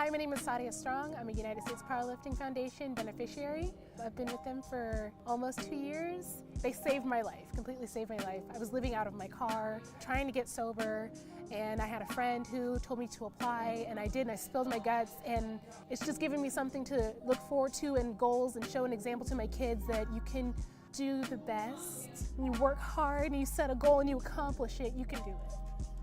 Hi, my name is Sadia Strong. I'm a United States Powerlifting Foundation beneficiary. I've been with them for almost 2 years. They saved my life, completely saved my life. I was living out of my car, trying to get sober, and I had a friend who told me to apply, and I did, and I spilled my guts, and it's just given me something to look forward to and goals and show an example to my kids that you can do the best. When you work hard and you set a goal and you accomplish it, you can do it.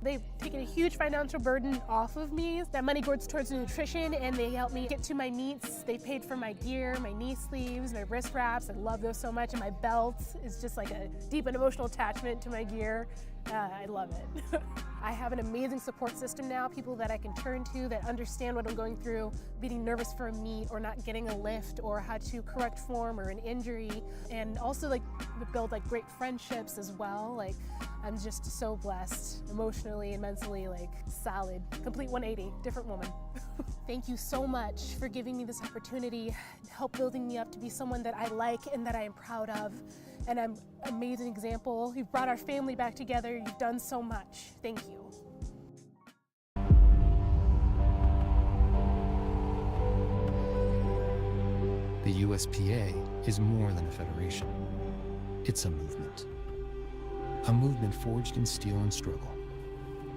They've taken a huge financial burden off of me. That money goes towards nutrition, and they help me get to my meets. They paid for my gear, my knee sleeves, my wrist wraps. I love those so much, and my belt is just like a deep and emotional attachment to my gear. I love it. I have an amazing support system now, people that I can turn to that understand what I'm going through, being nervous for a meet or not getting a lift or how to correct form or an injury, and also build great friendships as well. I'm just so blessed, emotionally and mentally, solid, complete 180, different woman. Thank you so much for giving me this opportunity, help building me up to be someone that I like and that I am proud of. And I'm an amazing example. You've brought our family back together. You've done so much. Thank you. The USPA is more than a federation. It's a movement. A movement forged in steel and struggle,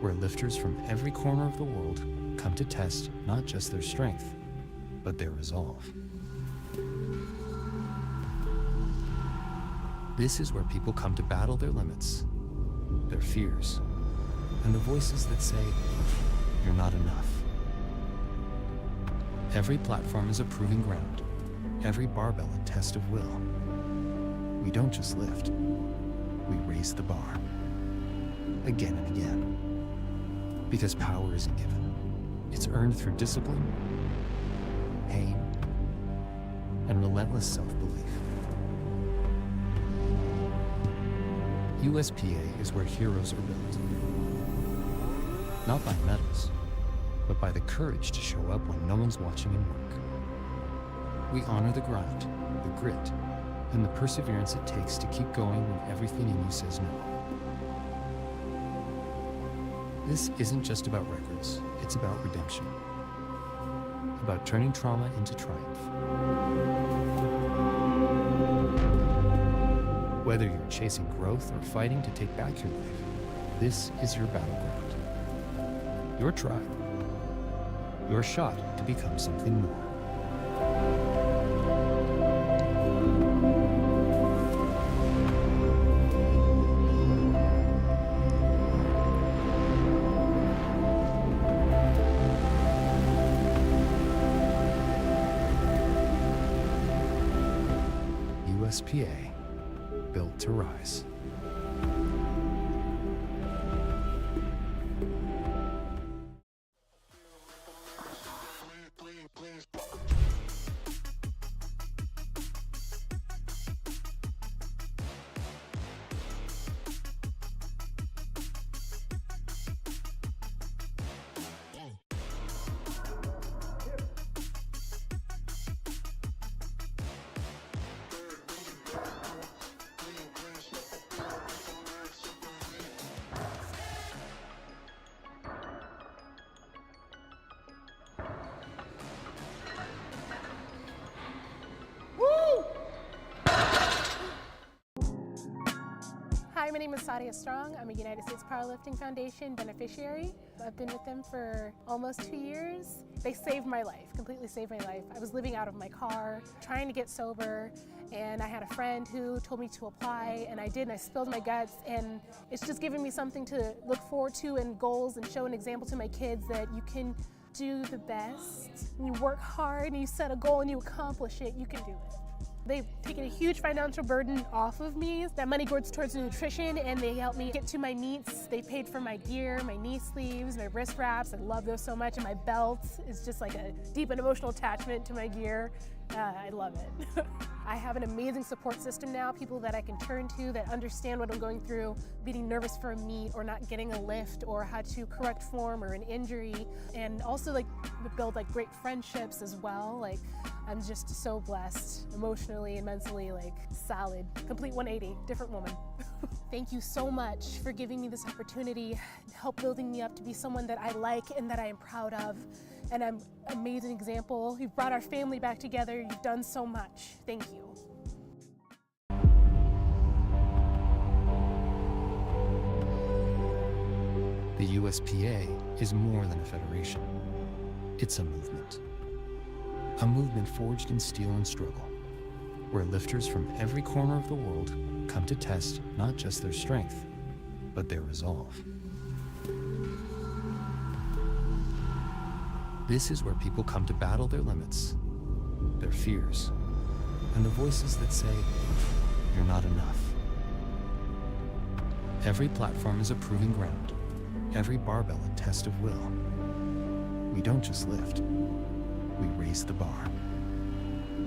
where lifters from every corner of the world come to test not just their strength, but their resolve. This is where people come to battle their limits, their fears, and the voices that say, "You're not enough." Every platform is a proving ground, every barbell a test of will. We don't just lift, we raise the bar, again and again. Because power isn't given, it's earned through discipline, pain, and relentless self-belief. USPA is where heroes are built. Not by medals, but by the courage to show up when no one's watching and work. We honor the grind, the grit, and the perseverance it takes to keep going when everything in you says no. This isn't just about records, it's about redemption. About turning trauma into triumph. Whether you're chasing growth or fighting to take back your life, this is your battleground. Your tribe. Your shot to become something more. USPA, built to rise. Hi, my name is Sadia Strong. I'm a United States Powerlifting Foundation beneficiary. I've been with them for almost 2 years. They saved my life, completely saved my life. I was living out of my car, trying to get sober, and I had a friend who told me to apply, and I did, and I spilled my guts, and it's just given me something to look forward to and goals and show an example to my kids that you can do the best. When you work hard and you set a goal and you accomplish it, you can do it. They've taken a huge financial burden off of me. That money goes towards nutrition, and they help me get to my meets. They paid for my gear, my knee sleeves, my wrist wraps. I love those so much, and my belt is just like a deep and emotional attachment to my gear. I love it. I have an amazing support system now, people that I can turn to that understand what I'm going through, being nervous for a meet or not getting a lift or how to correct form or an injury, and also build great friendships as well. I'm just so blessed, emotionally and mentally, solid, complete 180, different woman. Thank you so much for giving me this opportunity, help building me up to be someone that I like and that I am proud of. and I'm an amazing example. You've brought our family back together. You've done so much. Thank you. The USPA is more than a federation. It's a movement. A movement forged in steel and struggle, where lifters from every corner of the world come to test not just their strength, but their resolve. This is where people come to battle their limits, their fears, and the voices that say, "You're not enough." Every platform is a proving ground, every barbell a test of will. We don't just lift, we raise the bar,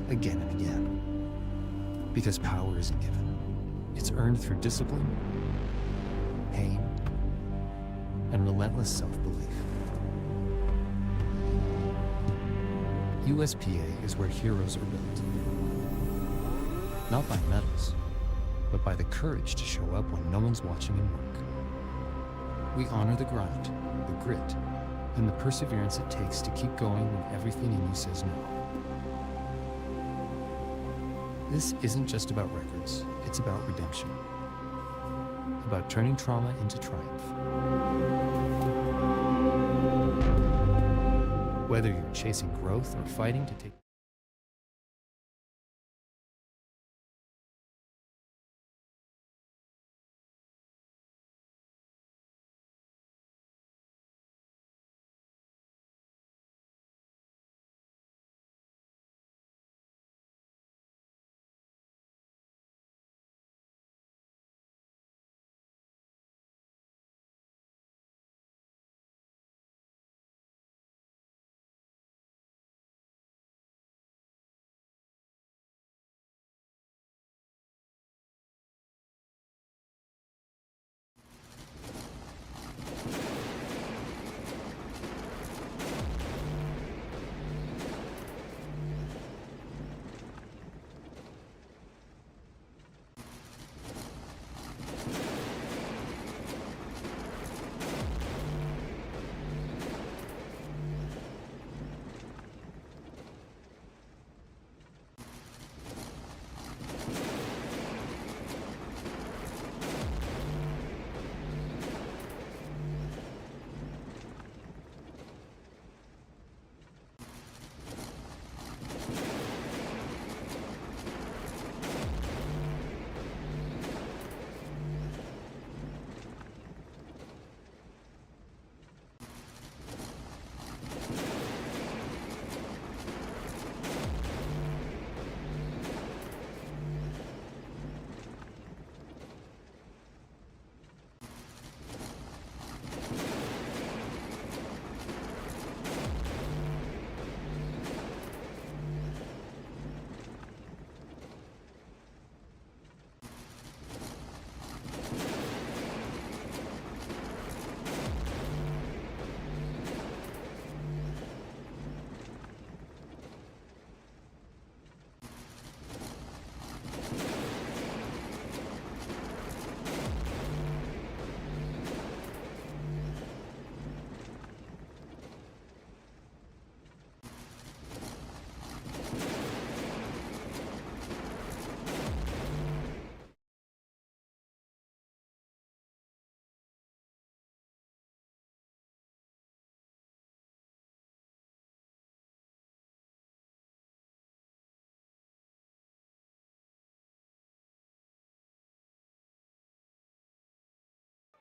again and again. Because power isn't given, it's earned through discipline, pain, and relentless self-belief. USPA is where heroes are built. Not by medals, but by the courage to show up when no one's watching and work. We honor the grind, the grit, and the perseverance it takes to keep going when everything in you says no. This isn't just about records, it's about redemption. About turning trauma into triumph. Whether you're chasing growth or fighting to take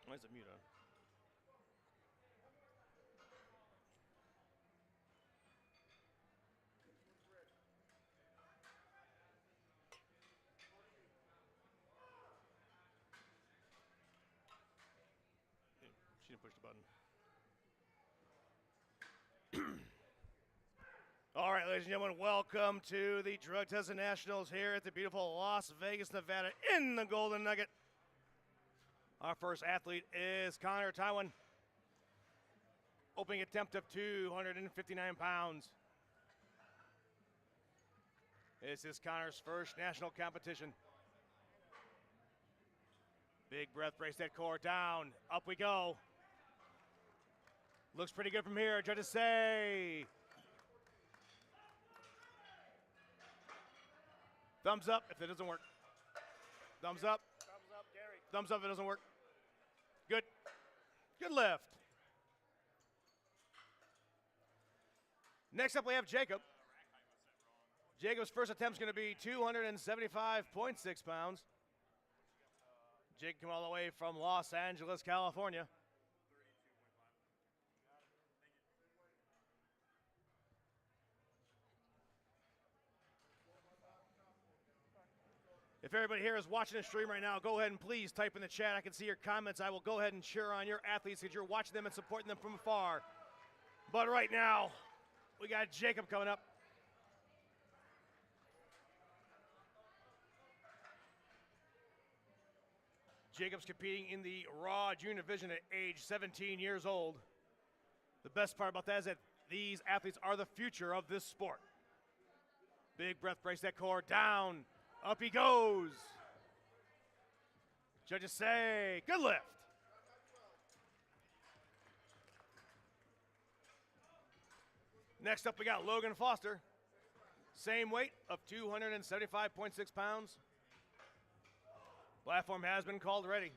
Why is it mute on? She didn't push the button. All right, ladies and gentlemen, welcome to the Drug Testing Nationals here at the beautiful Las Vegas, Nevada, in the Golden Nugget. Our first athlete is Connor Tywin. Opening attempt of 259 pounds. This is Connor's first national competition. Big breath, brace that core down. Up we go. Looks pretty good from here, judges say. Thumbs up if it doesn't work. Thumbs up. Thumbs up, Gary. Thumbs up if it doesn't work. Good. Good lift. Next up we have Jacob. Jacob's first attempt is going to be 275.6 pounds. Jacob came all the way from Los Angeles, California. If everybody here is watching the stream right now, go ahead and please type in the chat. I can see your comments. I will go ahead and cheer on your athletes because you're watching them and supporting them from afar. But right now, we got Jacob coming up. Jacob's competing in the Raw Junior Division at age 17 years old. The best part about that is that these athletes are the future of this sport. Big breath, brace that core, down, up he goes. Judges say, good lift. Next up, we got Logan Foster. Same weight of 275.6 pounds. Platform has been called ready.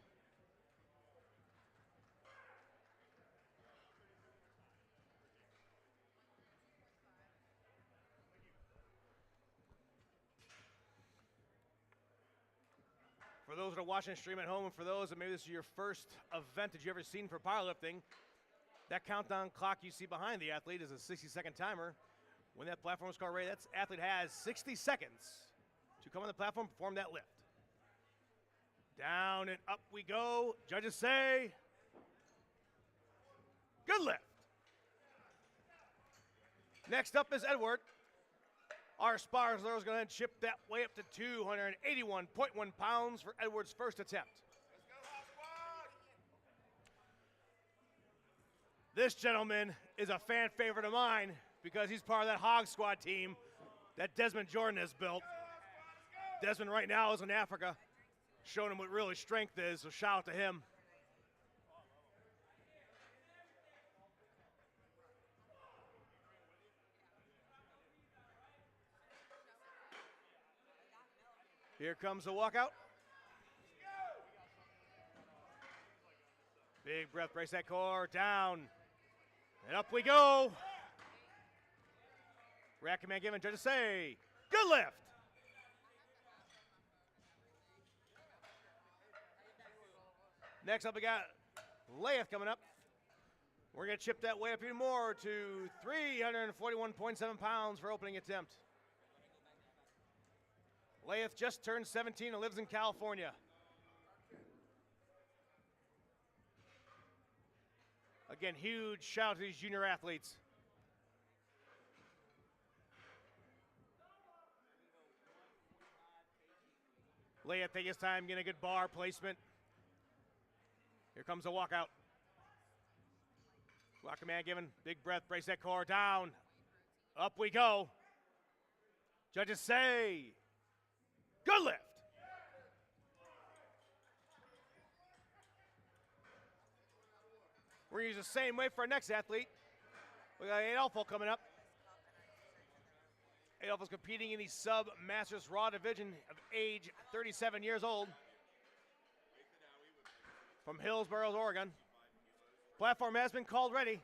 For those that are watching the stream at home, and for those that maybe this is your first event that you've ever seen for powerlifting, that countdown clock you see behind the athlete is a 60-second timer. When that platform is called ready, that athlete has 60 seconds to come on the platform and perform that lift. Down and up we go. Judges say, good lift. Next up is Edward. Our spars is going to chip that way up to 281.1 pounds for Edward's first attempt. This gentleman is a fan favorite of mine because he's part of that Hog Squad team that Desmond Jordan has built. Desmond right now is in Africa, showing him what really strength is, so shout out to him. Here comes the walkout. Big breath, brace that core, down, and up we go. Rack command given, judges say, good lift. Next up we got Layeth coming up. We're going to chip that way up even more to 341.7 pounds for opening attempt. Layeth just turned 17 and lives in California. Again, huge shout out to these junior athletes. Layeth taking his time, getting a good bar placement. Here comes the walkout. Walk command given, big breath, brace that core, down. Up we go. Judges say, good lift. We're going to use the same weight for our next athlete. We got Adolfo coming up. Adolfo's competing in the Sub-Masters Raw division of age 37 years old. From Hillsboro, Oregon. Platform has been called ready.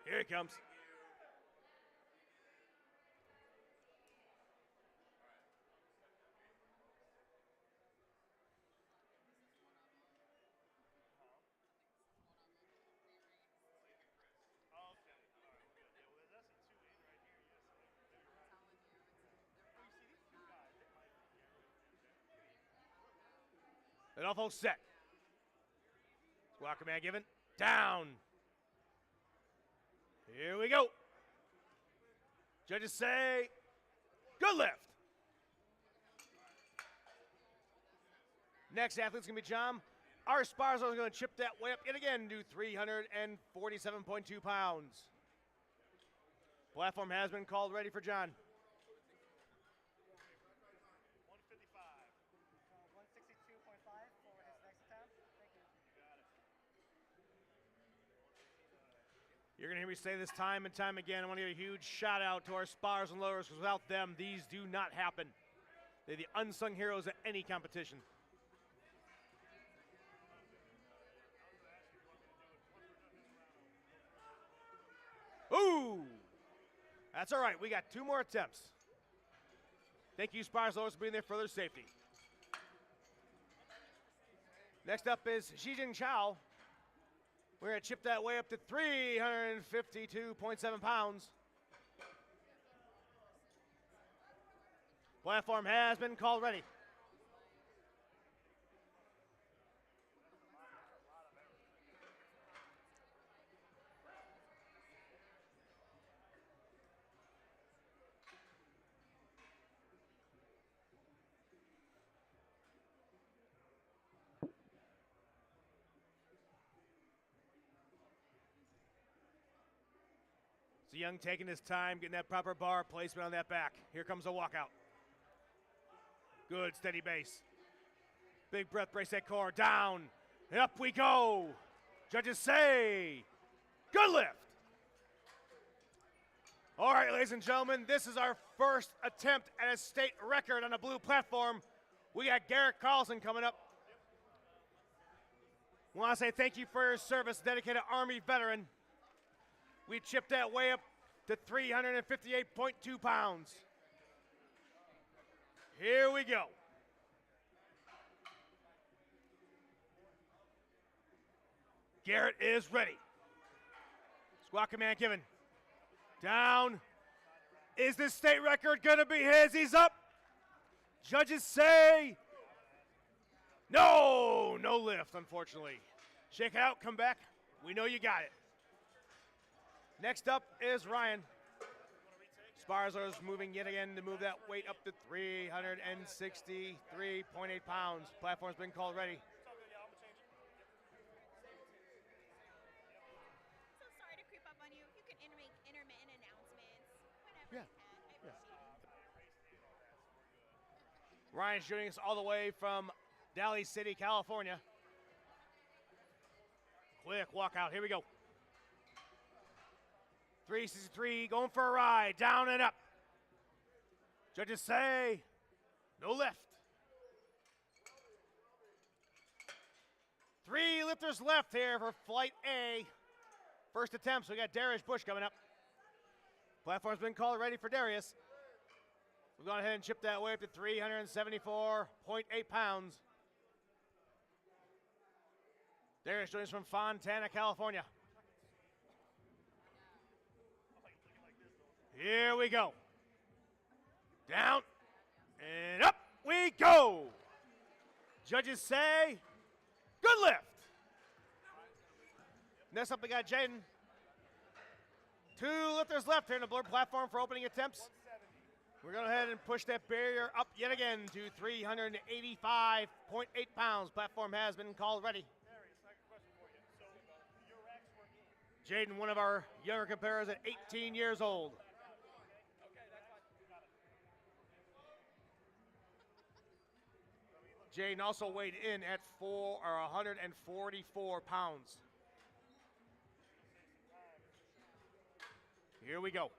Here he comes. Adolfo set. Squat command given. Down. Here we go. Judges say, good lift. Next athlete's going to be John. Our Sparzo is going to chip that way up yet again to 347.2 pounds. Platform has been called ready for John. 162.5 for his next attempt. Thank you. You're going to hear me say this time and time again. I want to give a huge shout out to our spotters and loaders, because without them, these do not happen. They're the unsung heroes at any competition. Ooh! That's all right. We got 2 more attempts. Thank you, spotters and loaders, for being there for their safety. Next up is Xijin Chao. We're going to chip that way up to 352.7 pounds. Platform has been called ready. So Young taking his time, getting that proper bar placement on that back. Here comes a walkout. Good, steady base. Big breath, brace that core, down, and up we go. Judges say, good lift. All right, ladies and gentlemen, this is our first attempt at a state record on a blue platform. We got Garrett Carlson coming up. We want to say thank you for your service, dedicated Army veteran. We chipped that way up to 358.2 pounds. Here we go. Garrett is ready. Squat command given. Down. Is this state record going to be his? He's up. Judges say no. No lift, unfortunately. Shake it out, come back. We know you got it. Next up is Ryan. Sparzler's moving yet again to move that weight up to 363.8 pounds. Platform's been called ready. So sorry to creep up on you. You can make intermittent announcements whenever Yeah. you can. I appreciate it. Ryan's joining us all the way from Daly City, California. Quick walkout, here we go. 363, going for a ride, down and up. Judges say, no lift. 3 lifters left here for Flight A. First attempt, so we got Darius Bush coming up. Platform's been called ready for Darius. We've gone ahead and chipped that way up to 374.8 pounds. Darius joins from Fontana, California. Here we go. Down and up we go. Judges say, good lift. Next up we got Jaden. 2 lifters left here in the blue platform for opening attempts. We're going to go ahead and push that barrier up yet again to 385.8 pounds. Platform has been called ready. Jaden, one of our younger competitors at 18 years old. Jaden also weighed in at 144 pounds. Here we go.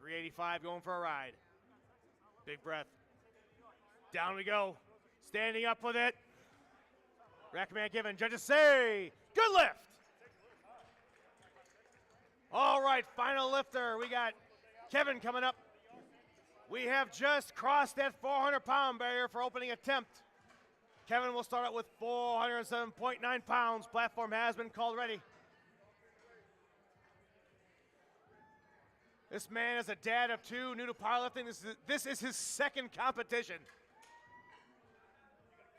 385 going for a ride. Big breath. Down we go. Standing up with it. Rack command given. Judges say, good lift. All right, final lifter. We got Kevin coming up. We have just crossed that 400-pound barrier for opening attempt. Kevin will start out with 407.9 pounds. Platform has been called ready. This man is a dad of 2, new to powerlifting. This is his second competition.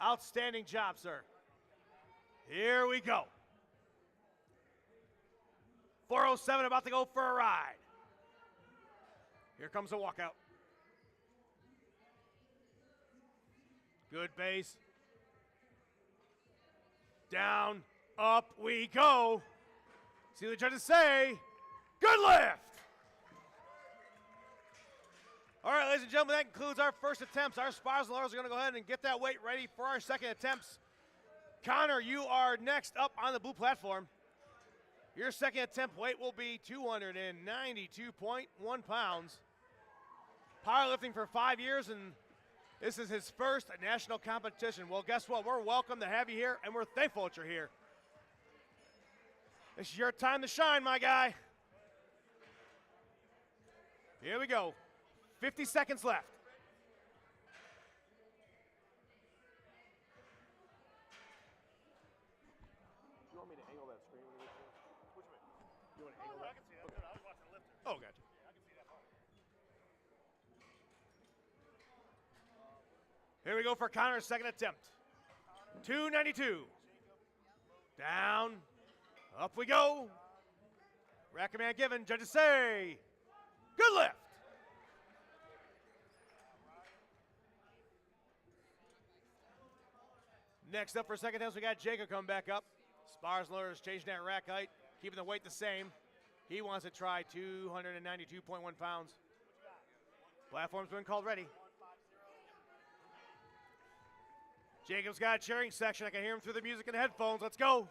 Outstanding job, sir. Here we go. 407 about to go for a ride. Here comes a walkout. Good base. Down, up we go. See what the judges say. Good lift. All right, ladies and gentlemen, that concludes our first attempts. Our spotters and loaders are going to go ahead and get that weight ready for our second attempts. Connor, you are next up on the blue platform. Your second attempt weight will be 292.1 pounds. Powerlifting for 5 years, and this is his first national competition. Well, guess what? We're welcome to have you here, and we're thankful that you're here. This is your time to shine, my guy. Here we go. 50 seconds left. You want me to angle that screen when you get this? Which way? You want to angle that? I can see that. I was watching the lifter. Oh, gotcha. Yeah, I can see that part. Here we go for Connor's second attempt. 292. Down. Up we go. Rack command given. Judges say, good lift. Next up for second attempts, we got Jacob come back up. Spars and loaders changing that rack height, keeping the weight the same. He wants to try 292.1 pounds. Platform's been called ready. Jacob's got a cheering section. I can hear him through the music and headphones. Let's go.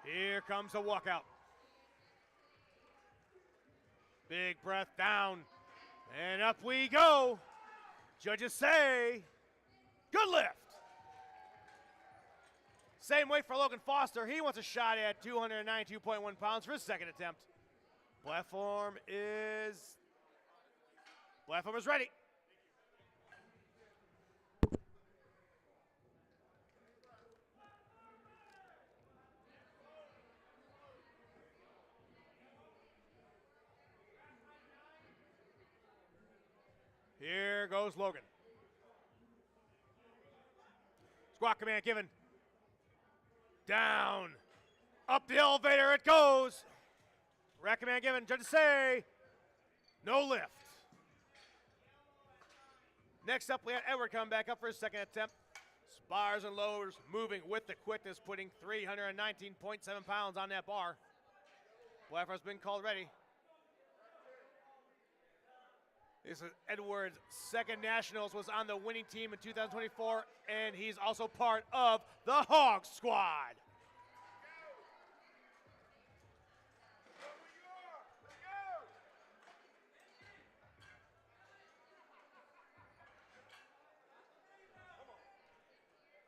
Here comes a walkout. Big breath down. And up we go. Judges say, good lift. Same weight for Logan Foster. He wants a shot at 292.1 pounds for his second attempt. Platform is ready. Here goes Logan. Squat command given. Down. Up the elevator it goes. Rack command given. Judges say, no lift. Next up, we had Edward come back up for his second attempt. Spars and loaders moving with the quickness, putting 319.7 pounds on that bar. Platform's been called ready. This is Edward's second nationals, was on the winning team in 2024, and he's also part of the Hog Squad.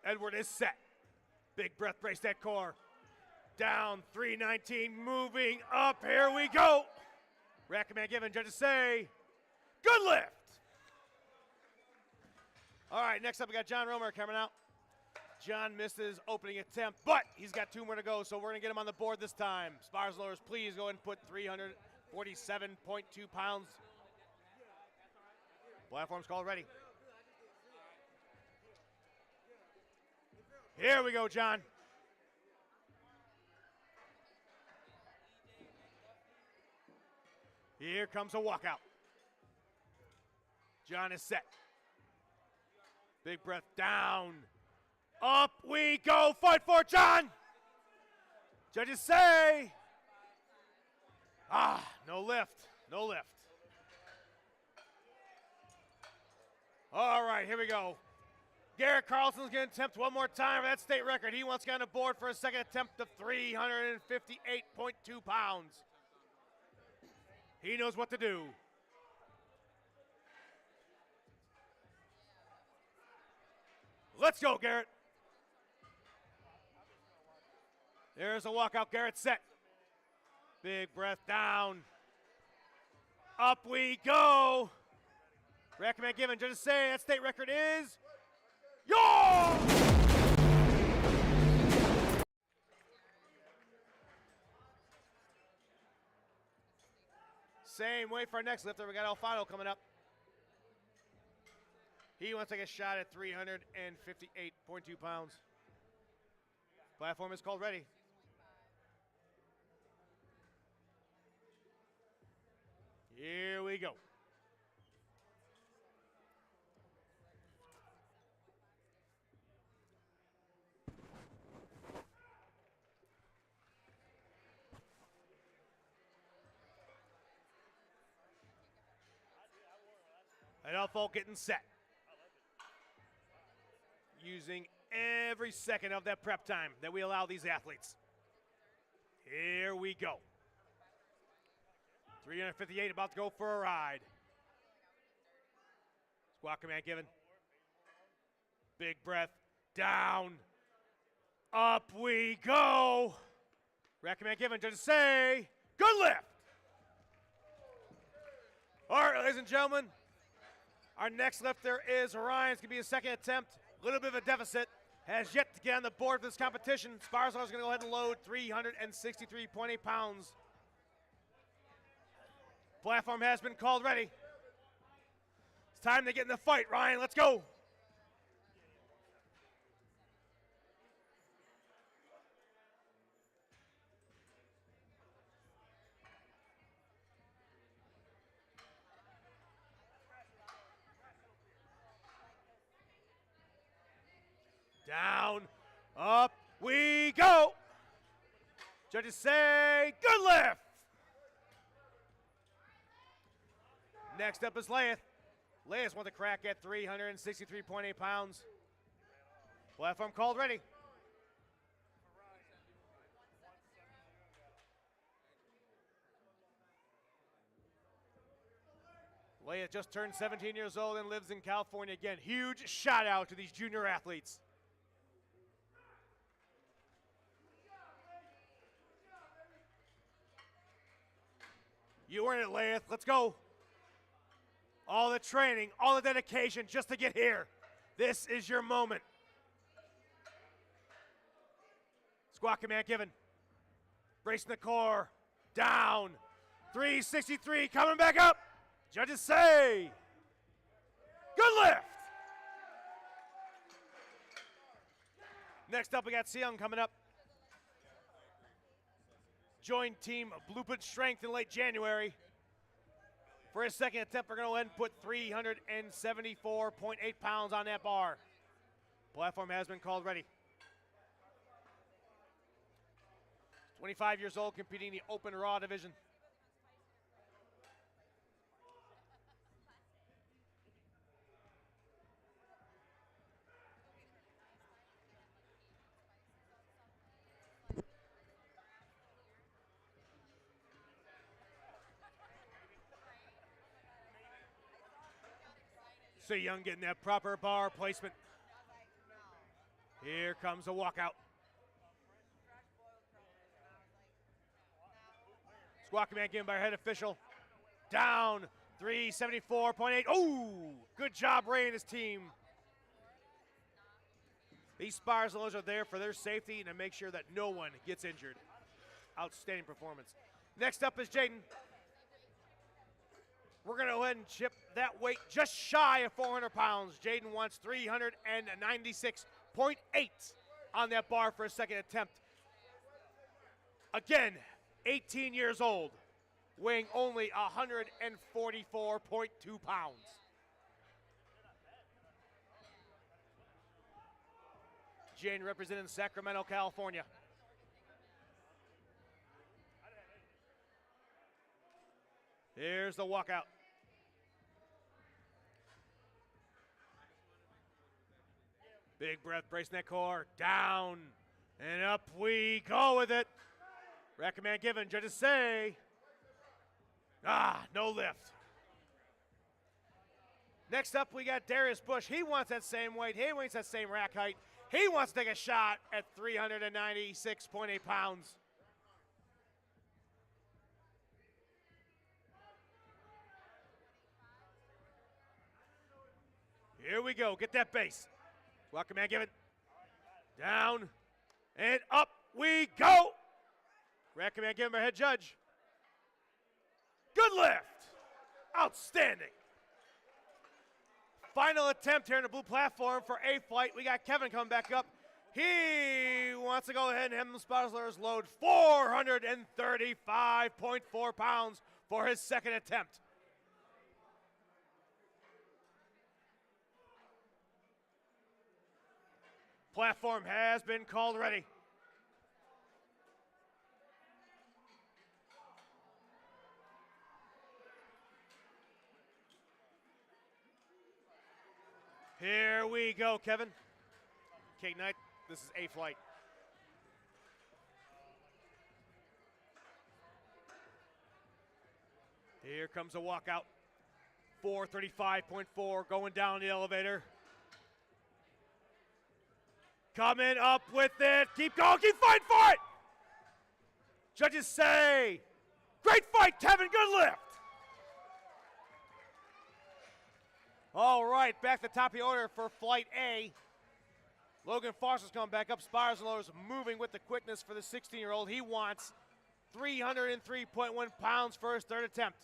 Edward is set. Big breath, brace that core. Down, 319, moving up, here we go. Rack command given, judges say, good lift. All right, next up we got John Romer coming out. John missed his opening attempt, but he's got 2 more to go, so we're gonna get him on the board this time. Spars and loaders, please go ahead and put 347.2 pounds. Platform's called ready. Here we go, John. Here comes a walkout. John is set. Big breath down. Up we go. Fight for it, John. Judges say, no lift. No lift. All right, here we go. Garrett Carlson's going to attempt one more time for that state record. He wants to get on the board for a second attempt of 358.2 pounds. He knows what to do. Let's go, Garrett. There's a walkout. Garrett set. Big breath down. Up we go. Recommend given. Just say that state record is yours. Same way for our next lifter. We got Alfano coming up. He wants to take a shot at 358.2 pounds. Platform is called ready. Here we go. And all folk getting set. Using every second of that prep time that we allow these athletes. Here we go. 358 about to go for a ride. Squat command given. Big breath. Down. Up we go. Rack command given. Judges say, good lift. All right, ladies and gentlemen. Our next lifter is Ryan's going to be his second attempt. A little bit of a deficit. Has yet to get on the board for this competition. Sparzler is going to go ahead and load 363.8 pounds. Platform has been called ready. It's time to get in the fight, Ryan. Let's go. Down, up we go. Judges say, good lift. Next up is Laeth. Laeth wants to crack at 363.8 pounds. Platform called ready. Laeth just turned 17 years old and lives in California again. Huge shout out to these junior athletes. You earned it, Laeth. Let's go. All the training, all the dedication just to get here. This is your moment. Squat command given. Bracing the core. Down. 363 coming back up. Judges say, good lift. Next up, we got Seung coming up. Joined team Blueprint Strength in late January. For his second attempt, we're going to go ahead and put 374.8 pounds on that bar. Platform has been called ready. 25 years old, competing in the open raw division. So Young getting that proper bar placement. Here comes a walkout. Squat command given by our head official. Down, 374.8. Oh, good job, Ray and his team. These Sparzlers are there for their safety and to make sure that no one gets injured. Outstanding performance. Next up is Jaden. We're going to go ahead and chip that weight just shy of 400 pounds. Jaden wants 396.8 on that bar for a second attempt. Again, 18 years old, weighing only 144.2 pounds. Jaden representing Sacramento, California. Here's the walkout. Big breath, bracing that core. Down and up we go with it. Recommend given. Judges say, no lift. Next up, we got Darius Bush. He wants that same weight. He wants that same rack height. He wants to take a shot at 396.8 pounds. Here we go. Get that base. Squat command given. Down and up we go. Rack command given by head judge. Good lift. Outstanding. Final attempt here on the blue platform for A flight. We got Kevin coming back up. He wants to go ahead and have the Sparzlers load 435.4 pounds for his second attempt. Platform has been called ready. Here we go, Kevin. Kate Knight, this is A flight. Here comes a walkout. 435.4 going down the elevator. Coming up with it. Keep going, keep fighting for it. Judges say, great fight, Kevin, good lift. All right, back to the top of the order for flight A. Logan Foster's coming back up. Spires and Loaders moving with the quickness for the 16-year-old. He wants 303.1 pounds for his third attempt.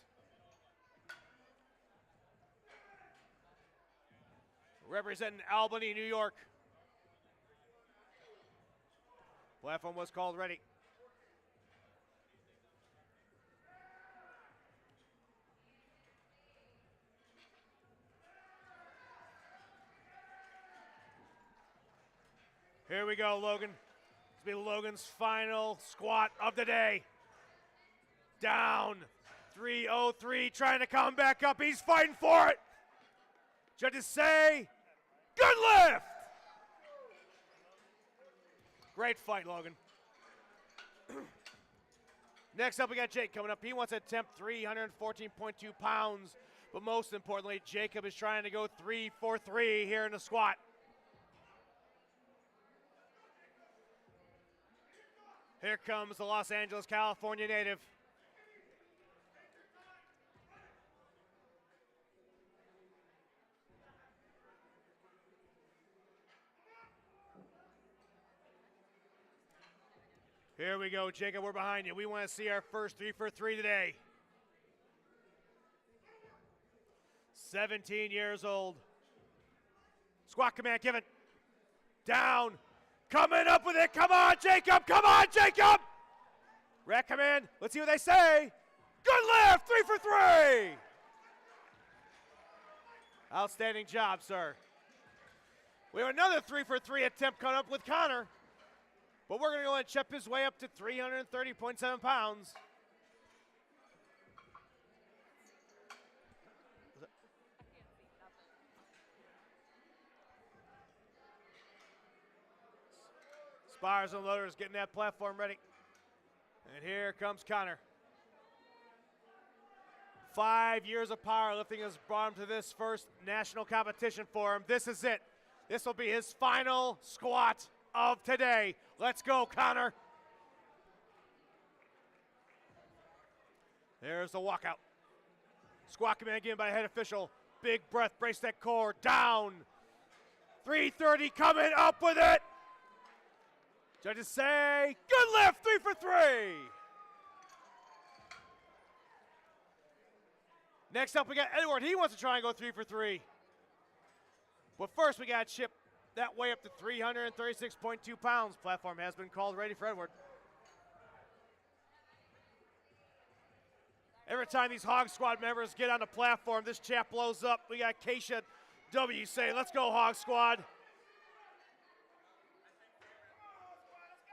Representing Albany, New York. Platform was called ready. Here we go, Logan. This will be Logan's final squat of the day. Down, 303, trying to come back up. He's fighting for it. Judges say, good lift. Great fight, Logan. Next up, we got Jake coming up. He wants to attempt 314.2 pounds, but most importantly, Jacob is trying to go 3-4-3 here in the squat. Here comes the Los Angeles, California native. Here we go, Jacob, we're behind you. We want to see our first 3-for-3 today. 17 years old. Squat command given. Down. Coming up with it. Come on, Jacob. Come on, Jacob. Rack command. Let's see what they say. Good lift. 3-for-3. Outstanding job, sir. We have another 3-for-3 attempt coming up with Connor. But we're going to go and chip his way up to 330.7 pounds. Spires and Loaders getting that platform ready. And here comes Connor. 5 years of powerlifting has brought him to this first national competition for him. This is it. This will be his final squat of today. Let's go, Connor. There's the walkout. Squat command given by head official. Big breath, brace that core. Down. 330 coming up with it. Judges say, good lift, 3-for-3. Next up, we got Edward. He wants to try and go 3-for-3. But first, we got to chip that way up to 336.2 pounds. Platform has been called ready for Edward. Every time these Hog Squad members get on the platform, this chap blows up. We got Keisha W saying, let's go, Hog Squad.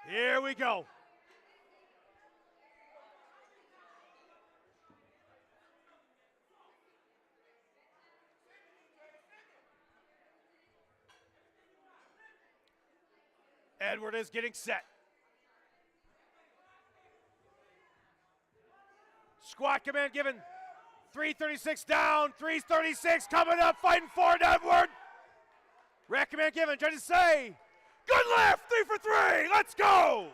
Here we go. Edward is getting set. Squat command given. 336 down, 336 coming up, fighting for it, Edward. Rack command given, judges say, good lift, 3-for-3, let's go.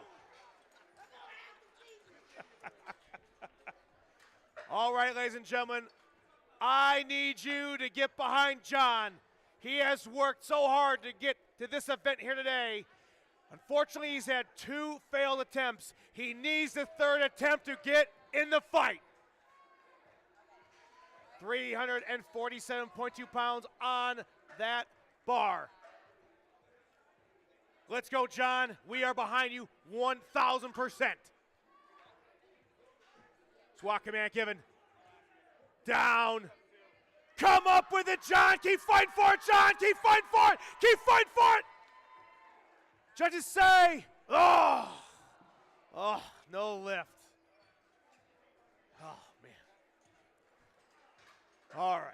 All right, ladies and gentlemen, I need you to get behind John. He has worked so hard to get to this event here today. Unfortunately, he's had 2 failed attempts. He needs the 3rd attempt to get in the fight. 347.2 pounds on that bar. Let's go, John. We are behind you 1,000%. Squat command given. Down. Come up with it, John. Keep fighting for it, John. Keep fighting for it. Keep fighting for it. Judges say, oh, no lift. Oh, man. All right.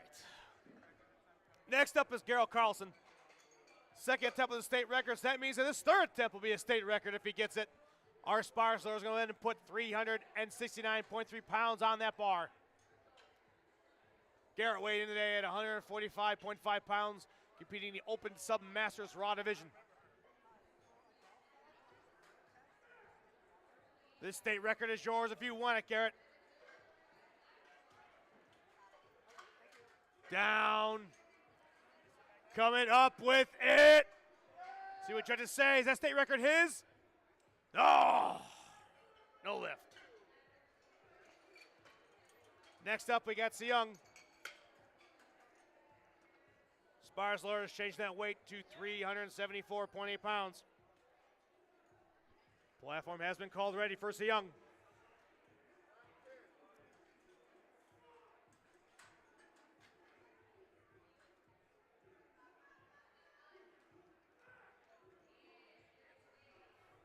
Next up is Gerald Carlson. Second attempt of the state record, so that means that his third attempt will be a state record if he gets it. Our Sparsler is going to go ahead and put 369.3 pounds on that bar. Garrett weighed in today at 145.5 pounds, competing in the Open Sub-Masters Raw division. This state record is yours if you want it, Garrett. Down. Coming up with it. See what judges say. Is that state record his? Oh, no lift. Next up, we got Seung. Sparsler has changed that weight to 374.8 pounds. Platform has been called ready for Seung.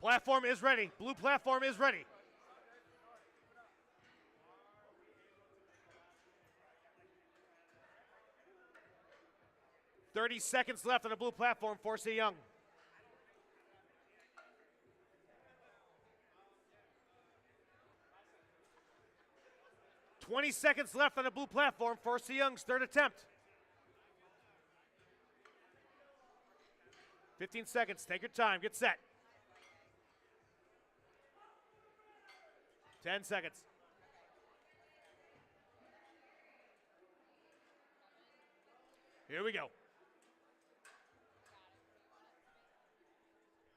Platform is ready. Blue platform is ready. "30 seconds left on the blue platform for Seung. "20 seconds left on the blue platform for Seung's third attempt. 15 seconds. Take your time. Get set. 10 seconds. Here we go.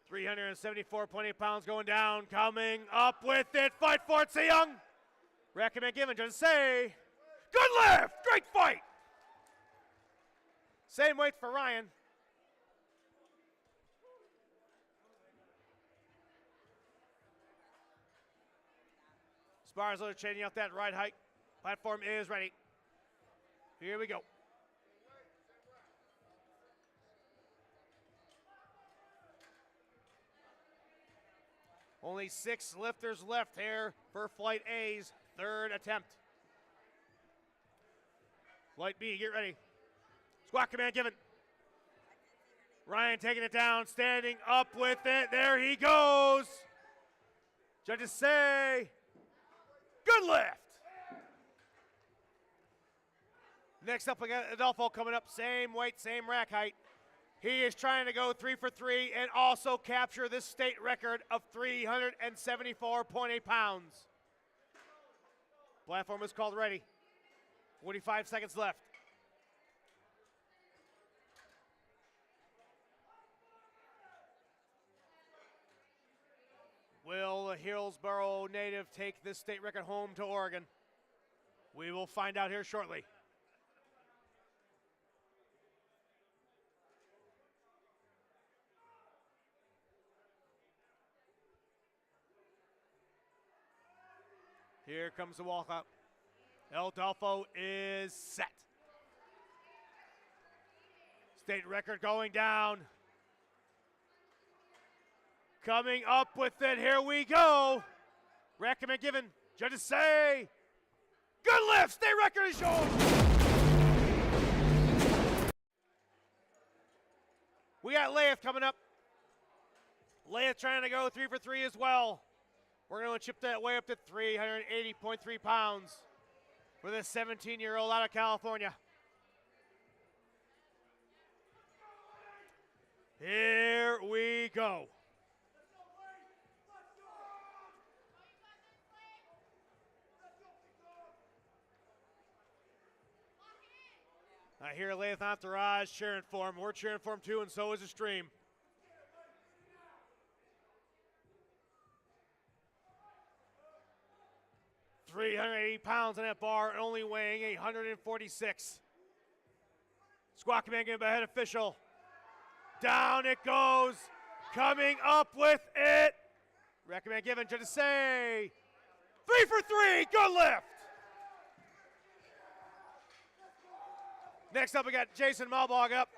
374.8 pounds going down. Coming up with it. Fight for it, Seung. Recommend given. Just say, good lift. Great fight. Same weight for Ryan. Sparsler changing out that right height. Platform is ready. Here we go. Only 6 lifters left here for Flight A's third attempt. Flight B, get ready. Squat command given. Ryan taking it down, standing up with it. There he goes. Judges say, good lift. Next up, we got Adolfo coming up. Same weight, same rack height. He is trying to go 3 for 3 and also capture this state record of 374.8 pounds. Platform is called ready. 45 seconds left. Will the Hillsboro native take this state record home to Oregon? We will find out here shortly. Here comes the walkout. El Dolfo is set. State record going down. Coming up with it, here we go. Recommend given, judges say, good lift, state record is yours. We got Leif coming up. Leif trying to go 3 for 3 as well. We're going to chip that way up to 380.3 pounds for this 17-year-old out of California. Here we go. I hear Lath Entourage cheering for him. We're cheering for him too, and so is the stream. $380 pounds on that bar, only weighing 146. Squat command given by head official. Down it goes. Coming up with it. Recommend given, judges say, 3 for 3, good lift. Next up, we got Jason Malbog up.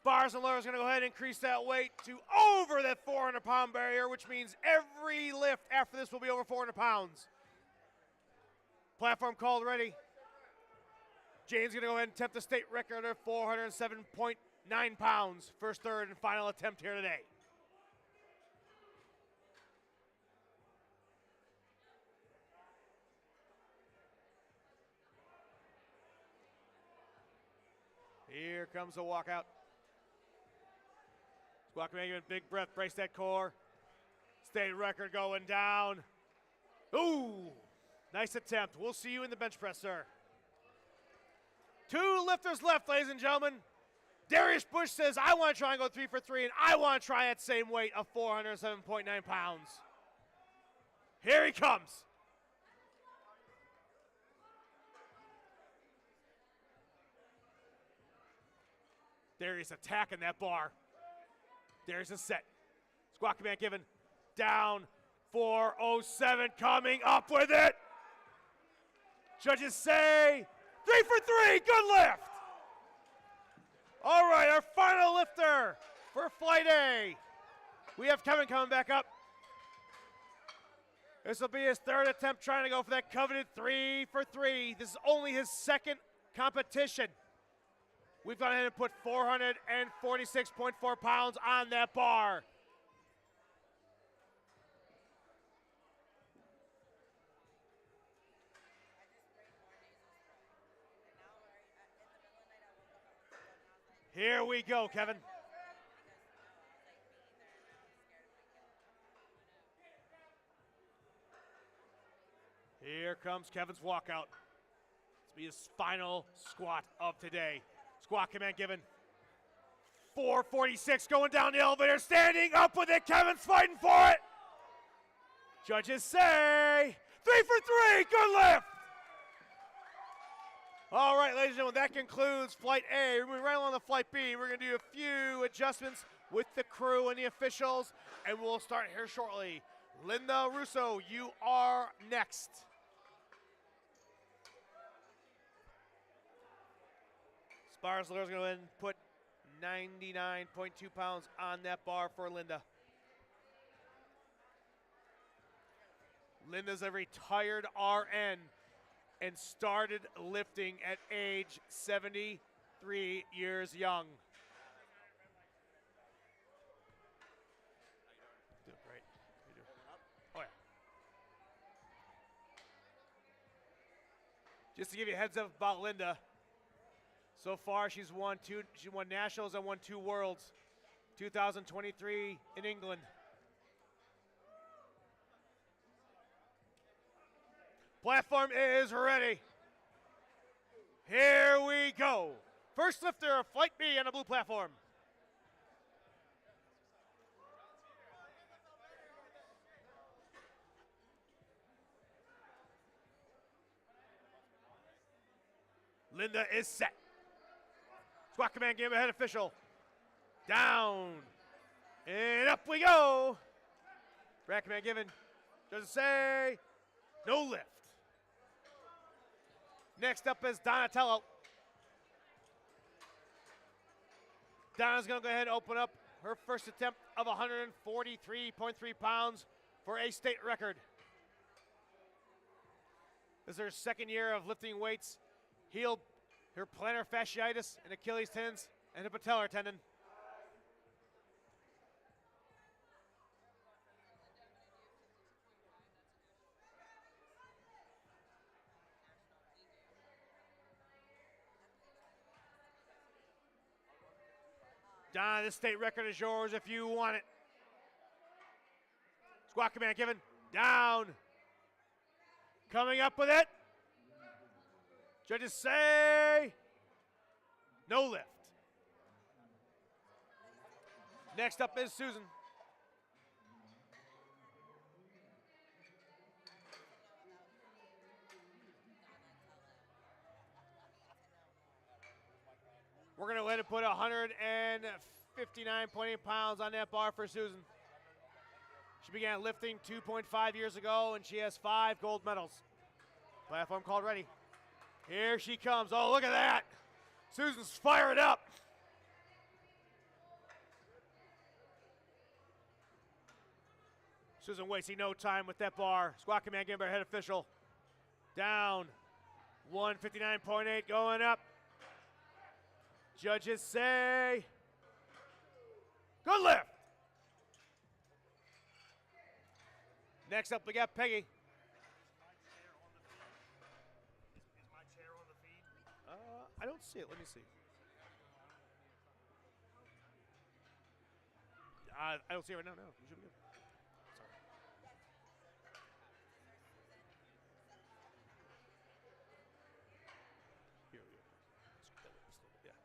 Sparsler is going to go ahead and increase that weight to over that 400-pound barrier, which means every lift after this will be over 400 pounds. Platform called ready. Jane's going to go ahead and attempt the state record of 407.9 pounds. First, third, and final attempt here today. Here comes the walkout. Squat command, giving big breath, brace that core. State record going down. Ooh, nice attempt. We'll see you in the bench press, sir. 2 lifters left, ladies and gentlemen. Darius Bush says, I want to try and go 3 for 3, and I want to try that same weight of 407.9 pounds. Here he comes. Darius attacking that bar. Darius is set. Squat command given. Down. 407 coming up with it. Judges say 3 for 3. Good lift. All right, our final lifter for Flight A. We have Kevin coming back up. This will be his 3rd attempt trying to go for that coveted 3 for 3. This is only his 2nd competition. We've gone ahead and put 446.4 pounds on that bar. Here we go, Kevin. Here comes Kevin's walkout. This will be his final squat of today. Squat command given. 446 going down the elevator, standing up with it. Kevin's fighting for it. Judges say 3 for 3. Good lift. All right, ladies and gentlemen, that concludes Flight A. We're moving right along to Flight B. We're going to do a few adjustments with the crew and the officials, and we'll start here shortly. Linda Russo, you are next. Spars Lillard's going to go ahead and put 99.2 pounds on that bar for Linda. Linda's a retired RN and started lifting at age 73 years young. Doing great. Oh, yeah. Just to give you a heads up about Linda, so far she's won nationals and won 2 worlds. 2023 in England. Platform is ready. Here we go. First lifter of Flight B on the blue platform. Linda is set. Squat command game ahead official. Down. And up we go. Rack command given. Doesn't say no lift. Next up is Donatello. Donna's going to go ahead and open up her first attempt of 143.3 pounds for a state record. This is her 2nd year of lifting weights. Healed her plantar fasciitis and Achilles tendons and a patellar tendon. Donna, this state record is yours if you want it. Squat command given. Down. Coming up with it. Judges say no lift. Next up is Susan. We're going to let it put 159.8 pounds on that bar for Susan. She began lifting 2.5 years ago, and she has 5 gold medals. Platform called ready. Here she comes. Oh, look at that. Susan's fired up. Susan wasting no time with that bar. Squat command given by head official. Down. 159.8 going up. Judges say, good lift. Next up, we got Peggy. Is my chair on the feed? I don't see it. Let me see. I don't see it right now. No, you should be good. Sorry. Here we go. Scoot that way just a little bit. Yeah.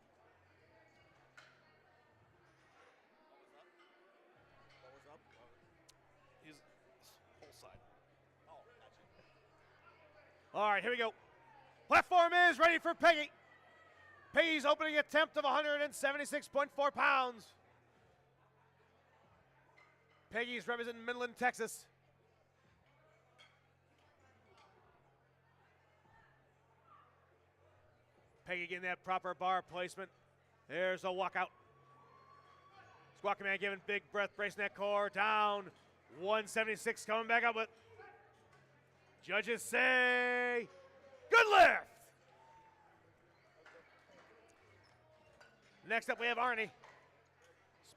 What was up? He's whole side. Oh, gotcha. All right, here we go. Platform is ready for Peggy. Peggy's opening attempt of 176.4 pounds. Peggy's representing Midland, Texas. Peggy getting that proper bar placement. There's a walkout. Squat command giving big breath, bracing that core down. 176 coming back up with. Judges say, good lift. Next up we have Arnie.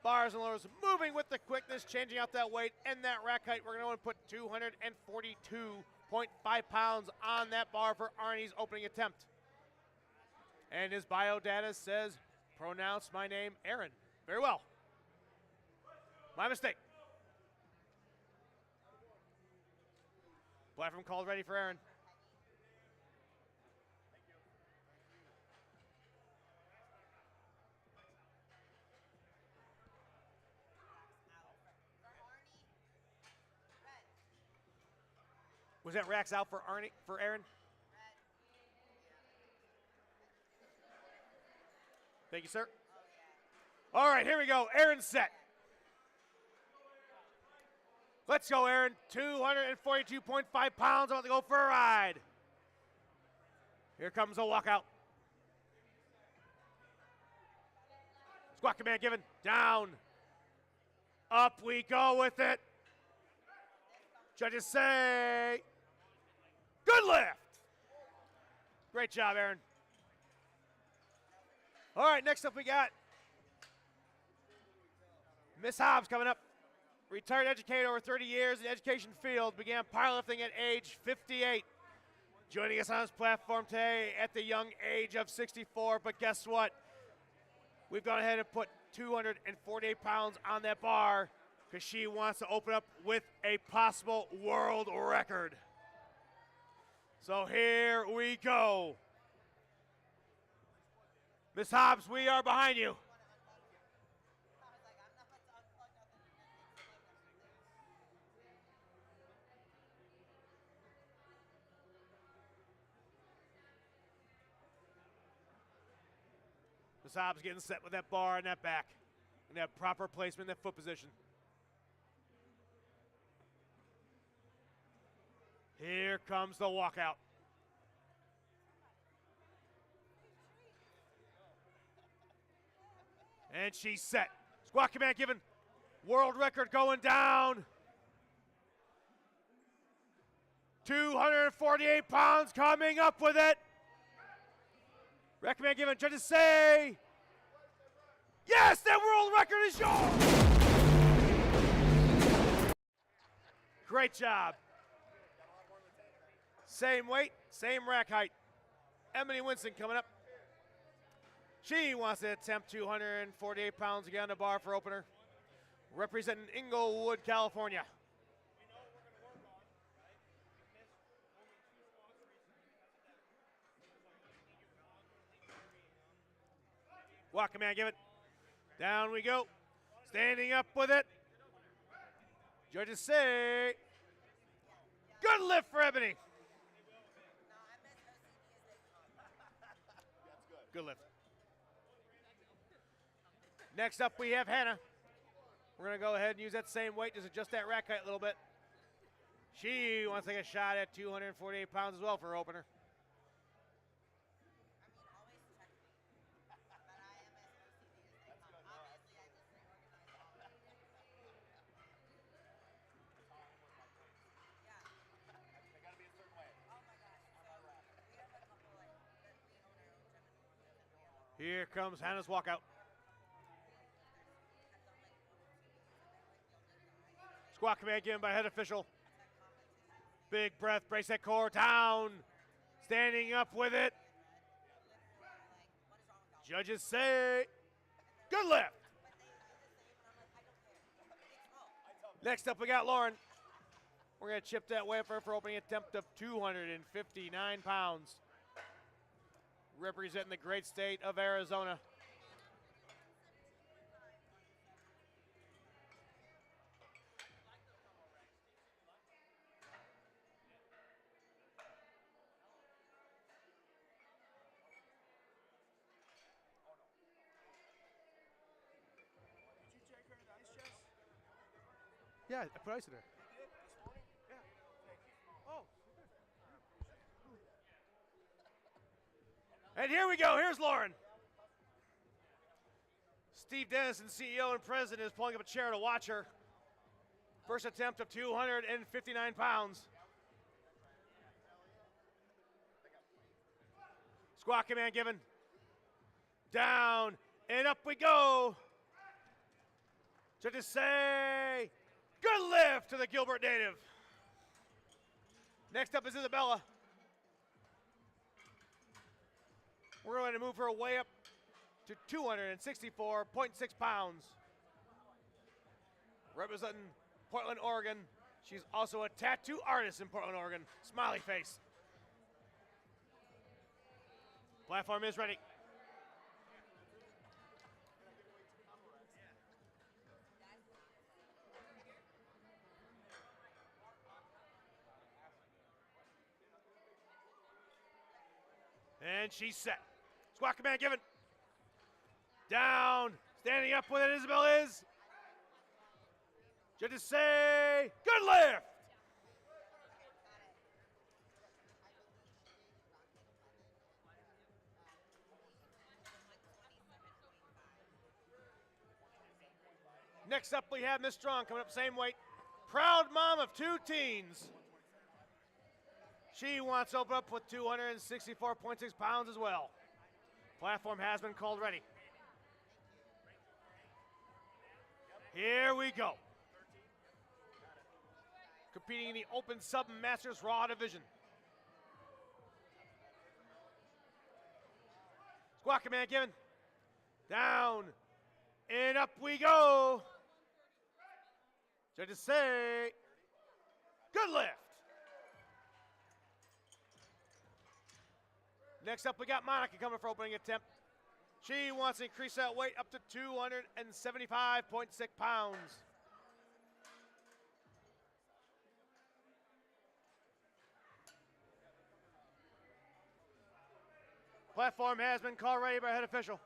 Bars and lowers moving with the quickness, changing out that weight and that rack height. We're going to put 242.5 pounds on that bar for Arnie's opening attempt. And his biodata says, pronounce my name Aaron. Very well. My mistake. Platform called ready for Aaron. Was that racks out for Aaron? Thank you, sir. All right, here we go. Aaron's set. Let's go, Aaron. 242.5 pounds, about to go for a ride. Here comes a walkout. Squat command given. Down. Up we go with it. Judges say, good lift. Great job, Aaron. All right, next up we got Miss Hobbs coming up. Retired educator over 30 years in the education field, began powerlifting at age 58. Joining us on this platform today at the young age of 64, but guess what? We've gone ahead and put 248 pounds on that bar because she wants to open up with a possible world record. So here we go. Miss Hobbs, we are behind you. Miss Hobbs getting set with that bar and that back and that proper placement in that foot position. Here comes the walkout. And she's set. Squat command given. World record going down. 248 pounds coming up with it. Recommend given. Judges say, yes, that world record is yours. Great job. Same weight, same rack height. Emily Winston coming up. She wants to attempt 248 pounds again on the bar for opener. Representing Inglewood, California. Walk command, give it. Down we go. Standing up with it. Judges say, good lift for Ebony. Good lift. Next up we have Hannah. We're going to go ahead and use that same weight, just adjust that rack height a little bit. She wants to take a shot at 248 pounds as well for her opener. Here comes Hannah's walkout. Squat command given by head official. Big breath, brace that core, down. Standing up with it. Judges say, good lift. Next up, we got Lauren. We're going to chip that way up for opening attempt of 259 pounds. Representing the great state of Arizona. Yeah, I put ice in there. You did this morning? Yeah. Thank you. Oh. And here we go. Here's Lauren. Steve Dennison, CEO and president, is pulling up a chair to watch her. First attempt of 259 pounds. Squat command given. Down and up we go. Judges say, good lift to the Gilbert native. Next up is Isabella. We're going to move her way up to 264.6 pounds. Representing Portland, Oregon. She's also a tattoo artist in Portland, Oregon. Smiley face. Platform is ready. And she's set. Squat command given. Down. Standing up with it, Isabel is. Judges say, good lift. Next up, we have Miss Strong coming up same weight. Proud mom of two teens. She wants to open up with 264.6 pounds as well. Platform has been called ready. Here we go. Competing in the Open Sub Masters Raw division. Squat command given. Down and up we go. Judges say, good lift. Next up, we got Monica coming for opening attempt. She wants to increase that weight up to 275.6 pounds. Platform has been called ready by head official.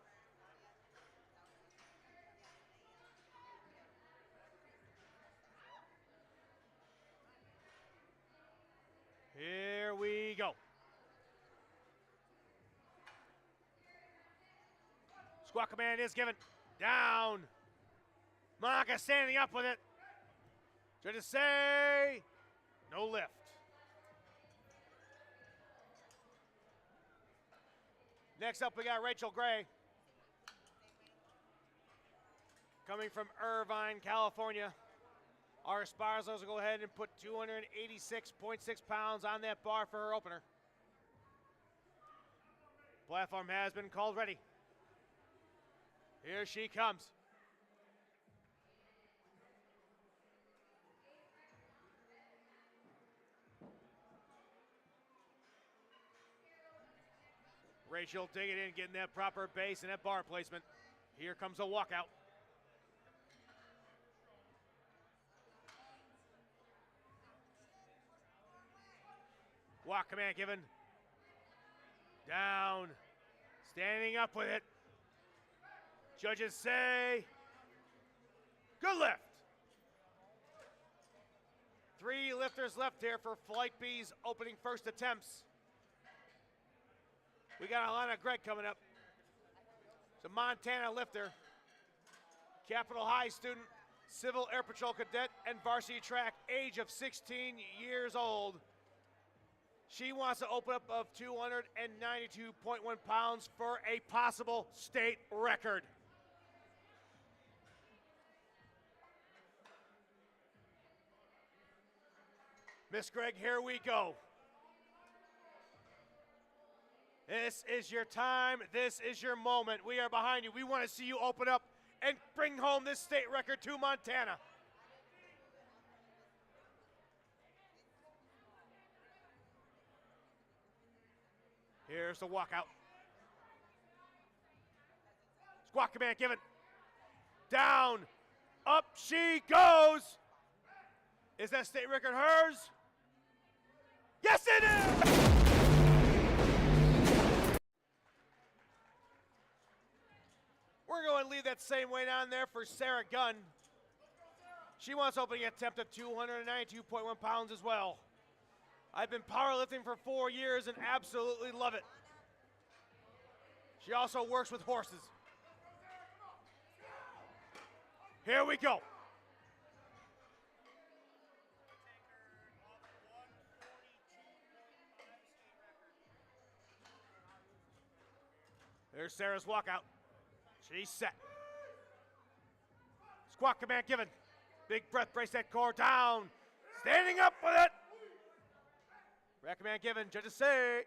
Here we go. Squat command is given. Down. Monica standing up with it. Judges say, no lift. Next up, we got Rachel Gray. Coming from Irvine, California. Our Sparzos will go ahead and put 286.6 pounds on that bar for her opener. Platform has been called ready. Here she comes. Rachel digging in, getting that proper base and that bar placement. Here comes a walkout. Walk command given. Down. Standing up with it. Judges say, good lift. 3 lifters left here for Flight B's opening first attempts. We got Alana Gregg coming up. It's a Montana lifter. Capitol High student, Civil Air Patrol cadet, and varsity track, age of 16 years old. She wants to open up of 292.1 pounds for a possible state record. Miss Gregg, here we go. This is your time. This is your moment. We are behind you. We want to see you open up and bring home this state record to Montana. Here's the walkout. Squat command given. Down. Up she goes. Is that state record hers? Yes, it is! We're going to leave that same weight on there for Sarah Gunn. She wants opening attempt of 292.1 pounds as well. I've been powerlifting for 4 years and absolutely love it. She also works with horses. Here we go. There's Sarah's walkout. She's set. Squat command given. Big breath, brace that core down. Standing up with it. Rack command given. Judges say,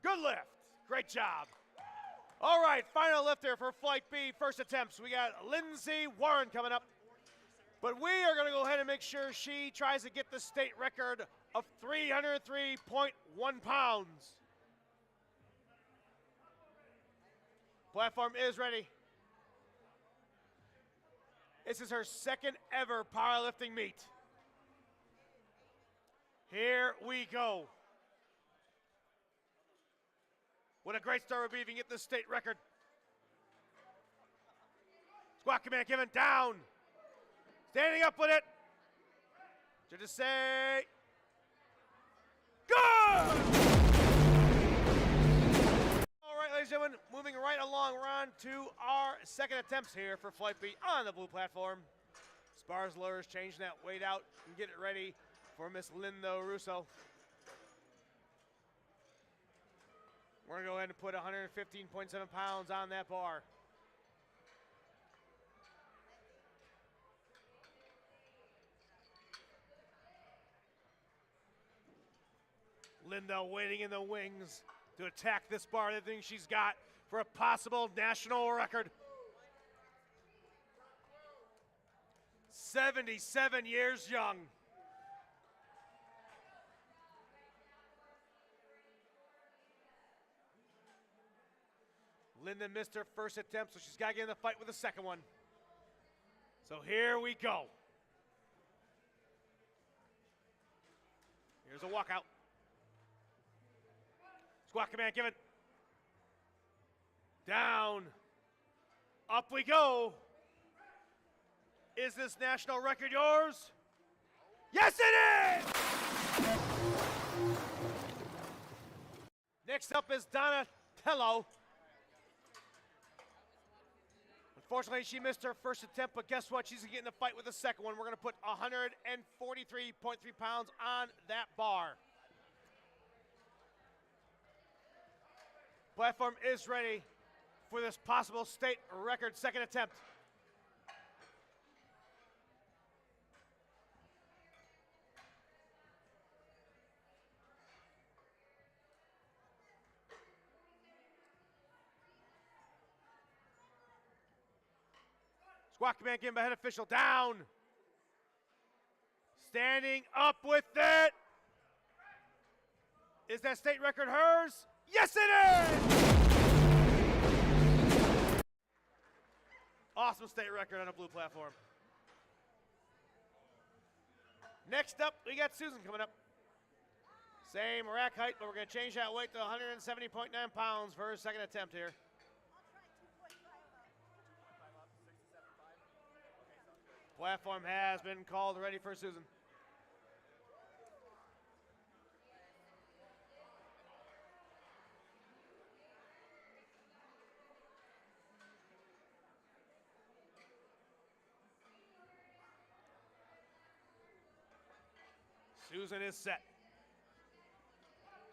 good lift. Great job. All right, final lifter for Flight B, first attempts. We got Lindsay Warren coming up. But we are going to go ahead and make sure she tries to get the state record of 303.1 pounds. Platform is ready. This is her second ever powerlifting meet. Here we go. What a great start would be if you can get this state record. Squat command given, down. Standing up with it. Judges say, good! Ladies and gentlemen, moving right along, we're on to our second attempts here for Flight B on the blue platform. Spars lowers, changing that weight out and get it ready for Miss Linda Russo. We're going to go ahead and put 115.7 pounds on that bar. Linda waiting in the wings to attack this bar, the thing she's got for a possible national record. 77 years young. Linda missed her first attempt, so she's got to get in the fight with the second one. So here we go. Here's a walkout. Squat command given. Down. Up we go. Is this national record yours? Yes, it is! Next up is Donna Tello. Unfortunately, she missed her first attempt, but guess what? She's getting in a fight with the second one. We're going to put 143.3 pounds on that bar. Platform is ready for this possible state record second attempt. Squat command given by head official, down. Standing up with it. Is that state record hers? Yes, it is! Awesome state record on a blue platform. Next up, we got Susan coming up. Same rack height, but we're going to change that weight to 170.9 pounds for her second attempt here. Platform has been called ready for Susan. Susan is set.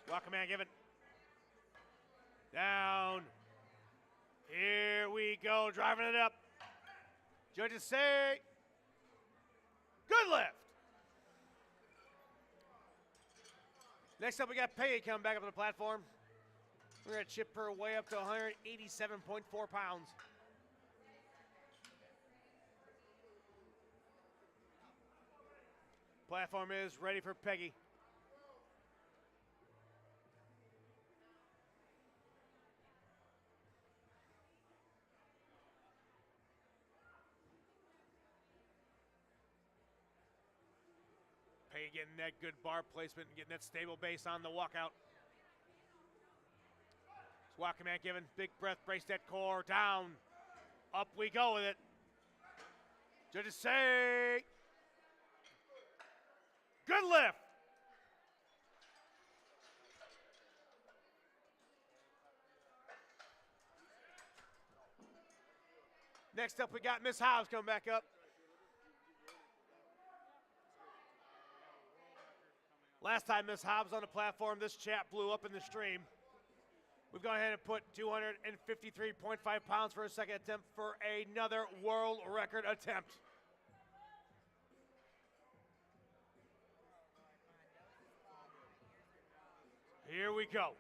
Squat command given. Down. Here we go, driving it up. Judges say, good lift. Next up, we got Peggy coming back up to the platform. We're going to chip her way up to 187.4 pounds. Platform is ready for Peggy. Peggy getting that good bar placement and getting that stable base on the walkout. Squat command given, big breath, brace that core, down. Up we go with it. Judges say, good lift. Next up, we got Miss Hobbs coming back up. Last time Miss Hobbs on the platform, this chat blew up in the stream. We've gone ahead and put 253.5 pounds for a second attempt for another world record attempt. Here we go.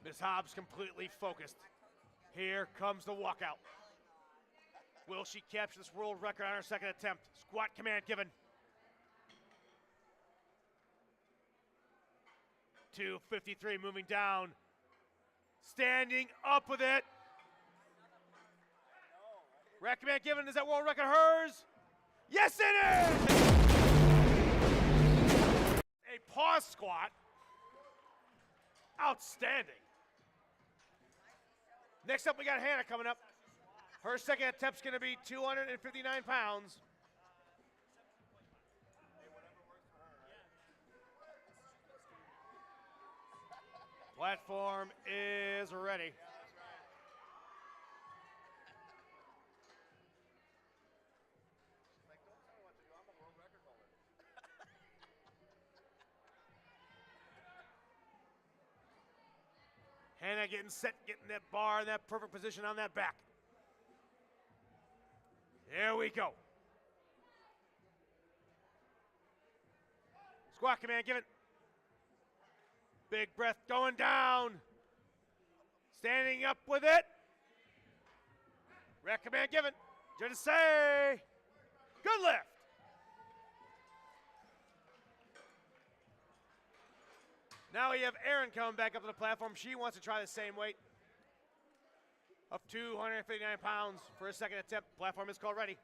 Miss Hobbs completely focused. Here comes the walkout. Will she capture this world record on her second attempt? Squat command given. 253 moving down. Standing up with it. Rack command given. Is that world record hers? Yes, it is! A pause squat. Outstanding. Next up, we got Hannah coming up. Her second attempt's going to be 259 pounds. Platform is ready. Hannah getting set, getting that bar in that perfect position on that back. Here we go. Squat command given. Big breath going down. Standing up with it. Rack command given. Judges say, good lift. Now we have Erin coming back up to the platform. She wants to try the same weight of 259 pounds for a second attempt. Platform is called ready.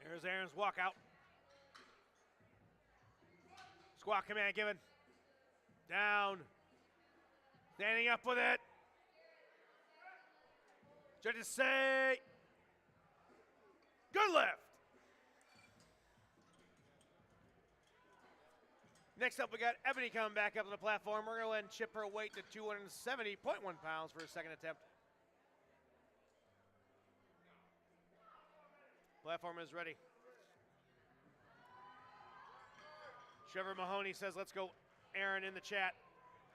Here's Erin's walkout. Squat command given. Down. Standing up with it. Judges say, good lift. Next up, we got Ebony coming back up to the platform. We're going to go ahead and chip her weight to 270.1 pounds for a second attempt. Platform is ready. Trevor Mahoney says, let's go, Erin, in the chat.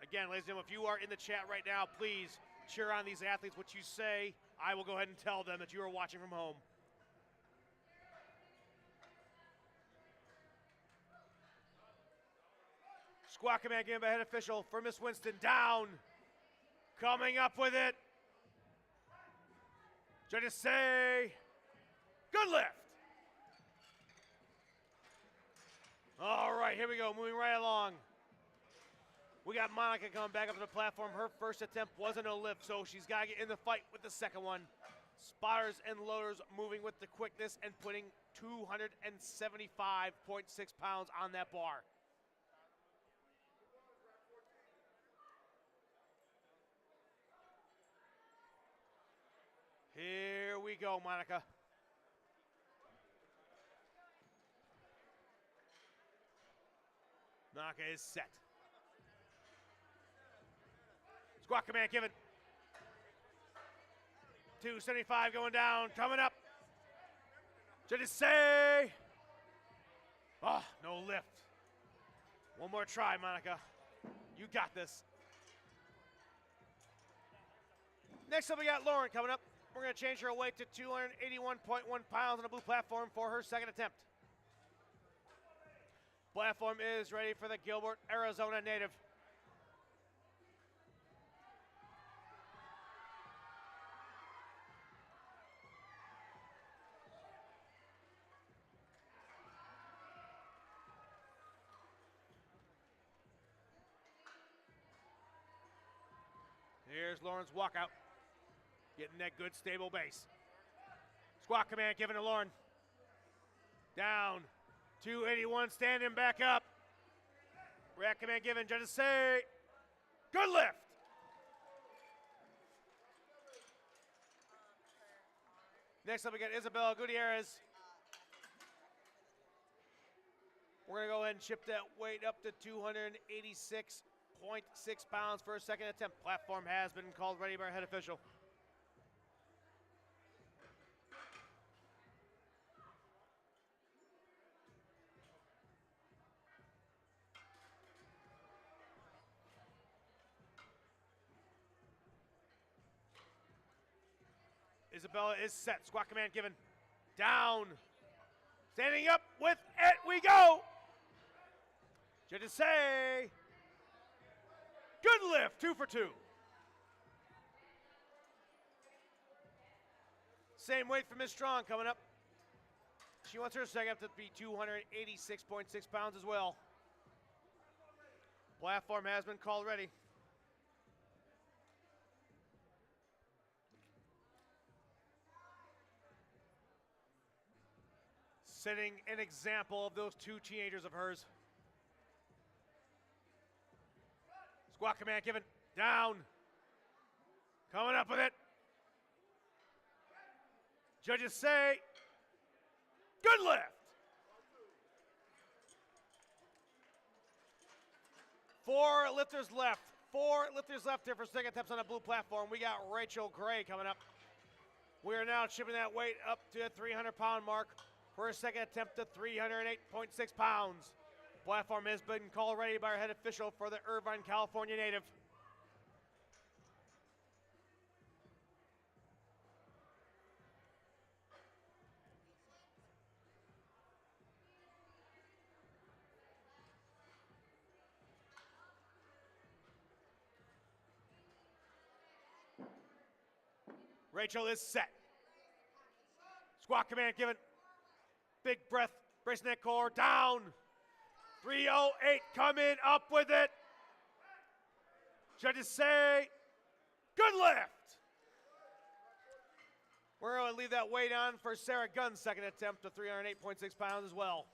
Again, ladies and gentlemen, if you are in the chat right now, please cheer on these athletes. What you say, I will go ahead and tell them that you are watching from home. Squat command given by head official for Miss Winston. Down. Coming up with it. Judges say, good lift. All right, here we go, moving right along. We got Monica coming back up to the platform. Her first attempt wasn't a lift, so she's got to get in the fight with the second one. Spotters and loaders moving with the quickness and putting 275.6 pounds on that bar. Here we go, Monica. Monica is set. Squat command given. 275 going down, coming up. Judges say, oh, no lift. One more try, Monica. You got this. Next up, we got Lauren coming up. We're going to change her weight to 281.1 pounds on the blue platform for her second attempt. Platform is ready for the Gilbert, Arizona native. Here's Lauren's walkout. Getting that good stable base. Squat command given to Lauren. Down. 281, standing back up. Rack command given, judges say, good lift. Next up we got Isabella Gutierrez. We're gonna go ahead and ship that weight up to 286.6 pounds for a second attempt. Platform has been called ready by our head official. Isabella is set. Squat command given. Down. Standing up with it we go. Judges say, good lift, 2 for 2. Same weight for Miss Strong coming up. She wants her second to be 286.6 pounds as well. Platform has been called ready. Setting an example of those two teenagers of hers. Squat command given. Down. Coming up with it. Judges say, good lift. Four lifters left here for second attempts on the blue platform. We got Rachel Gray coming up. We are now shipping that weight up to the 300-pound mark for a second attempt to 308.6 pounds. Platform has been called ready by our head official for the Irvine, California native. Rachel is set. Squat command given. Big breath, bracing that core, down. 308, coming up with it. Judges say, good lift. We're going to leave that weight on for Sarah Gunn's second attempt to 308.6 pounds as well.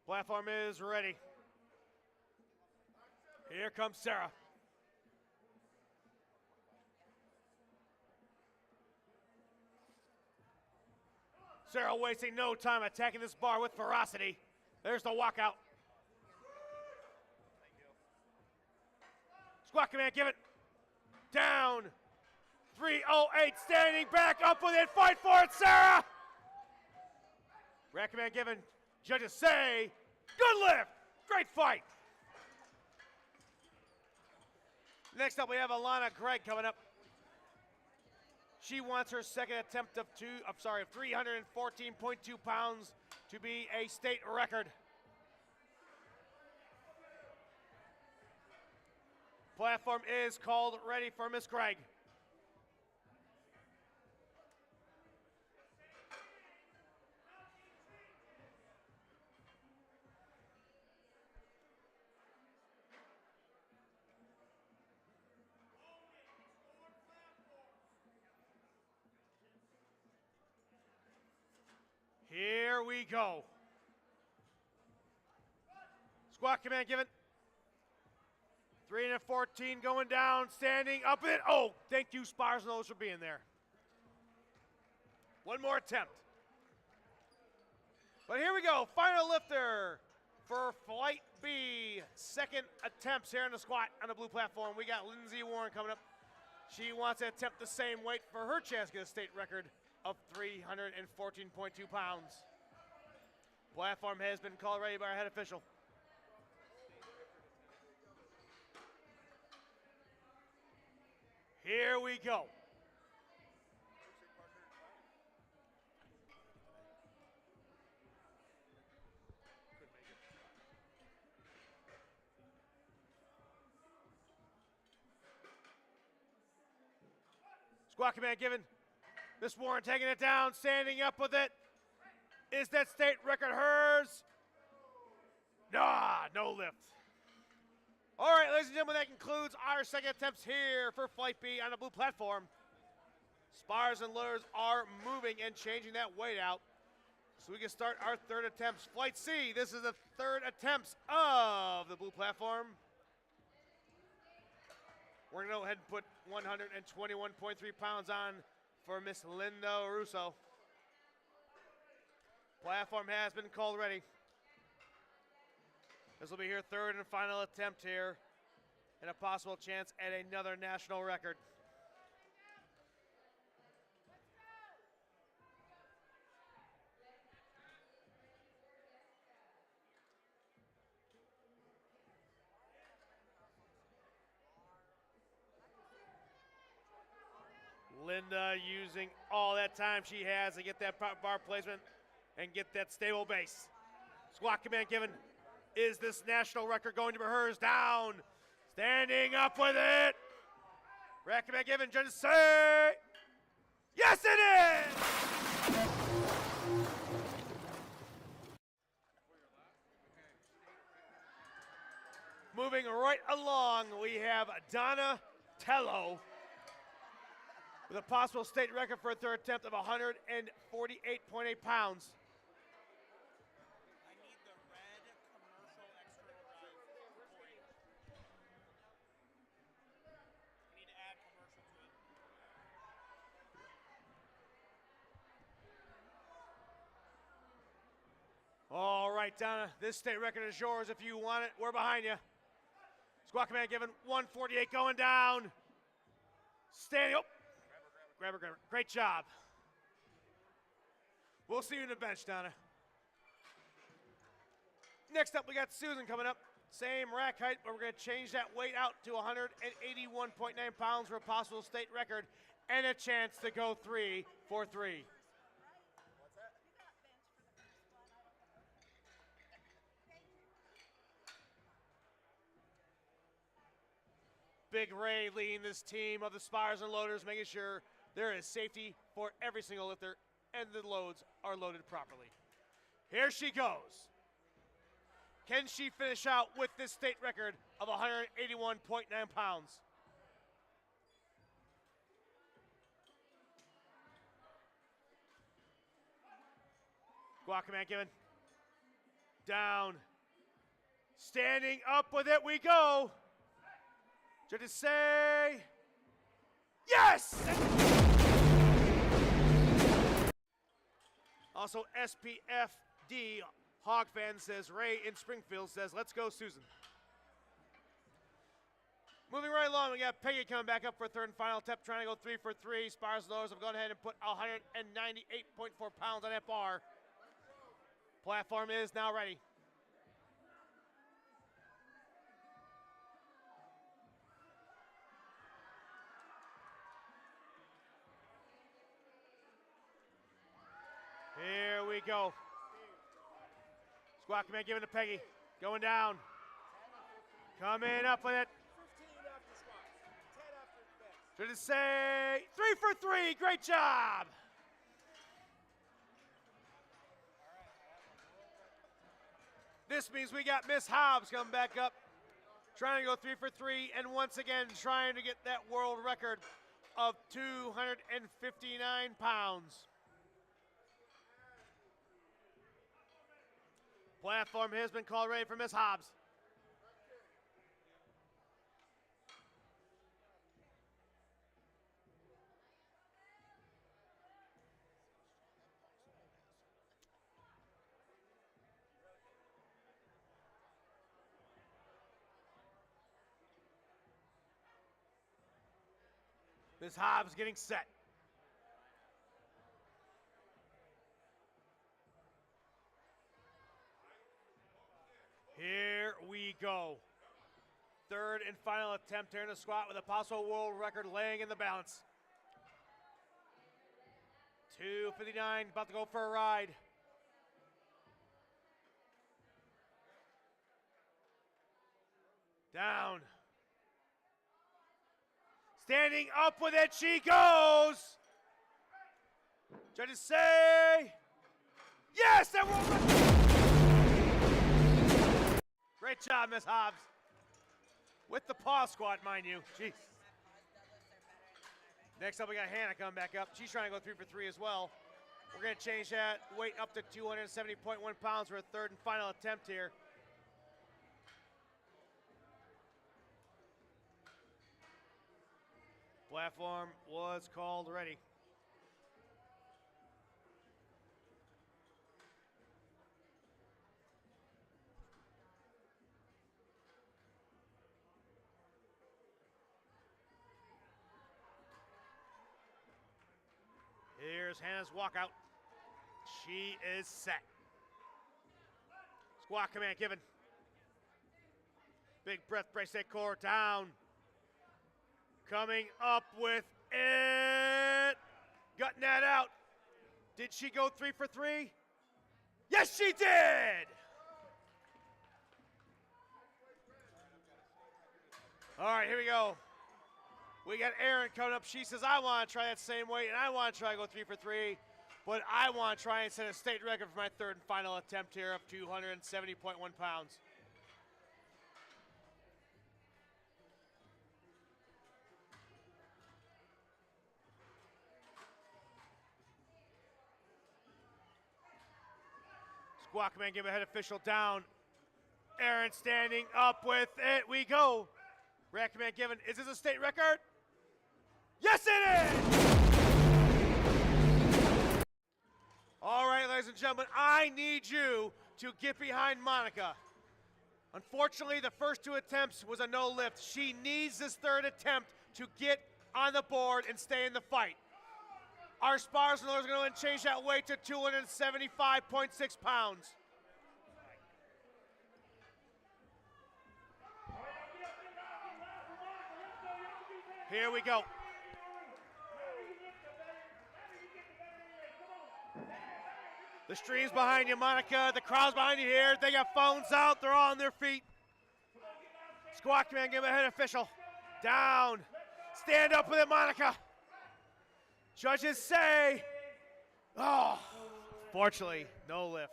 Platform is ready. Here comes Sarah. Sarah wasting no time attacking this bar with ferocity. There's the walkout. Squat command given. Down. 308, standing back up with it. Fight for it, Sarah. Rack command given. Judges say, good lift. Great fight. Next up, we have Alana Gregg coming up. She wants her second attempt of 314.2 pounds to be a state record. Platform is called ready for Miss Gregg. Here we go. Squat command given. 3 and a 14 going down, standing up it. Oh, thank you, Spars and those for being there. One more attempt. But here we go, final lifter for Flight B. Second attempts here in the squat on the blue platform. We got Lindsay Warren coming up. She wants to attempt the same weight for her chance to get a state record of 314.2 pounds. Platform has been called ready by our head official. Here we go. Squat command given. Miss Warren taking it down, standing up with it. Is that state record hers? Nah, no lift. All right, ladies and gentlemen, that concludes our second attempts here for Flight B on the blue platform. Spars and loaders are moving and changing that weight out. So we can start our third attempts. Flight C, this is the third attempts of the blue platform. We're gonna go ahead and put 121.3 pounds on for Miss Linda Russo. Platform has been called ready. This will be her third and final attempt here and a possible chance at another national record. Linda using all that time she has to get that bar placement and get that stable base. Squat command given. Is this national record going to be hers? Down. Standing up with it. Rack command given. Judges say, yes it is! Moving right along, we have Donna Tello with a possible state record for a third attempt of 148.8 pounds. I need the red commercial external drive point. I need to add commercial to it. All right, Donna, this state record is yours if you want it. We're behind you. Squat command given, 148 going down. Standing up. Grab her. Great job. We'll see you in the bench, Donna. Next up, we got Susan coming up. Same rack height, but we're going to change that weight out to 181.9 pounds for a possible state record and a chance to go 3 for 3. Big Ray leading this team of the Spires and Loaders, making sure there is safety for every single lifter and the loads are loaded properly. Here she goes. Can she finish out with this state record of 181.9 pounds? Squat command given. Down. Standing up with it we go. Judges say, yes! Also, SPFD Hog fan says, Ray in Springfield says, let's go, Susan. Moving right along, we got Peggy coming back up for a third and final attempt, trying to go 3 for 3. Spires and Loaders have gone ahead and put 198.4 pounds on that bar. Platform is now ready. Here we go. Squat command given to Peggy. Going down. Coming up with it. 15 after squats, 10 after bench. Should it say 3 for 3? Great job. This means we got Miss Hobbs coming back up, trying to go 3 for 3, and once again trying to get that world record of 259 pounds. Platform has been called ready for Miss Hobbs. Miss Hobbs getting set. Here we go. Third and final attempt here in the squat with a possible world record laying in the balance. 259, about to go for a ride. Down. Standing up with it, she goes. Judges say, yes, that world record. Great job, Miss Hobbs. With the paw squat, mind you. Jeez. Next up, we got Hannah coming back up. She's trying to go 3 for 3 as well. We're going to change that weight up to 270.1 pounds for a third and final attempt here. Platform was called ready. Here's Hannah's walkout. She is set. Squat command given. Big breath, brace that core down. Coming up with it. Gutting that out. Did she go 3 for 3? Yes, she did! All right, here we go. We got Erin coming up. She says, I want to try that same weight, and I want to try to go 3 for 3, but I want to try and set a state record for my third and final attempt here of 270.1 pounds. Squat command, give a head official down. Erin standing up with it. We go. Rack command given. Is this a state record? Yes, it is! All right, ladies and gentlemen, I need you to get behind Monica. Unfortunately, the first 2 attempts was a no lift. She needs this third attempt to get on the board and stay in the fight. Our spars and are going to change that weight to 275.6 pounds. Here we go. The stream's behind you, Monica. The crowd's behind you here. They got phones out. They're all on their feet. Squat command, give a head official. Down. Stand up with it, Monica. Judges say, oh, fortunately, no lift.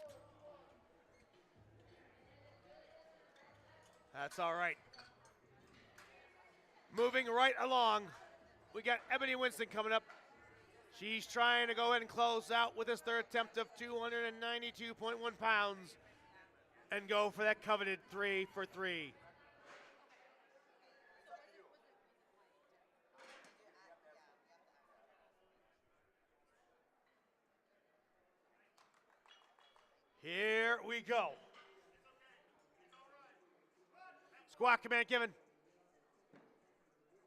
That's all right. Moving right along, we got Ebony Winston coming up. She's trying to go ahead and close out with this third attempt of 292.1 pounds and go for that coveted 3 for 3. Here we go. Squat command given.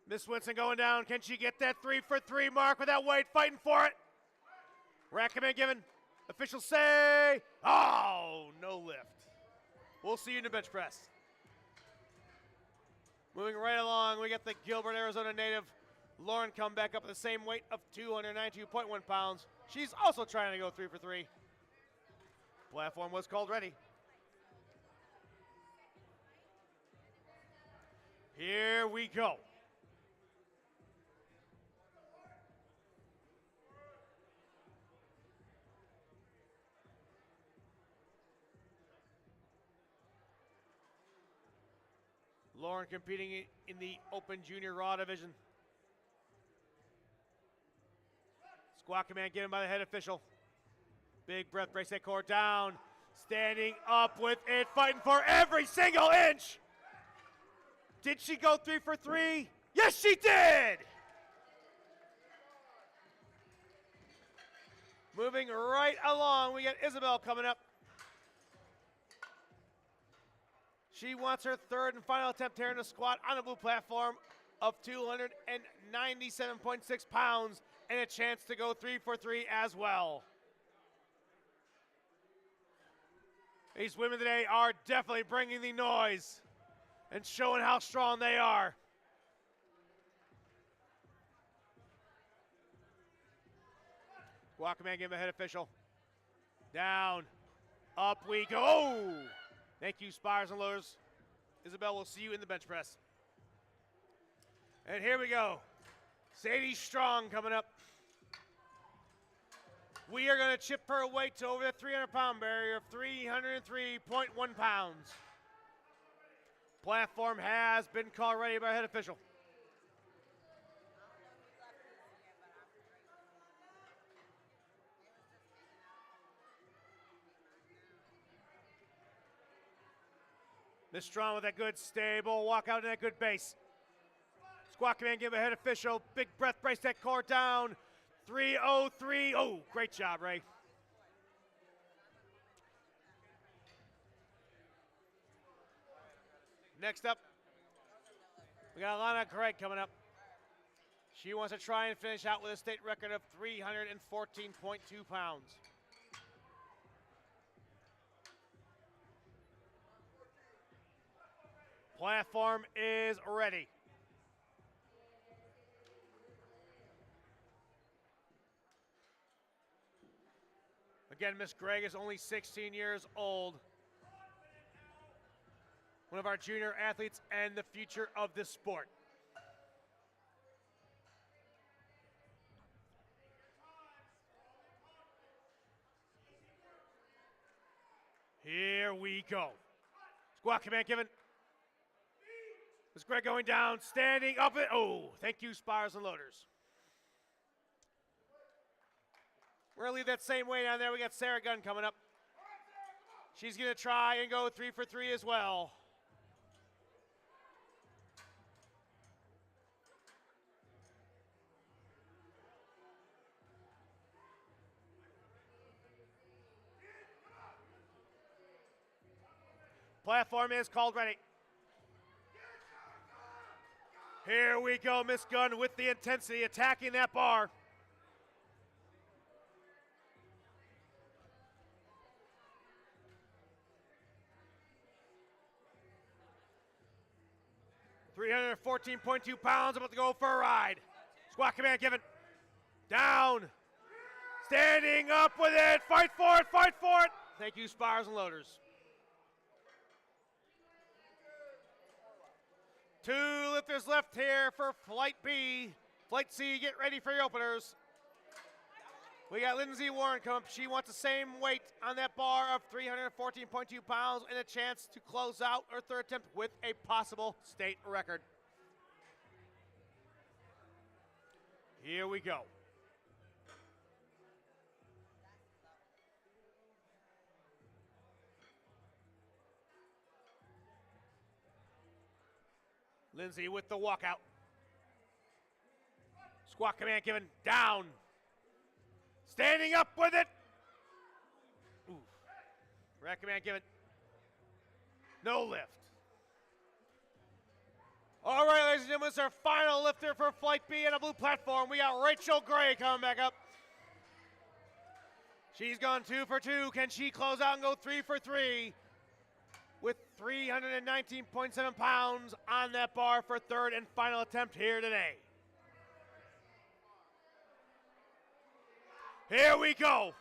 Miss Winston going down. Can she get that 3 for 3 mark with that weight? Fighting for it. Rack command given. Officials say, oh, no lift. We'll see you in the bench press. Moving right along, we got the Gilbert, Arizona native. Lauren come back up at the same weight of 292.1 pounds. She's also trying to go 3 for 3. Platform was called ready. Here we go. Lauren competing in the Open Junior Raw division. Squat command given by the head official. Big breath, brace that core down. Standing up with it, fighting for every single inch. Did she go 3 for 3? Yes, she did! Moving right along, we got Isabel coming up. She wants her third and final attempt here in the squat on the blue platform of 297.6 pounds and a chance to go 3 for 3 as well. These women today are definitely bringing the noise and showing how strong they are. Squat command, give him a head official. Down, up we go. Thank you, Spires and Loaders. Isabel, we'll see you in the bench press. And here we go. Sadie Strong coming up. We are going to chip her weight to over the 300-pound barrier of 303.1 pounds. Platform has been called ready by head official. Miss Strong with that good stable walk out and that good base. Squat command, give a head official. Big breath, brace that core down. 303. Oh, great job, Ray. Next up, we got Alana Craig coming up. She wants to try and finish out with a state record of 314.2 pounds. Platform is ready. Again, Miss Gregg is only 16 years old. One of our junior athletes and the future of this sport. Here we go. Squat command given. Miss Gregg going down, standing up. Oh, thank you, Spires and Loaders. We're going to leave that same weight on there. We got Sarah Gunn coming up. She's going to try and go 3 for 3 as well. Platform is called ready. Here we go, Miss Gunn with the intensity, attacking that bar. $314.2 pounds, about to go for a ride. Squat command given. Down. Standing up with it. Fight for it, fight for it. Thank you, Spires and Loaders. 2 lifters left here for Flight B. Flight C, get ready for your openers. We got Lindsay Warren come up. She wants the same weight on that bar of 314.2 pounds and a chance to close out her third attempt with a possible state record. Here we go. Lindsay with the walkout. Squat command given, down. Standing up with it. Ooh. Rack command given. No lift. All right, ladies and gentlemen, this is our final lifter for Flight B on a blue platform. We got Rachel Gray coming back up. She's gone 2 for 2. Can she close out and go 3 for 3? With 319.7 pounds on that bar for third and final attempt here today. Here we go.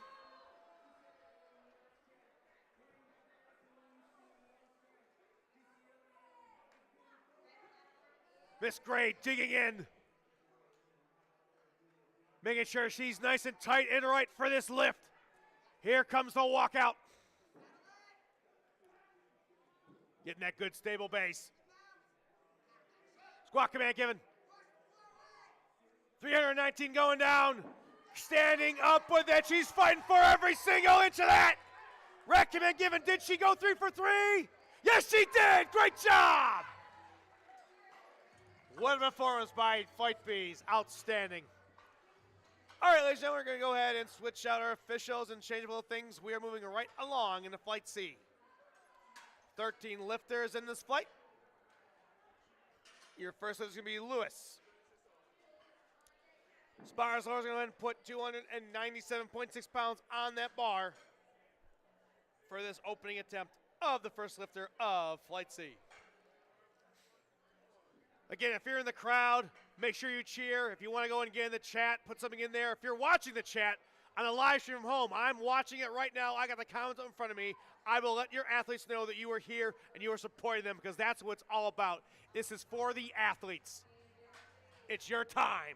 Miss Gray digging in. Making sure she's nice and tight and right for this lift. Here comes the walkout. Getting that good stable base. Squat command given. 319 going down. Standing up with it. She's fighting for every single inch of that. Recommend given. Did she go 3 for 3? Yes, she did. Great job. What a performance by Fight Bees. Outstanding. All right, ladies and gentlemen, we're going to go ahead and switch out our officials and change a little things. We are moving right along into Flight C. 13 lifters in this flight. Your first lift is going to be Lewis. Spires Lowers going to go ahead and put 297.6 pounds on that bar for this opening attempt of the first lifter of Flight C. Again, if you're in the crowd, make sure you cheer. If you want to go and get in the chat, put something in there. If you're watching the chat on a live stream from home, I'm watching it right now. I got the comments in front of me. I will let your athletes know that you are here and you are supporting them because that's what it's all about. This is for the athletes. It's your time.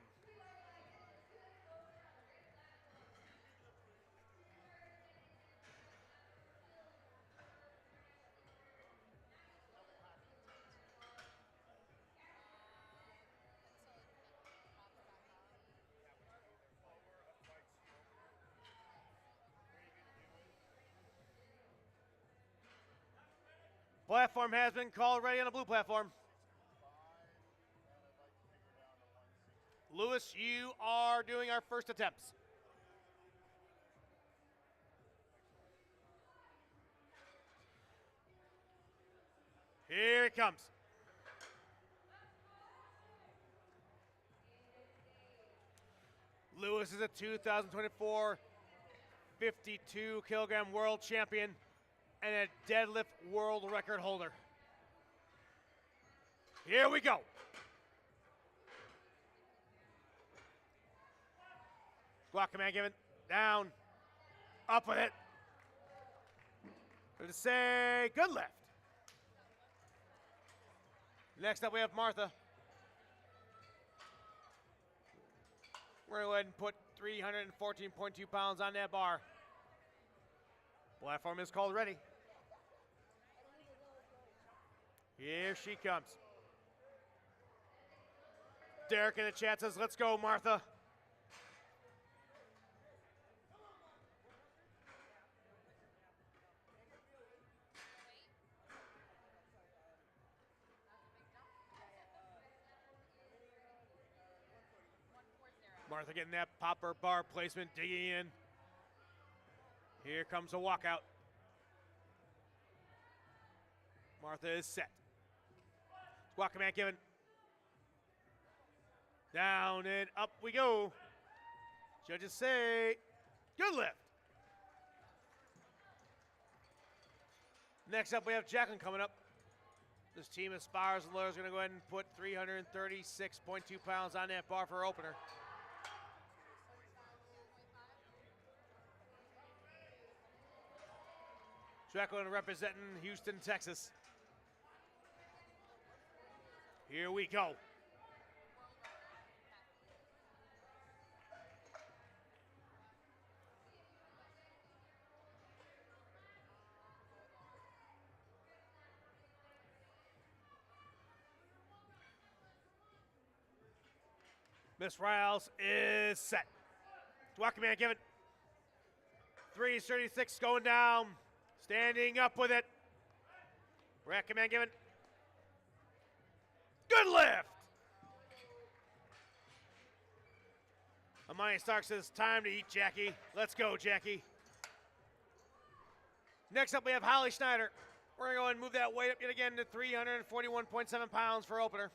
Platform has been called ready on the blue platform. Lewis, you are doing our first attempts. Here it comes. Lewis is a 2024 52 kilogram world champion and a deadlift world record holder. Here we go. Squat command given. Down. Up with it. Good to say, good lift. Next up we have Martha. We're going to go ahead and put 314.2 pounds on that bar. Platform is called ready. Here she comes. Derek in the chat says, let's go, Martha. Martha getting that popper bar placement, digging in. Here comes a walkout. Martha is set. Squat command given. Down and up we go. Judges say, good lift. Next up we have Jacqueline coming up. This team of Spires and Lowers is going to go ahead and put 336.2 pounds on that bar for her opener. Jacqueline representing Houston, Texas. Here we go. Miss Riles is set. Squat command given. 336 going down. Standing up with it. Rack command given. Good lift. Amani Stark says, time to eat, Jackie. Let's go, Jackie. Next up, we have Holly Schneider. We're going to go ahead and move that weight up yet again to 341.7 pounds for opener.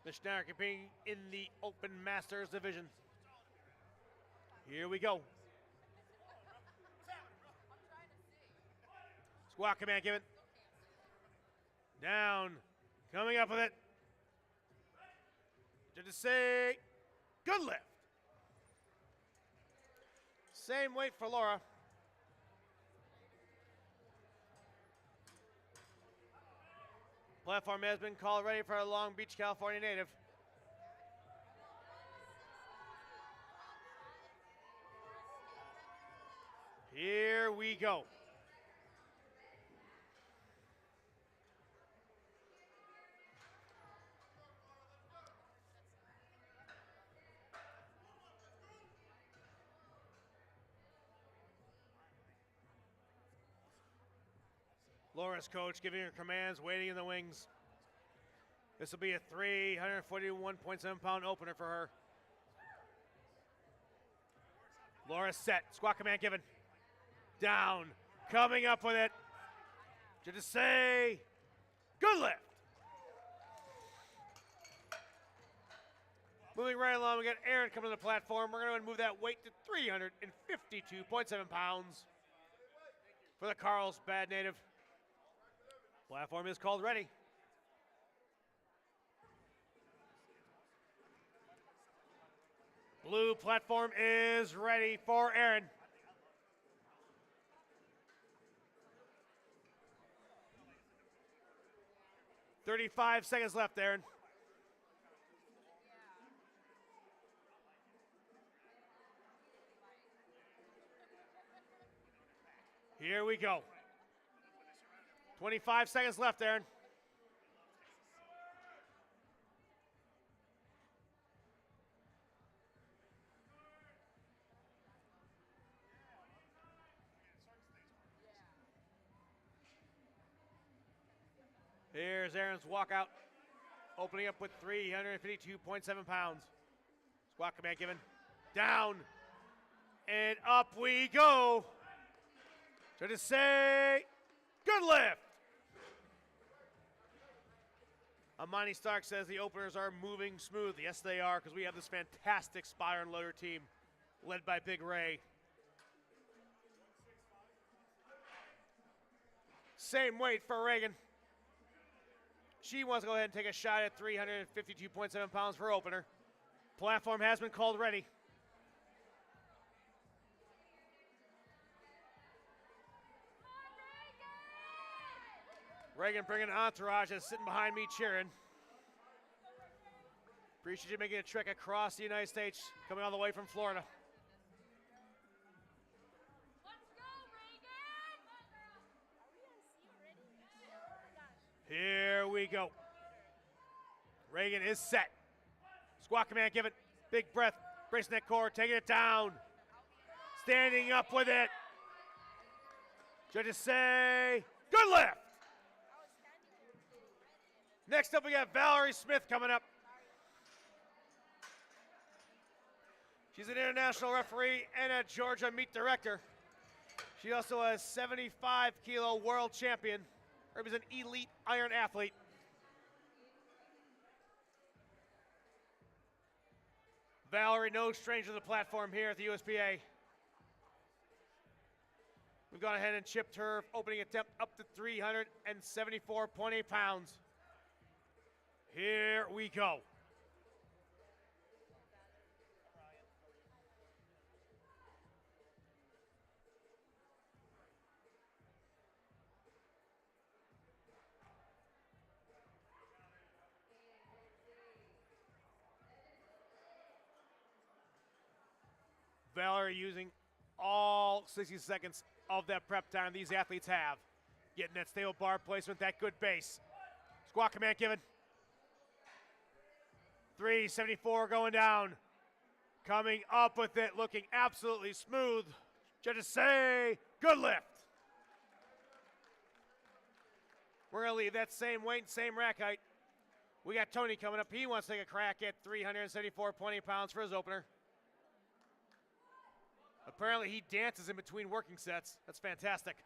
The Schneider competing in the Open Masters division. Here we go. Squat command given. Down. Coming up with it. To say, good lift. Same weight for Laura. Platform has been called ready for a Long Beach, California native. Here we go. Laura's coach giving her commands, waiting in the wings. This will be a 341.7 pound opener for her. Laura set, squat command given. Down, coming up with it. Just say, good lift. Moving right along, we got Aaron coming to the platform. We're going to move that weight to 352.7 pounds for the Carlsbad native. Platform is called ready. Blue platform is ready for Aaron. "35 seconds left, Aaron. Here we go. 25 seconds left, Aaron. Here's Aaron's walkout, opening up with 352.7 pounds. Squat command given. Down and up we go. To say, good lift. Amani Stark says the openers are moving smoothly. Yes, they are, because we have this fantastic spotter and loader team led by Big Ray. Same weight for Reagan. She wants to go ahead and take a shot at 352.7 pounds for opener. Platform has been called ready. Reagan bringing an entourage that's sitting behind me cheering. Appreciate you making a trek across the United States, coming all the way from Florida. Here we go. Reagan is set. Squat command given. Big breath. Bracing that core. Taking it down. Standing up with it. Judges say, good lift. Next up, we got Valerie Smith coming up. She's an international referee and a Georgia meet director. She also is 75-kilo world champion. Is an elite iron athlete. Valerie, no stranger to the platform here at the USPA. We've gone ahead and chipped her opening attempt up to 374.8 pounds. Here we go. Valerie using all 60 seconds of that prep time these athletes have. Getting that stable bar placement, that good base. Squat command given. 374 going down. Coming up with it, looking absolutely smooth. Judges say, good lift. We're going to leave that same weight and same rack height. We got Tony coming up. He wants to take a crack at 374.8 pounds for his opener. Apparently he dances in between working sets. That's fantastic.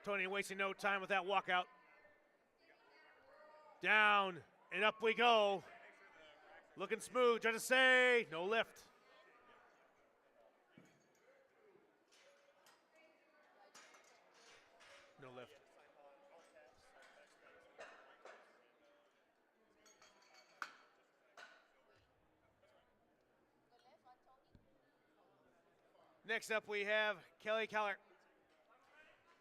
Tony wasting no time with that walkout. Down and up we go. Looking smooth, trying to say, no lift. No lift. Next up, we have Kelly Keller.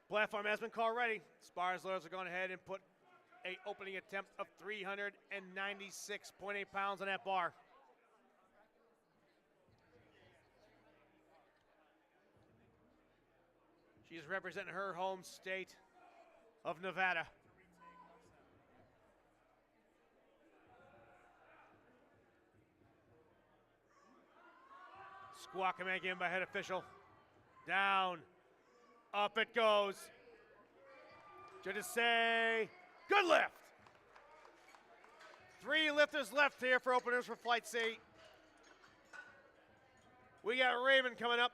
Platform has been called ready. Spars loaders are going ahead and put a opening attempt of 396.8 pounds on that bar. She's representing her home state of Nevada. Squat command given by head official. Down. Up it goes. Judges say, good lift. 3 lifters left here for openers for Flight C. We got Raymond coming up,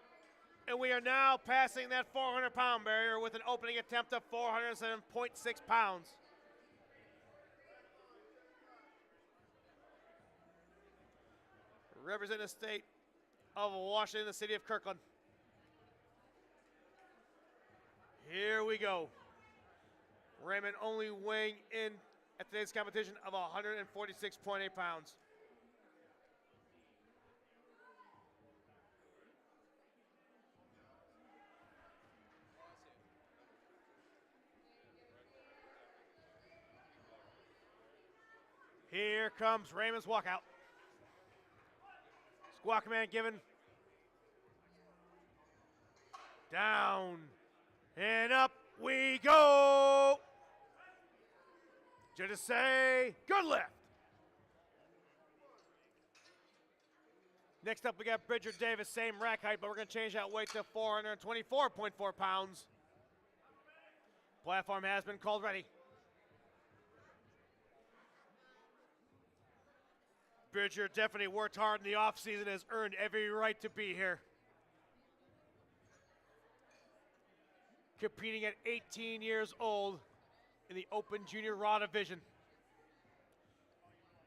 and we are now passing that 400-pound barrier with an opening attempt of 407.6 pounds. Representing the state of Washington, the city of Kirkland. Here we go. Raymond only weighing in at today's competition of 146.8 pounds. Here comes Raymond's walkout. Squat command given. Down and up we go. Judges say, good lift. Next up, we got Bridger Davis, same rack height, but we're going to change that weight to 424.4 pounds. Platform has been called ready. Bridger definitely worked hard in the offseason, has earned every right to be here. Competing at 18 years old in the Open Junior Raw division.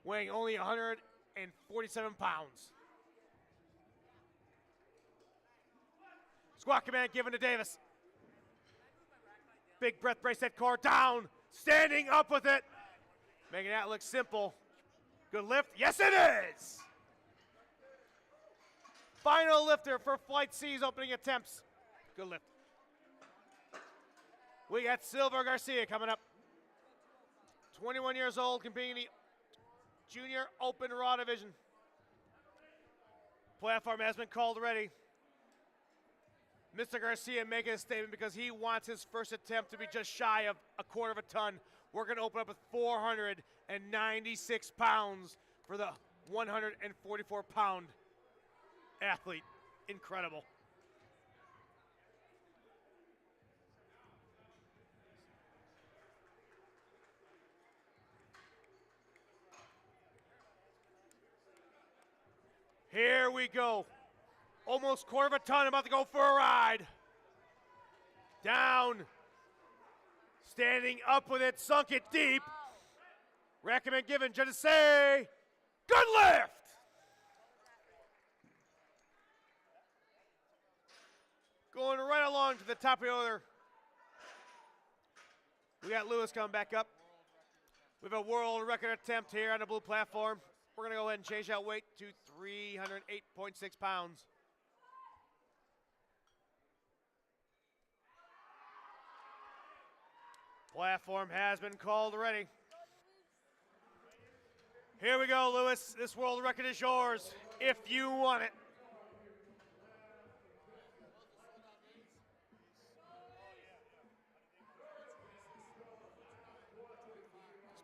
Weighing only 147 pounds. Squat command given to Davis. Big breath, brace that core down. Standing up with it. Making that look simple. Good lift. Yes, it is. Final lifter for Flight C's opening attempts. Good lift. We got Silver Garcia coming up. 21 years old, competing in the Junior Open Raw division. Platform has been called ready. Mr. Garcia making a statement because he wants his first attempt to be just shy of a quarter of a ton. We're going to open up with 496 pounds for the 144-pound athlete. Incredible. Here we go. Almost quarter of a ton, about to go for a ride. Down. Standing up with it, sunk it deep. Recommend given, judges say, good lift. Going right along to the top of the order. We got Lewis coming back up. We have a world record attempt here on the blue platform. We're going to go ahead and change that weight to 308.6 pounds. Platform has been called ready. Here we go, Lewis. This world record is yours if you want it.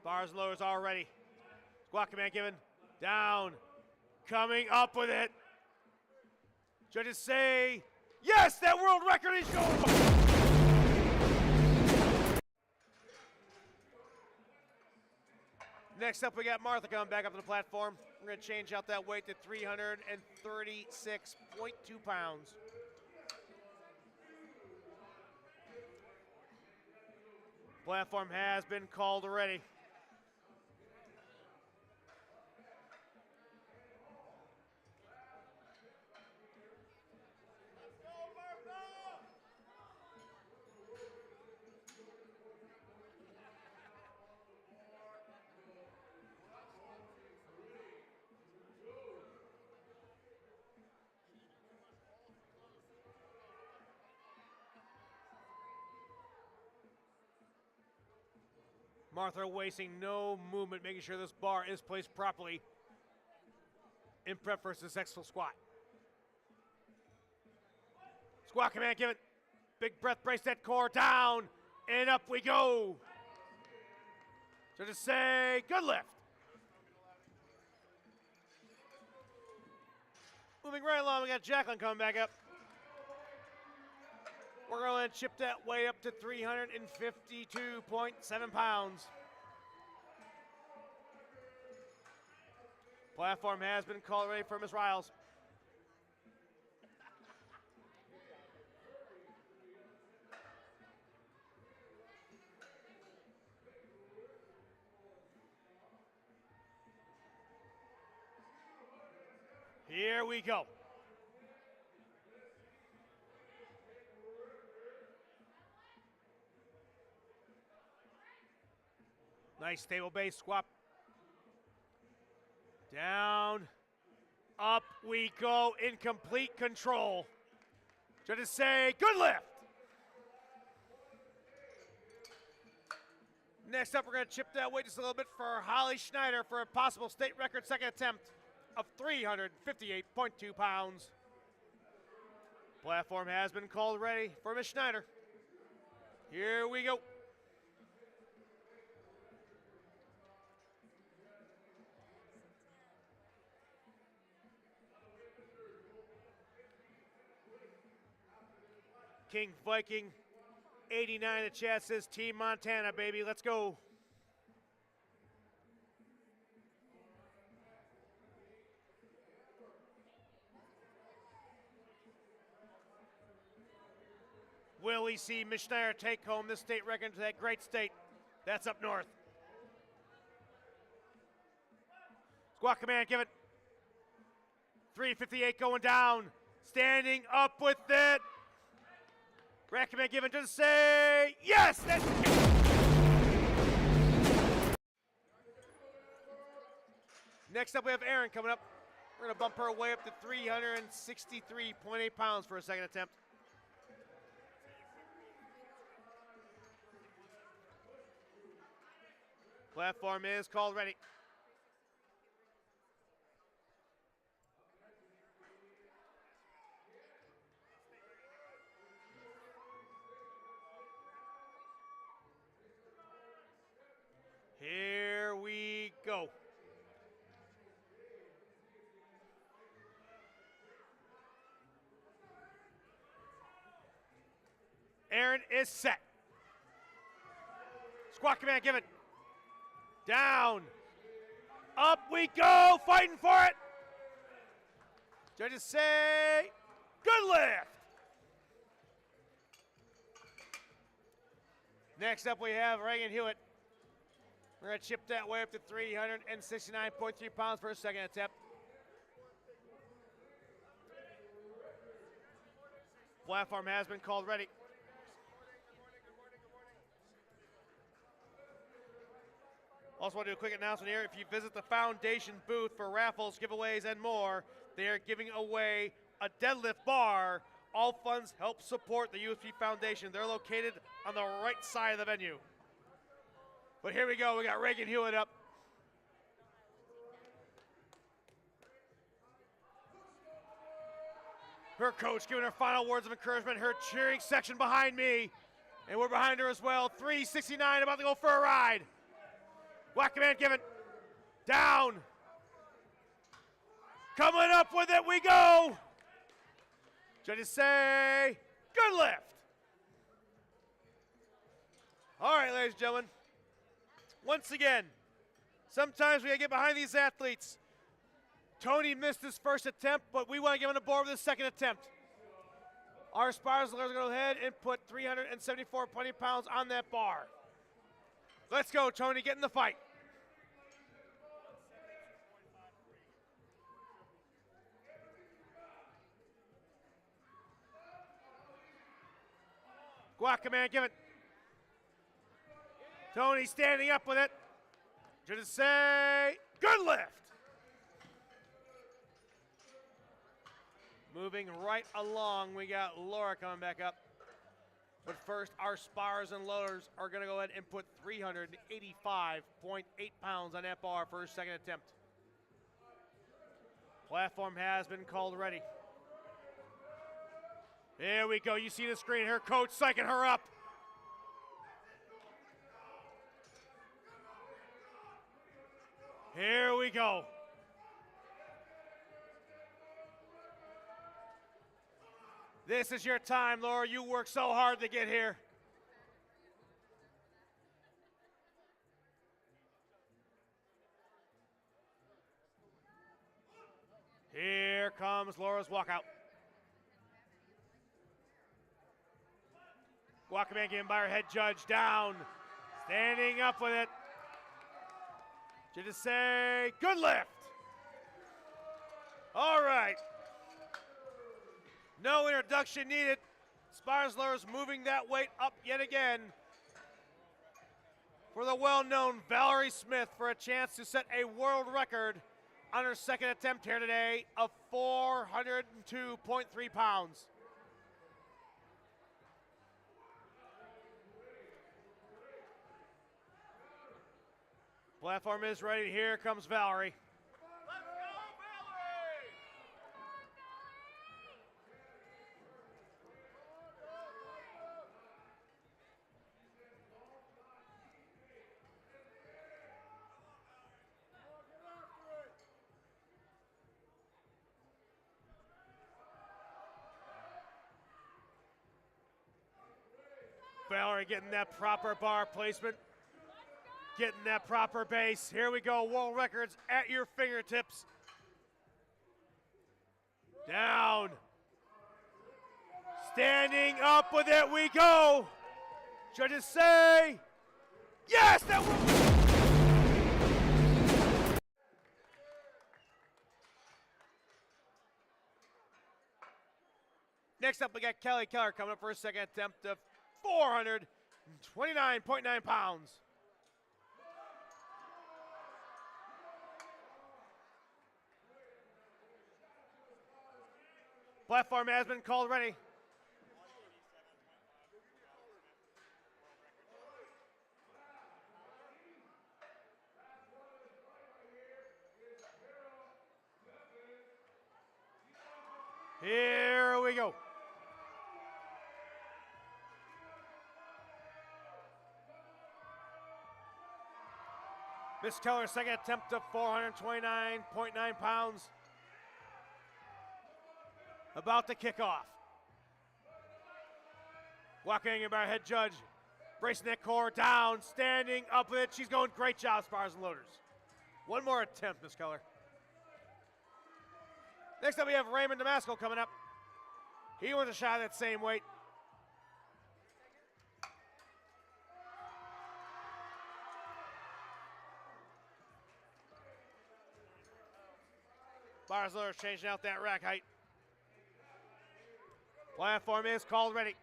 Spars and lowers all ready. Squat command given. Down. Coming up with it. Judges say, yes, that world record is yours. Next up, we got Martha coming back up to the platform. We're going to change out that weight to 336.2 pounds. Platform has been called already. Martha wasting no movement, making sure this bar is placed properly in prep for a successful squat. Squat command given. Big breath, brace that core, down, and up we go. So to say, good lift. Moving right along, we got Jacqueline coming back up. We're going to chip that weight up to 352.7 pounds. Platform has been called ready for Ms. Riles. Here we go. Nice stable base squat. Down, up we go in complete control. Judges say, good lift. Next up, we're going to chip that weight just a little bit for Holly Schneider for a possible state record second attempt of 358.2 pounds. Platform has been called ready for Ms. Schneider. Here we go. King Viking 89 in the chat says Team Montana, baby. Let's go. Will we see Ms. Schneider take home this state record to that great state? That's up north. Squat command, give it. 358 going down. Standing up with it. Rack command given to say, yes! That's Next up, we have Erin coming up. We're going to bump her way up to 363.8 pounds for a second attempt. Platform is called ready. Here we go. Erin is set. Squat command given. Down. Up we go, fighting for it. Judges say, good lift. Next up we have Reagan Hewitt. We're going to chip that way up to 369.3 pounds for a second attempt. Platform has been called ready. Also want to do a quick announcement here. If you visit the foundation booth for raffles, giveaways, and more, they are giving away a deadlift bar. All funds help support the USPA Foundation. They're located on the right side of the venue. But here we go. We got Reagan Hewitt up. Her coach giving her final words of encouragement. Her cheering section behind me. And we're behind her as well. 369, about to go for a ride. Whack command given. Down. Coming up with it we go. Judges say, good lift. All right, ladies and gentlemen. Once again, sometimes we gotta get behind these athletes. Tony missed his first attempt, but we want to give him a board with his second attempt. Our spars are going to go ahead and put 374 pounds on that bar. Let's go, Tony, get in the fight. Squat command, give it. Tony standing up with it. Should say, good lift. Moving right along, we got Laura coming back up. But first, our spars and loaders are going to go ahead and put 385.8 pounds on that bar for his second attempt. Platform has been called ready. There we go. You see the screen. Her coach psyching her up. Here we go. This is your time, Laura. You worked so hard to get here. Here comes Laura's walkout. Guacaman given by her head judge down. Standing up with it. Just say, good lift. All right. No introduction needed. Sparsler's moving that weight up yet again for the well-known Valerie Smith for a chance to set a world record on her second attempt here today of 402.3 pounds. Platform is ready. Here comes Valerie. Let's go, Valerie! Valerie getting that proper bar placement. Getting that proper base. Here we go. World records at your fingertips. Down. Standing up with it we go. Judges say, yes, that was. Next up, we got Kelly Keller coming up for a second attempt of 429.9 pounds. Platform has been called ready. Here we go. Miss Keller's second attempt of 429.9 pounds. About to kick off. Walking in by our head judge. Bracing that core down, standing up with it. She's going great job, spars and loaders. One more attempt, Miss Keller. Next up we have Raymond Damasco coming up. He wants a shot at that same weight. Spars and loaders changing out that rack height. Platform is called ready.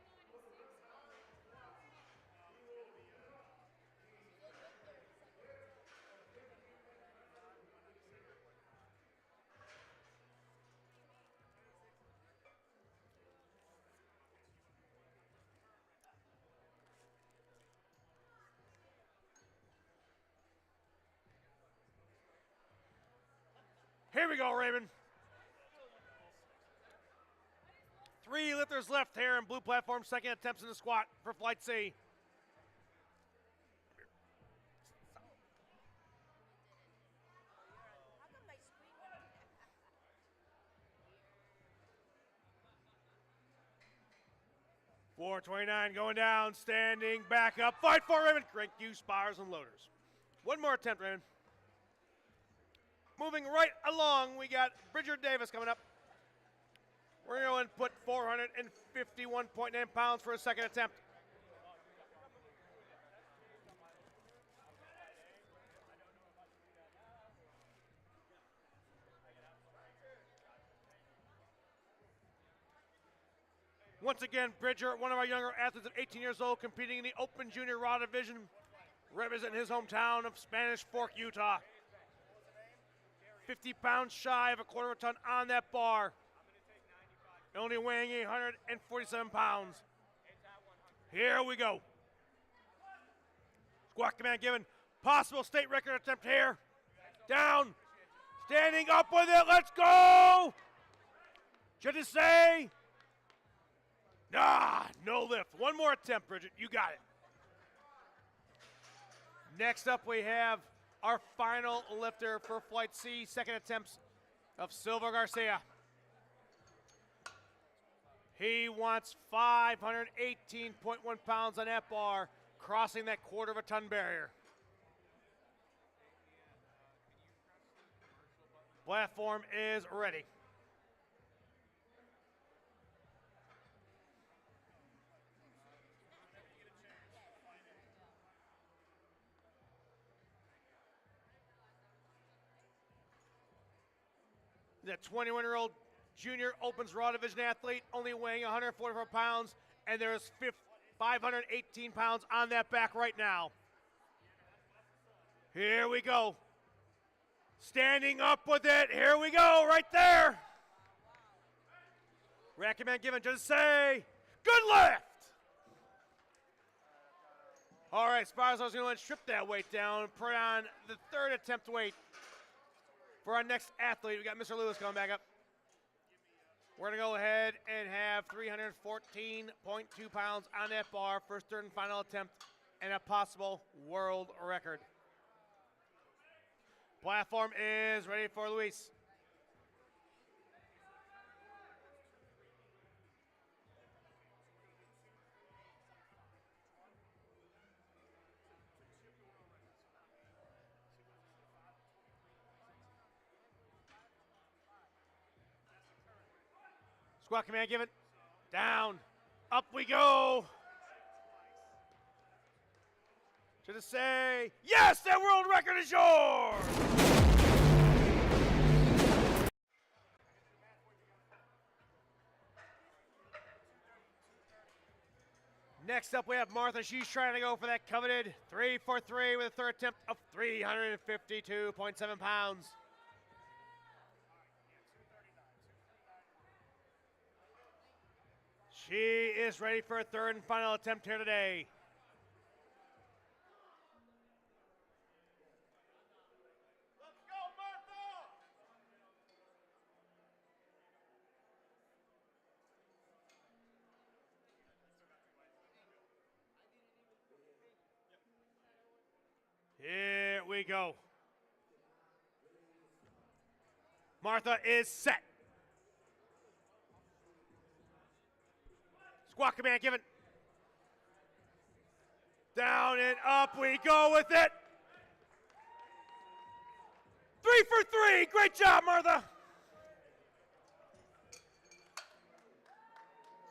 Here we go, Raymond. 3 lifters left here in blue platform, second attempts in the squat for Flight C. $429 going down, standing back up. Fight for Raymond. Thank you, spars and loaders. One more attempt, Raymond. Moving right along, we got Bridger Davis coming up. We're going to put 451.9 pounds for a second attempt. Once again, Bridger, one of our younger athletes of 18 years old, competing in the Open Junior Raw Division, representing his hometown of Spanish Fork, Utah. 50 pounds shy of a quarter of a ton on that bar. Only weighing 847 pounds. Here we go. Squat command given. Possible state record attempt here. Down. Standing up with it. Let's go. Should it say? Nah, no lift. One more attempt, Bridget. You got it. Next up, we have our final lifter for Flight C, second attempts of Silva Garcia. He wants 518.1 pounds on that bar, crossing that quarter of a ton barrier. Platform is ready. The 21-year-old junior opens raw division athlete, only weighing 144 pounds, and there's 518 pounds on that back right now. Here we go. Standing up with it. Here we go, right there. Rack command given. Just say, good lift. All right, Sparzo's going to strip that weight down and put on the third attempt weight. For our next athlete, we got Mr. Lewis coming back up. We're going to go ahead and have 314.2 pounds on that bar, first, third, and final attempt, and a possible world record. Platform is ready for Luis. Squat command given. Down. Up we go. Should it say, yes, that world record is yours! Next up, we have Martha. She's trying to go for that coveted 3-for-3 with a third attempt of 352.7 pounds. She is ready for a third and final attempt here today. Let's go, Martha! Here we go. Martha is set. Squat command given. Down and up we go with it. 3-for-3. Great job, Martha.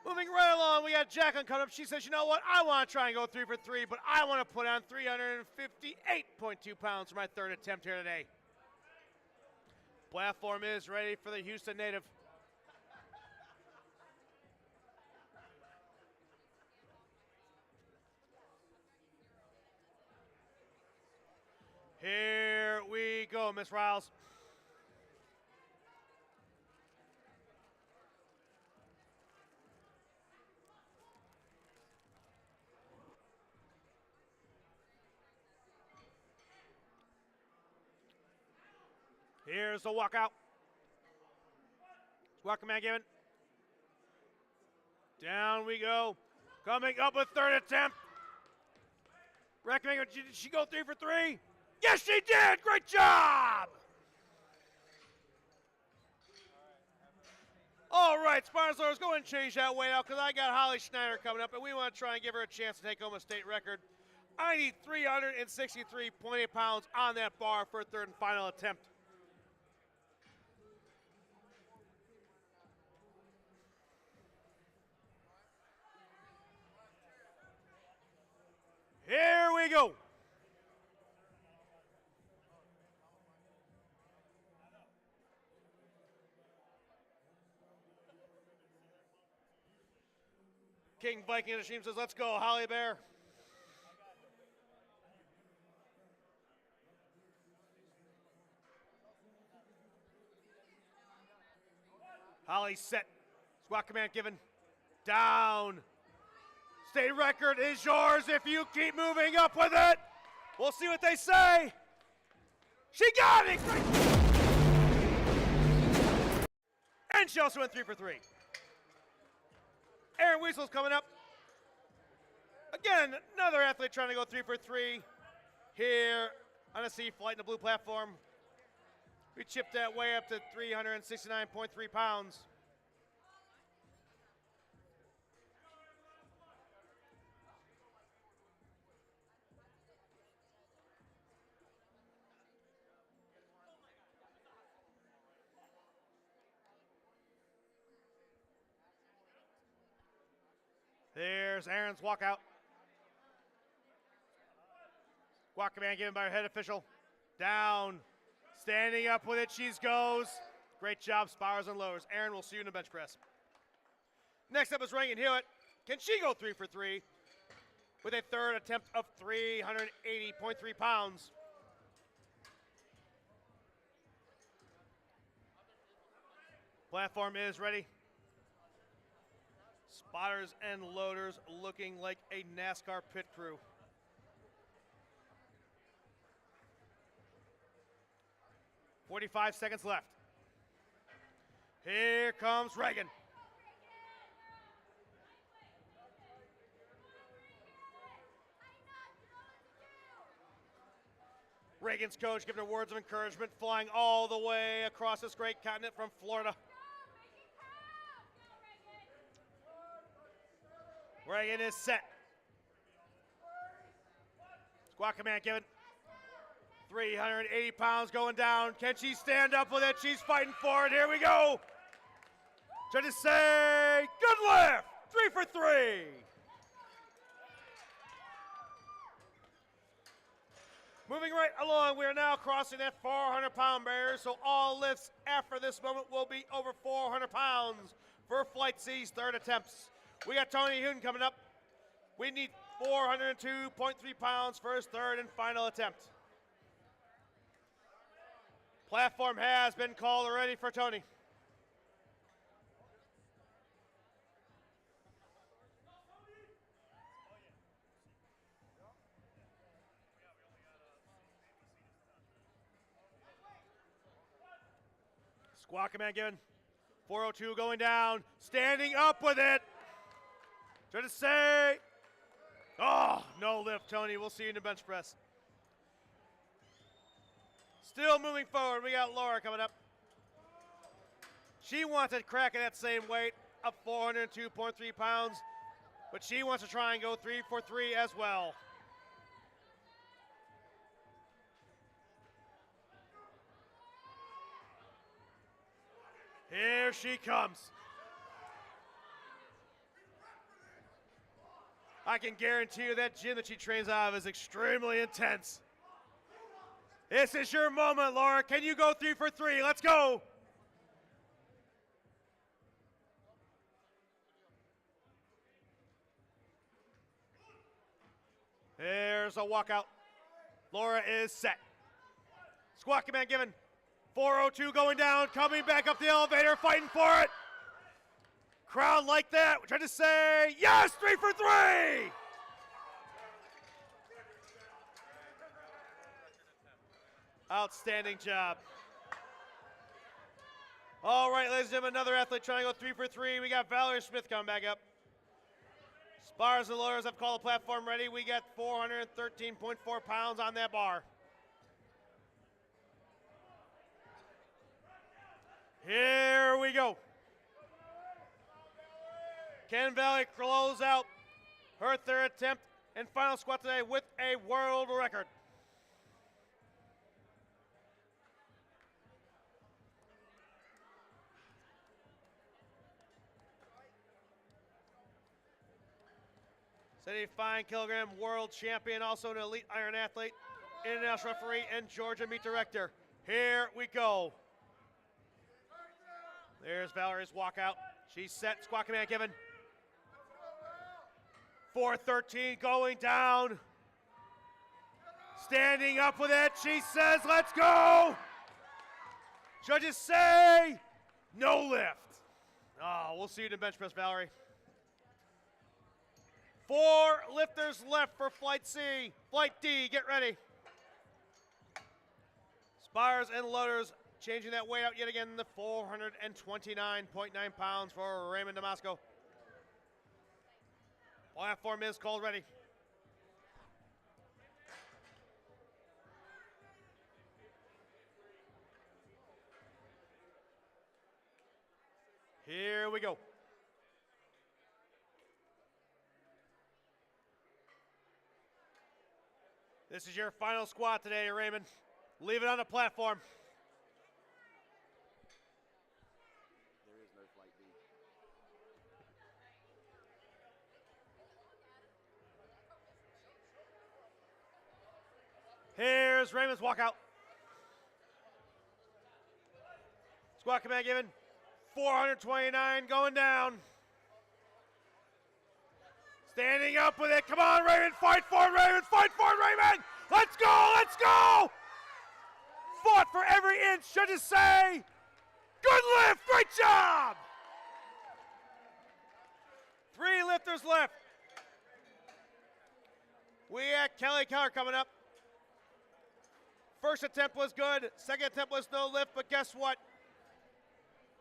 Moving right along, we got Jacqueline coming up. She says, you know what? I want to try and go 3-for-3, but I want to put on 358.2 pounds for my third attempt here today. Platform is ready for the Houston native. Here we go, Miss Riles. Here's the walkout. Squat command given. Down we go. Coming up with third attempt. Recommend, did she go 3-for-3? Yes, she did. Great job. All right, Sparslers, go and change that weight out because I got Holly Schneider coming up, and we want to try and give her a chance to take home a state record. I need 363.8 pounds on that bar for a third and final attempt. Here we go. King Viking of the team says, let's go, Holly Bear. Holly set. Squat command given. Down. State record is yours if you keep moving up with it. We'll see what they say. She got it! And she also went 3 for 3. Aaron Weasel's coming up. Again, another athlete trying to go 3 for 3 here on a C flight in the blue platform. We chipped that way up to 369.3 pounds. There's Aaron's walkout. Squat command given by our head official. Down. Standing up with it, she goes. Great job, spars and lowers. Aaron, we'll see you in the bench press. Next up is Reagan Hewitt. Can she go 3 for 3 with a third attempt of 380.3 pounds? Platform is ready. Spotters and loaders looking like a NASCAR pit crew. .45 seconds left. Here comes Reagan. Reagan's coach giving her words of encouragement, flying all the way across this great continent from Florida. Reagan is set. Squat command given. 380 pounds going down. Can she stand up with it? She's fighting for it. Here we go. Judges say, good lift. 3 for 3. Moving right along, we are now crossing that 400-pound barrier, so all lifts after this moment will be over 400 pounds for Flight C's third attempts. We got Tony Houghton coming up. We need 402.3 pounds for his third and final attempt. Platform has been called already for Tony. Squat command given. 402 going down. Standing up with it. Trying to say. Oh, no lift, Tony. We'll see you in the bench press. Still moving forward, we got Laura coming up. She wants to crack at that same weight of 402.3 pounds, but she wants to try and go 3 for 3 as well. Here she comes. I can guarantee you that gym that she trains out of is extremely intense. This is your moment, Laura. Can you go 3 for 3? Let's go. There's a walkout. Laura is set. Squat command given. 402 going down, coming back up the elevator, fighting for it. Crowd like that. We're trying to say, yes, 3 for 3. Outstanding job. All right, ladies and gentlemen, another athlete trying to go 3 for 3. We got Valerie Smith coming back up. Spars and loaders have called the platform ready. We got 413.4 pounds on that bar. Here we go. Can Valerie close out her third attempt and final squat today with a world record? '75 kilogram world champion, also an elite iron athlete, international referee, and Georgia meet director. Here we go. There's Valerie's walkout. She's set, squat command given. 413 going down. Standing up with it, she says, let's go. Judges say, no lift. Oh, we'll see you in the bench press, Valerie. 4 lifters left for Flight C. Flight D, get ready. Spires and loaders changing that weight out yet again, the 429.9 pounds for Raymond Damasco. Platform is called ready. Here we go. This is your final squat today, Raymond. Leave it on the platform. There is no flight B. Here's Raymond's walkout. Squat command given. 429 going down. Standing up with it. Come on, Raymond. Fight for it, Raymond. Fight for it, Raymond. Let's go. Let's go. Fought for every inch, should you say. Good lift. Great job. 3 lifters left. We got Kelly Keller coming up. First attempt was good. Second attempt was no lift, but guess what?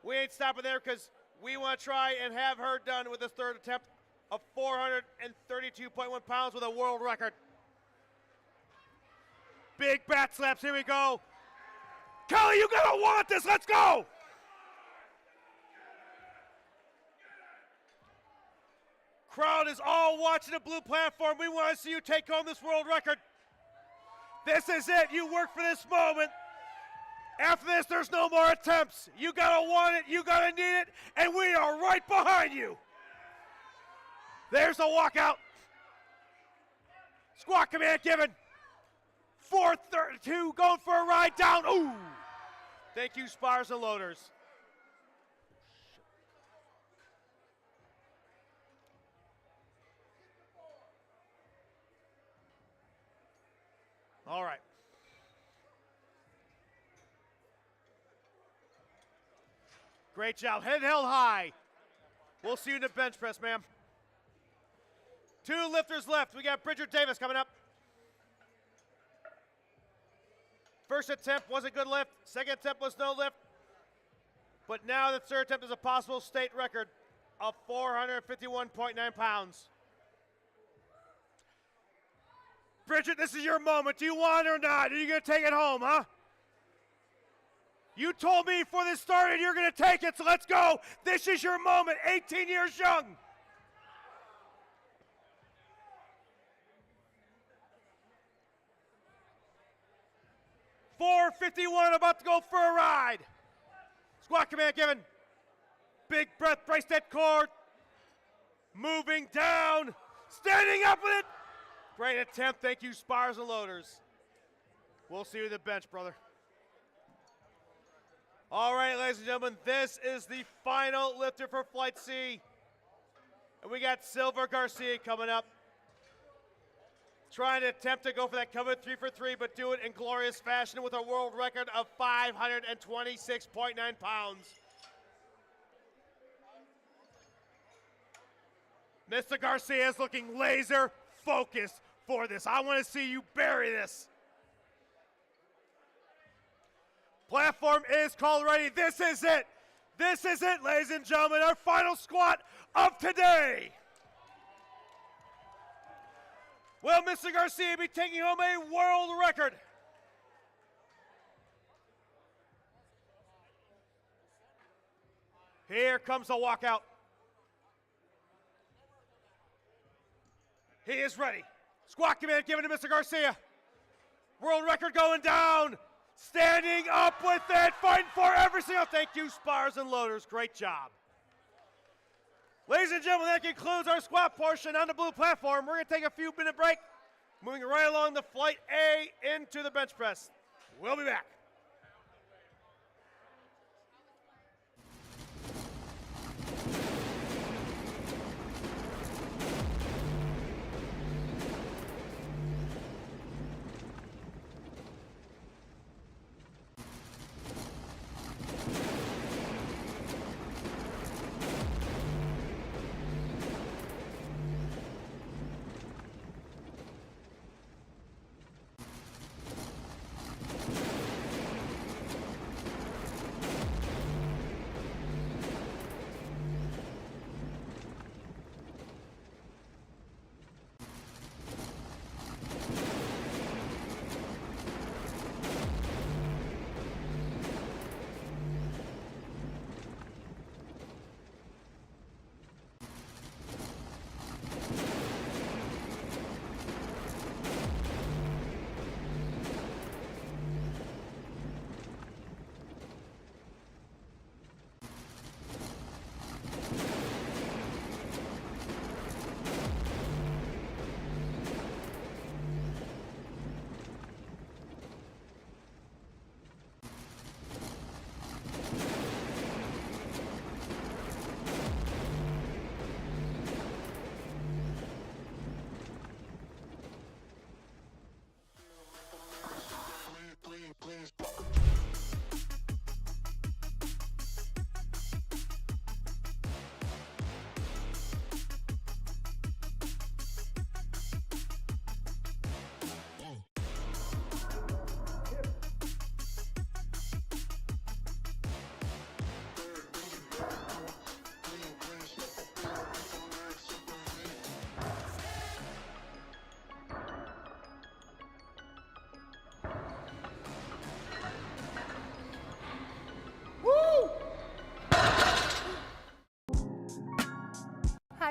We ain't stopping there because we want to try and have her done with this third attempt of 432.1 pounds with a world record. Big bat slaps, here we go. Kelly, you gotta want this, let's go! Crowd is all watching the blue platform. We want to see you take home this world record. This is it, you work for this moment. After this, there's no more attempts. You gotta want it, you gotta need it, and we are right behind you. There's the walkout. Squat command given. 432, going for a ride down. Ooh. Thank you, spires and loaders. All right. Great job. Head held high. We'll see you in the bench press, ma'am. 2 lifters left. We got Bridger Davis coming up. First attempt was a good lift. Second attempt was no lift. But now the third attempt is a possible state record of 451.9 pounds. Bridget, this is your moment. Do you want it or not? Are you going to take it home, huh? You told me before this started you're going to take it, so let's go. This is your moment, 18 years young. $451 about to go for a ride. Squat command given. Big breath, brace that core. Moving down, standing up with it. Great attempt, thank you, spires and loaders. We'll see you at the bench, brother. All right, ladies and gentlemen, this is the final lifter for Flight C. And we got Silver Garcia coming up. Trying to attempt to go for that coveted 3 for 3, but do it in glorious fashion with a world record of 526.9 pounds. Mr. Garcia is looking laser focused for this. I want to see you bury this. Platform is called ready. This is it. This is it, ladies and gentlemen, our final squat of today. Will Mr. Garcia be taking home a world record? Here comes the walkout. He is ready. Squat command given to Mr. Garcia. World record going down. Standing up with it, fighting for every single. Thank you, spires and loaders. Great job. Ladies and gentlemen, that concludes our squat portion on the blue platform. We're going to take a few-minute break, moving right along the Flight A into the bench press. We'll be back.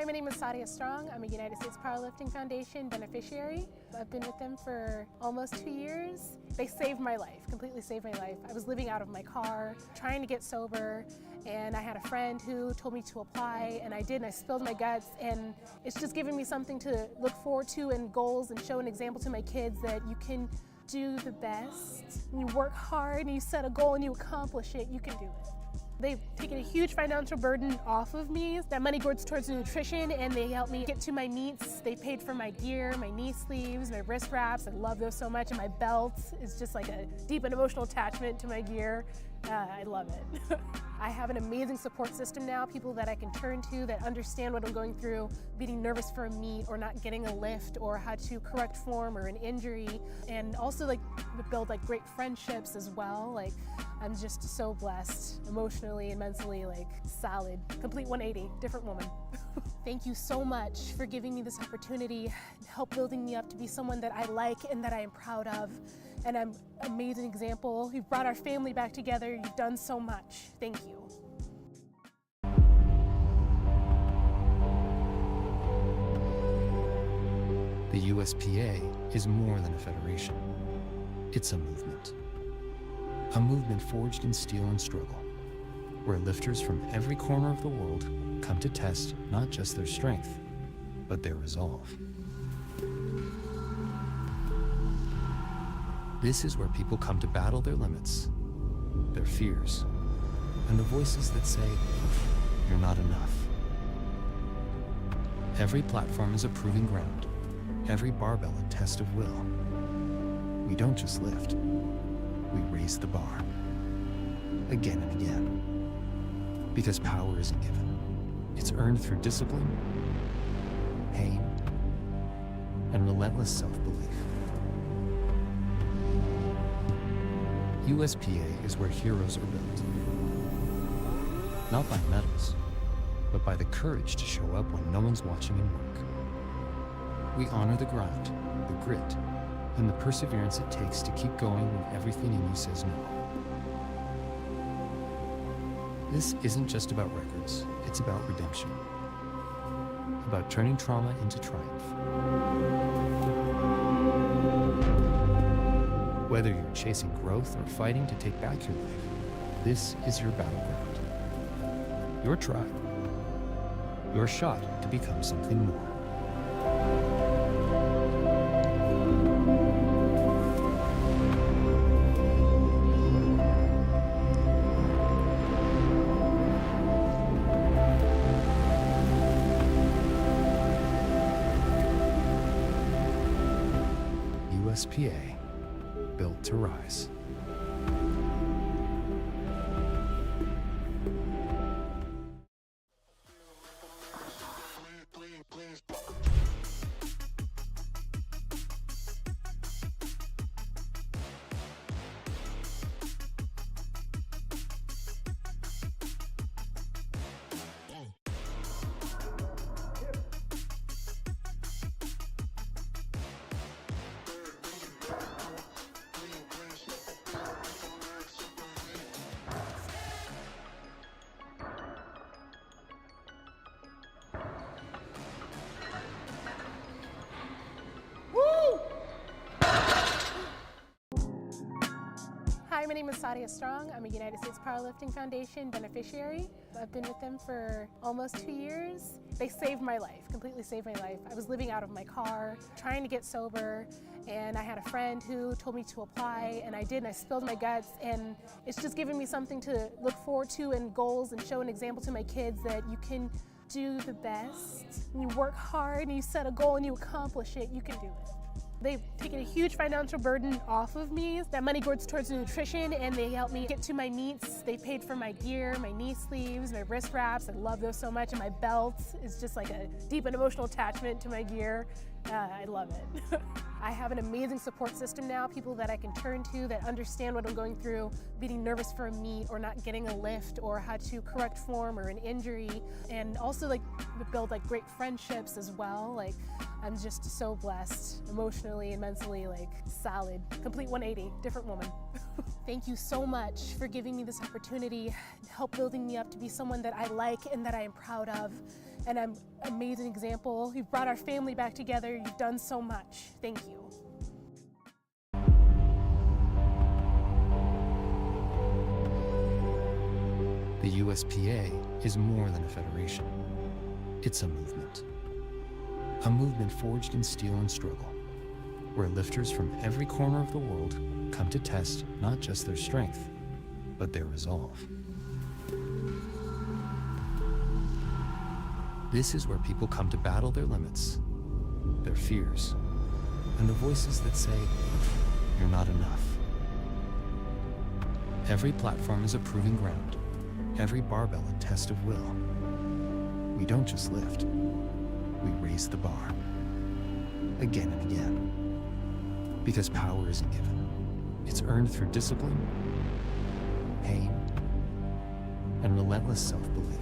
Hi, my name is Sadia Strong. I'm a United States Powerlifting Foundation beneficiary. I've been with them for almost 2 years. They saved my life, completely saved my life. I was living out of my car, trying to get sober, and I had a friend who told me to apply, and I did, and I spilled my guts, and it's just given me something to look forward to and goals and show an example to my kids that you can do the best. When you work hard and you set a goal and you accomplish it, you can do it. They've taken a huge financial burden off of me. That money goes towards nutrition, and they help me get to my meets. They paid for my gear, my knee sleeves, my wrist wraps. I love those so much, and my belt is just like a deep and emotional attachment to my gear. I love it. I have an amazing support system now, people that I can turn to that understand what I'm going through, being nervous for a meet or not getting a lift or how to correct form or an injury, and also like build like great friendships as well. Like I'm just so blessed emotionally and mentally, like solid, complete 180, different woman. Thank you so much for giving me this opportunity, help building me up to be someone that I like and that I am proud of. And I'm an amazing example. You've brought our family back together. You've done so much. Thank you. The USPA is more than a federation. It's a movement. A movement forged in steel and struggle, where lifters from every corner of the world come to test not just their strength, but their resolve. This is where people come to battle their limits, their fears, and the voices that say, you're not enough. Every platform is a proving ground, every barbell a test of will. We don't just lift, we raise the bar, again and again. Because power isn't given, it's earned through discipline, pain, and relentless self-belief. USPA is where heroes are built. Not by medals, but by the courage to show up when no one's watching and work. We honor the grind, the grit, and the perseverance it takes to keep going when everything in you says no. This isn't just about records, it's about redemption. About turning trauma into triumph. Whether you're chasing growth or fighting to take back your life, this is your battleground. Your tribe. Your shot to become something more. USPA, built to rise. Hi, my name is Sadia Strong. I'm a United States Powerlifting Foundation beneficiary. I've been with them for almost 2 years. They saved my life, completely saved my life. I was living out of my car, trying to get sober, and I had a friend who told me to apply, and I did, and I spilled my guts, and it's just given me something to look forward to and goals and show an example to my kids that you can do the best. When you work hard and you set a goal and you accomplish it, you can do it. They've taken a huge financial burden off of me. That money goes towards nutrition, and they help me get to my meets. They paid for my gear, my knee sleeves, my wrist wraps. I love those so much, and my belt is just like a deep and emotional attachment to my gear. I love it. I have an amazing support system now, people that I can turn to that understand what I'm going through, being nervous for a meet or not getting a lift or how to correct form or an injury, and also like build like great friendships as well. Like I'm just so blessed emotionally and mentally, like solid, complete 180, different woman. Thank you so much for giving me this opportunity, help building me up to be someone that I like and that I am proud of. and I'm an amazing example. You've brought our family back together. You've done so much. Thank you. The USPA is more than a federation. It's a movement. A movement forged in steel and struggle, where lifters from every corner of the world come to test not just their strength, but their resolve. This is where people come to battle their limits, their fears, and the voices that say, "You're not enough." Every platform is a proving ground, every barbell a test of will. We don't just lift, we raise the bar, again and again. Because power isn't given, it's earned through discipline, pain, and relentless self-belief.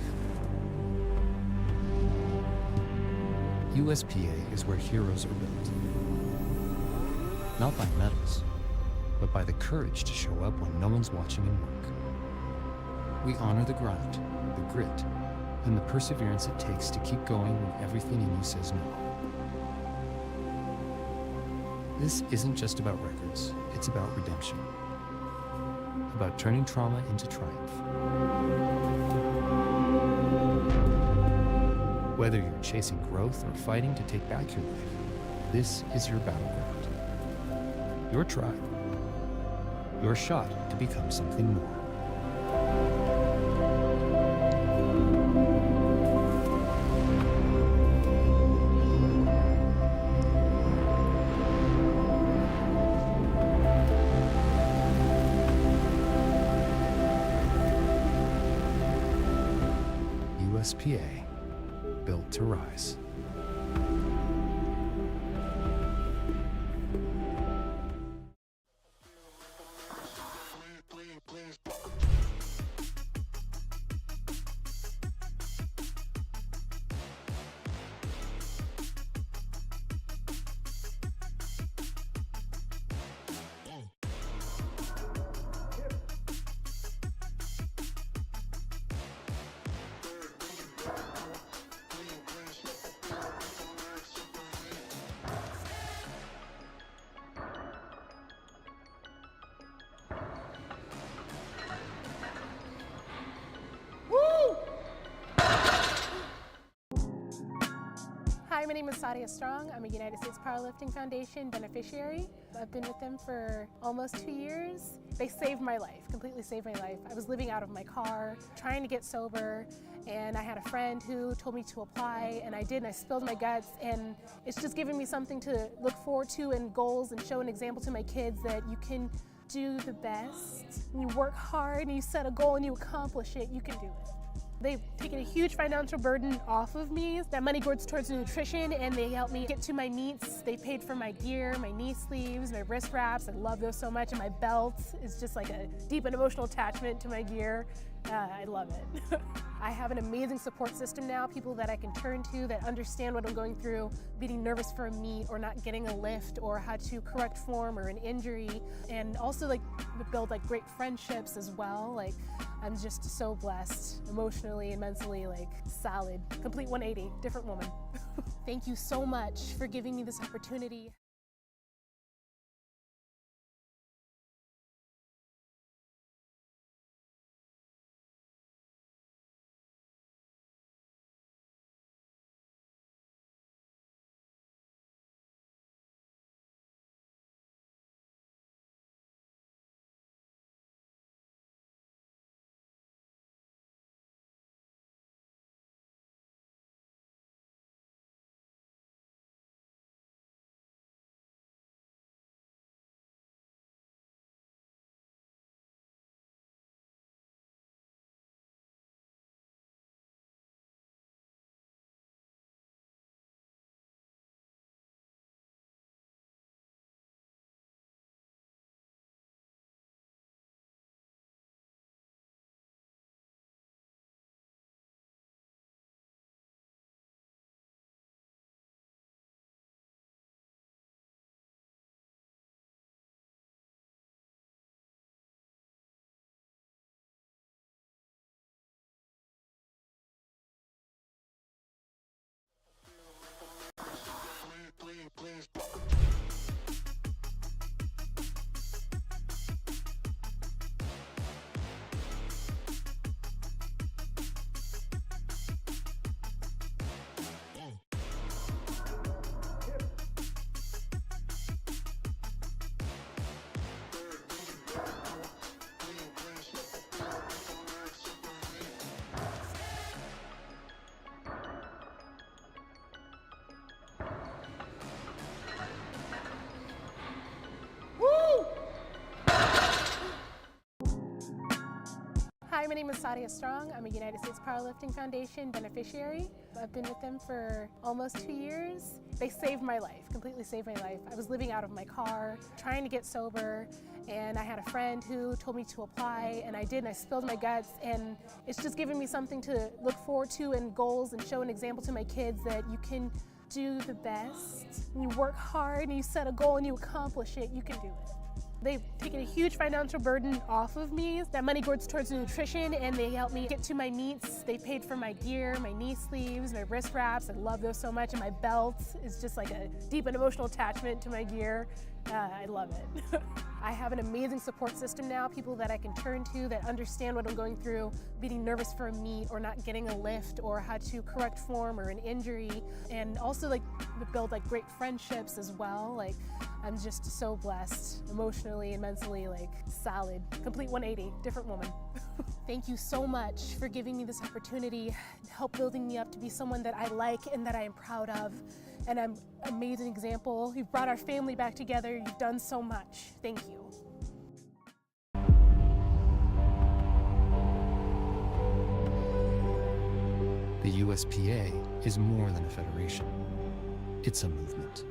USPA is where heroes are built. Not by medals, but by the courage to show up when no one's watching and work. We honor the grind, the grit, and the perseverance it takes to keep going when everything in you says no. This isn't just about records, it's about redemption. About turning trauma into triumph. Whether you're chasing growth or fighting to take back your life, this is your battleground. Your tribe. Your shot to become something more. USPA, built to rise. Hi, my name is Sadia Strong. I'm a United States Powerlifting Foundation beneficiary. I've been with them for almost 2 years. They saved my life, completely saved my life. I was living out of my car, trying to get sober, and I had a friend who told me to apply, and I did, and I spilled my guts, and it's just given me something to look forward to and goals and show an example to my kids that you can do the best. When you work hard and you set a goal and you accomplish it, you can do it. They've taken a huge financial burden off of me. That money goes towards nutrition, and they help me get to my meets. They paid for my gear, my knee sleeves, my wrist wraps. I love those so much, and my belt is just like a deep and emotional attachment to my gear. I love it. I have an amazing support system now, people that I can turn to that understand what I'm going through, being nervous for a meet or not getting a lift or how to correct form or an injury, and also like build like great friendships as well. Like I'm just so blessed emotionally and mentally, like solid, complete 180, different woman. Thank you so much for giving me this opportunity. Hi, my name is Sadia Strong. I'm a United States Powerlifting Foundation beneficiary. I've been with them for almost 2 years. They saved my life, completely saved my life. I was living out of my car, trying to get sober, and I had a friend who told me to apply, and I did, and I spilled my guts, and it's just given me something to look forward to and goals, and show an example to my kids that you can do the best. When you work hard and you set a goal and you accomplish it, you can do it. They've taken a huge financial burden off of me. That money goes towards nutrition, and they help me get to my meets. They paid for my gear, my knee sleeves, my wrist wraps. I love those so much, and my belt is just like a deep and emotional attachment to my gear. I love it. I have an amazing support system now, people that I can turn to that understand what I'm going through, being nervous for a meet or not getting a lift or how to correct form or an injury, and also like build like great friendships as well. Like I'm just so blessed emotionally and mentally, like solid, complete 180, different woman. Thank you so much for giving me this opportunity, help building me up to be someone that I like and that I am proud of. And I'm an amazing example. You've brought our family back together. You've done so much. Thank you. The USPA is more than a federation. It's a movement.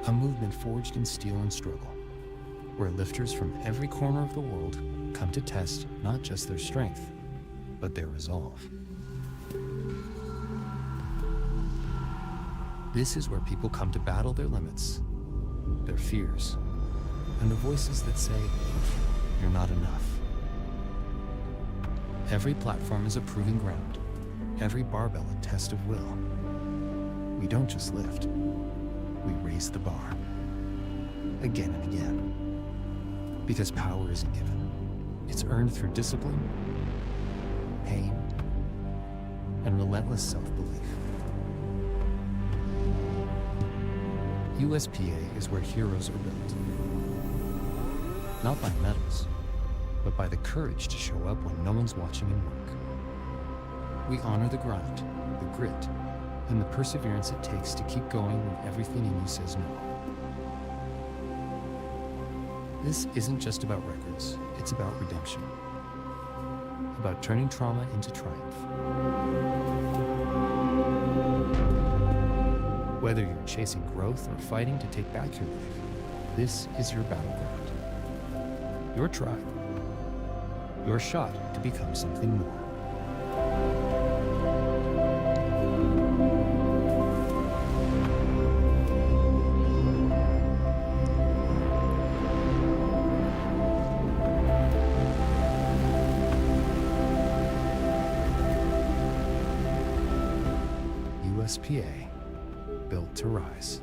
A movement forged in steel and struggle, where lifters from every corner of the world come to test not just their strength, but their resolve. This is where people come to battle their limits, their fears, and the voices that say, you're not enough. Every platform is a proving ground, every barbell a test of will. We don't just lift, we raise the bar, again and again. Because power isn't given, it's earned through discipline, pain, and relentless self-belief. USPA is where heroes are built. Not by medals, but by the courage to show up when no one's watching and work. We honor the grind, the grit, and the perseverance it takes to keep going when everything in you says no. This isn't just about records, it's about redemption. About turning trauma into triumph. Whether you're chasing growth or fighting to take back your life, this is your battleground. Your tribe. Your shot to become something more. USPA, built to rise.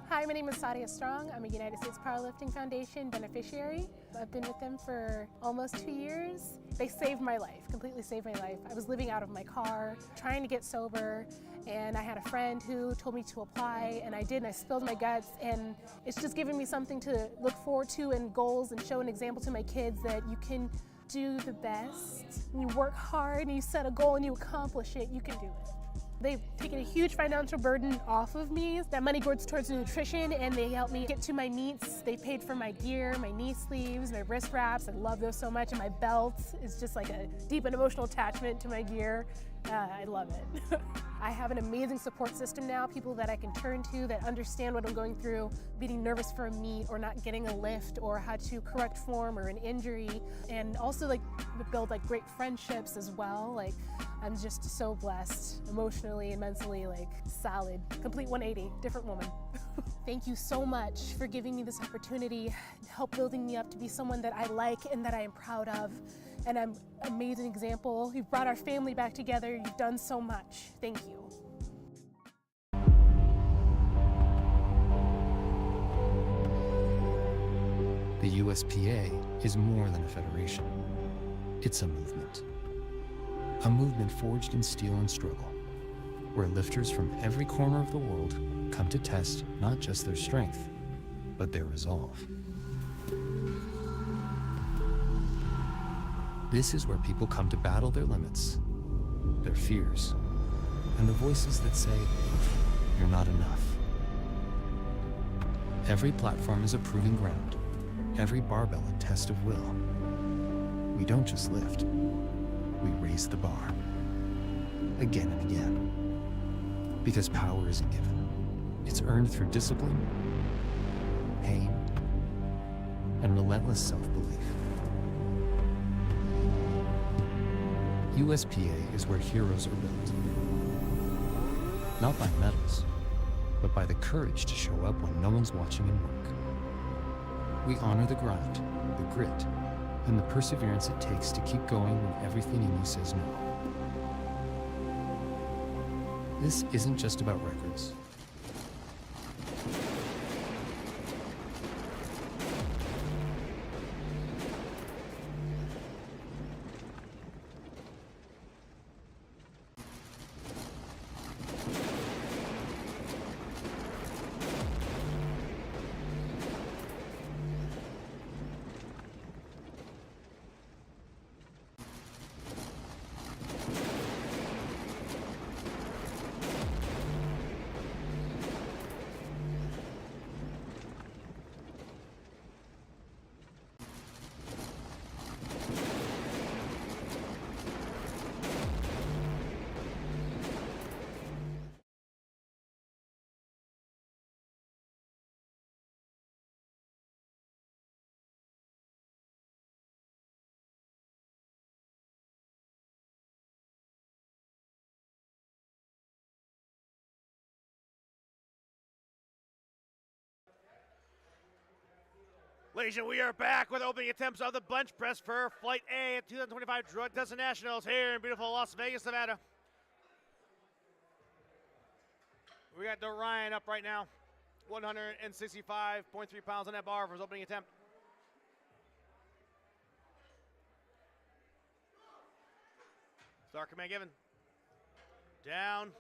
Hi, my name is Sadia Strong. I'm a United States Powerlifting Foundation beneficiary. I've been with them for almost 2 years. They saved my life, completely saved my life. I was living out of my car, trying to get sober, and I had a friend who told me to apply, and I did, and I spilled my guts, and it's just given me something to look forward to and goals, and show an example to my kids that you can do the best. When you work hard and you set a goal and you accomplish it, you can do it. They've taken a huge financial burden off of me. That money goes towards nutrition, and they help me get to my meets. They paid for my gear, my knee sleeves, my wrist wraps. I love those so much, and my belt is just like a deep and emotional attachment to my gear. I love it. I have an amazing support system now, people that I can turn to that understand what I'm going through, being nervous for a meet or not getting a lift or how to correct form or an injury, and also like build like great friendships as well. Like I'm just so blessed emotionally and mentally, like solid, complete 180, different woman. Thank you so much for giving me this opportunity, help building me up to be someone that I like and that I am proud of. and an amazing example. You've brought our family back together. You've done so much. Thank you. The USPA is more than a federation. It's a movement. A movement forged in steel and struggle, where lifters from every corner of the world come to test not just their strength, but their resolve. This is where people come to battle their limits, their fears, and the voices that say, "You're not enough." Every platform is a proving ground, every barbell a test of will. We don't just lift, we raise the bar, again and again. Because power isn't given, it's earned through discipline, pain, and relentless self-belief. USPA is where heroes are built. Not by medals, but by the courage to show up when no one's watching and work. We honor the grind, the grit, and the perseverance it takes to keep going when everything in you says no. This isn't just about records. Ladies and gentlemen, we are back with opening attempts of the bench press for Flight A at 2025 Drug Testing Nationals here in beautiful Las Vegas, Nevada. We got Ryan up right now, 165.3 pounds on that bar for his opening attempt. Start command given. Down.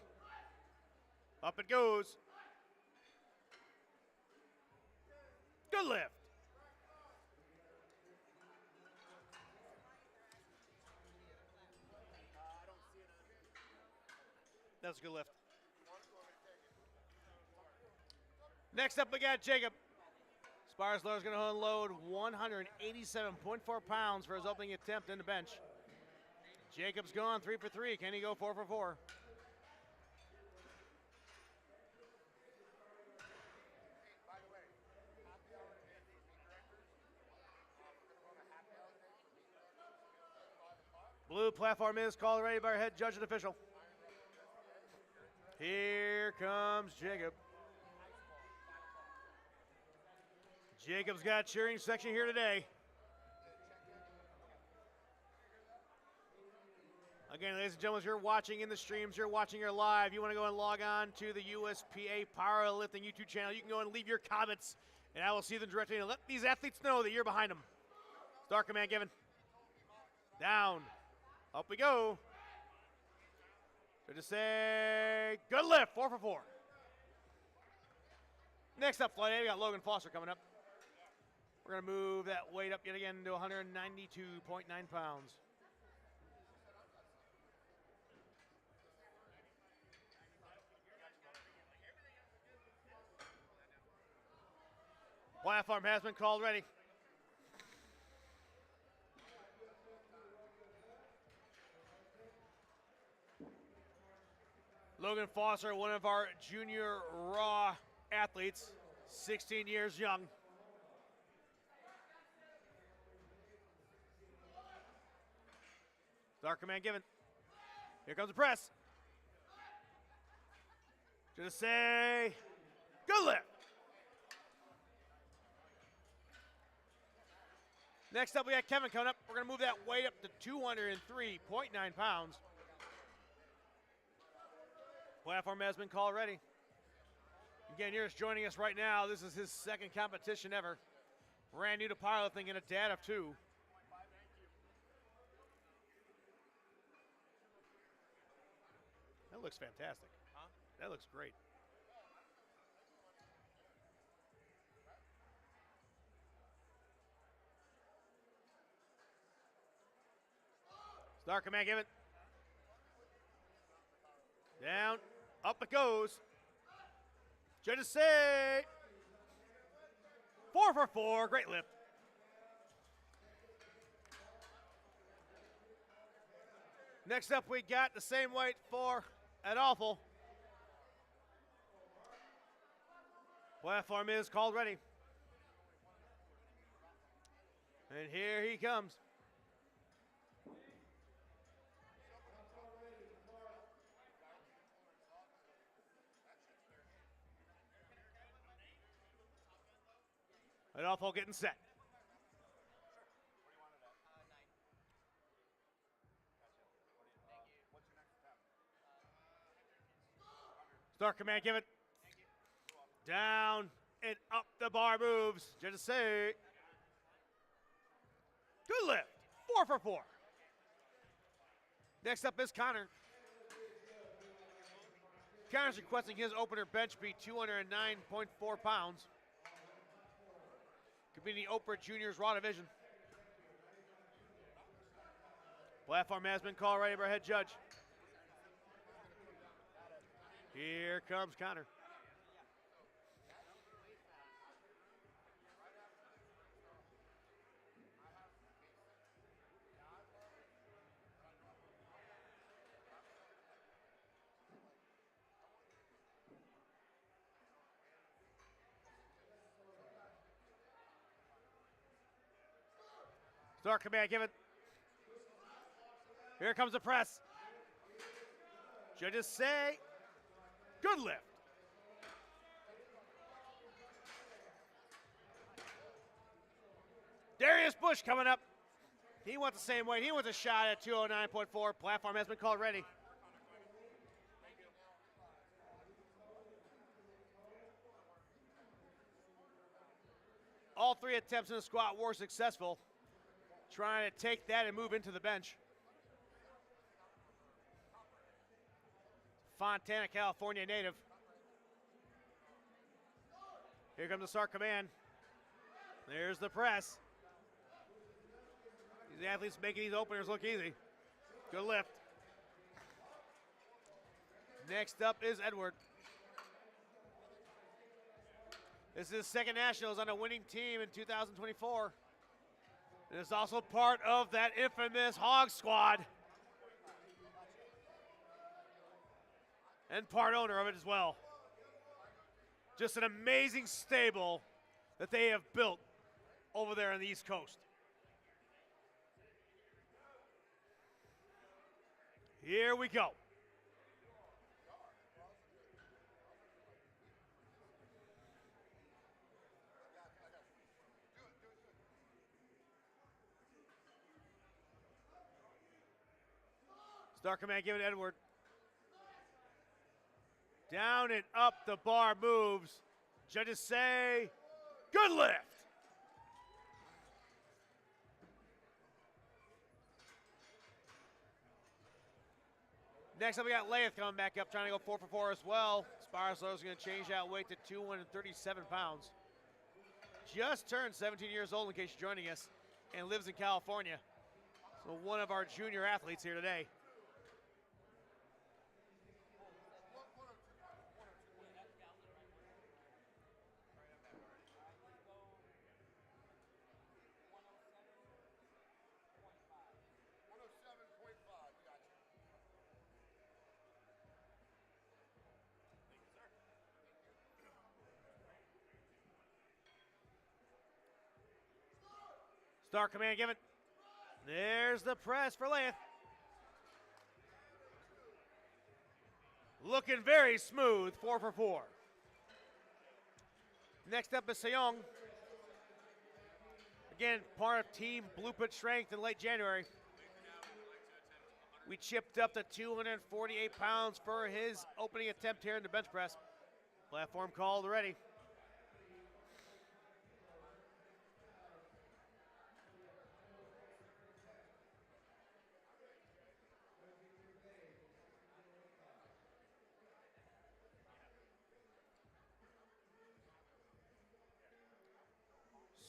Up it goes. Good lift. That's a good lift. Next up, we got Jacob. Sparslow is going to unload 187.4 pounds for his opening attempt in the bench. Jacob's gone 3 for 3. Can he go 4 for 4? Blue platform is called ready by our head judge and official. Here comes Jacob. Jacob's got a cheering section here today. Again, ladies and gentlemen, as you're watching in the streams, you're watching here live, you want to go and log on to the USPA Powerlifting YouTube channel. You can go and leave your comments, and I will see them directly and let these athletes know that you're behind them. Start command given. Down. Up we go. So to say, good lift, 4 for 4. Next up, Flight A, we got Logan Foster coming up. We're going to move that weight up yet again to 192.9 pounds. Platform has been called ready. Logan Foster, one of our junior raw athletes, 16 years young. Start command given. Here comes the press. Just say, good lift. Next up, we got Kevin coming up. We're going to move that weight up to 203.9 pounds. Platform has been called ready. Again, you're just joining us right now. This is his second competition ever. Brand new to powerlifting and a dad of 2. That looks fantastic. Huh? That looks great. Start command, give it. Down, up it goes. Judges say 4 for 4, great lift. Next up, we got the same weight for Adolfo. Platform is called ready. And here he comes. Adolfo getting set. Start command, give it. Down and up the bar moves. Just say. Good lift. 4 for 4. Next up is Connor. Connor's requesting his opener bench be 209.4 pounds. Competing in the Oprah Juniors Raw Division. Platform has been called ready by our head judge. Here comes Connor. Start command, give it. Here comes the press. Judges say, good lift. Darius Bush coming up. He wants the same weight. He wants a shot at 209.4. Platform has been called ready. All 3 attempts in the squat were successful. Trying to take that and move into the bench. Fontana, California native. Here comes the start command. There's the press. These athletes making these openers look easy. Good lift. Next up is Edward. This is his second nationals on a winning team in 2024. And it's also part of that infamous Hog Squad. And part owner of it as well. Just an amazing stable that they have built over there on the East Coast. Here we go. Start command, give it Edward. Down and up the bar moves. Judges say, good lift. Next up, we got Lath coming back up, trying to go 4 for 4 as well. Sparrow is going to change that weight to 237 pounds. Just turned 17 years old in case you're joining us, and lives in California. So one of our junior athletes here today. Start command, give it. There's the press for Lath. Looking very smooth, 4 for 4. Next up is Seong. Again, part of Team Blueprint Strength in late January. We chipped up to 248 pounds for his opening attempt here in the bench press. Platform called already.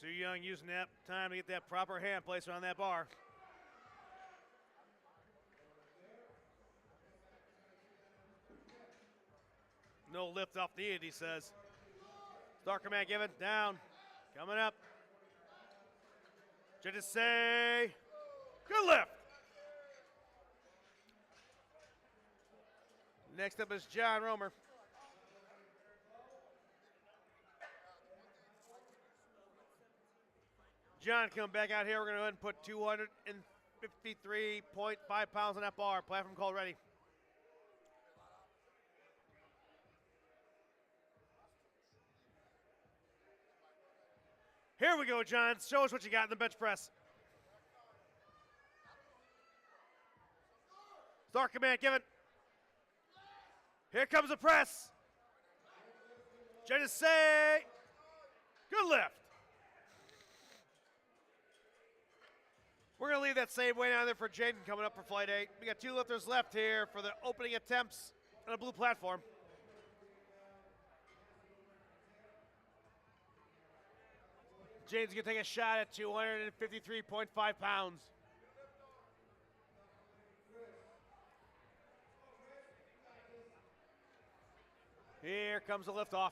Sue Young using that time to get that proper hand placement on that bar. No lift off the end, he says. Darker man given, down, coming up. Judges say, good lift. Next up is John Romer. John coming back out here. We're going to go ahead and put 253.5 pounds on that bar. Platform called ready. Here we go, John. Show us what you got in the bench press. Start command given. Here comes the press. Judges say, good lift. We're going to leave that same way down there for Jaden coming up for Flight 8. We got 2 lifters left here for the opening attempts on a blue platform. Jaden's going to take a shot at 253.5 pounds. Here comes the liftoff.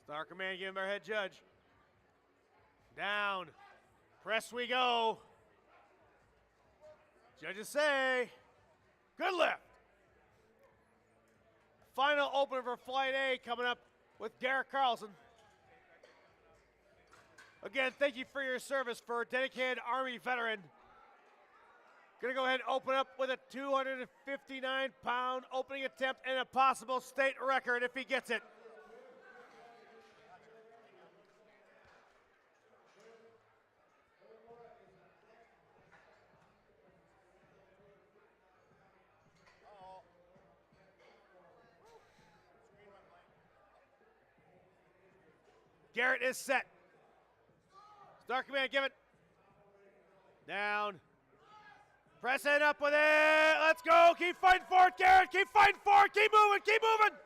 Star Command giving our head judge. Down. Press we go. Judges say, good lift. Final opener for Flight A coming up with Garrett Carlson. Again, thank you for your service for a dedicated Army veteran. Gonna go ahead and open up with a 259-pound opening attempt and a possible state record if he gets it. Garrett is set. Start command, give it. Down. Press it up with it. Let's go. Keep fighting for it, Garrett. Keep fighting for it. Keep moving. Keep moving.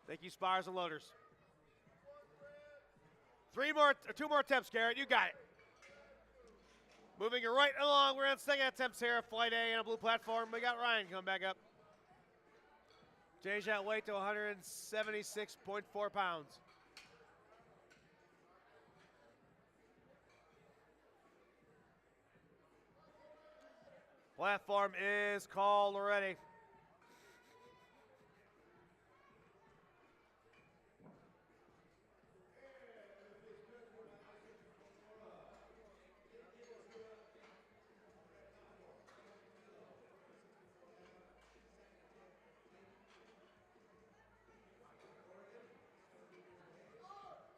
Thank you, spires and loaders. 2 more attempts, Garrett. You got it. Moving right along. We're on second attempts here at Flight A on a blue platform. We got Ryan coming back up. Change that weight to 176.4 pounds. Platform is called already.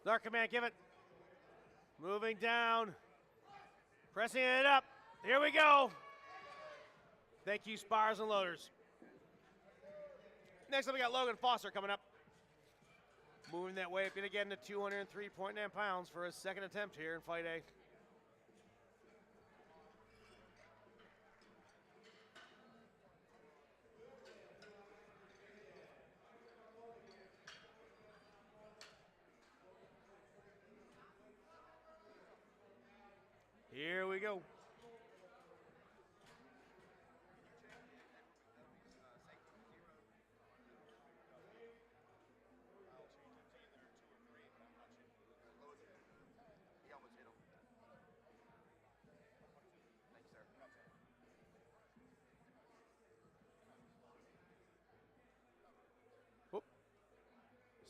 Start command, give it. Moving down. Pressing it up. Here we go. Thank you, spires and loaders. Next up, we got Logan Foster coming up. Moving that way up yet again to 203.9 pounds for his second attempt here in Flight A. Here we go.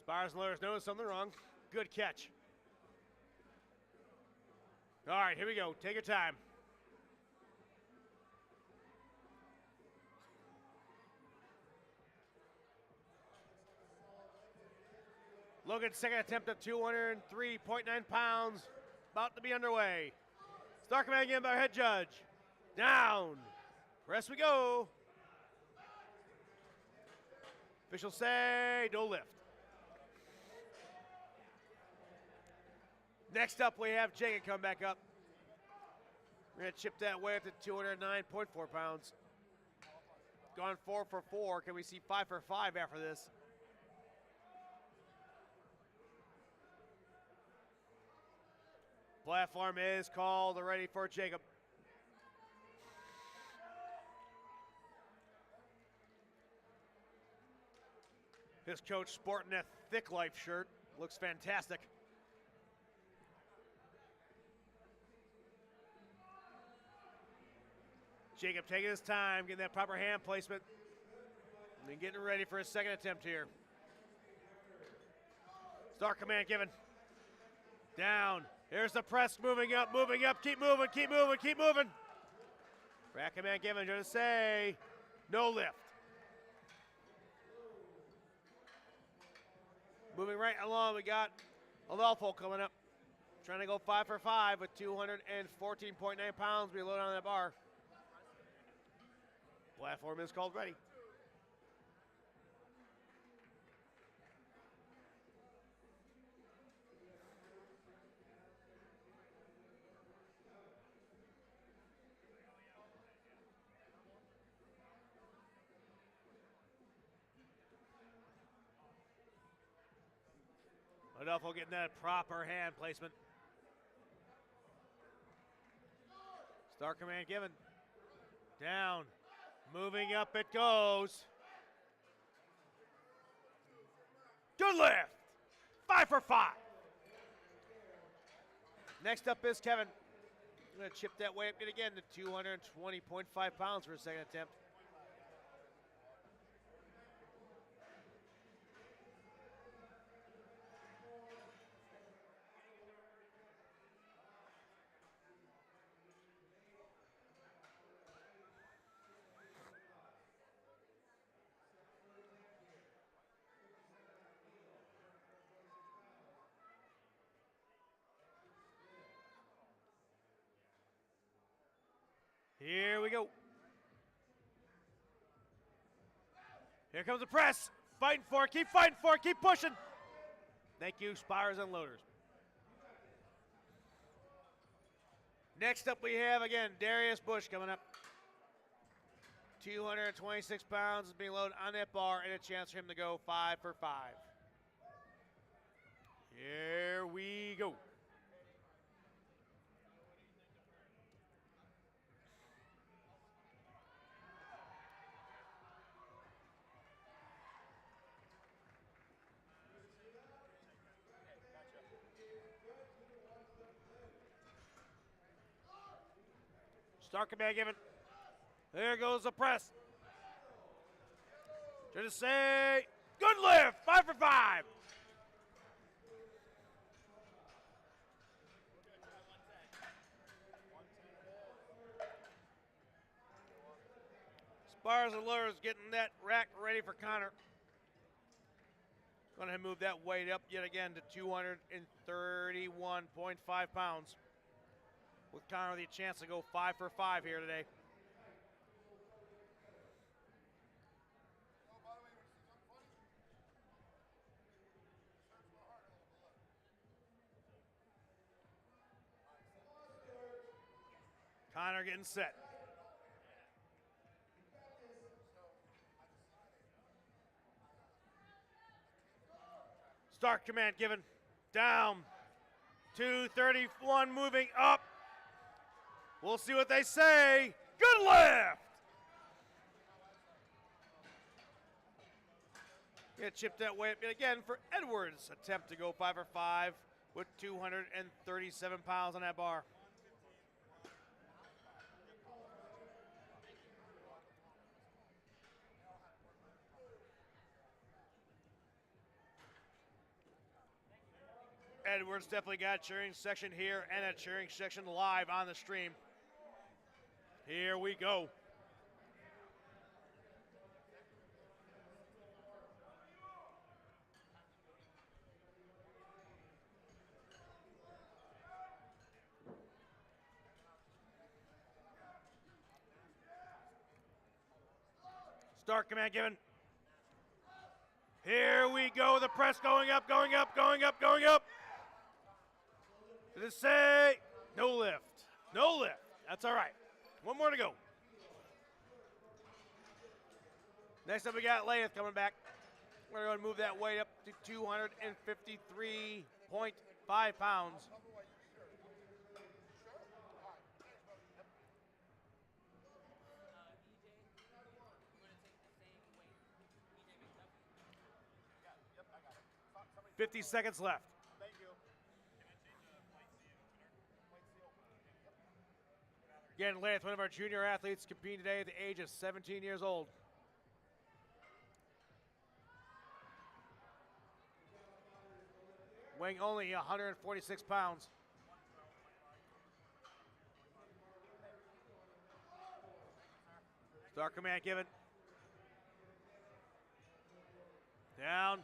Spires and loaders notice something wrong. Good catch. All right, here we go. Take your time. Logan, second attempt of 203.9 pounds, about to be underway. Start command again by our head judge. Down. Rest we go. Officials say no lift. Next up, we have Jacob come back up. We're going to chip that way up to 209.4 pounds. Gone 4 for 4. Can we see 5 for 5 after this? Platform is called already for Jacob. His coach sporting that Thick Life shirt. Looks fantastic. Jacob taking his time, getting that proper hand placement, and getting ready for his second attempt here. Start command given. Down. Here's the press, moving up, keep moving, keep moving, keep moving. Rack command given, just say, no lift. Moving right along, we got Adolfo coming up. Trying to go 5 for 5 with 214.9 pounds below on that bar. Platform is called ready. Adolfo getting that proper hand placement. Start command given. Down. Moving up it goes. Good lift. 5 for 5. Next up is Kevin. I'm going to chip that way up yet again to 220.5 pounds for a second attempt. Here we go. Here comes the press. Fighting for it, keep fighting for it, keep pushing. Thank you, Spires and Loaders. Next up we have, again, Darius Bush coming up. 226 pounds is being loaded on that bar and a chance for him to go 5 for 5. Here we go. Start command given. There goes the press. To say, good lift, 5 for 5. Spires and Lures getting that rack ready for Connor. Going to move that weight up yet again to 231.5 pounds. With Connor the chance to go 5 for 5 here today. Connor getting set. Start command given. Down. 231 moving up. We'll see what they say. Good lift. Gonna chip that way up yet again for Edwards. Attempt to go 5 for 5 with 237 pounds on that bar. Edwards definitely got a cheering section here and a cheering section live on the stream. Here we go. Start command given. Here we go. The press going up, going up, going up, going up. Did it say no lift? No lift. That's all right. One more to go. Next up, we got Layeth coming back. We're going to move that weight up to 253.5 pounds. $50 seconds left. Again, Layeth, one of our junior athletes, competing today at the age of 17 years old. Weighing only 146 pounds. Start command given. Down.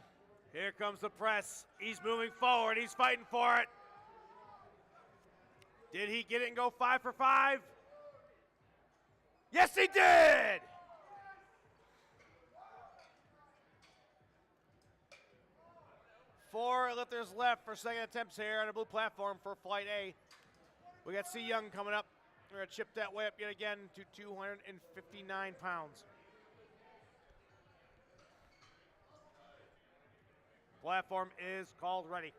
Here comes the press. He's moving forward. He's fighting for it. Did he get it and go 5 for 5? Yes, he did! Four lifters left for second attempts here on the blue platform for Flight A. We got C. Young coming up. We're going to chip that way up yet again to 259 pounds. Platform is called ready.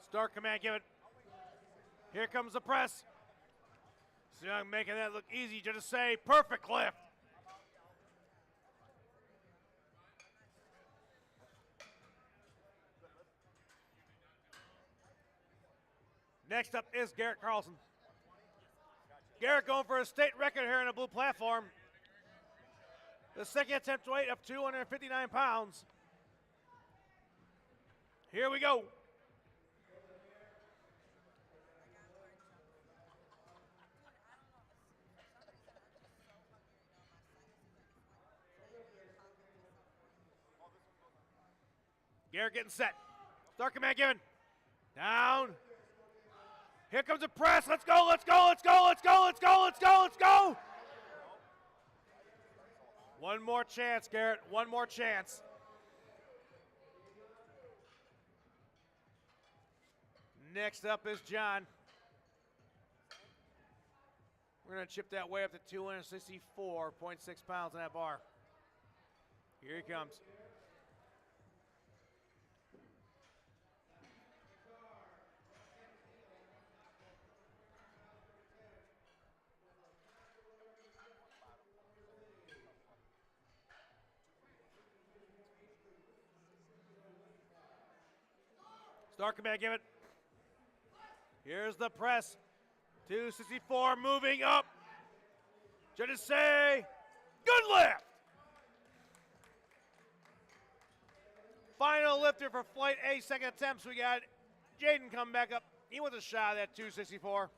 Start command given. Here comes the press. Young making that look easy, just to say perfect lift. Next up is Garrett Carlson. Garrett going for a state record here on the blue platform. The second attempt weight of 259 pounds. Here we go. Garrett getting set. Start command given. Down. Here comes the press. Let's go, let's go, let's go, let's go, let's go, let's go, let's go. One more chance, Garrett. One more chance. Next up is John. We're going to chip that way up to 264.6 pounds on that bar. Here he comes. Start command given. Here's the press. 264 moving up. Judges say, good lift. Final lifter for Flight A, second attempts. We got Jaden come back up. He wants a shot at that 264.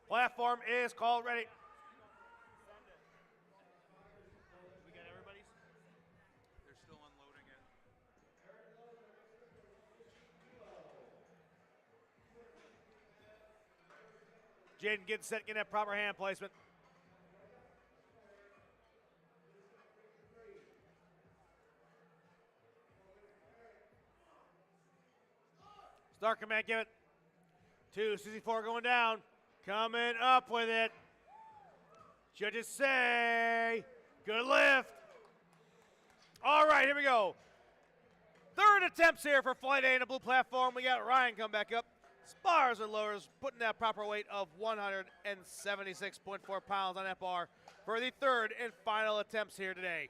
Platform is called ready. Jaden getting set, getting that proper hand placement. Start command, give it. 264 going down. Coming up with it. Judges say, good lift. All right, here we go. Third attempts here for Flight A in the blue platform. We got Ryan come back up. Spars and lowers, putting that proper weight of 176.4 pounds on that bar for the third and final attempts here today.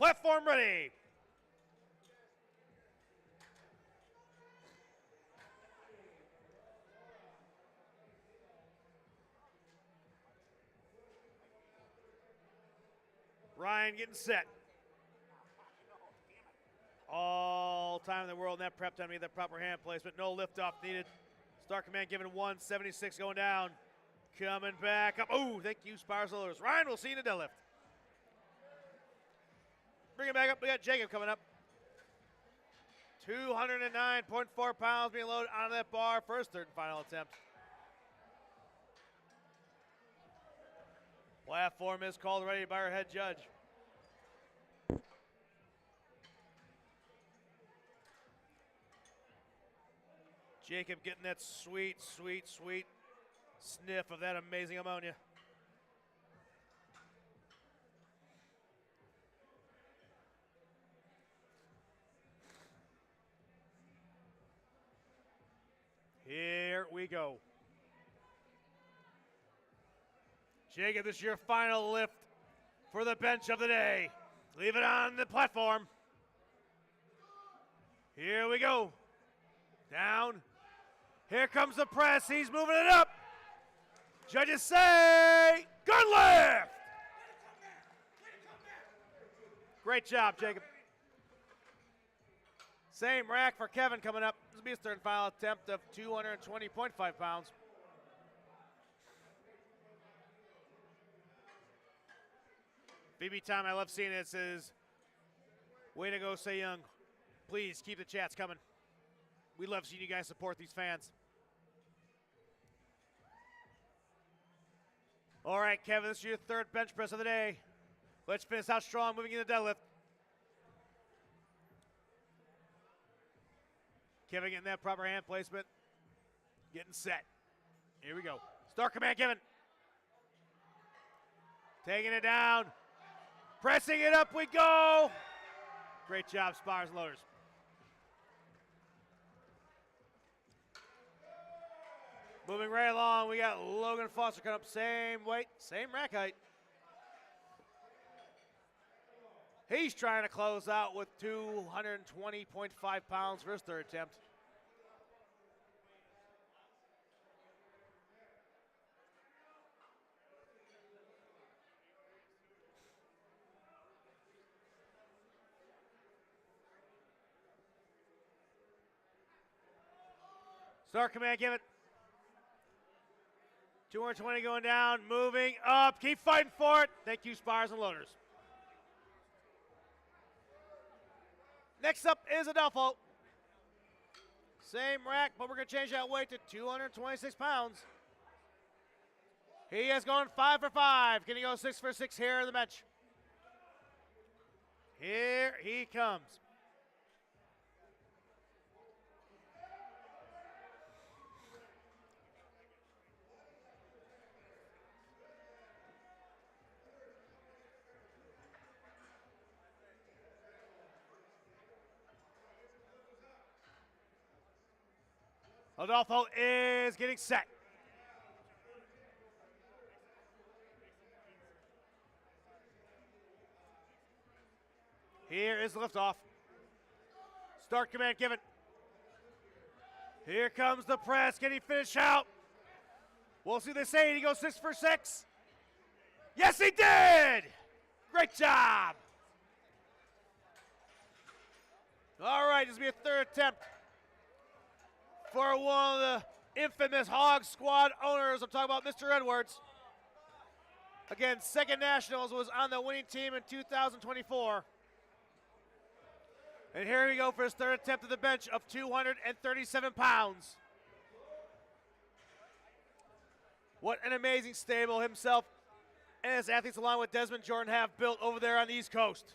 Platform ready. Ryan getting set. All time in the world in that prep time to get that proper hand placement. No liftoff needed. Start command given 176 going down. Coming back up. Oh, thank you, Spires Loaders. Ryan, we'll see you in the deadlift. Bring it back up. We got Jacob coming up. 209.4 pounds being loaded onto that bar. First, third, and final attempt. Platform is called ready by our head judge. Jacob getting that sweet, sweet, sweet sniff of that amazing ammonia. Here we go. Jacob, this is your final lift for the bench of the day. Leave it on the platform. Here we go. Down. Here comes the press. He's moving it up. Judges say, good lift. Great job, Jacob. Same rack for Kevin coming up. This will be his third and final attempt of 220.5 pounds. BB time, I love seeing it. It says, way to go, Say Young. Please keep the chats coming. We love seeing you guys support these fans. All right, Kevin, this is your third bench press of the day. Let's finish out strong, moving into deadlift. Kevin getting that proper hand placement. Getting set. Here we go. Start command, Kevin. Taking it down. Pressing it up we go. Great job, Spires and Loaders. Moving right along, we got Logan Foster coming up. Same weight, same rack height. He's trying to close out with 220.5 pounds for his third attempt. Start command, give it. 220 going down, moving up. Keep fighting for it. Thank you, Spires and Loaders. Next up is Adolfo. Same rack, but we're going to change that weight to 226 pounds. He has gone 5 for 5. Can he go 6 for 6 here on the bench? Here he comes. Adolfo is getting set. Here is the liftoff. Start command given. Here comes the press. Can he finish out? We'll see what they say. He goes 6 for 6. Yes, he did! Great job. All right, this will be a third attempt for one of the infamous Hog Squad owners. I'm talking about Mr. Edwards. Again, second nationals, was on the winning team in 2024. And here we go for his third attempt at the bench of 237 pounds. What an amazing stable himself and his athletes, along with Desmond Jordan, have built over there on the East Coast.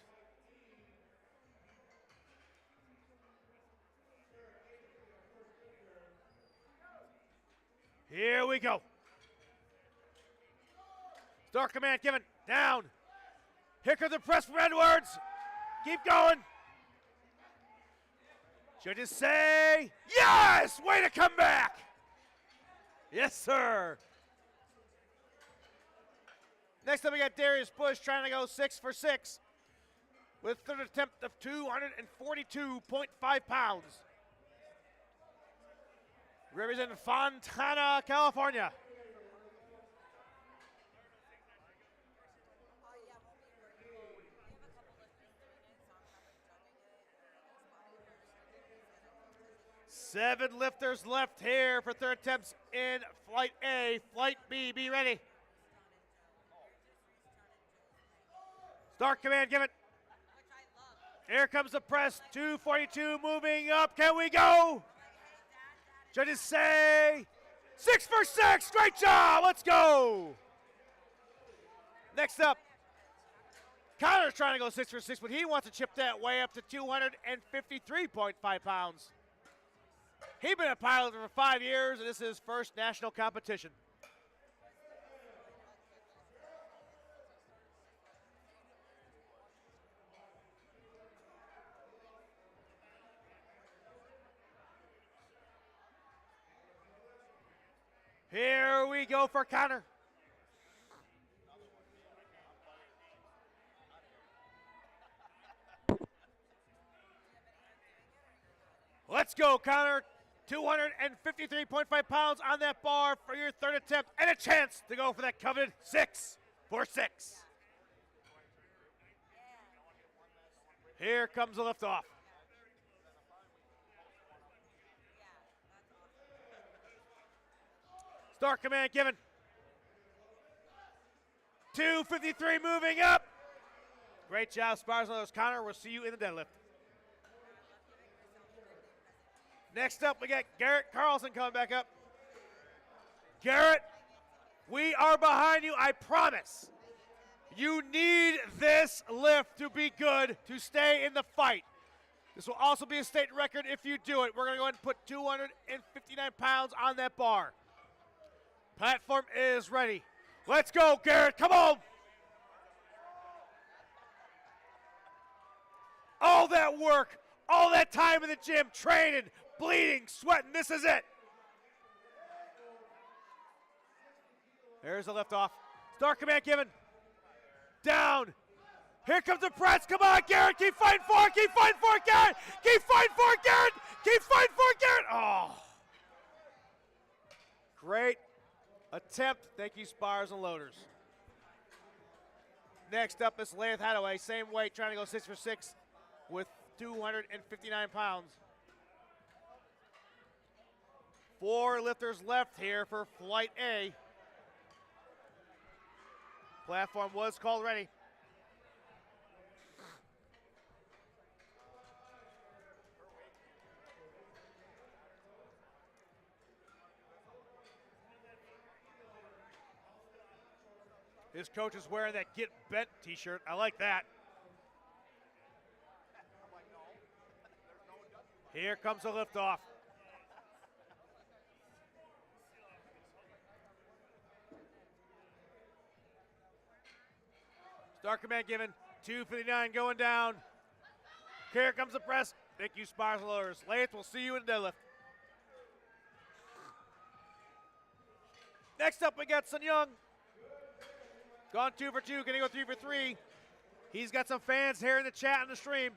Here we go. Start command given. Down. Here comes the press from Edwards. Keep going. Judges say, yes! Way to come back. Yes, sir. Next up, we got Darius Bush trying to go 6 for 6 with third attempt of 242.5 pounds. Representing Fontana, California. Seven lifters left here for third attempts in Flight A. Flight B, be ready. Start command, give it. Here comes the press, 242 moving up, can we go? Judges say 6 for 6, great job, let's go. Next up, Connor's trying to go 6 for 6, but he wants to chip that way up to 253.5 pounds. He's been a pilot for 5 years, and this is his first national competition. Here we go for Connor. Let's go, Connor. 253.5 pounds on that bar for your third attempt and a chance to go for that coveted 6 for 6. Here comes the liftoff. Start command given. 253 moving up. Great job, spars on those, Connor. We'll see you in the deadlift. Next up, we got Garrett Carlson coming back up. Garrett, we are behind you, I promise. You need this lift to be good to stay in the fight. This will also be a state record if you do it. We're going to go ahead and put 259 pounds on that bar. Platform is ready. Let's go, Garrett, come on. All that work, all that time in the gym, training, bleeding, sweating, this is it. There's the lift off. Start command given. Down. Here comes the press. Come on, Garrett. Keep fighting for it. Keep fighting for it, Garrett. Keep fighting for it, Garrett. Keep fighting for it, Garrett. Oh. Great attempt. Thank you, spars and loaders. Next up is Laith Hadaway. Same weight, trying to go 6 for 6 with 259 pounds. 4 lifters left here for Flight A. Platform was called ready. His coach is wearing that Get Bent t-shirt. I like that. Here comes the liftoff. Start command given. 259 going down. Here comes the press. Thank you, spars and loaders. Laith, we'll see you in the deadlift. Next up, we got Sun Young. Gone 2 for 2, gonna go 3 for 3. He's got some fans here in the chat and the stream.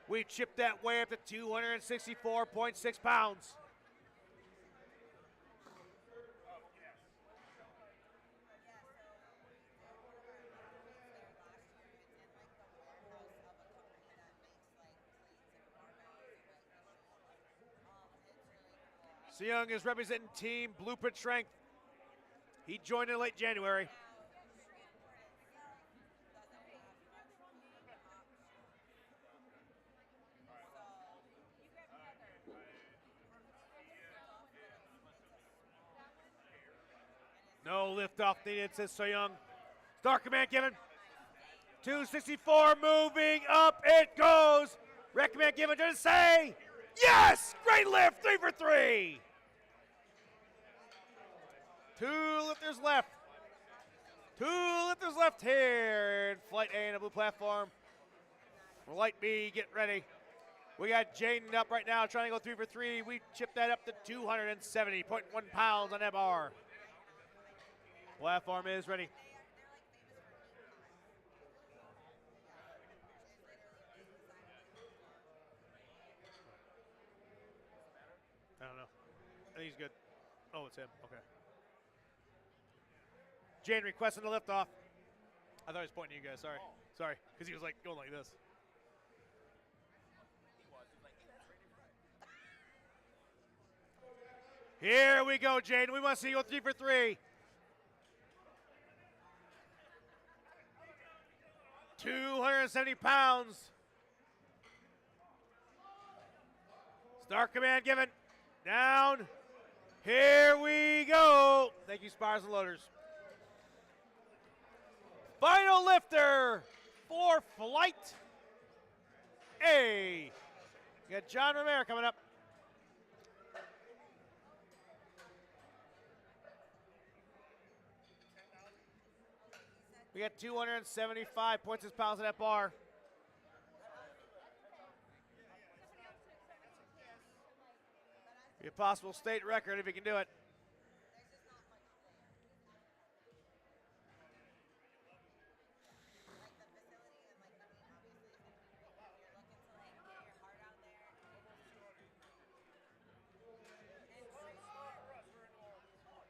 We chipped that way up to 264.6 pounds. Sun Young is representing Team Blueprint Strength. He joined in late January. No liftoff needed, says Sun Young. Start command given. 264 moving up, it goes. Recommend given, does it say? Yes! Great lift, 3 for 3. 2 lifters left. 2 lifters left here in Flight A in a blue platform. Flight B, get ready. We got Jaden up right now trying to go 3 for 3. We chipped that up to 270.1 pounds on that bar. Platform is ready. think he's good. Oh, it's him. Okay. Jane requesting the lift off. I thought he was pointing at you guys. Sorry. Sorry. Because he was like going like this. Here we go, Jaden. We want to see you go 3 for 3. 270 pounds. Start command given. Down. Here we go. Thank you, Spires and Loaders. Final lifter for flight A. We got John Romero coming up. We got 275 points as pounds at that bar. Be a possible state record if he can do it.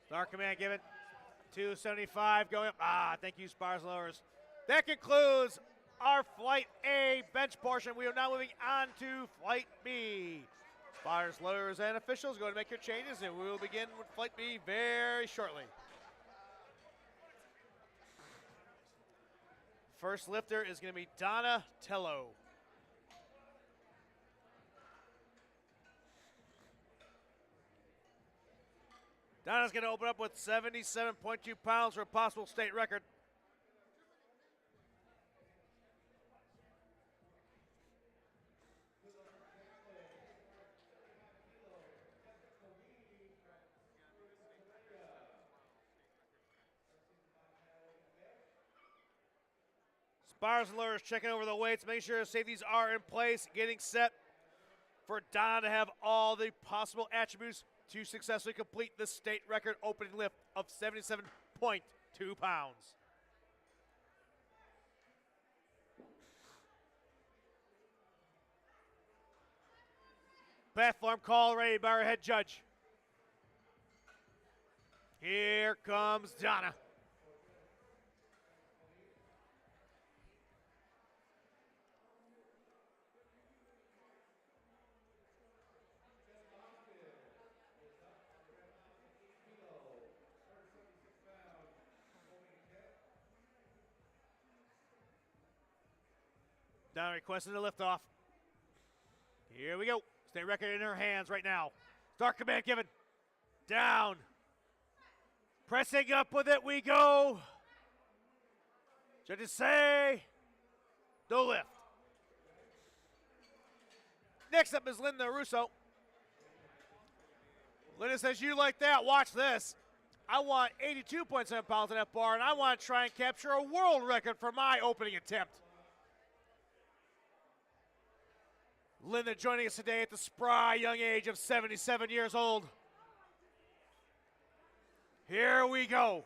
Start command given. 275 going up. Thank you, Spires Lowers. That concludes our Flight A bench portion. We are now moving on to Flight B. Spires Lowers and officials, go ahead and make your changes, and we will begin with Flight B very shortly. First lifter is going to be Donna Tello. Donna's going to open up with 77.2 pounds for a possible state record. Spires and Lowers checking over the weights, making sure safeties are in place, getting set for Donna to have all the possible attributes to successfully complete the state record opening lift of 77.2 pounds. Platform call ready by our head judge. Here comes Donna. Donna requesting the liftoff. Here we go. State record in her hands right now. Start command given. Down. Pressing up with it we go. Judges say no lift. Next up is Linda Russo. Linda says, you like that, watch this. I want 82.7 pounds in that bar, and I want to try and capture a world record for my opening attempt. Linda joining us today at the spry young age of 77 years old. Here we go.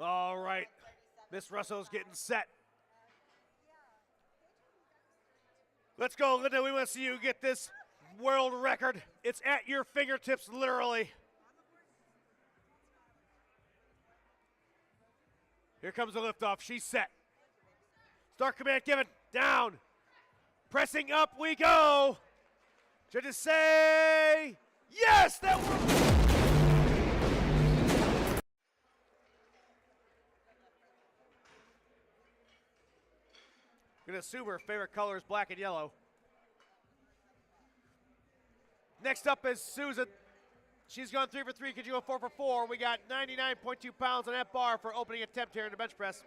All right, Miss Russell's getting set. Let's go, Linda. We want to see you get this world record. It's at your fingertips, literally. Here comes the liftoff. She's set. Start command given. Down. Pressing up we go. Judges say yes. That worked. I'm going to assume her favorite color is black and yellow. Next up is Susan. She's gone 3 for 3. Could you go 4 for 4? We got 99.2 pounds on that bar for opening attempt here in the bench press.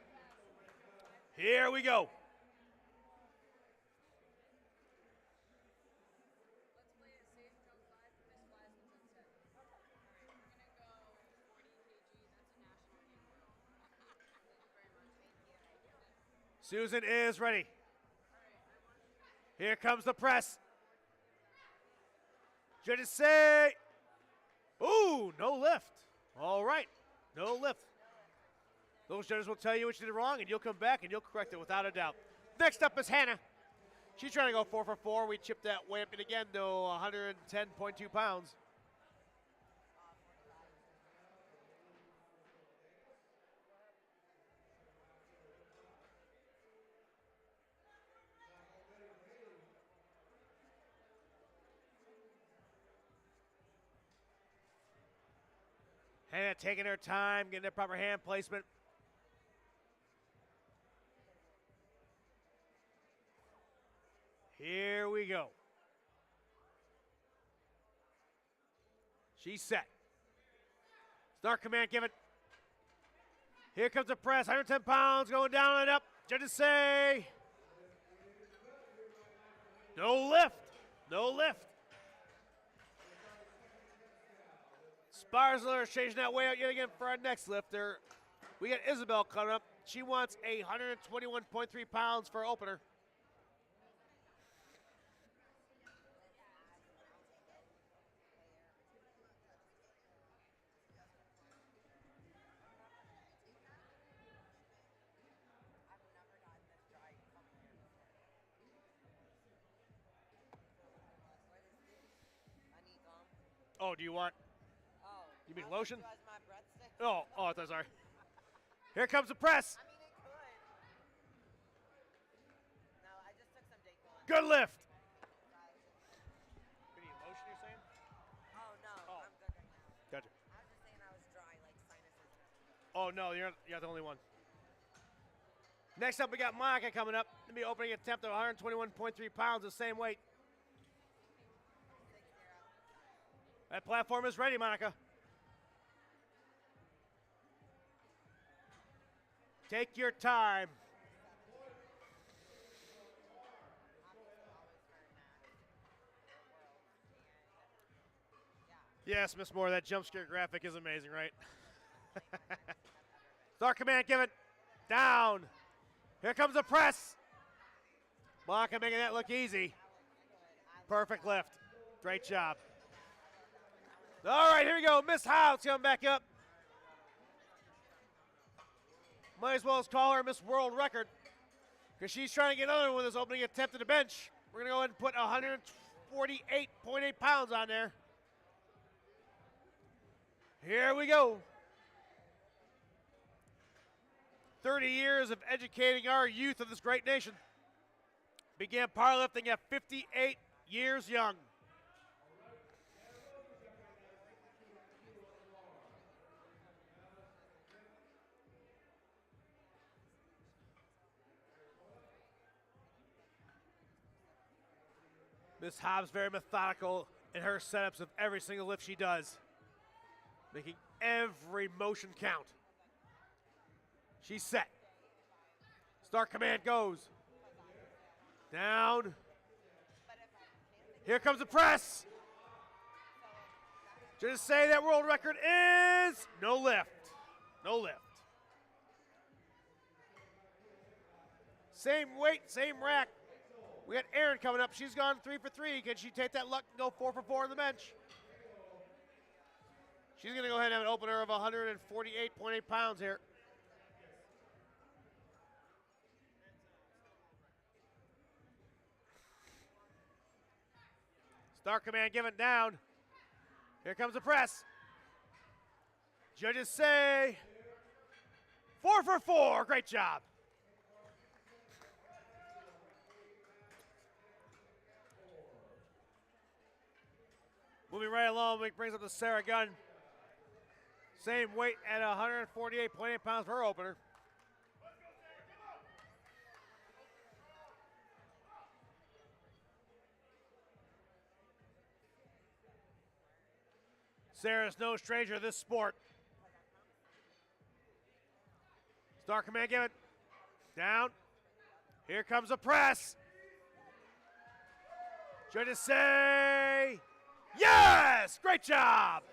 Here we go. Susan is ready. Here comes the press. Judges say, ooh, no lift. All right, no lift. Those judges will tell you what you did wrong, and you'll come back and you'll correct it without a doubt. Next up is Hannah. She's trying to go 4 for 4. We chipped that weight up and again to 110.2 pounds. Hannah taking her time, getting the proper hand placement. Here we go. She's set. Start command given. Here comes the press, 110 pounds, going down and up. Judges say, no lift, no lift. Sparsler is changing that way out yet again for our next lifter. We got Isabel coming up. She wants 121.3 pounds for opener. Oh, do you want? You mean lotion? Oh, that's sorry. Here comes the press. I mean, it could. No, I just took some Dayquil. Good lift. You need lotion, you're saying? Oh, no, I'm good right now. Gotcha. I was just saying I was dry, like sinuses. Oh, no, you're the only one. Next up, we got Monica coming up. Gonna be opening attempt of 121.3 pounds, the same weight. That platform is ready, Monica. Take your time. Yes, Miss Moore, that jump scare graphic is amazing, right? Start command given. Down. Here comes the press. Monica making that look easy. Perfect lift. Great job. All right, here we go. Miss House coming back up. Might as well call her Miss World Record because she's trying to get another one with this opening attempt at the bench. We're going to go ahead and put 148.8 pounds on there. Here we go. 30 years of educating our youth of this great nation. Began powerlifting at 58 years young. Miss Hobbs very methodical in her setups of every single lift she does, making every motion count. She's set. Start command goes. Down. Here comes the press. Just say that world record is no lift. No lift. Same weight, same rack. We got Erin coming up. She's gone 3 for 3. Can she take that luck and go 4 for 4 on the bench? She's going to go ahead and have an opener of 148.8 pounds here. Start command given down. Here comes the press. Judges say 4 for 4. Great job. Moving right along, it brings up the Sarah Gunn. Same weight at 148.8 pounds for her opener. Sarah's no stranger to this sport. Start command given. Down. Here comes the press. Judges say, yes! Great job!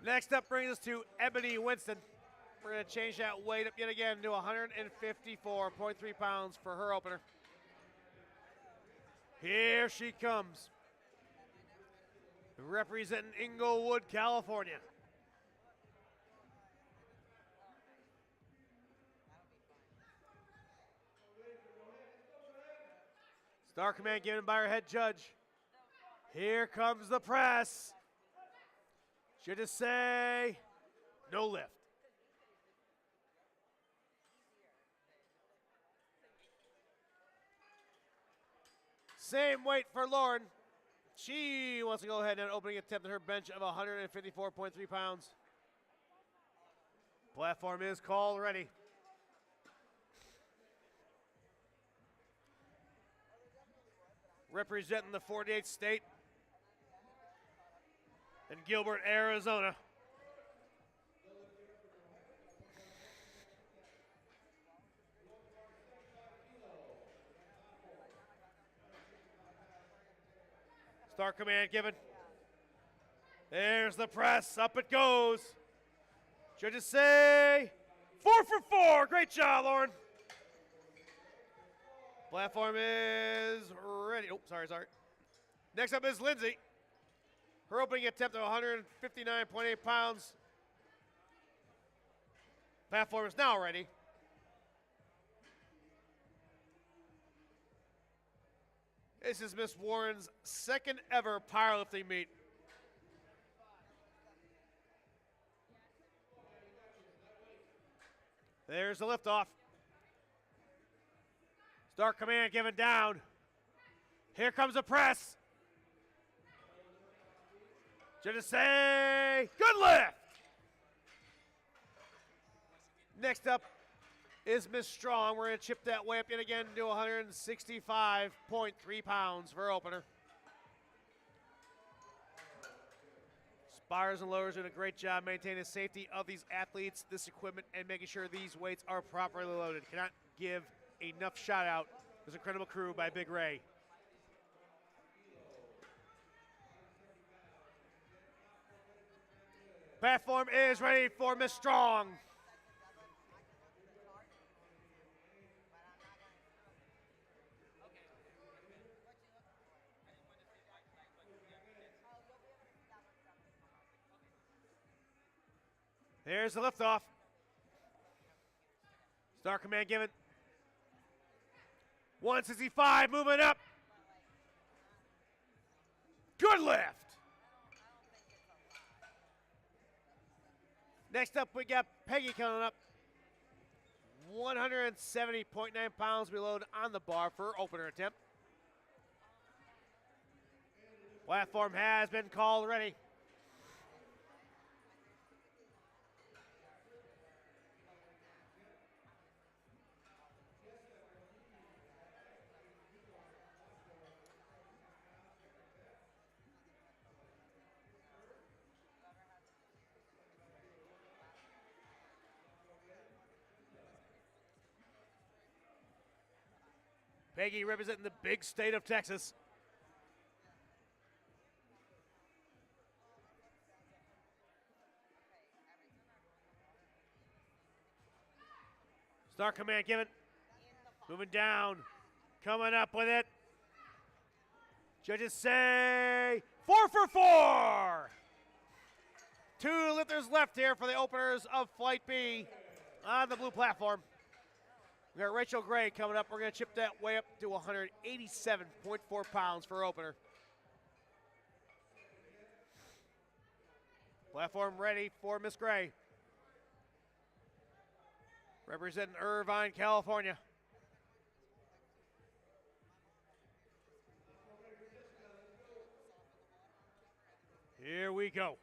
Next up brings us to Ebony Winston. We're going to change that weight up yet again to 154.3 pounds for her opener. Here she comes. Representing Inglewood, California. Star command given by our head judge. Here comes the press. Should just say no lift. Same weight for Lauren. She wants to go ahead and opening attempt at her bench of 154.3 pounds. Platform is called ready. Representing the 48th state in Gilbert, Arizona. Start command given. There's the press. Up it goes. Judges say 4 for 4. Great job, Lauren. Platform is ready. Oh, sorry. Next up is Lindsay. Her opening attempt of 159.8 pounds. Platform is now ready. This is Miss Warren's second ever powerlifting meet. There's the liftoff. Start command given down. Here comes the press. Judges say, good lift. Next up is Miss Strong. We're going to chip that way up yet again to 165.3 pounds for opener. Spires and lowers doing a great job maintaining the safety of these athletes, this equipment, and making sure these weights are properly loaded. Cannot give enough shout out. This incredible crew by Big Ray. Platform is ready for Miss Strong. There's the liftoff. Start command given. 165, moving up. Good lift. Next up, we got Peggy coming up. 170.9 pounds below on the bar for opener attempt. Platform has been called ready. Peggy representing the big state of Texas. Start command given. Moving down. Coming up with it. Judges say 4 for 4. 2 lifters left here for the openers of Flight B on the blue platform. We got Rachel Gray coming up. We're going to chip that way up to 187.4 pounds for opener. Platform ready for Miss Gray. Representing Irvine, California. Here we go.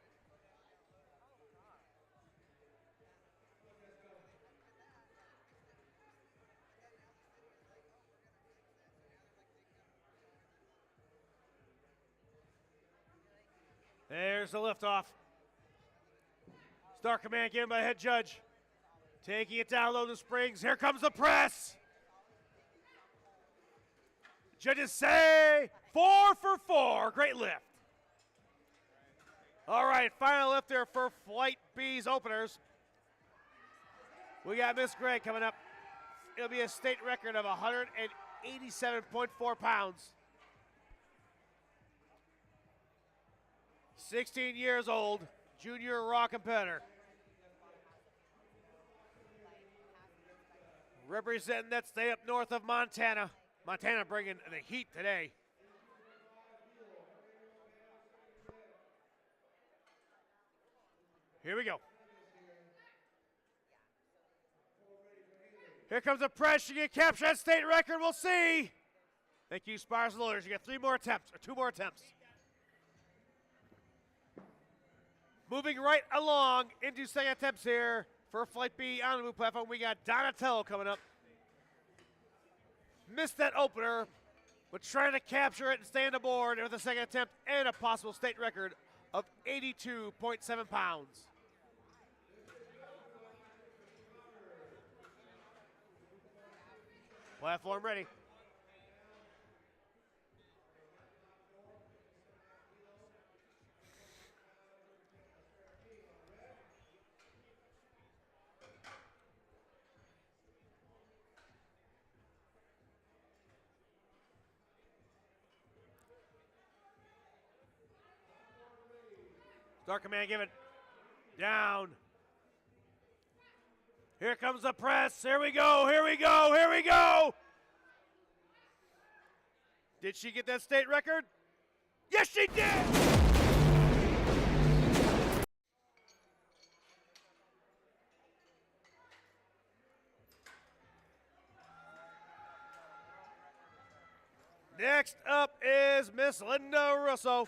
There's the liftoff. Start command given by the head judge. Taking it down low to springs. Here comes the press. Judges say 4 for 4. Great lift. All right, final lift there for Flight B's openers. We got Miss Gray coming up. It'll be a state record of 187.4 pounds. 16 years old, junior raw competitor. Representing that state up north of Montana. Montana bringing the heat today. Here we go. Here comes a press. You can capture that state record. We'll see. Thank you, Spires Lawyers. You get 3 more attempts, or 2 more attempts. Moving right along into second attempts here for Flight B on the move platform. We got Donatello coming up. Missed that opener, but trying to capture it and stay on the board with a second attempt and a possible state record of 82.7 pounds. Platform ready. Start command given. Down. Here comes the press. Here we go. Here we go. Here we go. Did she get that state record? Yes, she did. Next up is Miss Linda Russo.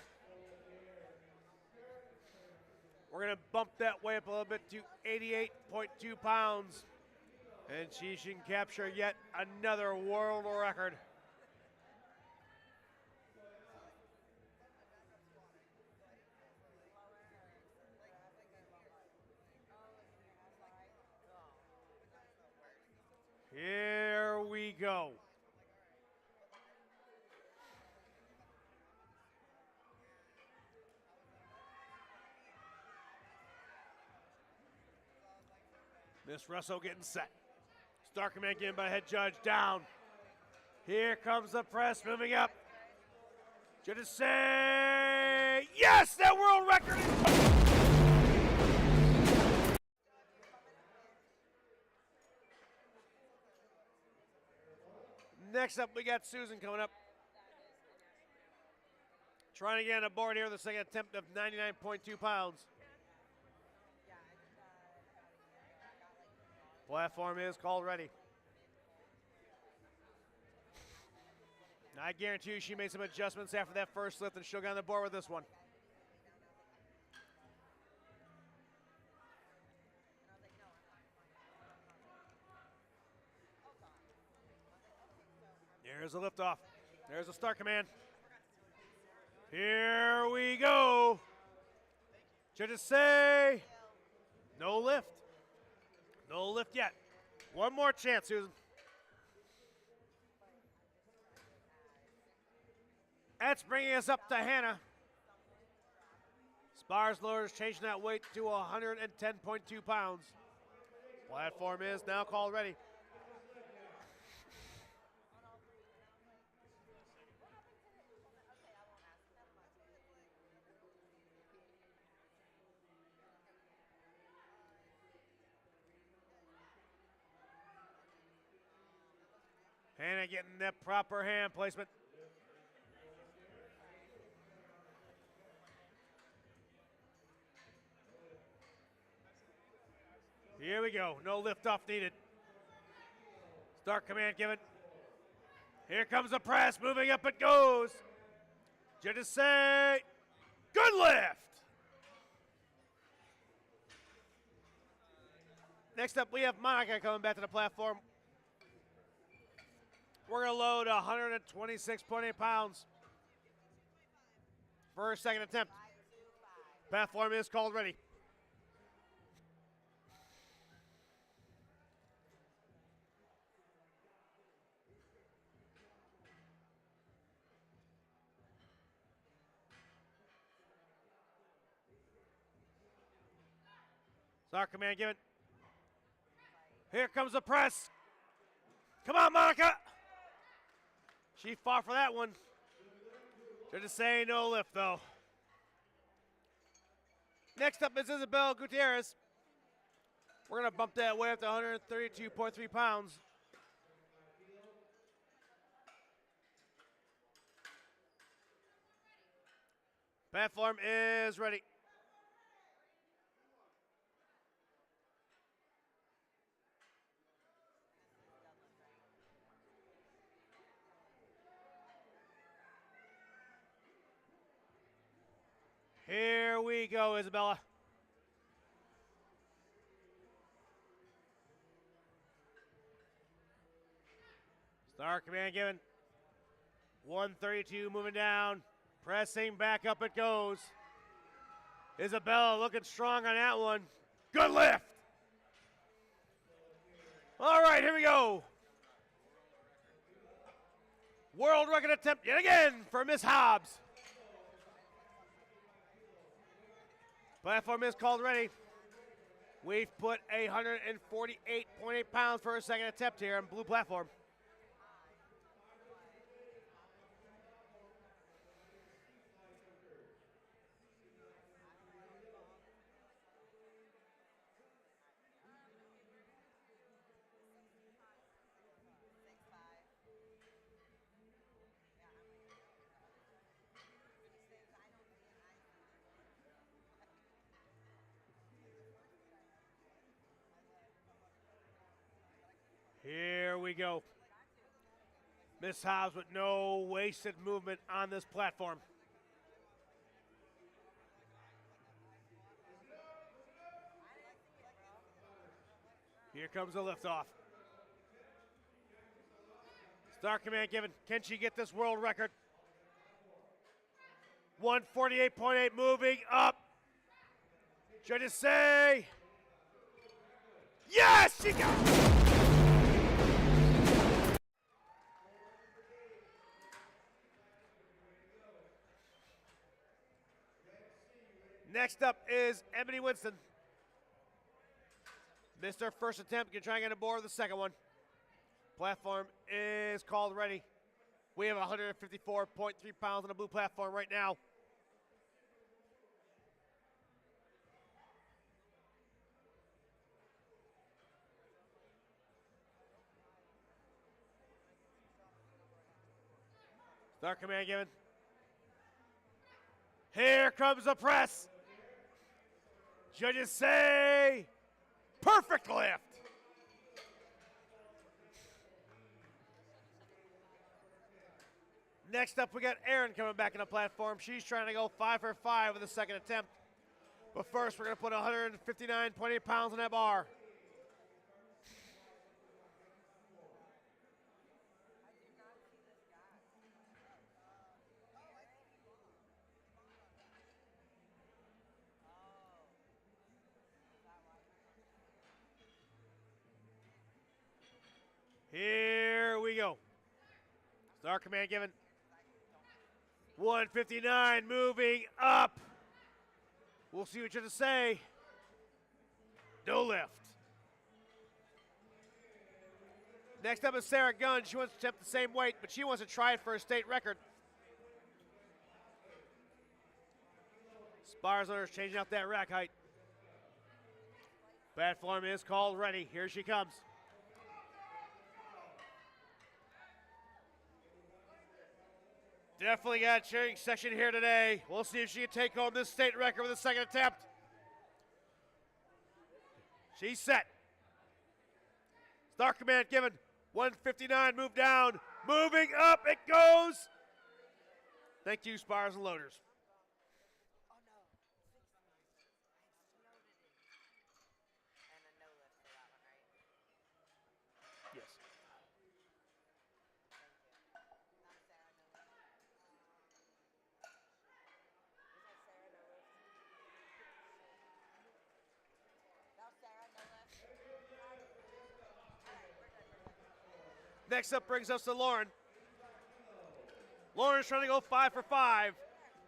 We're going to bump that way up a little bit to 88.2 pounds. And she can capture yet another world record. Here we go. Miss Russo getting set. Start command given by head judge. Down. Here comes the press moving up. Judges say, yes, that world record. Next up, we got Susan coming up. Trying to get on the board here with the second attempt of 99.2 pounds. Platform is called ready. I guarantee you she made some adjustments after that first lift, and she'll get on the board with this one. There's a liftoff. There's a start command. Here we go. Judges say no lift. No lift yet. One more chance, Susan. That's bringing us up to Hannah. Spires Lawyers changing that weight to 110.2 pounds. Platform is now called ready. Hannah getting that proper hand placement. Here we go. No liftoff needed. Start command given. Here comes the press. Moving up it goes. Judges say, good lift. Next up, we have Monica coming back to the platform. We're going to load 126.8 pounds for her second attempt. Platform is called ready. Start command given. Here comes the press. Come on, Monica. She fought for that one. Judges say no lift, though. Next up is Isabel Gutierrez. We're going to bump that way up to 132.3 pounds. Platform is ready. Here we go, Isabella. Start command given. 132 moving down. Pressing back up it goes. Isabella looking strong on that one. Good lift. All right, here we go. World record attempt yet again for Miss Hobbs. Platform is called ready. We've put 148.8 pounds for her second attempt here on blue platform. Here we go. Miss Hobbs with no wasted movement on this platform. Here comes the liftoff. Start command given. Can she get this world record? 148.8 moving up. Judges say, yes, she got it. Next up is Ebony Winston. Missed her first attempt, can try and get aboard the second one. Platform is called ready. We have 154.3 pounds on the blue platform right now. Start command given. Here comes the press. Judges say, perfect lift. Next up, we got Erin coming back on the platform. She's trying to go 5 for 5 with the second attempt. But first, we're going to put 159.8 pounds on that bar. Here we go. Start command given. 159 moving up. We'll see what you have to say. No lift. Next up is Sarah Gunn. She wants to attempt the same weight, but she wants to try it for a state record. Spars owners changing out that rack height. Platform is called ready. Here she comes. Definitely got a cheering section here today. We'll see if she can take home this state record with a second attempt. She's set. Start command given. 159, move down. Moving up, it goes. Thank you, Spires and Loaders. Oh no. And a no lift for that one, right? Yes. Next up brings us to Lauren. Lauren's trying to go 5 for 5.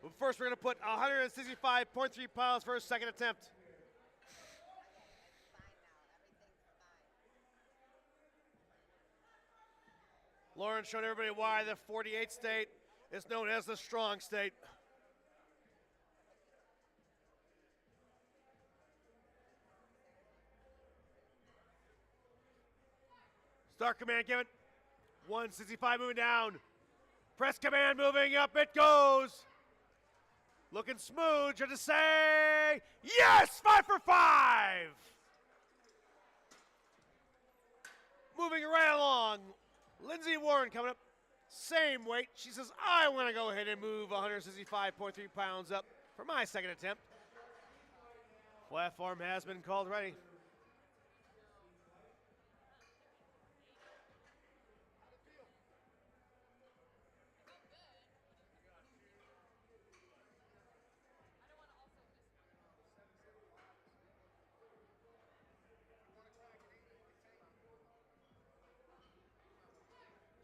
But first, we're going to put 165.3 pounds for her second attempt. Lauren showing everybody why the 48 state is known as the strong state. Start command given. 165 moving down. Press command moving up, it goes. Looking smooth, just to say, yes, 5 for 5. Moving right along, Lindsay Warren coming up, same weight. She says, I want to go ahead and move 165.3 pounds up for my second attempt. Platform has been called ready.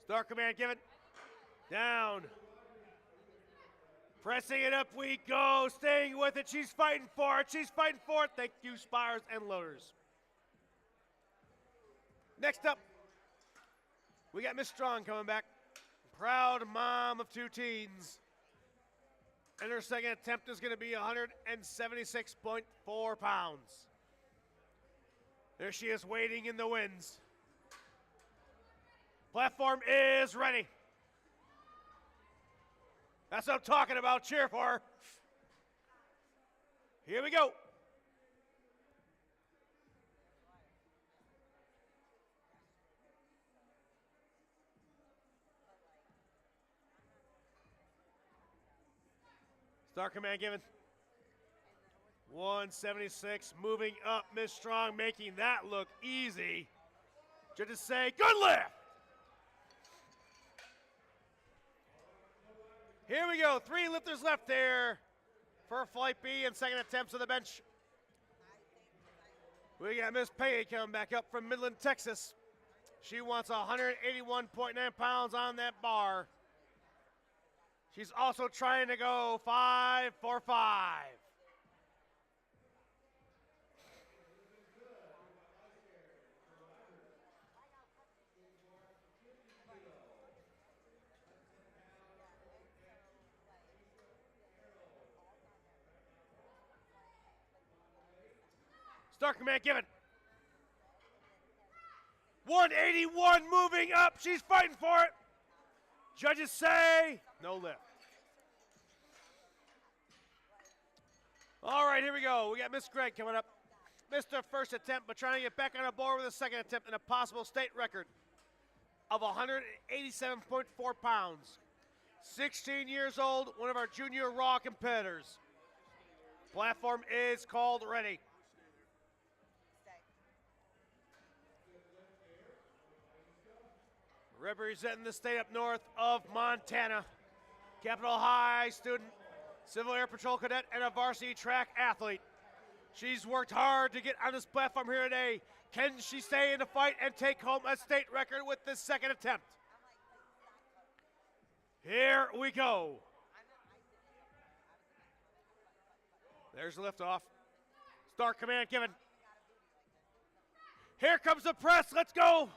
Start command given. Down. Pressing it up we go. Staying with it. She's fighting for it. She's fighting for it. Thank you, spires and loaders. Next up, we got Miss Strong coming back. Proud mom of 2 teens. And her second attempt is going to be 176.4 pounds. There she is waiting in the winds. Platform is ready. That's what I'm talking about. Cheer for her. Here we go. Start command given. 176, moving up. Miss Strong making that look easy. Just to say, good lift. Here we go, 3 lifters left there for Flight B and second attempts on the bench. We got Miss Payne coming back up from Midland, Texas. She wants 181.9 pounds on that bar. She's also trying to go 5 for 5. Start command given. 181 moving up. She's fighting for it. Judges say no lift. All right, here we go. We got Miss Gregg coming up. Missed her first attempt, but trying to get back on the board with a second attempt and a possible state record of 187.4 pounds. 16 years old, one of our junior Raw competitors. Platform is called ready. Representing the state up north of Montana, Capitol High student, Civil Air Patrol cadet, and a varsity track athlete. She's worked hard to get on this platform here today. Can she stay in the fight and take home a state record with this second attempt? Here we go. There's the liftoff. Start command given. Here comes the press. Let's go.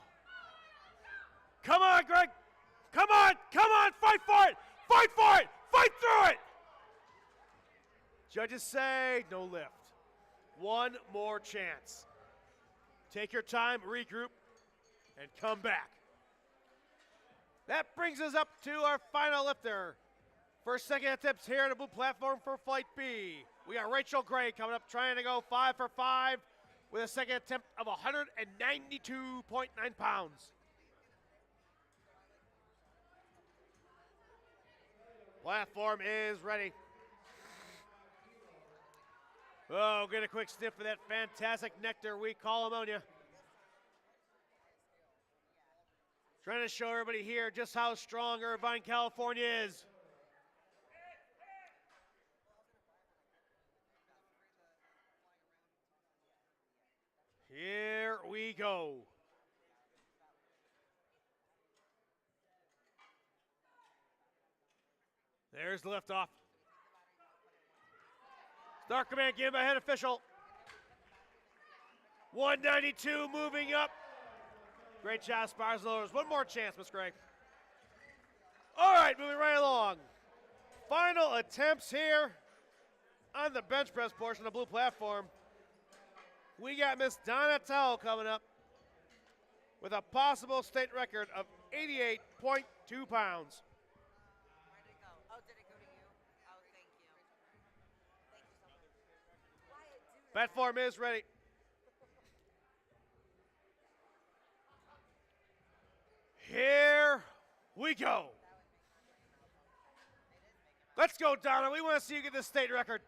Come on, Greg. Come on. Come on. Fight for it. Fight for it. Fight through it. Judges say no lift. One more chance. Take your time, regroup, and come back. That brings us up to our final lifter. First, second attempts here on the blue platform for Flight B. We got Rachel Gray coming up trying to go 5 for 5 with a second attempt of 192.9 pounds. Platform is ready. Oh, get a quick sniff for that fantastic nectar we call ammonia. Trying to show everybody here just how strong Irvine, California is. Here we go. There's the liftoff. Start command given by head official. 192 moving up. Great job, spires and loaders. One more chance, Miss Gray. All right, moving right along. Final attempts here on the bench press portion of the blue platform. We got Miss Donna Towell coming up with a possible state record of 88.2 pounds. Where'd it go? Oh, did it go to you? Oh, thank you. Platform is ready. Here we go. Let's go, Donna. We want to see you get the state record.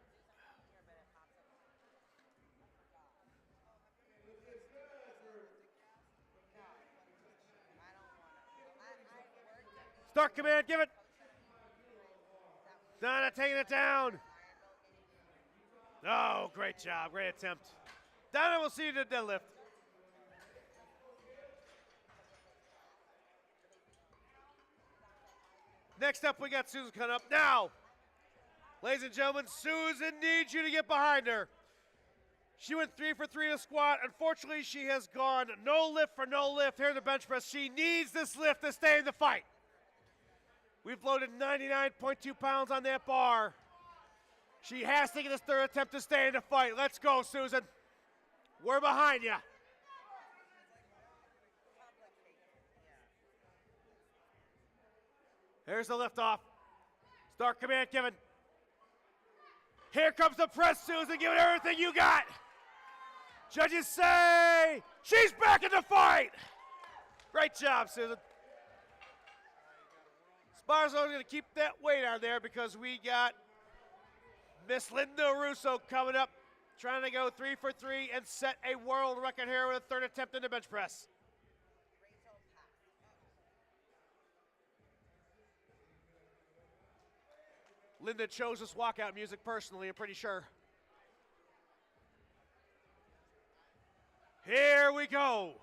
Start command, give it. Donna taking it down. Oh, great job, great attempt. Donna, we'll see you to deadlift. Next up, we got Susan coming up now. Ladies and gentlemen, Susan needs you to get behind her. She went 3 for 3 in a squat. Unfortunately, she has gone no lift for no lift here in the bench press. She needs this lift to stay in the fight. We've loaded 99.2 pounds on that bar. She has to get this third attempt to stay in the fight. Let's go, Susan. We're behind you. Here's the liftoff. Start command given. Here comes the press, Susan. Give it everything you got. Judges say she's back in the fight. Great job, Susan. Sparzo's going to keep that weight on there because we got Miss Linda Russo coming up, trying to go 3 for 3 and set a world record here with a third attempt in the bench press. Linda chose this walkout music personally, I'm pretty sure. Here we go.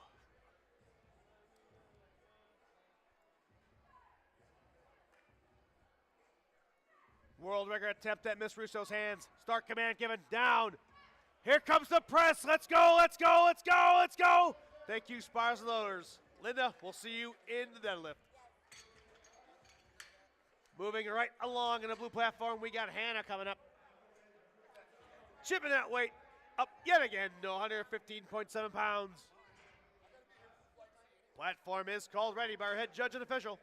World record attempt at Miss Russo's hands. Start command given, down. Here comes the press. Let's go, let's go, let's go, let's go. Thank you, Spires and Loaders. Linda, we'll see you in the deadlift. Moving right along in the blue platform, we got Hannah coming up. Chipping that weight up yet again to 115.7 pounds. Platform is called ready by our head judge and official.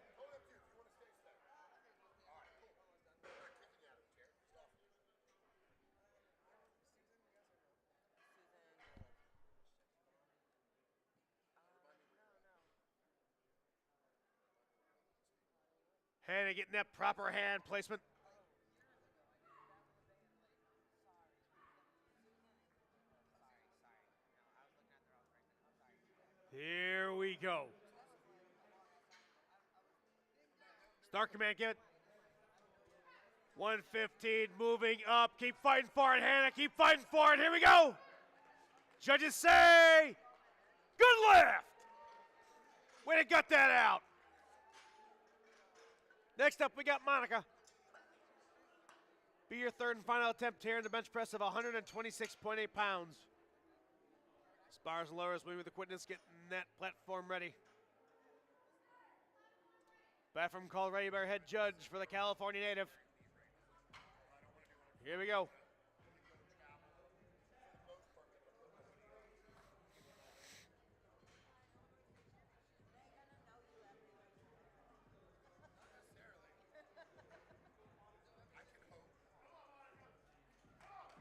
Hannah getting that proper hand placement. Here we go. Start command, give it. 115, moving up. Keep fighting for it, Hannah. Keep fighting for it. Here we go. Judges say, good lift. Way to gut that out. Next up, we got Monica. Be your third and final attempt here in the bench press of 126.8 pounds. Spires and Lowers, we with the quickness, getting that platform ready. Platform called ready by our head judge for the California native. Here we go.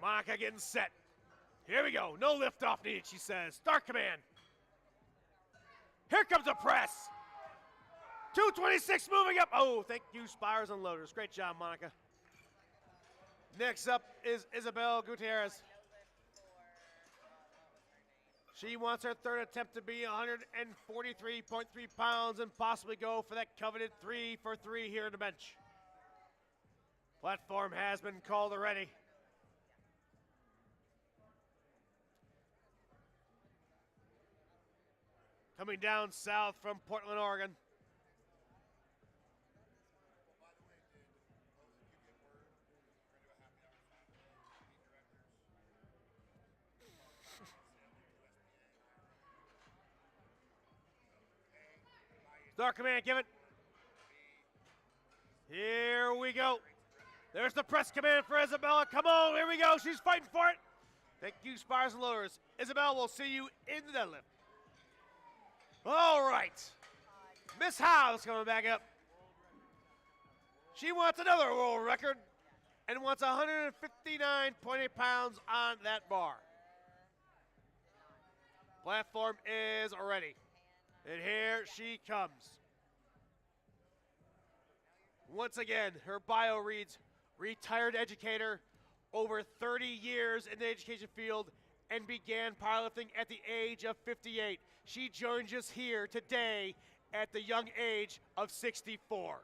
Monica getting set. Here we go. No lift off need, she says. Start command. Here comes the press. 226 moving up. Oh, thank you, Spires and Loaders. Great job, Monica. Next up is Isabel Gutierrez. She wants her third attempt to be 143.3 pounds and possibly go for that coveted 3 for 3 here in the bench. Platform has been called already. Coming down south from Portland, Oregon. Start command, give it. Here we go. There's the press command for Isabella. Come on, here we go. She's fighting for it. Thank you, Spires and Loaders. Isabel, we'll see you in the deadlift. All right. Miss House coming back up. She wants another world record and wants 159.8 pounds on that bar. Platform is ready. And here she comes. Once again, her bio reads, retired educator, over 30 years in the education field, and began powerlifting at the age of 58. She joins us here today at the young age of 64.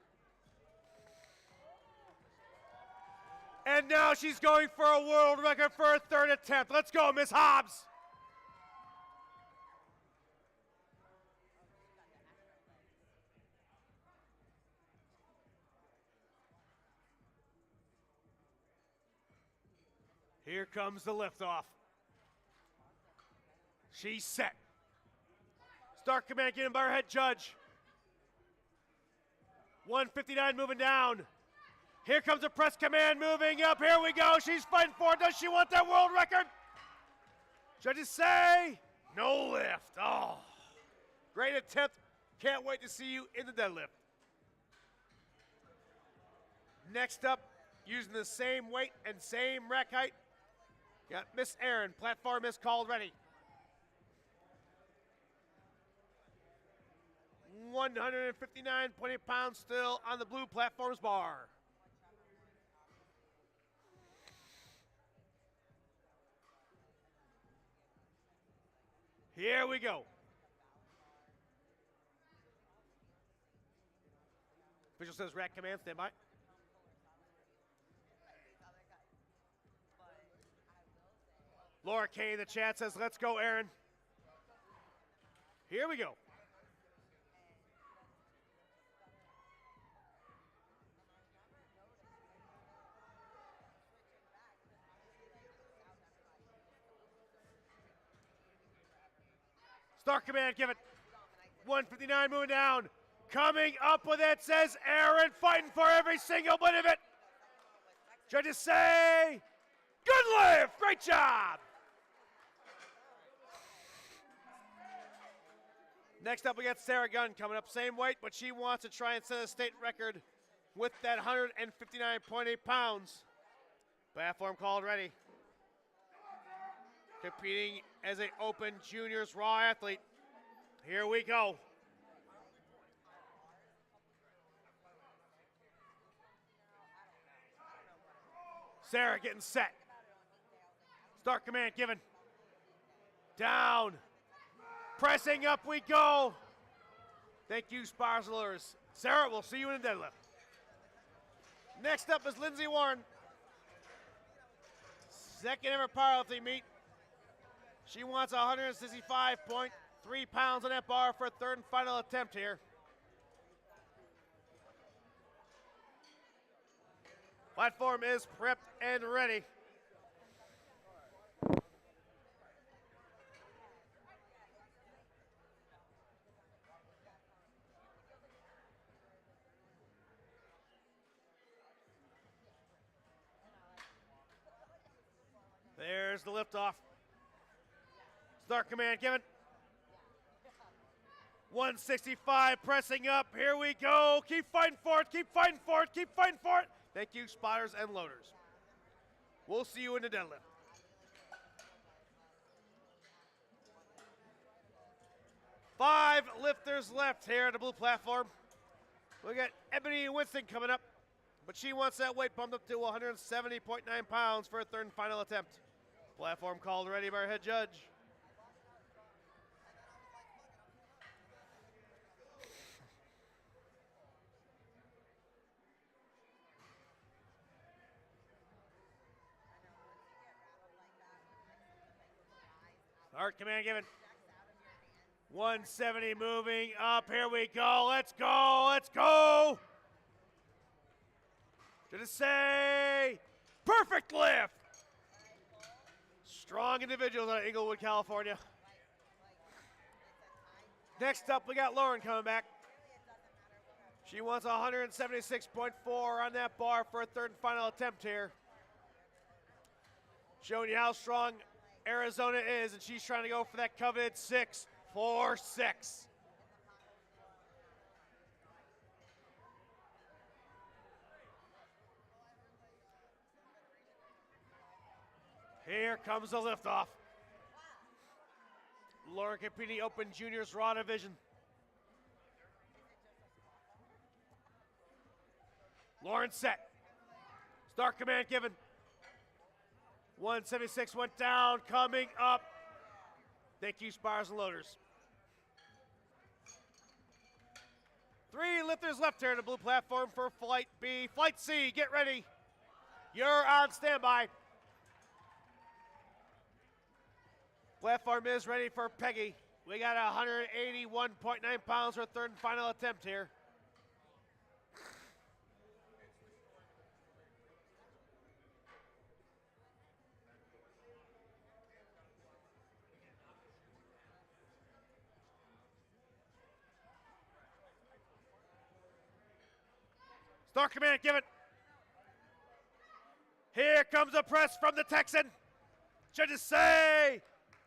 And now she's going for a world record for her third attempt. Let's go, Miss Hobbs. Here comes the liftoff. She's set. Start command given by her head judge. 159 moving down. Here comes the press command moving up. Here we go. She's fighting for it. Does she want that world record? Judges say no lift. Oh, great attempt. Can't wait to see you in the deadlift. Next up, using the same weight and same rack height, got Miss Aaron. Platform is called ready. 159.8 pounds still on the blue platform's bar. Here we go. Official says rack command, stand by. Laura Kay in the chat says, let's go, Aaron. Here we go. Start command, give it. 159 moving down. Coming up with it, says Aaron, fighting for every single bit of it. Judges say, good lift, great job. Next up, we got Sarah Gunn coming up. Same weight, but she wants to try and set a state record with that 159.8 pounds. Platform called ready. Competing as an open juniors raw athlete. Here we go. Sarah getting set. Start command given. Down. Pressing up we go. Thank you, Sparslers. Sarah, we'll see you in the deadlift. Next up is Lindsay Warren. Second ever powerlifting meet. She wants 165.3 pounds on that bar for a third and final attempt here. Platform is prepped and ready. There's the liftoff. Start command given. 165 pressing up. Here we go. Keep fighting for it. Keep fighting for it. Keep fighting for it. Thank you, spotters and loaders. We'll see you in the deadlift. Five lifters left here on the blue platform. We got Ebony Winston coming up, but she wants that weight bumped up to 170.9 pounds for a third and final attempt. Platform called ready by our head judge. Start command given. 170 moving up. Here we go. Let's go. Let's go. Did it say perfect lift? Strong individuals out of Inglewood, California. Next up, we got Lauren coming back. She wants 176.4 on that bar for a third and final attempt here. Showing you how strong Arizona is, and she's trying to go for that coveted 6-4-6. Here comes the liftoff. Lauren Capini Open Juniors Raw Division. Lauren set. Start command given. 176 went down, coming up. Thank you, Spires and Loaders. 3 lifters left here in the blue platform for Flight B. Flight C, get ready. You're on standby. Platform is ready for Peggy. We got 181.9 pounds for a third and final attempt here. Start command, give it. Here comes a press from the Texan. Judges say,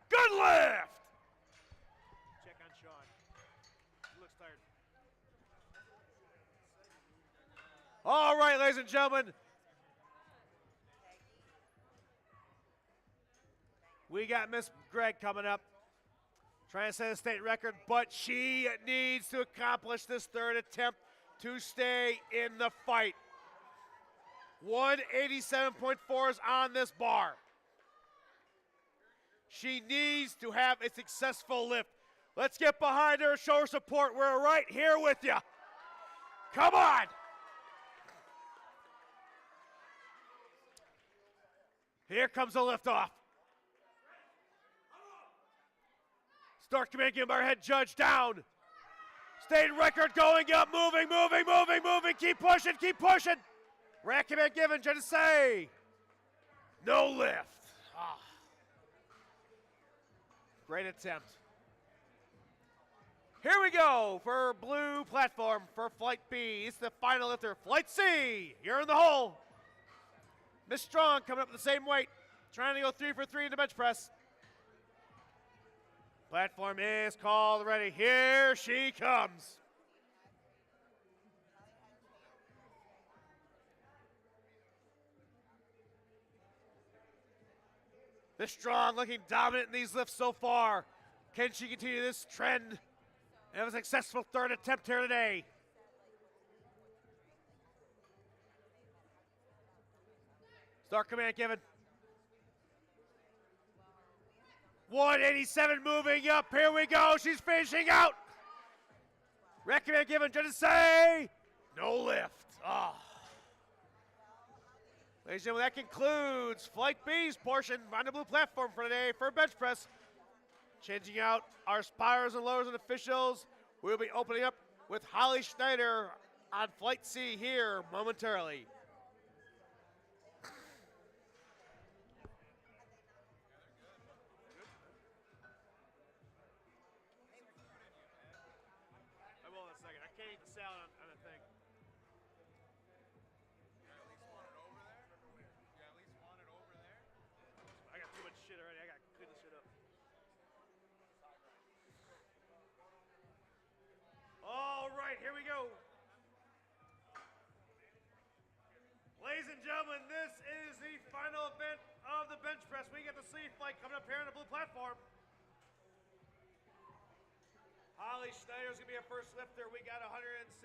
good lift. Check on Sean. He looks tired. All right, ladies and gentlemen. We got Miss Gregg coming up. Trying to set a state record, but she needs to accomplish this third attempt to stay in the fight. 187.4 is on this bar. She needs to have a successful lift. Let's get behind her, show her support. We're right here with you. Come on. Here comes the liftoff. Start command given by our head judge down. State record going up, moving. Keep pushing. Rack command given, judges say, no lift. Ah. Great attempt. Here we go for blue platform for Flight B. It's the final lifter, Flight C. You're in the hole. Miss Strong coming up with the same weight, trying to go 3 for 3 in the bench press. Platform is called ready. Here she comes. Miss Strong looking dominant in these lifts so far. Can she continue this trend and have a successful third attempt here today? Start command given. 187 moving up. Here we go. She's finishing out. Rack command given. Judges say no lift. Oh. Ladies and gentlemen, that concludes Flight B's portion on the blue platform for today for bench press. Changing out our spires and lowers and officials. We'll be opening up with Holly Schneider on Flight C here momentarily. I will in a second. I can't eat the salad on the thing. I got too much shit already. I got to clean this shit up. All right, here we go. Ladies and gentlemen, this is the final event of the bench press. We get the sleeve fight coming up here on the blue platform. Holly Schneider's going to be our first lifter. We got 165.3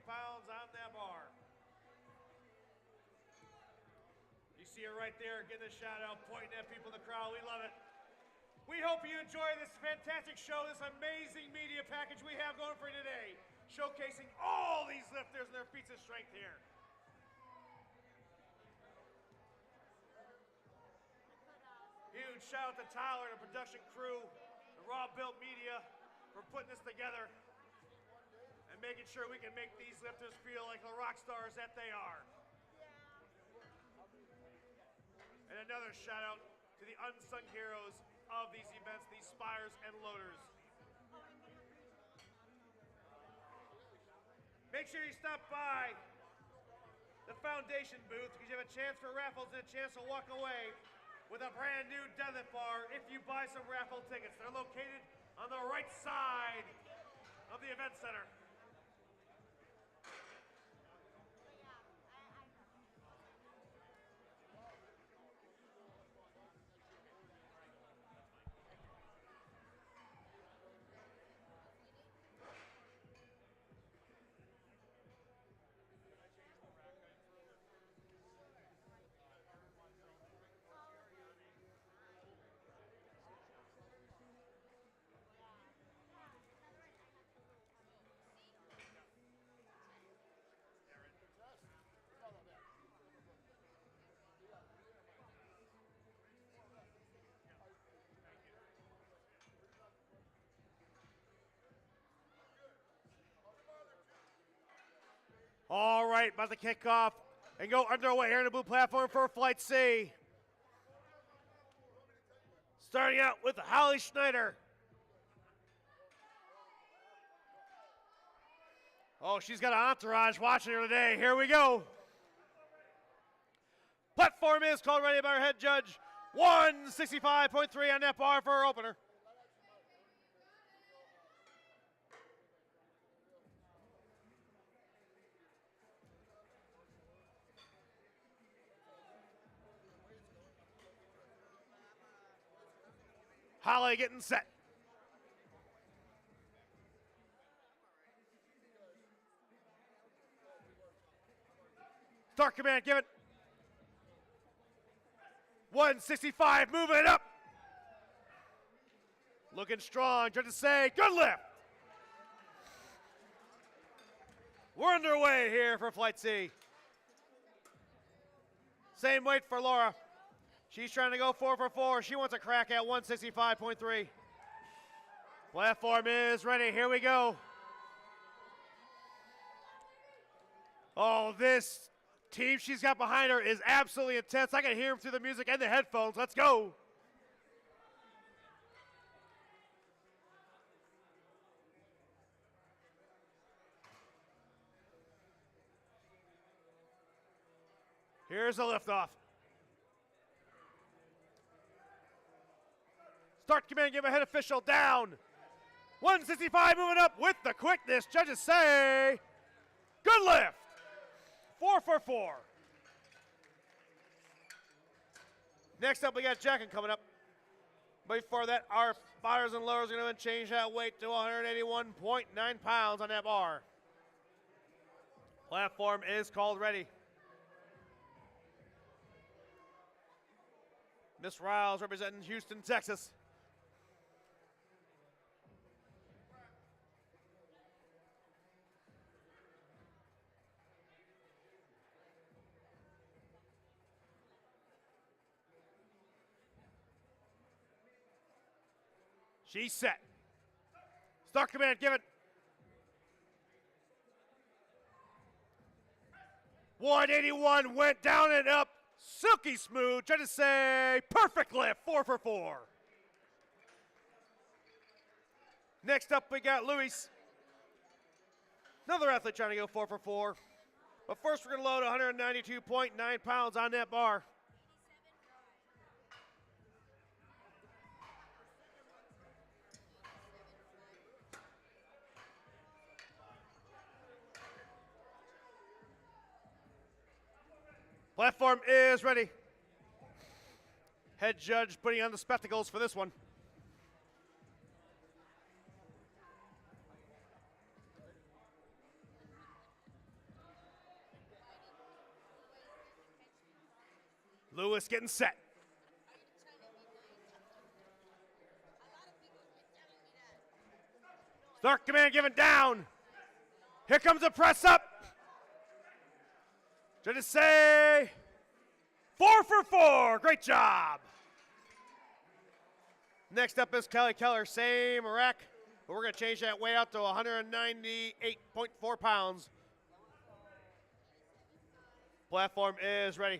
pounds on that bar. You see her right there getting a shout out, pointing at people in the crowd. We love it. We hope you enjoy this fantastic show, this amazing media package we have going for you today, showcasing all these lifters and their feats of strength here. Huge shout out to Tyler and the production crew, the Raw Built Media, for putting this together and making sure we can make these lifters feel like the rock stars that they are. And another shout out to the unsung heroes of these events, these spires and loaders. Make sure you stop by the foundation booth because you have a chance for raffles and a chance to walk away with a brand new deadlift bar if you buy some raffle tickets. They're located on the right side of the event center. All right, about to kick off and go underway here on the blue platform for Flight C. Starting out with Holly Schneider. Oh, she's got an entourage watching her today. Here we go. Platform is called ready by our head judge. 165.3 on that bar for her opener. Holly getting set. Start command, give it. 165, moving it up. Looking strong, trying to say, good lift. We're underway here for Flight C. Same weight for Laura. She's trying to go 4 for 4. She wants a crack at 165.3. Platform is ready. Here we go. Oh, this team she's got behind her is absolutely intense. I can hear them through the music and the headphones. Let's go. Here's the liftoff. Start command, give a head official down. 165 moving up with the quickness. Judges say, good lift. 4 for 4. Next up, we got jacking coming up. Before that, our spotters and lowers are going to change that weight to 181.9 pounds on that bar. Platform is called ready. Miss Riles representing Houston, Texas. She's set. Start command, give it. 181 went down and up. Silky smooth, trying to say perfect lift, 4 for 4. Next up, we got Luis. Another athlete trying to go 4 for 4. But first, we're going to load 192.9 pounds on that bar. Platform is ready. Head judge putting on the spectacles for this one. Lewis getting set. Start command given down. Here comes a press up. Trying to say 4 for 4. Great job. Next up is Kelly Keller. Same rack, but we're going to change that weight out to 198.4 pounds. Platform is ready.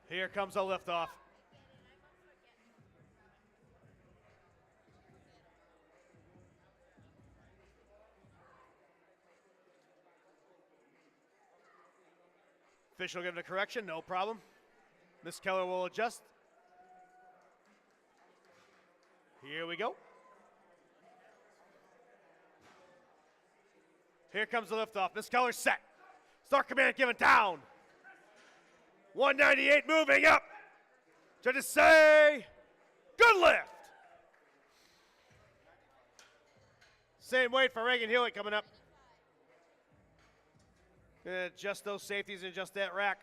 Here comes a liftoff. Official giving a correction, no problem. Miss Keller will adjust. Here we go. Here comes the liftoff. Miss Keller set. Start command given down. 198 moving up. Trying to say, good lift. Same weight for Reagan Hewitt coming up. Gonna adjust those safeties and adjust that rack.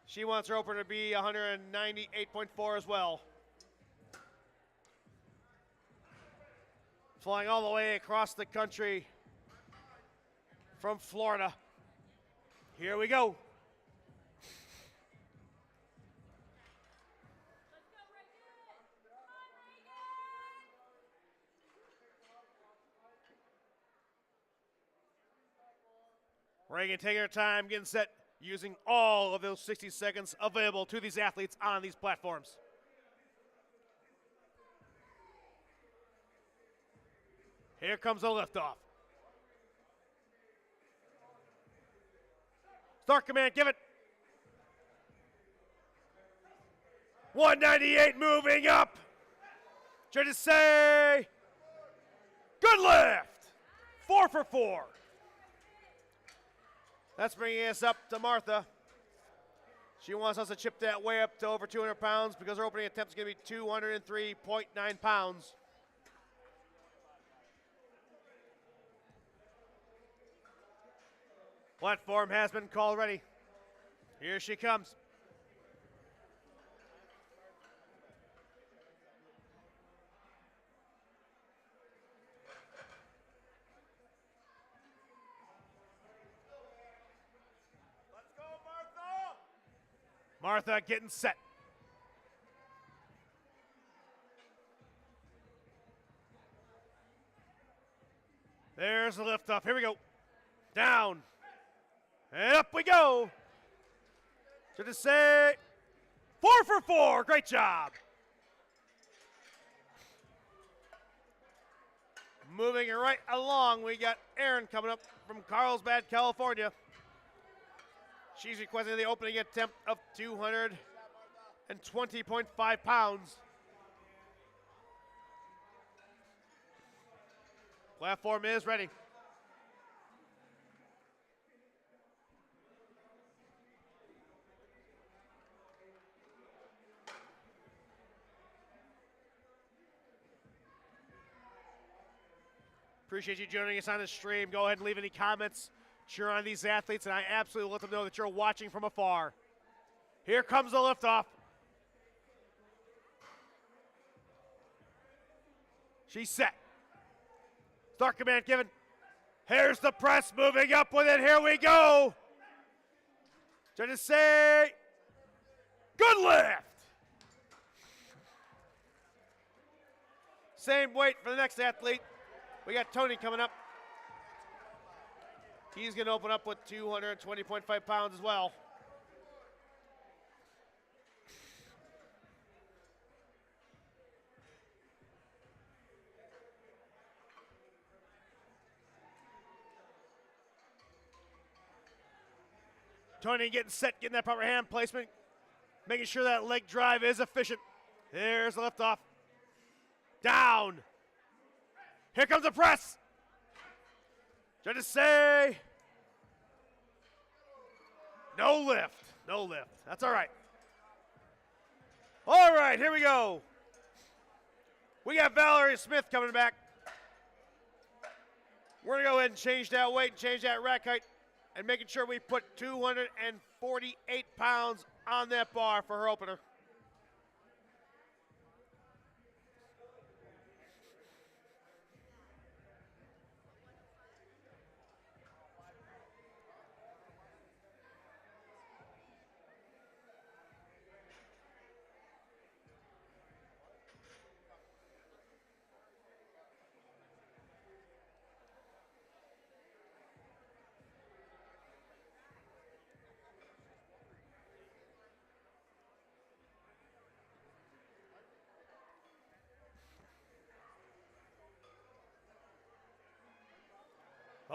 She wants her opener to be 198.4 as well. Flying all the way across the country from Florida. Here we go. Reagan taking her time, getting set, using all of those 60 seconds available to these athletes on these platforms. Here comes the liftoff. Start command, give it. 198 moving up. Judges say, good lift. 4 for 4. That's bringing us up to Martha. She wants us to chip that way up to over 200 pounds because her opening attempt is going to be 203.9 pounds. Platform has been called ready. Here she comes. Let's go, Martha! Martha getting set. There's the liftoff. Here we go. Down. And up we go. To say 4 for 4. Great job. Moving right along, we got Erin coming up from Carlsbad, California. She's requesting the opening attempt of 220.5 pounds. Platform is ready. Appreciate you joining us on the stream. Go ahead and leave any comments. Cheer on these athletes, and I absolutely let them know that you're watching from afar. Here comes the liftoff. She's set. Start command given. Here's the press moving up with it. Here we go. Judges say, good lift. Same weight for the next athlete. We got Tony coming up. He's going to open up with 220.5 pounds as well. Tony getting set, getting that proper hand placement, making sure that leg drive is efficient. There's the liftoff. Down. Here comes the press. Judges say, no lift. No lift. That's all right. All right, here we go. We got Valerie Smith coming back. We're going to go ahead and change that weight and change that rack height and making sure we put 248 pounds on that bar for her opener.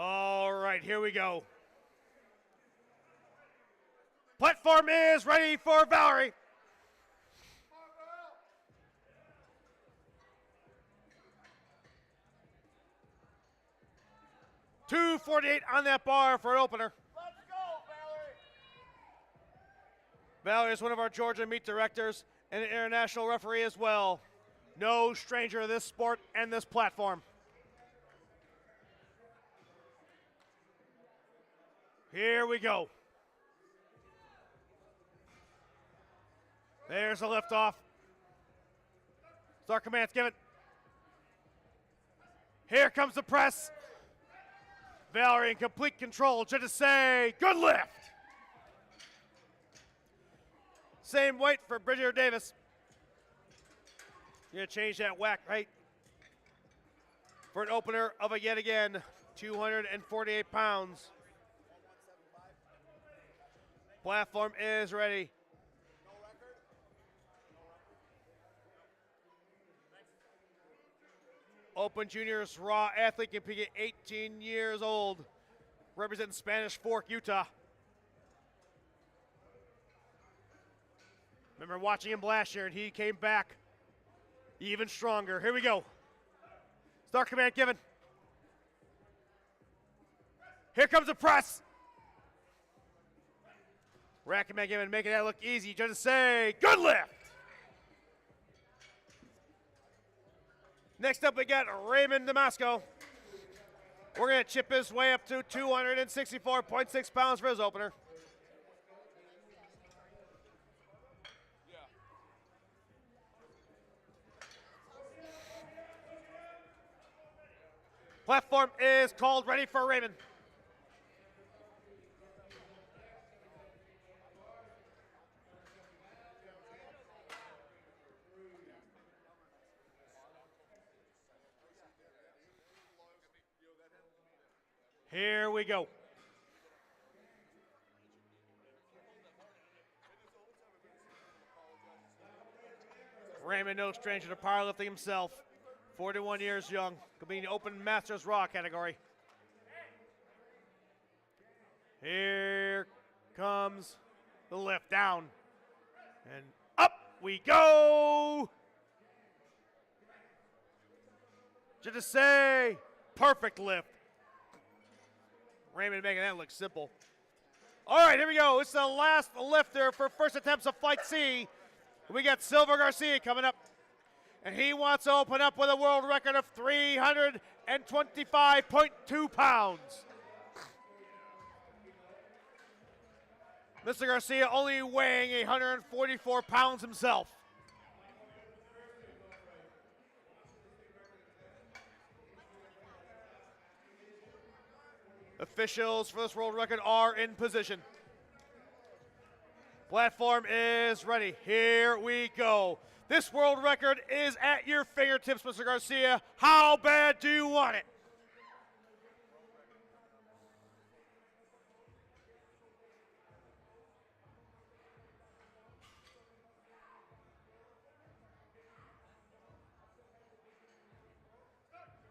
All right, here we go. Platform is ready for Valerie. $248 on that bar for an opener. Let's go, Valerie! Valerie is one of our Georgia meet directors and an international referee as well. No stranger to this sport and this platform. Here we go. There's a liftoff. Start commands given. Here comes the press. Valerie in complete control. Judges say, good lift. Same weight for Bridger Davis. You're going to change that whack, right? For an opener of a yet again 248 pounds. Platform is ready. Open Juniors Raw athlete competing at 18 years old, representing Spanish Fork, Utah. Remember watching him last year, and he came back even stronger. Here we go. Start command given. Here comes the press. Rack command given, making that look easy. Judges say, good lift. Next up, we got Raymond Damasco. We're going to chip his way up to 264.6 pounds for his opener. Platform is called, ready for Raymond. Here we go. Raymond, no stranger to powerlifting himself. 41 years young, competing in the Open Masters Raw category. Here comes the lift, down and up we go. Just say, perfect lift. Raymond making that look simple. All right, here we go. It's the last lifter for first attempts of Flight C. We got Silver Garcia coming up. And he wants to open up with a world record of 325.2 pounds. Mr. Garcia only weighing 144 pounds himself. Officials for this world record are in position. Platform is ready. Here we go. This world record is at your fingertips, Mr. Garcia. How bad do you want it?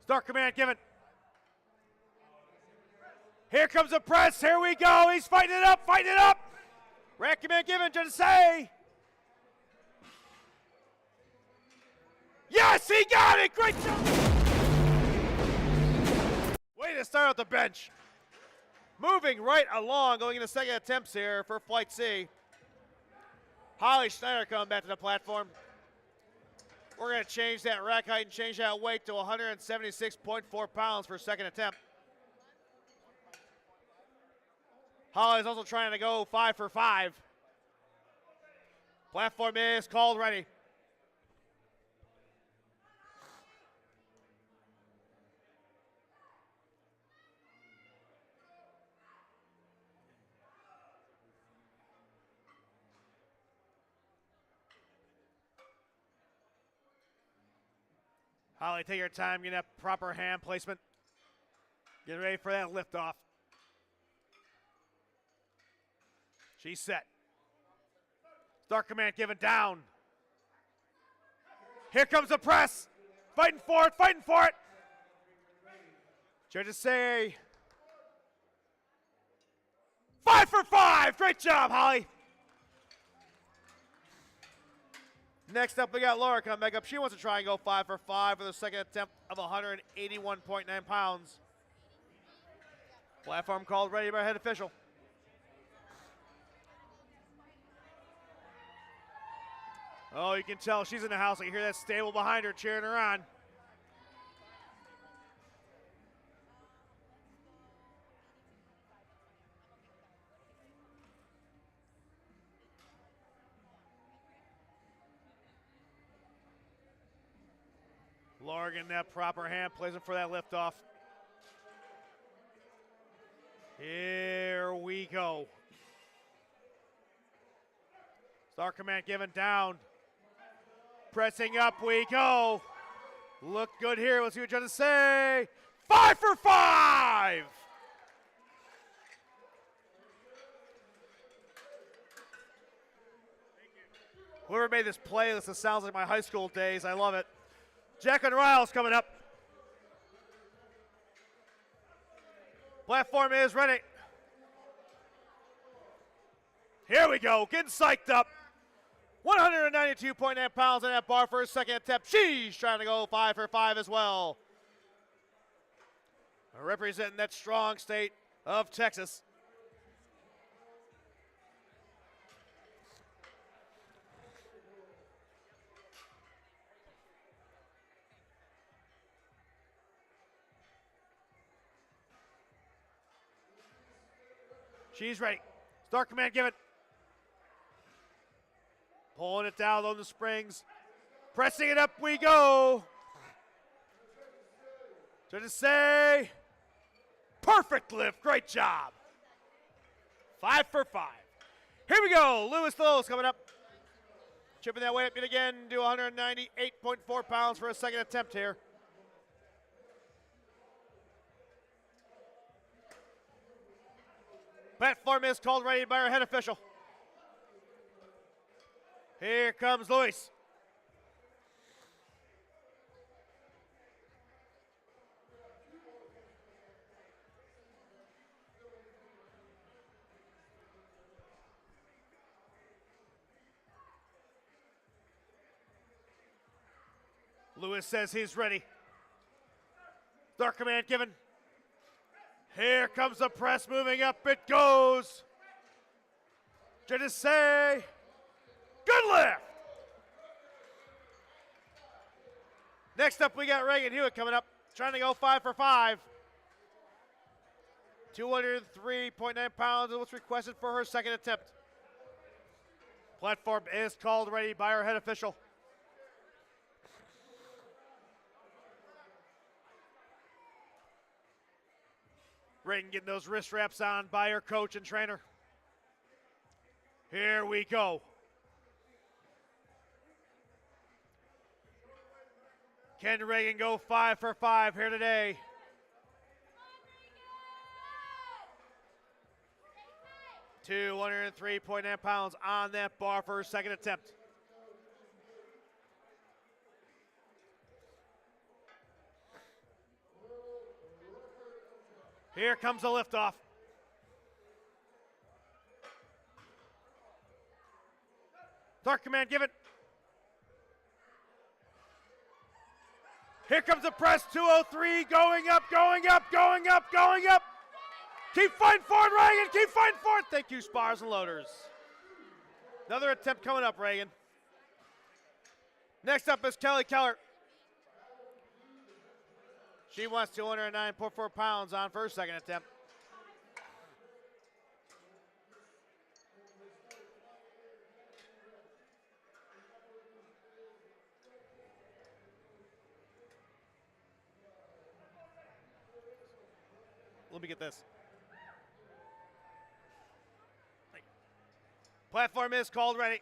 Start command given. Here comes the press. Here we go. He's fighting it up, fighting it up. Rack command given, just say. Yes, he got it. Great job. Way to start out the bench. Moving right along, going into second attempts here for Flight C. Holly Schneider coming back to the platform. We're going to change that rack height and change that weight to 176.4 pounds for second attempt. Holly's also trying to go 5 for 5. Platform is called, ready. Holly, take your time, get that proper hand placement. Get ready for that liftoff. She's set. Start command given, down. Here comes the press. Fighting for it, fighting for it. Judges say 5 for 5. Great job, Holly. Next up, we got Laura coming back up. She wants to try and go 5 for 5 for the second attempt of 181.9 pounds. Platform called, ready by head official. Oh, you can tell she's in the house. I can hear that stable behind her cheering her on. Laura getting that proper hand placement for that liftoff. Here we go. Start command given, down. Pressing up we go. Look good here. Let's see what judges say. 5 for 5. Whoever made this playlist, it sounds like my high school days. I love it. Jacqueline Riles coming up. Platform is ready. Here we go, getting psyched up. 192.9 pounds on that bar for her second attempt. She's trying to go 5 for 5 as well. Representing that strong state of Texas. She's ready. Start command given. Pulling it down on the springs. Pressing it up we go. To say, perfect lift. Great job. 5 for 5. Here we go. Lewis Lowell's coming up. Chipping that weight up yet again to 198.4 pounds for a second attempt here. Platform is called ready by our head official. Here comes Luis. Lewis says he's ready. Start command given. Here comes the press moving up. It goes. Say, good lift. Next up, we got Reagan Hewitt coming up, trying to go 5 for 5. 203.9 pounds is what's requested for her second attempt. Platform is called ready by our head official. Reagan getting those wrist wraps on by her coach and trainer. Here we go. Can Reagan go 5 for 5 here today? Two 103.9 pounds on that bar for her second attempt. Here comes the liftoff. Start command given. Here comes the press, 203, going up, going up, going up, going up. Keep fighting for it, Reagan, keep fighting for it. Thank you, spars and loaders. Another attempt coming up, Reagan. Next up is Kelly Keller. She wants 209.4 pounds on for her second attempt. Let me get this. Platform is called ready.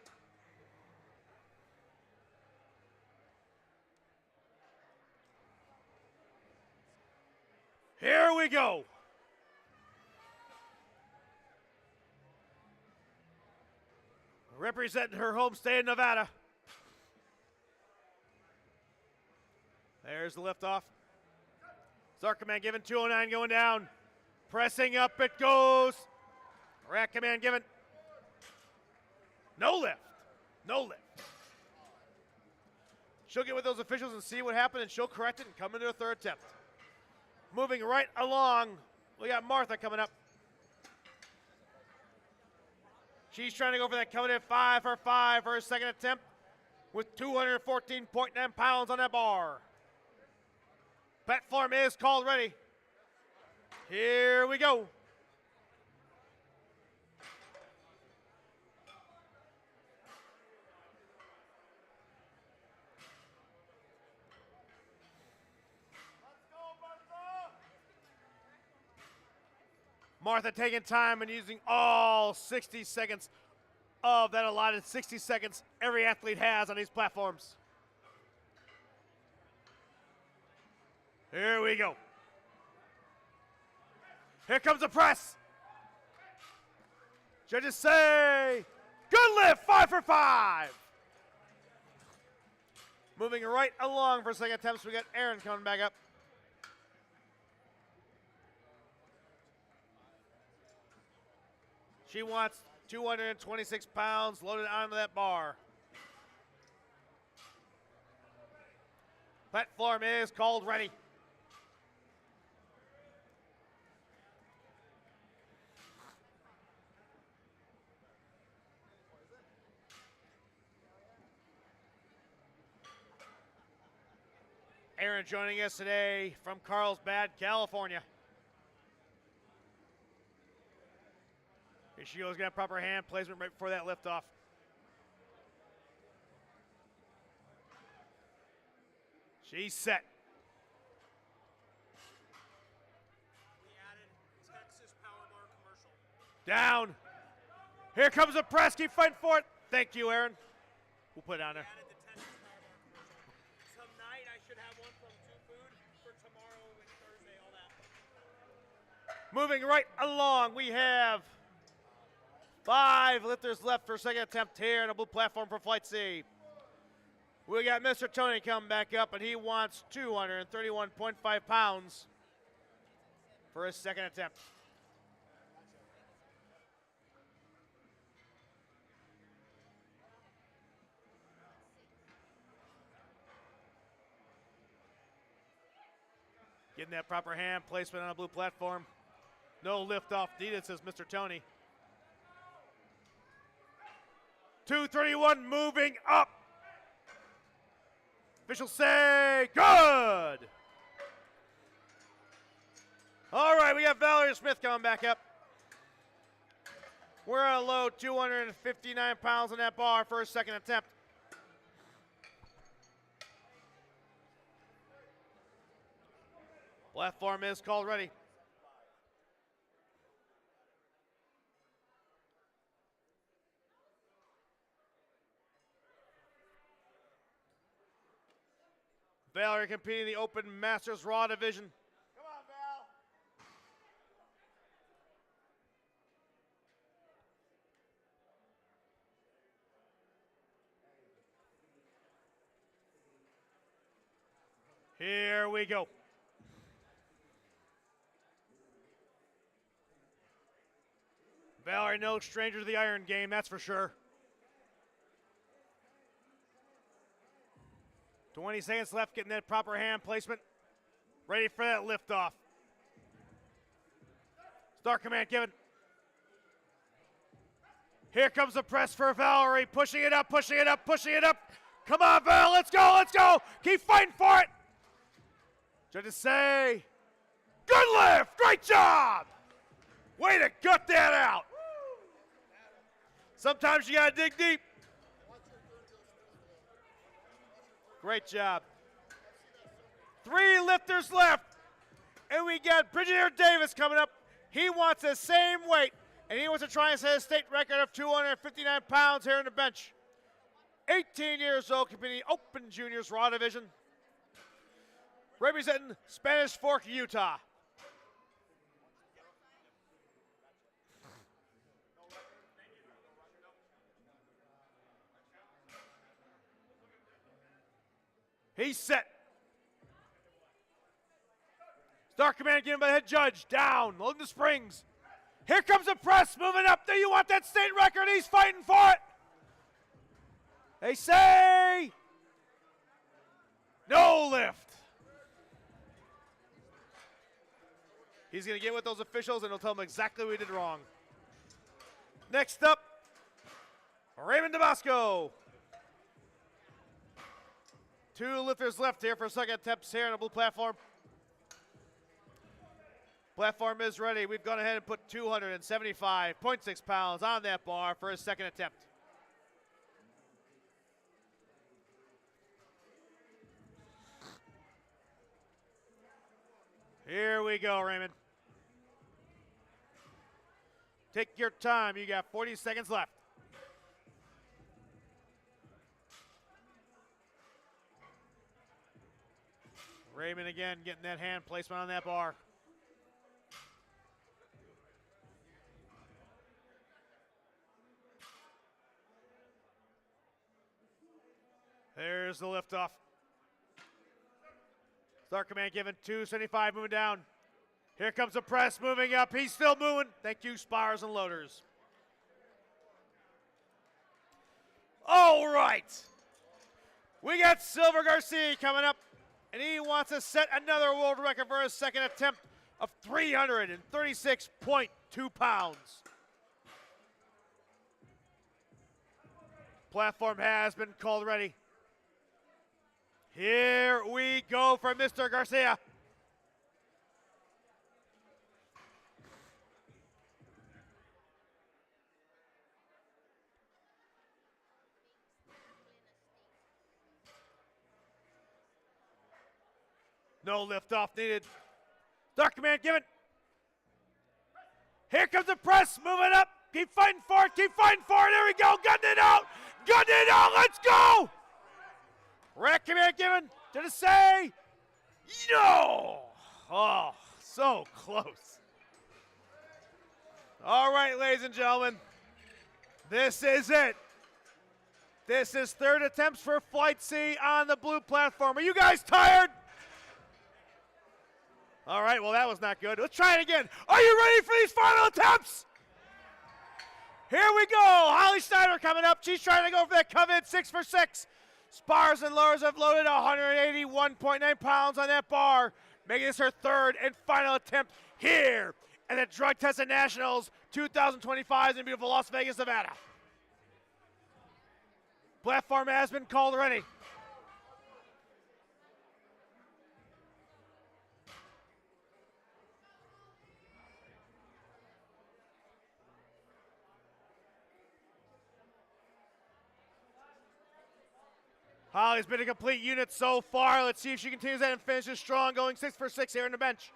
Here we go. Representing her home state of Nevada. There's the liftoff. Start command given, 209 going down. Pressing up it goes. Rack command given. No lift. No lift. She'll get with those officials and see what happened, and she'll correct it and come into her third attempt. Moving right along, we got Martha coming up. She's trying to go for that coveted 5 for 5 for her second attempt with 214.9 pounds on that bar. Platform is called ready. Here we go. Martha taking time and using all 60 seconds of that allotted 60 seconds every athlete has on these platforms. Here we go. Here comes the press. Judges say, good lift, 5 for 5. Moving right along for second attempts, we got Aaron coming back up. She wants 226 pounds loaded onto that bar. Platform is called ready. Aaron joining us today from Carlsbad, California. Here she goes, got proper hand placement right before that liftoff. She's set. We added Texas Power Bar commercial. Down. Here comes a press. Keep fighting for it. Thank you, Aaron. We'll put it on there. Added the Texas Power Bar commercial. Tonight I should have one from Two Food for tomorrow and Thursday, all that. Moving right along, we have 5 lifters left for second attempt here on the blue platform for Flight C. We got Mr. Tony coming back up, and he wants 231.5 pounds for his second attempt. Getting that proper hand placement on a blue platform. No lift off needed, says Mr. Tony. 231 moving up. Officials say good. All right, we got Valerie Smith coming back up. We're at a low 259 pounds on that bar for a second attempt. Platform is called ready. Valerie competing in the Open Masters Raw division. Come on, Val. Here we go. Valerie, no stranger to the iron game, that's for sure. 20 seconds left, getting that proper hand placement. Ready for that liftoff. Start command given. Here comes the press for Valerie, pushing it up, pushing it up, pushing it up. Come on, Val, let's go, let's go. Keep fighting for it. Judges say, good lift, great job. Way to gut that out. Sometimes you gotta dig deep. Great job. 3 lifters left. And we got Bridget Davis coming up. He wants the same weight, and he wants to try and set a state record of 259 pounds here in the bench. 18 years old, competing Open Juniors Raw Division. Representing Spanish Fork, Utah. He's set. Start command given by the head judge. Down, loading the springs. Here comes the press, moving up. Do you want that state record? He's fighting for it. They say no lift. He's going to get with those officials, and he'll tell them exactly what he did wrong. Next up, Raymond DeBosco. 2 lifters left here for second attempts here on the blue platform. Platform is ready. We've gone ahead and put 275.6 pounds on that bar for his second attempt. Here we go, Raymond. Take your time. You got 40 seconds left. Raymond again getting that hand placement on that bar. There's the liftoff. Start command given, 275 moving down. Here comes the press moving up. He's still moving. Thank you, spars and loaders. All right. We got Silver Garcia coming up, and he wants to set another world record for his second attempt of 336.2 pounds. Platform has been called ready. Here we go for Mr. Garcia. No lift off needed. Start command given. Here comes the press, moving up. Keep fighting for it, keep fighting for it. There we go, gunning it out. Gunning it out, let's go. Rack command given. Did it say? No. Oh, so close. All right, ladies and gentlemen. This is it. This is third attempts for Flight C on the blue platform. Are you guys tired? All right, well, that was not good. Let's try it again. Are you ready for these final attempts? Here we go. Holly Schneider coming up. She's trying to go for that coveted 6 for 6. Spars and lowers have loaded 181.9 pounds on that bar, making this her third and final attempt here at the Drug Testing Nationals 2025 in beautiful Las Vegas, Nevada. Platform has been called ready. Holly's been a complete unit so far. Let's see if she continues that and finishes strong, going 6 for 6 here in the bench.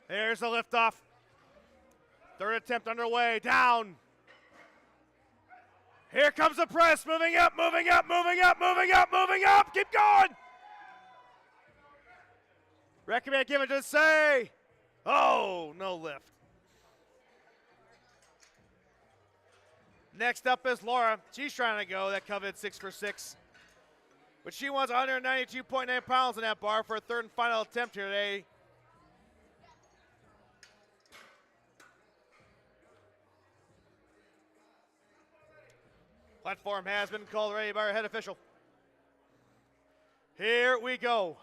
There's the liftoff. Third attempt underway, down. Here comes the press, moving up, moving up, moving up, moving up, moving up. Keep going. Recommend given to say. Oh, no lift. Next up is Laura. She's trying to go that coveted 6 for 6. But she wants 192.9 pounds in that bar for a third and final attempt here today. Platform has been called ready by our head official. Here we go.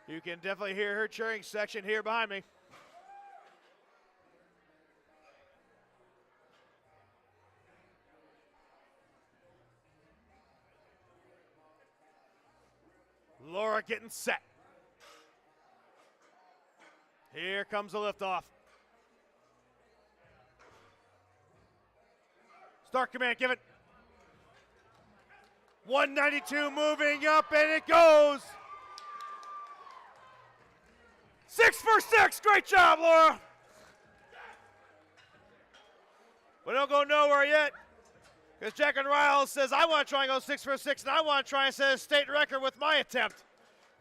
You can definitely hear her cheering section here behind me. Laura getting set. Here comes the liftoff. Start command, give it. 192 moving up, and it goes. 6 for 6, great job, Laura. We don't go nowhere yet, because Jack and Riles says, I want to try and go 6 for 6, and I want to try and set a state record with my attempt.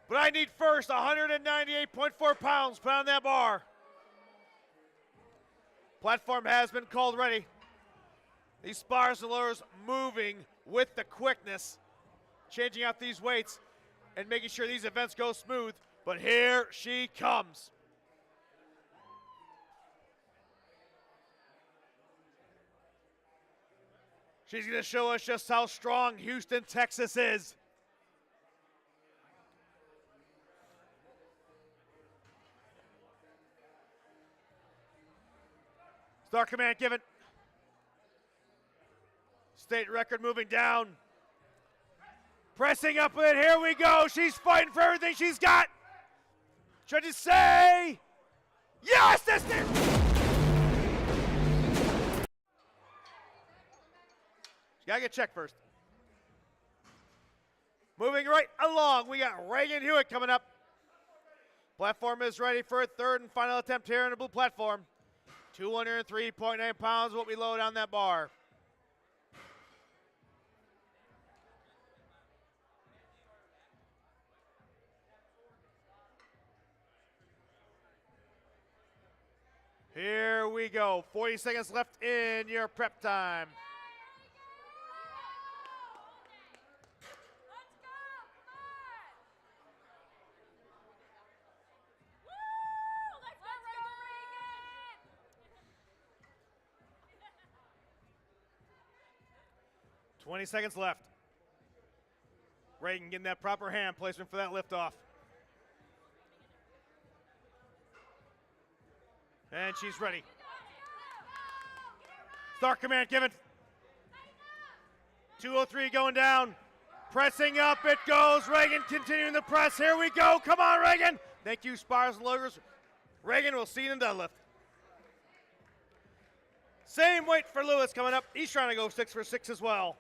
But I need first 198.4 pounds put on that bar. Platform has been called ready. These spars and lowers moving with the quickness, changing out these weights and making sure these events go smooth. But here she comes. She's going to show us just how strong Houston, Texas is. Start command given. State record moving down. Pressing up with it. Here we go. She's fighting for everything she's got. Judges say, yes, that's it. She gotta get checked first. Moving right along, we got Reagan Hewitt coming up. Platform is ready for a third and final attempt here on the blue platform. 203.9 pounds what we load on that bar. Here we go. 40 seconds left in your prep time. Let's go! Come on! Woo! Let's go, Reagan! 20 seconds left. Reagan getting that proper hand placement for that liftoff. And she's ready. Start command given. 203 going down. Pressing up, it goes. Reagan continuing the press. Here we go. Come on, Reagan. Thank you, spars and loggers. Reagan, we'll see you in deadlift. Same weight for Lewis coming up. He's trying to go 6 for 6 as well.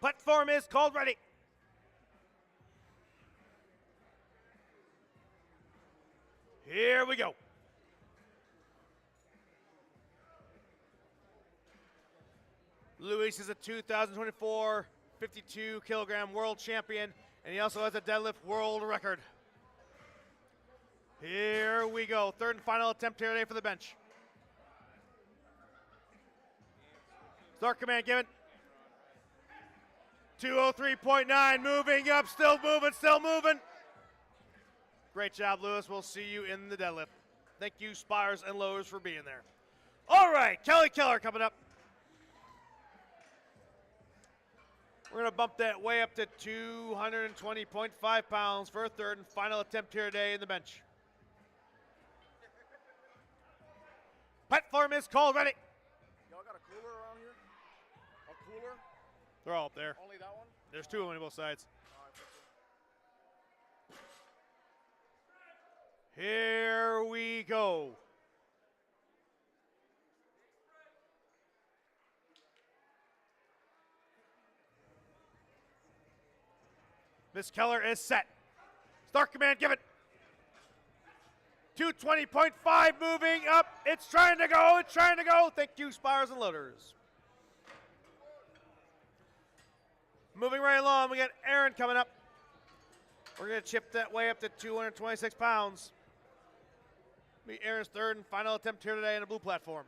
Platform is called ready. Here we go. Luis is a 2024 52 kilogram world champion, and he also has a deadlift world record. Here we go. Third and final attempt here today for the bench. Start command given. 203.9, moving up, still moving, still moving. Great job, Lewis. We'll see you in the deadlift. Thank you, spires and lowers, for being there. All right, Kelly Keller coming up. We're going to bump that way up to 220.5 pounds for a third and final attempt here today in the bench. Platform is called ready. Y'all got a cooler around here? A cooler? They're all up there. Only that one? There's 2 of them on both sides. Here we go. Miss Keller is set. Start command given. 220.5 moving up. It's trying to go. It's trying to go. Thank you, spires and loaders. Moving right along, we got Aaron coming up. We're going to chip that way up to 226 pounds. Be Aaron's third and final attempt here today on the blue platform.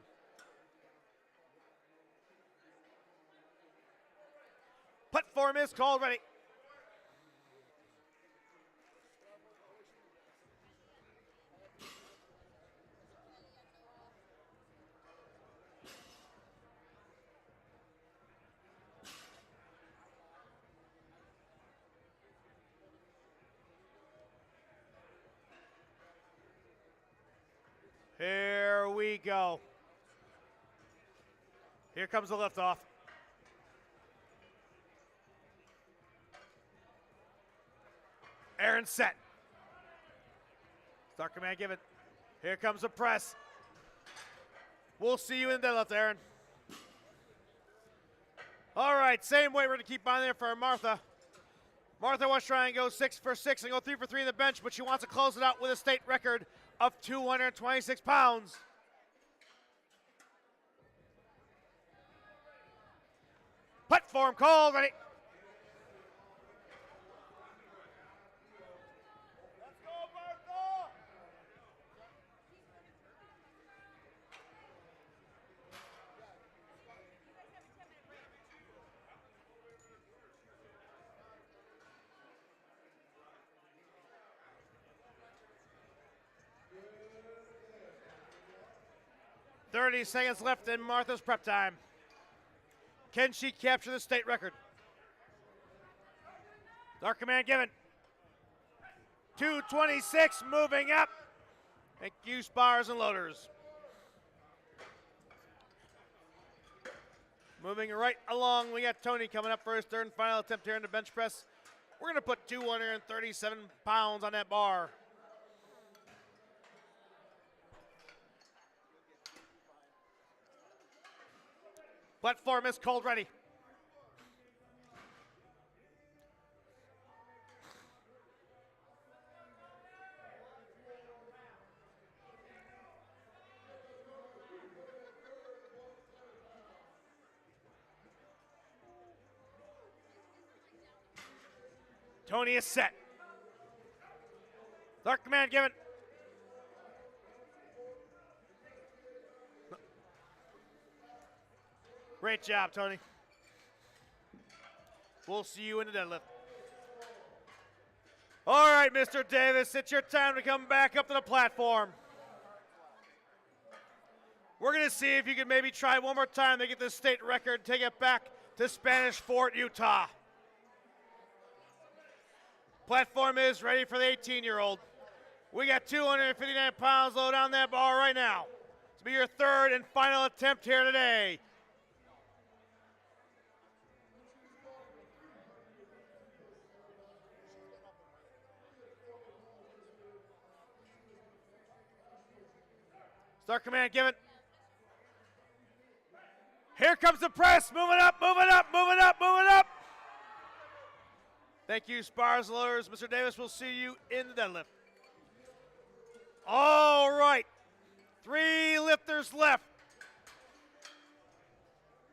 Platform is called ready. Here we go. Here comes the liftoff. Aaron set. Start command given. Here comes the press. We'll see you in the deadlift, Aaron. All right, same weight. We're going to keep on there for Martha. Martha wants to try and go 6 for 6 and go 3 for 3 in the bench, but she wants to close it out with a state record of 226 pounds. Platform call, ready. Let's go, Martha! 30 seconds left in Martha's prep time. Can she capture the state record? Start command given. 226 moving up. Thank you, spars and loaders. Moving right along, we got Tony coming up for his third and final attempt here in the bench press. We're going to put 237 pounds on that bar. Platform is called ready. Tony is set. Start command given. Great job, Tony. We'll see you in the deadlift. All right, Mr. Davis, it's your time to come back up to the platform. We're going to see if you can maybe try one more time to get this state record, take it back to Spanish Fort, Utah. Platform is ready for the 18-year-old. We got 259 pounds low down that bar right now. This will be your third and final attempt here today. Start command given. Here comes the press. Moving up, moving up, moving up, moving up. Thank you, spars and loaders. Mr. Davis, we'll see you in the deadlift. All right. 3 lifters left.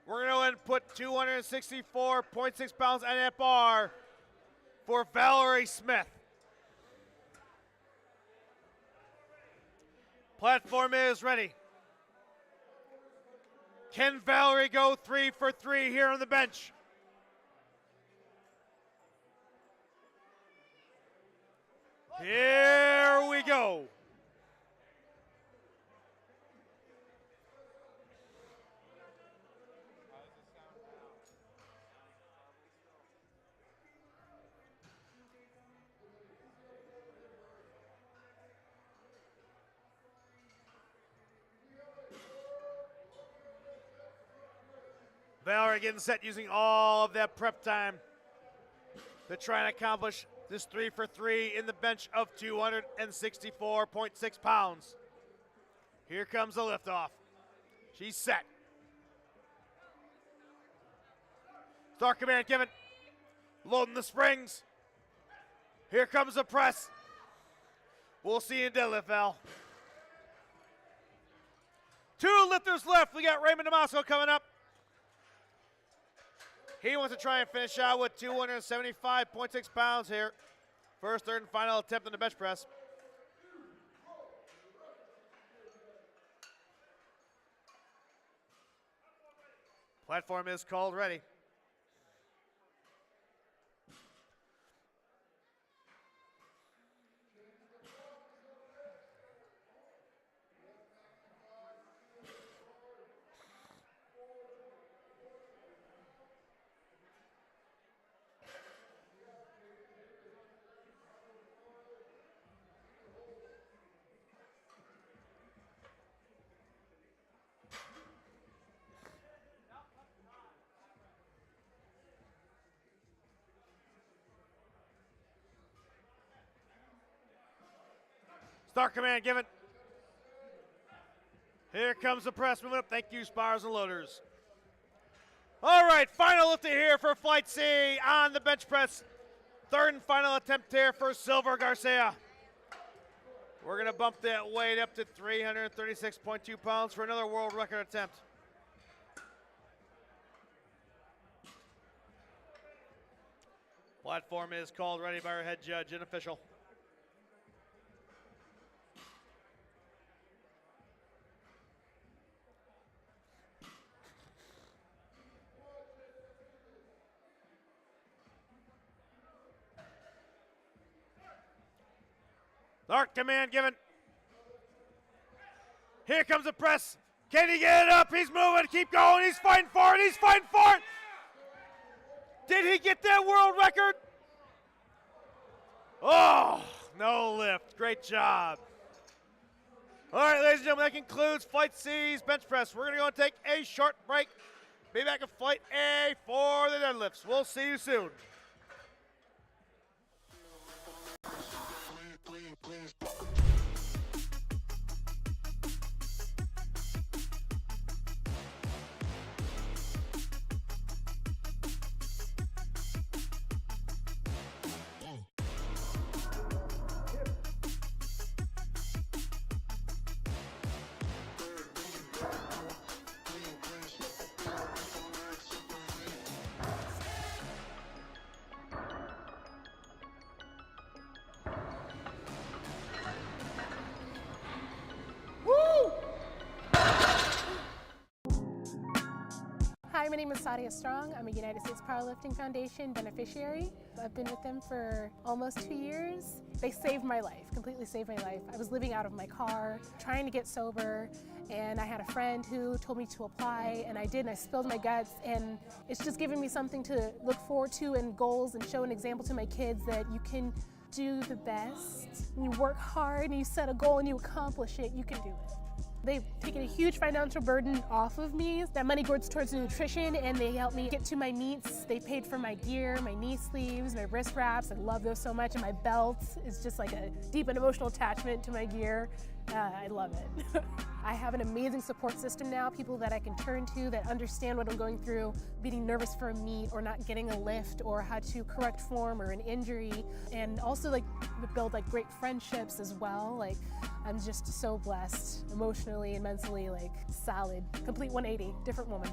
We're going to go ahead and put 264.6 pounds on that bar for Valerie Smith. Platform is ready. Can Valerie go 3 for 3 here on the bench? Here we go. Valerie getting set using all of that prep time to try and accomplish this 3 for 3 in the bench of 264.6 pounds. Here comes the liftoff. She's set. Start command given. Loading the springs. Here comes the press. We'll see you in deadlift, Val. 2 lifters left. We got Raymond Damasco coming up. He wants to try and finish out with 275.6 pounds here. First, third, and final attempt on the bench press. Platform is called ready. Start command given. Here comes the press moving up. Thank you, spars and loaders. All right, final lifting here for Flight C on the bench press. Third and final attempt here for Silver Garcia. We're going to bump that weight up to 336.2 pounds for another world record attempt. Platform is called ready by our head judge and official. Start command given. Here comes the press. Can he get it up? He's moving. Keep going. He's fighting for it. He's fighting for it. Did he get that world record? Oh, no lift. Great job. All right, ladies and gentlemen, that concludes Flight C's bench press. We're going to go and take a short break. Be back at Flight A for the deadlifts. We'll see you soon. Hi, my name is Sadia Strong. I'm a United States Powerlifting Foundation beneficiary. I've been with them for almost 2 years. They saved my life, completely saved my life. I was living out of my car, trying to get sober, and I had a friend who told me to apply, and I did, and I spilled my guts, and it's just given me something to look forward to and goals and show an example to my kids that you can do the best. When you work hard and you set a goal and you accomplish it, you can do it. They've taken a huge financial burden off of me. That money goes towards nutrition, and they help me get to my meets. They paid for my gear, my knee sleeves, my wrist wraps. I love those so much, and my belt is just like a deep and emotional attachment to my gear. I love it. I have an amazing support system now, people that I can turn to that understand what I'm going through, being nervous for a meet or not getting a lift or how to correct form or an injury, and also like build like great friendships as well. Like I'm just so blessed emotionally and mentally, like solid, complete 180, different woman.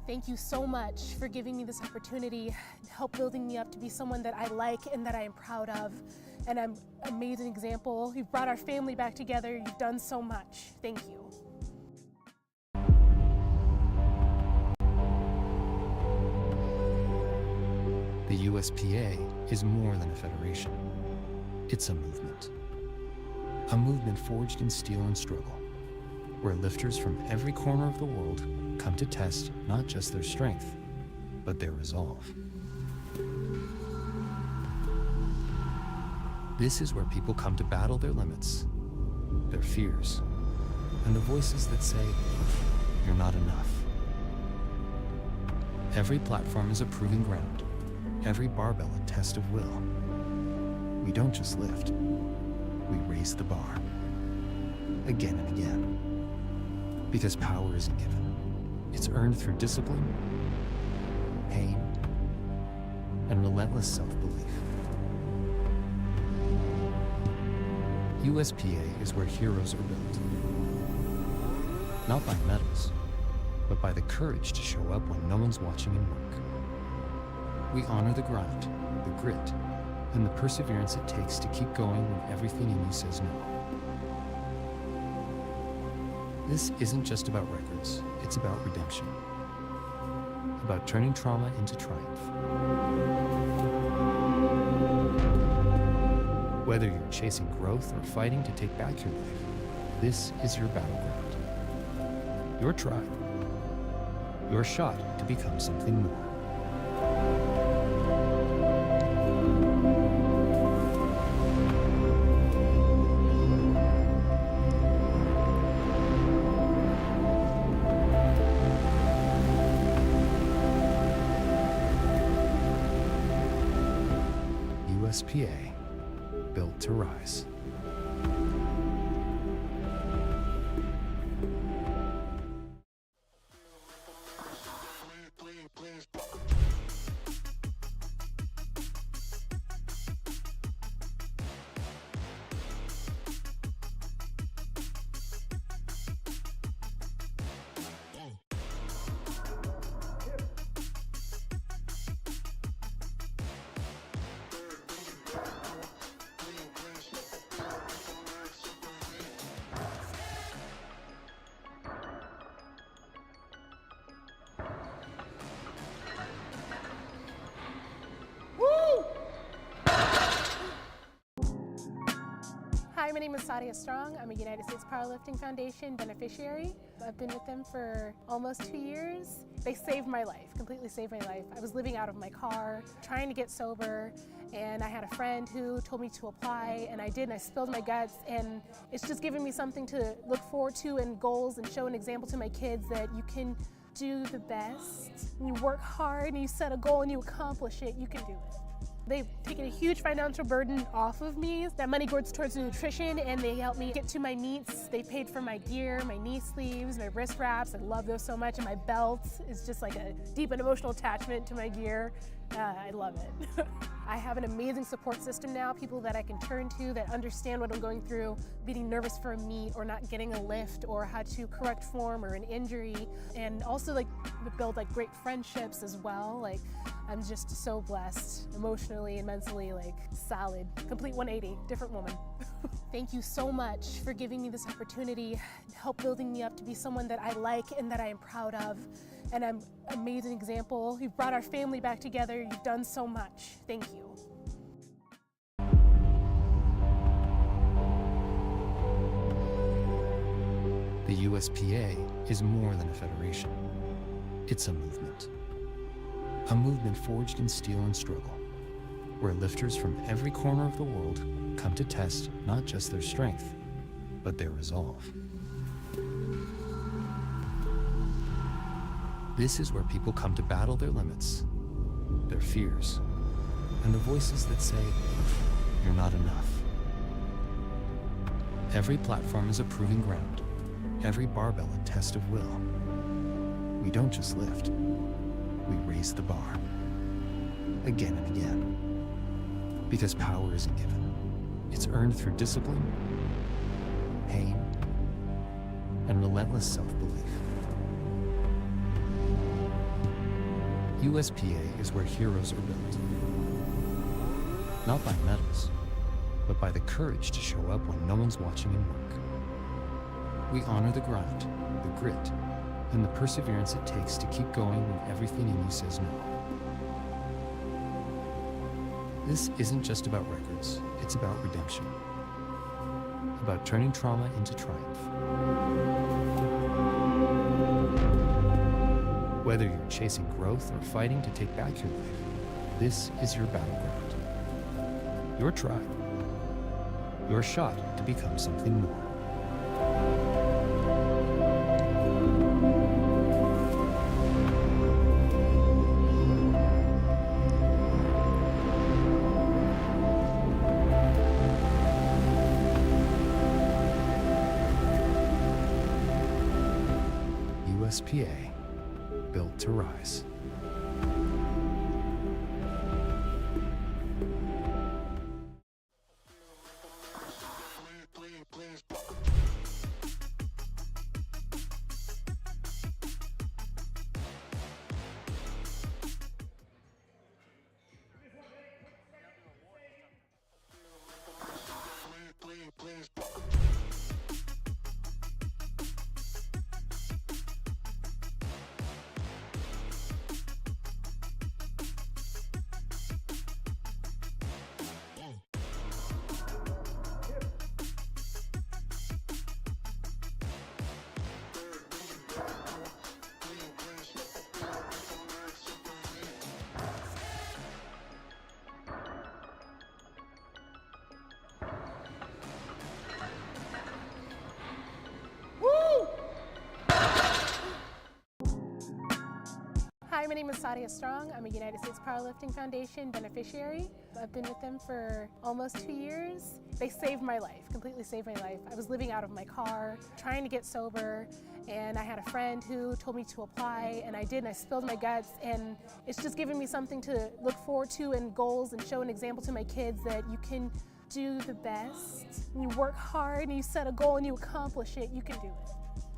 Thank you so much for giving me this opportunity, help building me up to be someone that I like and that I am proud of. And I'm an amazing example. You've brought our family back together. You've done so much. Thank you. The USPA is more than a federation. It's a movement. A movement forged in steel and struggle, where lifters from every corner of the world come to test not just their strength, but their resolve. This is where people come to battle their limits, their fears, and the voices that say, "You're not enough." Every platform is a proving ground, every barbell a test of will. We don't just lift, we raise the bar, again and again. Because power isn't given, it's earned through discipline, pain, and relentless self-belief. USPA is where heroes are built. Not by medals, but by the courage to show up when no one's watching and work. We honor the grind, the grit, and the perseverance it takes to keep going when everything in you says no. This isn't just about records, it's about redemption. About turning trauma into triumph. Whether you're chasing growth or fighting to take back your life, this is your battleground. Your tribe. Your shot to become something more. USPA, built to rise. Hi, my name is Sadia Strong. I'm a United States Powerlifting Foundation beneficiary. I've been with them for almost 2 years. They saved my life, completely saved my life. I was living out of my car, trying to get sober, and I had a friend who told me to apply, and I did, and I spilled my guts, and it's just given me something to look forward to and goals and show an example to my kids that you can do the best. When you work hard and you set a goal and you accomplish it, you can do it. They've taken a huge financial burden off of me. That money goes towards nutrition, and they help me get to my meets. They paid for my gear, my knee sleeves, my wrist wraps. I love those so much, and my belt is just like a deep and emotional attachment to my gear. I love it. I have an amazing support system now, people that I can turn to that understand what I'm going through, being nervous for a meet or not getting a lift or how to correct form or an injury, and also like build like great friendships as well. Like I'm just so blessed emotionally and mentally, like solid, complete 180, different woman. Thank you so much for giving me this opportunity, help building me up to be someone that I like and that I am proud of. and I'm an amazing example. You've brought our family back together. You've done so much. Thank you. The USPA is more than a federation. It's a movement. A movement forged in steel and struggle, where lifters from every corner of the world come to test not just their strength, but their resolve. This is where people come to battle their limits, their fears, and the voices that say, "You're not enough." Every platform is a proving ground, every barbell a test of will. We don't just lift, we raise the bar, again and again. Because power isn't given, it's earned through discipline, pain, and relentless self-belief. USPA is where heroes are built. Not by medals, but by the courage to show up when no one's watching and work. We honor the grind, the grit, and the perseverance it takes to keep going when everything in you says no. This isn't just about records, it's about redemption. About turning trauma into triumph. Whether you're chasing growth or fighting to take back your life, this is your battleground. Your tribe. Your shot to become something more. USPA, built to rise. Hi, my name is Sadia Strong. I'm a United States Powerlifting Foundation beneficiary. I've been with them for almost 2 years. They saved my life, completely saved my life. I was living out of my car, trying to get sober, and I had a friend who told me to apply, and I did, and I spilled my guts, and it's just given me something to look forward to and goals, and show an example to my kids that you can do the best. When you work hard and you set a goal and you accomplish it, you can do it.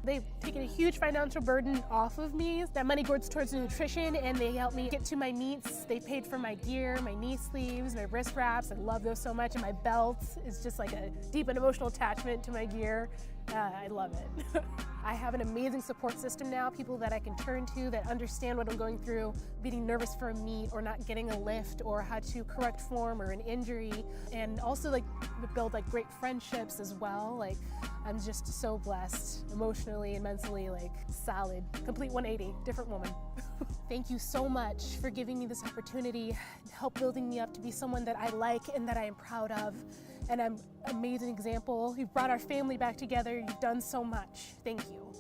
They've taken a huge financial burden off of me. That money goes towards nutrition, and they help me get to my meets. They paid for my gear, my knee sleeves, my wrist wraps. I love those so much, and my belt is just like a deep and emotional attachment to my gear. I love it. I have an amazing support system now, people that I can turn to that understand what I'm going through, being nervous for a meet or not getting a lift or how to correct form or an injury, and also like build like great friendships as well. Like I'm just so blessed emotionally and mentally, like solid, complete 180, different woman. Thank you so much for giving me this opportunity, help building me up to be someone that I like and that I am proud of. And I'm an amazing example. You've brought our family back together. You've done so much. Thank you.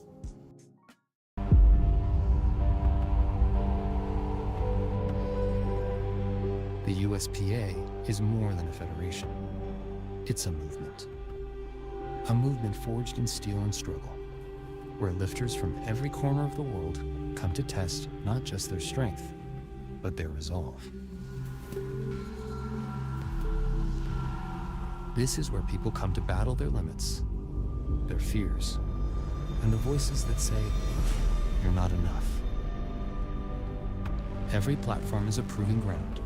The USPA is more than a federation. It's a movement. A movement forged in steel and struggle, where lifters from every corner of the world come to test not just their strength, but their resolve. This is where people come to battle their limits, their fears, and the voices that say, "You're not enough." Every platform is a proving ground,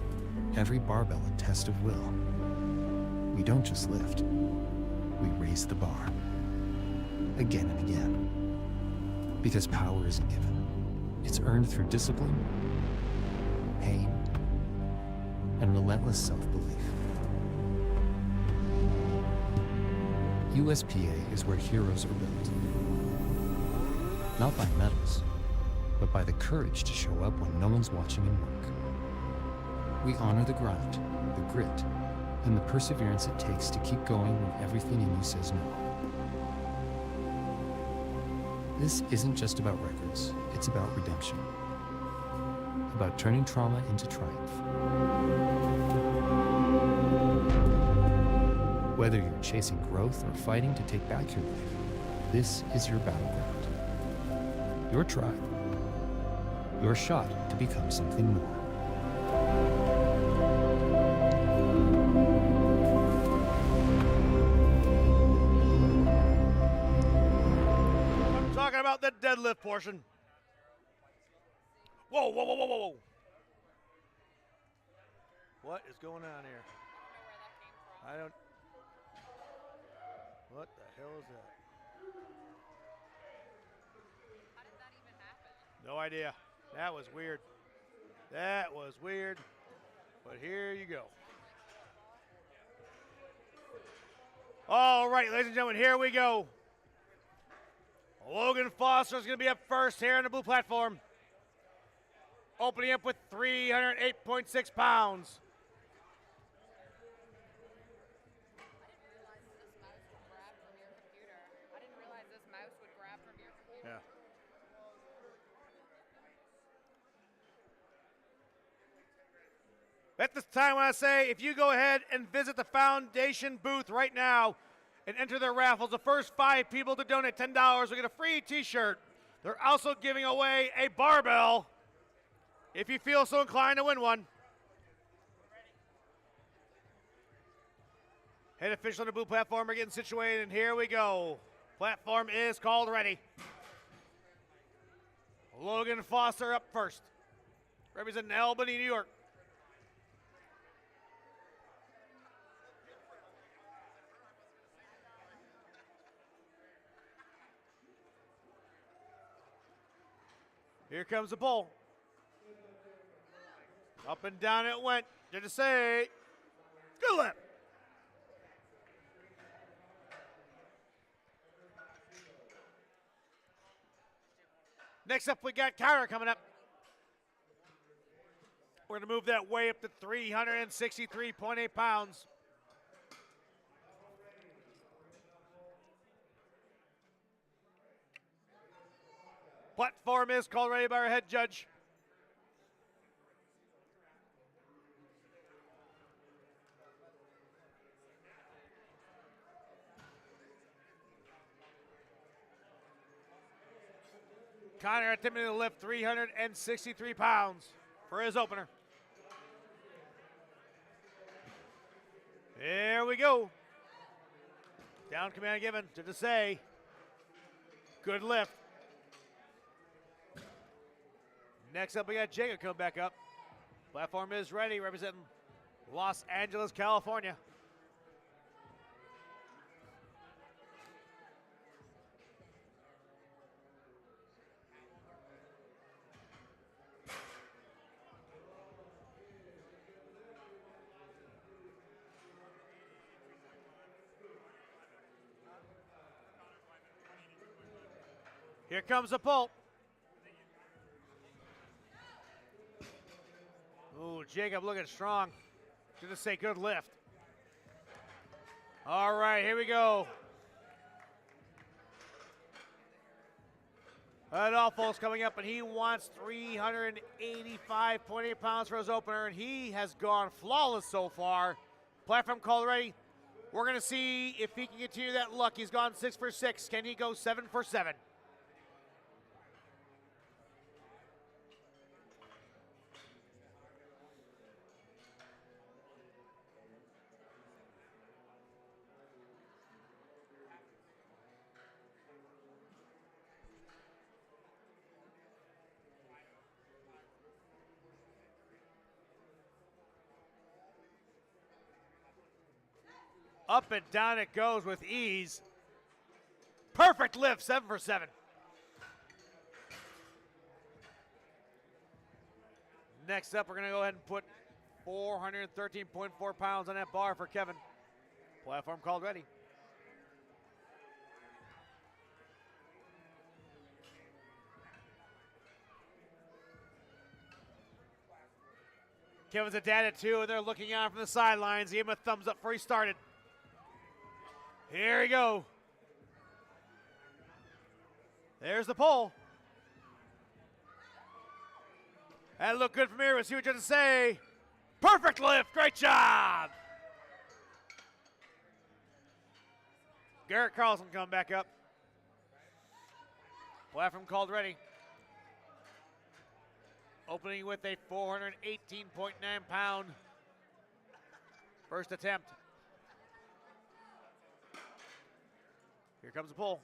every barbell a test of will. We don't just lift, we raise the bar, again and again. Because power isn't given, It's earned through discipline, pain, and relentless self-belief. USPA is where heroes are built. Not by medals, but by the courage to show up when no one's watching and work. We honor the grind, the grit, and the perseverance it takes to keep going when everything in you says no. This isn't just about records, it's about redemption. About turning trauma into triumph. Whether you're chasing growth or fighting to take back your life, this is your battleground. Your tribe. Your shot to become something more. I'm talking about the deadlift portion. Whoa, whoa, whoa, whoa, whoa, whoa. What is going on here? I don't. What the hell is that? How did that even happen? No idea. That was weird. That was weird. But here you go. All right, ladies and gentlemen, here we go. Logan Foster is going to be up first here on the blue platform. Opening up with 308.6 pounds. I didn't realize this mouse would grab from your computer. Yeah. At this time, when I say, if you go ahead and visit the foundation booth right now and enter their raffles, the first 5 people to donate $10 will get a free t-shirt. They're also giving away a barbell if you feel so inclined to win one. Head official on the blue platform are getting situated, and here we go. Platform is called ready. Logan Foster up first, representing Albany, New York. Here comes the pole. Up and down it went. Did it say? Good lip. Next up, we got Kyra coming up. We're going to move that way up to 363.8 pounds. Platform is called ready by our head judge. Connor attempting to lift 363 pounds for his opener. There we go. Down command given to Desai. Good lift. Next up, we got Jacob come back up. Platform is ready, representing Los Angeles, California. Here comes the pull. Ooh, Jacob looking strong. Should just say good lift. All right, here we go. Adolfo's coming up, and he wants 385.8 pounds for his opener, and he has gone flawless so far. Platform call ready. We're going to see if he can continue that luck. He's gone 6 for 6. Can he go 7 for 7? Up and down it goes with ease. Perfect lift, 7 for 7. Next up, we're going to go ahead and put 413.4 pounds on that bar for Kevin. Platform called ready. Kevin's a dad at 2, and they're looking on from the sidelines. He gave him a thumbs up before he started. Here we go. There's the pole. That looked good from here. We'll see what you have to say. Perfect lift. Great job. Garrett Carlson coming back up. Platform called ready. Opening with a 418.9 pound first attempt. Here comes the pull.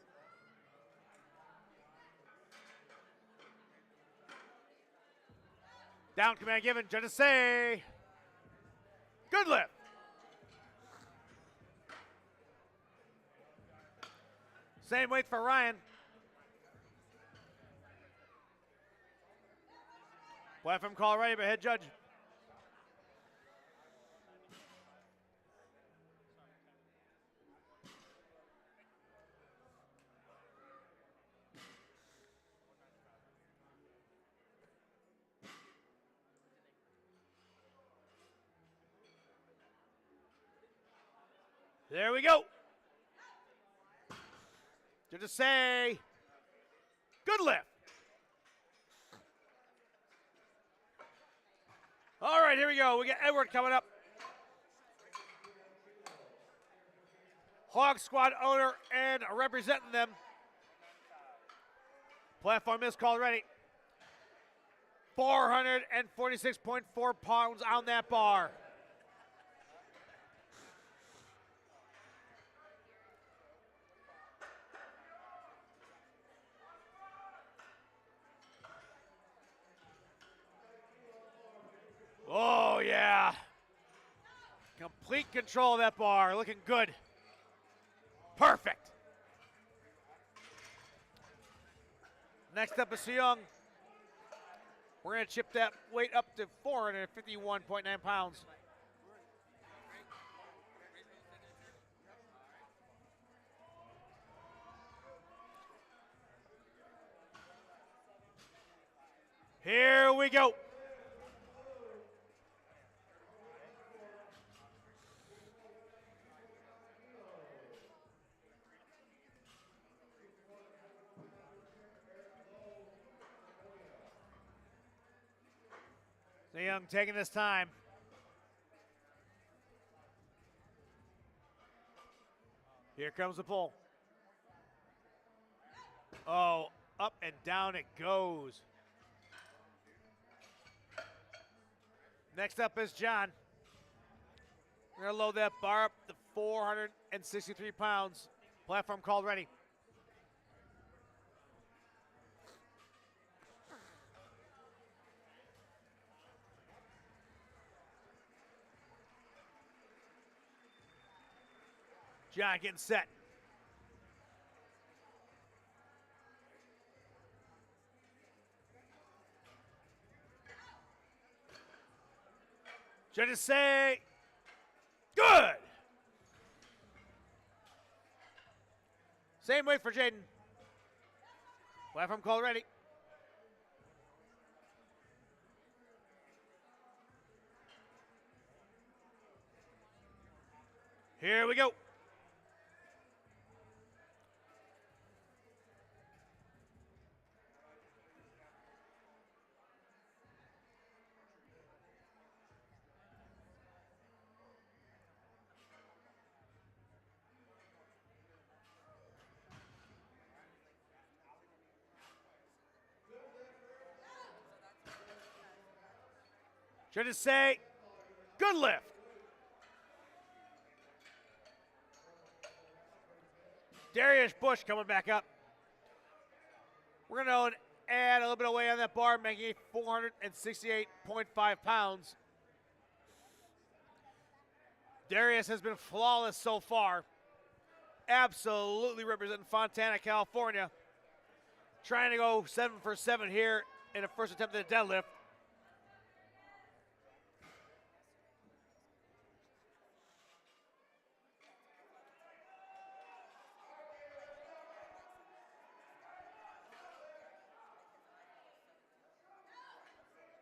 Down command given, judges say, good lift. Same weight for Ryan. Platform call ready by head judge. There we go. Judges say, good lift. All right, here we go. We got Edward coming up. Hog Squad owner and representing them. Platform is called ready. 446.4 pounds on that bar. Oh, yeah. Complete control of that bar. Looking good. Perfect. Next up is Seung. We're going to chip that weight up to 451.9 pounds. Here we go. Young taking his time. Here comes the pull. Oh, up and down it goes. Next up is John. We're going to load that bar up to 463 pounds. Platform called ready. John getting set. Judges say, good. Same weight for Jaden. Platform call ready. Here we go. Judges say, good lift. Darius Bush coming back up. We're going to add a little bit of weight on that bar, making it 468.5 pounds. Darius has been flawless so far. Absolutely representing Fontana, California. Trying to go 7 for 7 here in a first attempt at a deadlift.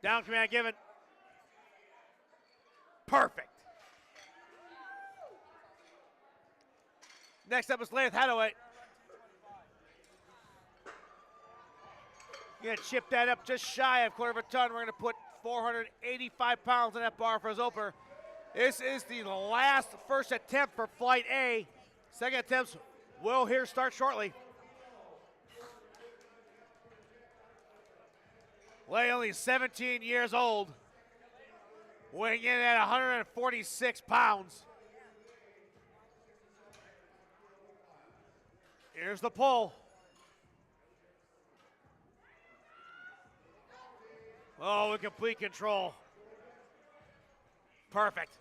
Down command given. Perfect. Next up is Lance Hadaway. You're going to chip that up just shy of quarter of a ton. We're going to put 485 pounds on that bar for his opener. This is the last first attempt for Flight A. Second attempts will here start shortly. Lay only 17 years old, weighing in at 146 pounds. Here's the pull. Oh, with complete control. Perfect.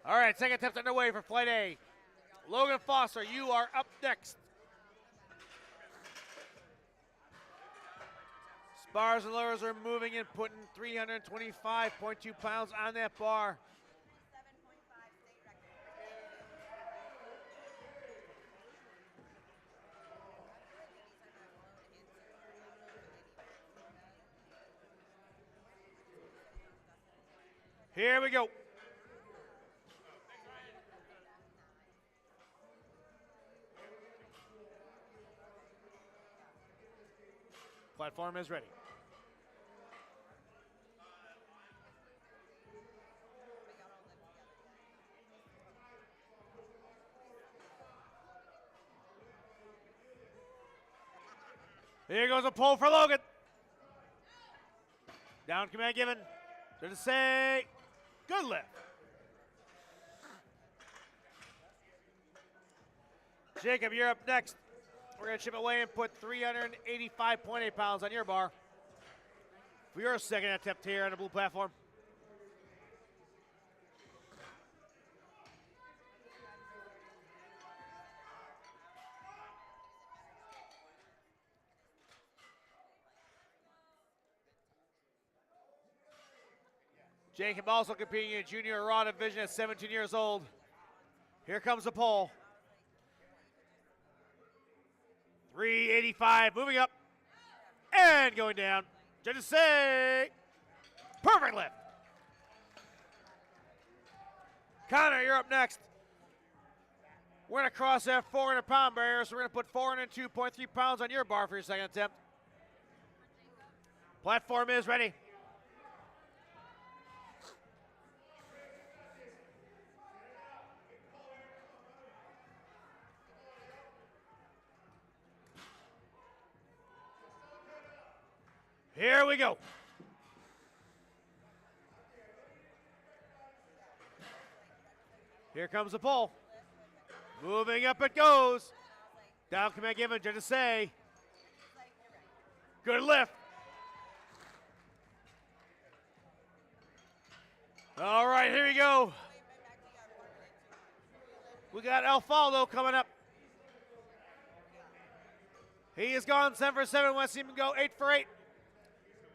All right, second attempt underway for Flight A. Logan Foster, you are up next. Spars and lowers are moving and putting 325.2 pounds on that bar. Here we go. Platform is ready. Here goes a pull for Logan. Down command given. To say, good lift. Jacob, you're up next. We're going to chip away and put 385.8 pounds on your bar for your second attempt here on the blue platform. Jacob also competing in junior raw division at 17 years old. Here comes the pull. 385, moving up and going down. Judges say, perfect lift. Connor, you're up next. We're going to cross that 400-pound barrier, so we're going to put 402.3 pounds on your bar for your second attempt. Platform is ready. Here we go. Here comes the pull. Moving up it goes. Down command given, judges say. Good lift. All right, here we go. We got Alfaldo coming up. He has gone 7 for 7. Let's see him go 8 for 8.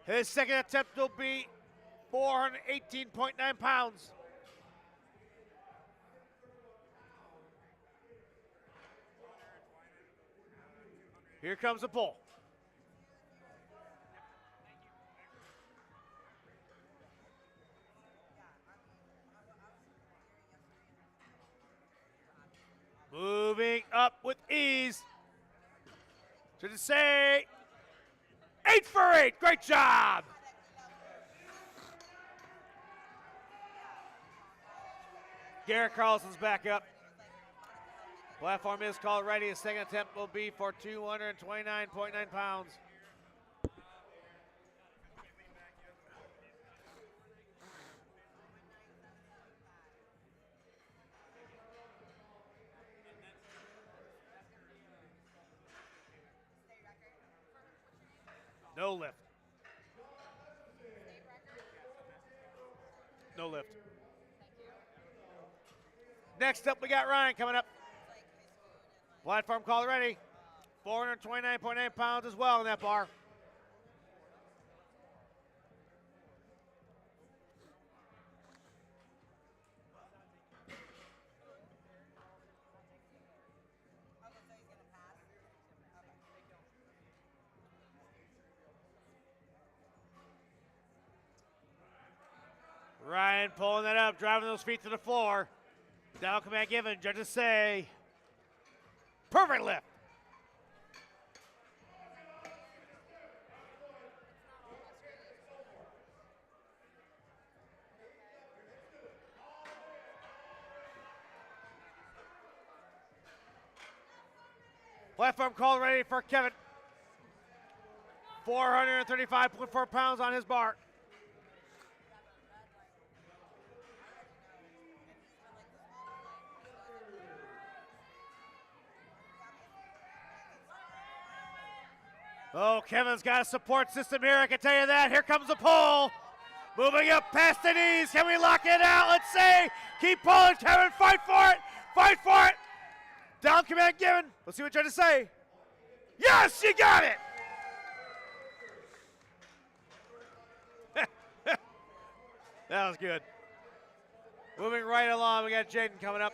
His second attempt will be 418.9 pounds. Here comes the pull. Moving up with ease. Should it say 8 for 8? Great job. Garrett Carlson's back up. Platform is called ready. His second attempt will be for 229.9 pounds. No lift. No lift. Next up, we got Ryan coming up. Platform call ready. 429.9 pounds as well in that bar. Ryan pulling that up, driving those feet to the floor. Down command given, judges say, perfect lift. Platform call ready for Kevin. 435.4 pounds on his bar. Oh, Kevin's got a support system here, I can tell you that. Here comes the pull. Moving up past the knees. Can we lock it out? Let's see. Keep pulling, Kevin. Fight for it. Fight for it. Down command given. Let's see what judges say. Yes, you got it. That was good. Moving right along, we got Jaden coming up.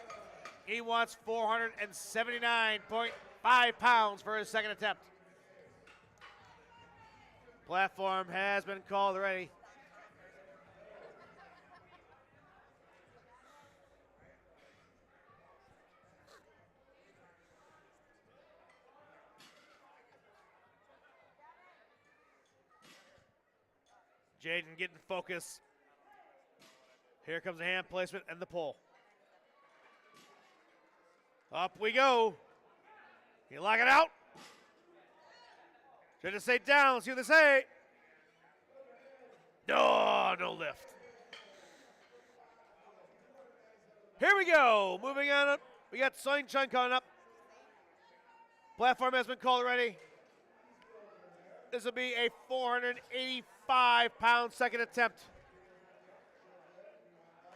He wants 479.5 pounds for his second attempt. Platform has been called already. Jaden getting focus. Here comes the hand placement and the pull. Up we go. You lock it out. Should just say down. Let's see what they say. No, no lift. Here we go. Moving on up. We got Soin Chun coming up. Platform has been called already. This will be a 485-pound second attempt.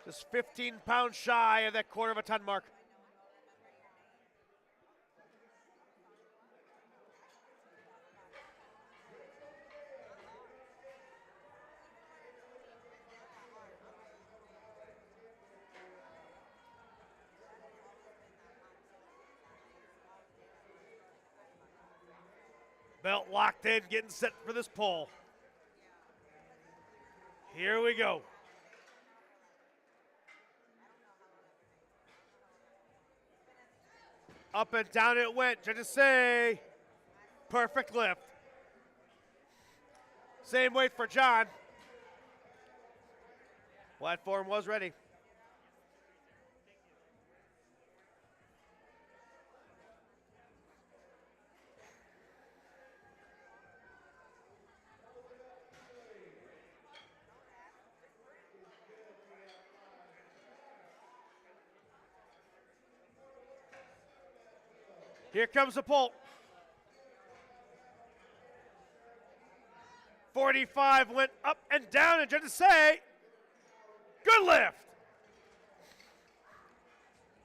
Just 15 pounds shy of that quarter of a ton mark. Belt locked in, getting set for this pull. Here we go. Up and down it went. Judges say perfect lift. Same weight for John. Platform was ready. Here comes the pull. 45 went up and down, and judges say, good lift.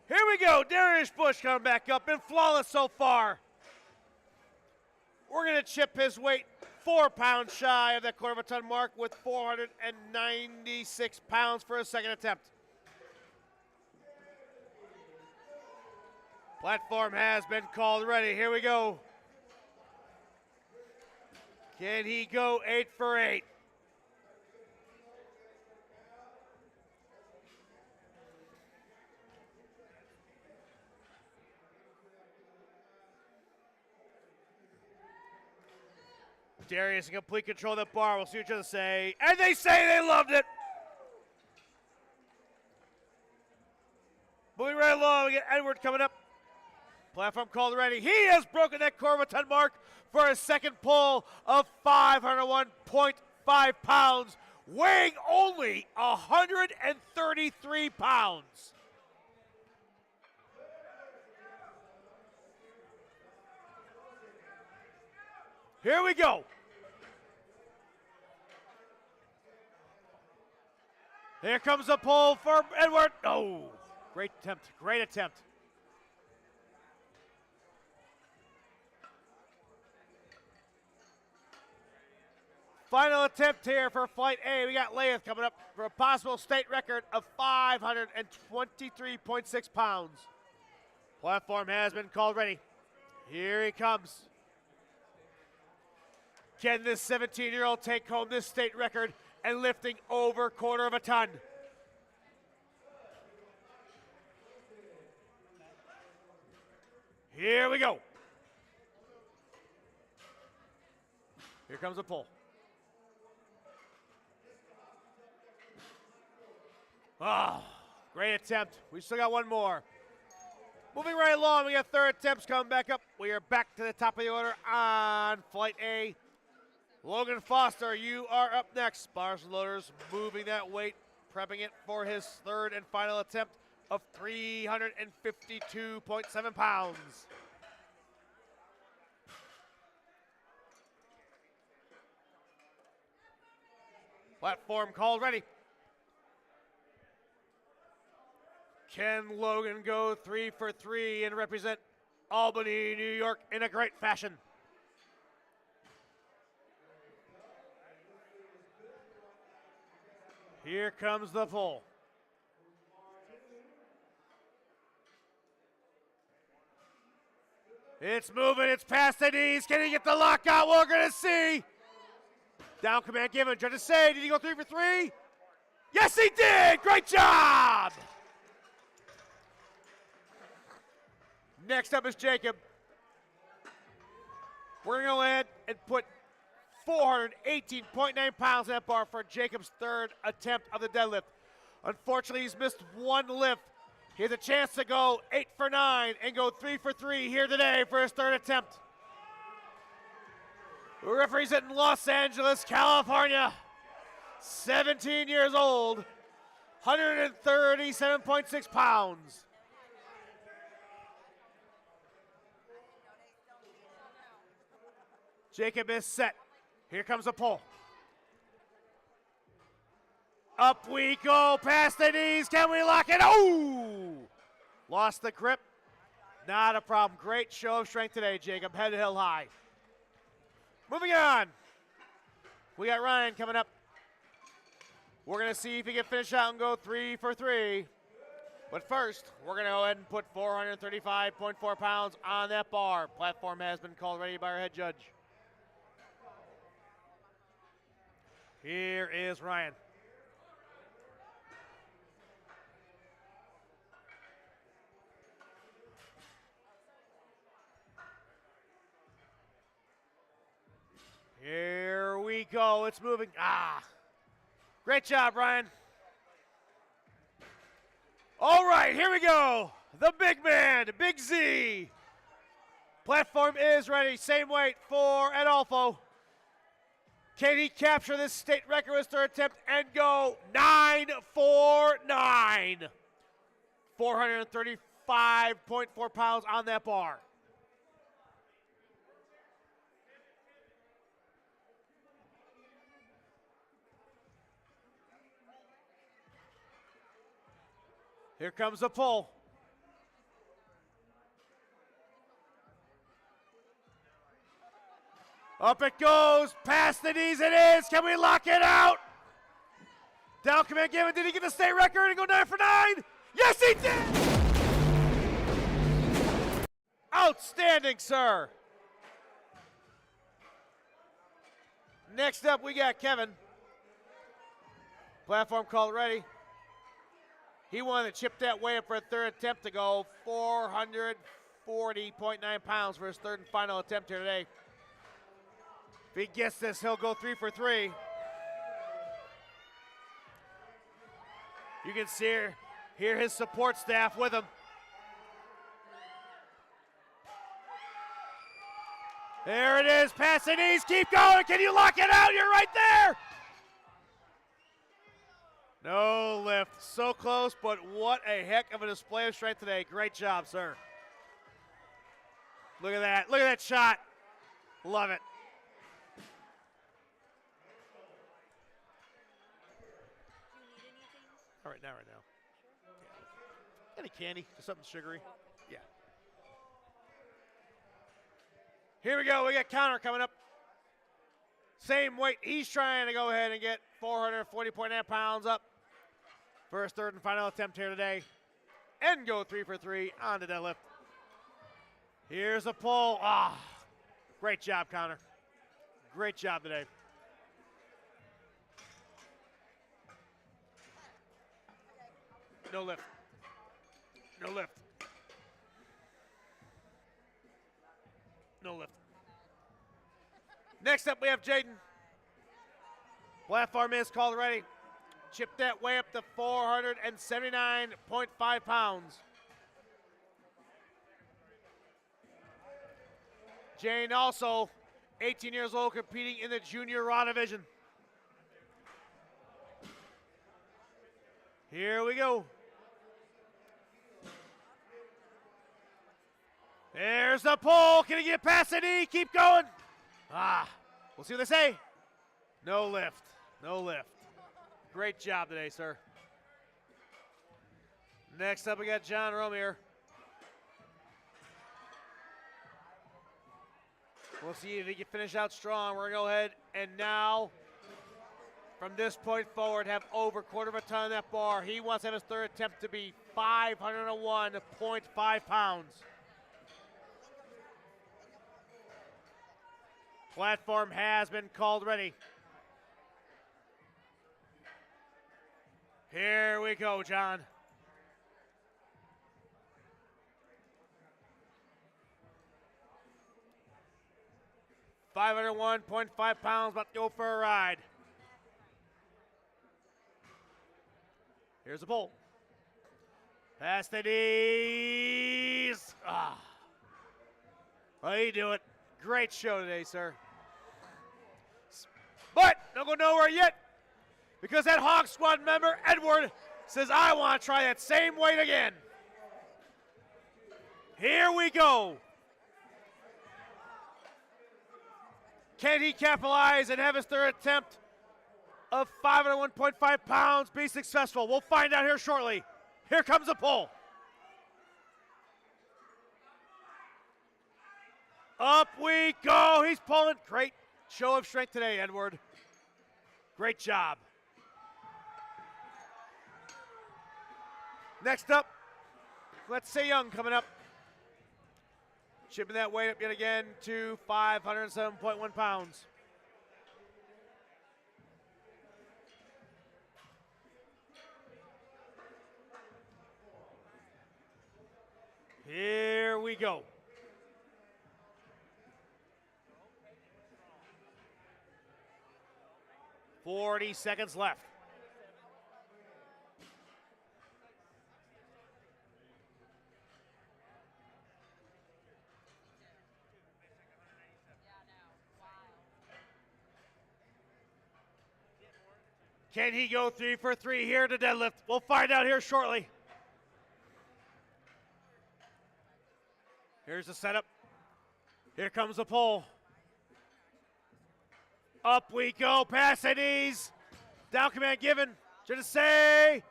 Here we go. Darius Bush coming back up, been flawless so far. We're going to chip his weight 4 pounds shy of that quarter of a ton mark with 496 pounds for his second attempt. Platform has been called ready. Here we go. Can he go 8 for 8? Darius in complete control of the bar. We'll see what you say. And they say they loved it. Moving right along, we get Edward coming up. Platform called ready. He has broken that quarter of a ton mark for a second pull of 501.5 pounds, weighing only 133 pounds. Here we go. Here comes the pull for Edward. Oh, great attempt, great attempt. Final attempt here for Flight A. We got Lath coming up for a possible state record of 523.6 pounds. Platform has been called ready. Here he comes. Can this 17-year-old take home this state record and lifting over quarter of a ton? Here we go. Here comes a pull. Oh, great attempt. We still got one more. Moving right along, we got third attempts coming back up. We are back to the top of the order on flight A. Logan Foster, you are up next. Bars and loaders moving that weight, prepping it for his third and final attempt of 352.7 pounds. Platform called ready. Can Logan go 3 for 3 and represent Albany, New York in a great fashion? Here comes the pull. It's moving, it's past the knees. Can he get the lockout? We're gonna see. Down command given. Judges say, did he go 3 for 3? Yes, he did. Great job. Next up is Jacob. We're going to go ahead and put 418.9 pounds in that bar for Jacob's third attempt of the deadlift. Unfortunately, he's missed one lift. He has a chance to go 8 for 9 and go 3 for 3 here today for his third attempt. Representing Los Angeles, California, 17 years old, 137.6 pounds. Jacob is set. Here comes a pull. Up we go, past the knees. Can we lock it? Oh! Lost the grip. Not a problem. Great show of strength today, Jacob. Head held high. Moving on. We got Ryan coming up. We're going to see if he can finish out and go 3 for 3. But first, we're going to go ahead and put 435.4 pounds on that bar. Platform has been called ready by our head judge. Here is Ryan. Here we go. It's moving. Great job, Ryan. All right, here we go. The big man, Big Z. Platform is ready. Same weight for Adolfo. Can he capture this state record with his third attempt and go 9 for 9? 435.4 pounds on that bar. Here comes the pull. Up it goes, past the knees it is. Can we lock it out? Down command given. Did he get the state record and go 9 for 9? Yes, he did! Outstanding, sir. Next up, we got Kevin. Platform called ready. He wanted to chip that weight up for a third attempt to go 440.9 pounds for his third and final attempt here today. If he gets this, he'll go 3 for 3. You can see hear his support staff with him. There it is, past the knees, keep going. Can you lock it out? You're right there. No lift, so close, but what a heck of a display of strength today. Great job, sir. Look at that shot. Love it. All right, now. Yeah. Any candy, just something sugary? Yeah. Here we go, we got counter coming up. Same weight, he's trying to go ahead and get 440.8 pounds up for his third and final attempt here today. And go 3 for 3 on the deadlift. Here's a pull. Great job, Connor. Great job today. No lift. no lift. Next up, we have Jaden. Platform is called ready. Chip that way up to 479.5 pounds. Jane also 18 years old, competing in the junior raw division. Here we go. There's the pull. Can he get past the knee? Keep going. We'll see what they say. No lift. No lift. Great job today, sir. Next up, we got John Romier. We'll see if he can finish out strong. We're going to go ahead and now, from this point forward, have over quarter of a ton on that bar. He wants to have his third attempt to be 501.5 pounds. Platform has been called ready. Here we go, John. $501.5 pounds, about to go for a ride. Here's the pull. Past the knees. How you do it? Great show today, sir. But don't go nowhere yet, because that Hawk Squad member, Edward, says, I want to try that same weight again. Here we go. Can he capitalize and have his third attempt of 501.5 pounds be successful? We'll find out here shortly. Here comes the pull. Up we go. He's pulling. Great show of strength today, Edward. Great job. Next up, let's say Young coming up. Chipping that weight up yet again to 507.1 pounds. Here we go. $40 seconds left. Can he go 3 for 3 here to deadlift? We'll find out here shortly. Here's the setup. Here comes the pull. Up we go, past the knees. Down command given. Should say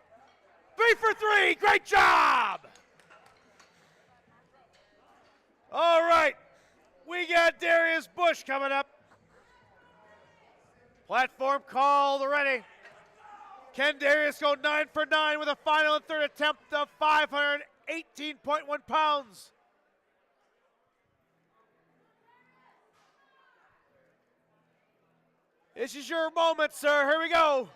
3 for 3. Great job. All right. We got Darius Bush coming up. Platform called already. Can Darius go 9 for 9 with a final and third attempt of 518.1 pounds? This is your moment, sir. Here we go.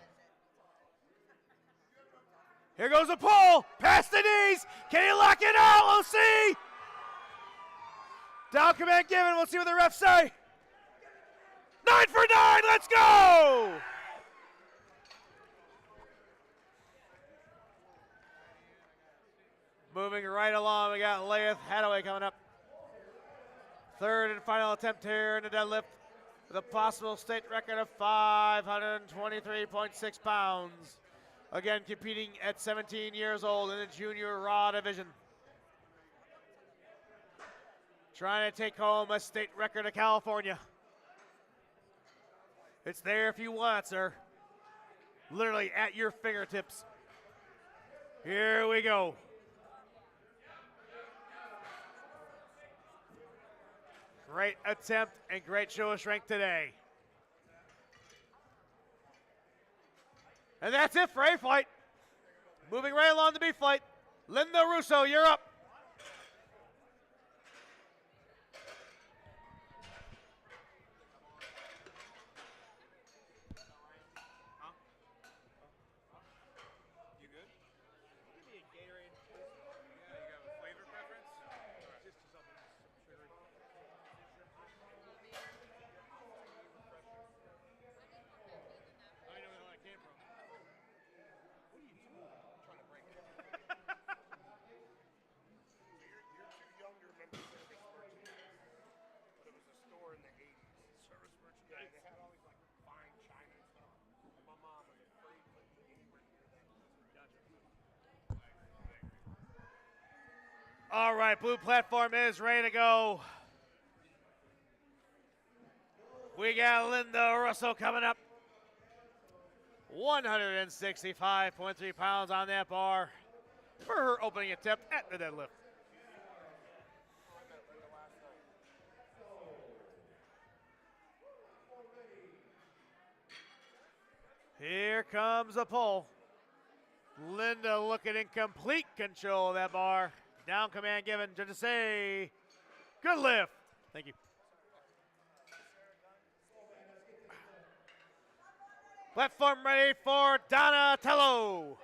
Here goes a pull. Past the knees. Can he lock it out? We'll see. Down command given. We'll see what the refs say. 9 for 9. Let's go. Moving right along, we got Laith Hadaway coming up. Third and final attempt here in the deadlift with a possible state record of 523.6 pounds. Again, competing at 17 years old in the junior raw division. Trying to take home a state record of California. It's there if you want, sir. Literally at your fingertips. Here we go. Great attempt and great show of strength today. And that's it for A flight. Moving right along to B flight. Linda Russo, you're up. You good? Give me a Gatorade. Yeah, you got a flavor preference? Just something sugar. All right, blue platform is ready to go. We got Linda Russell coming up. 165.3 pounds on that bar for her opening attempt at the deadlift. Here comes the pull. Linda looking in complete control of that bar. Down command given to say, good lift. Thank you. Platform ready for Donatello.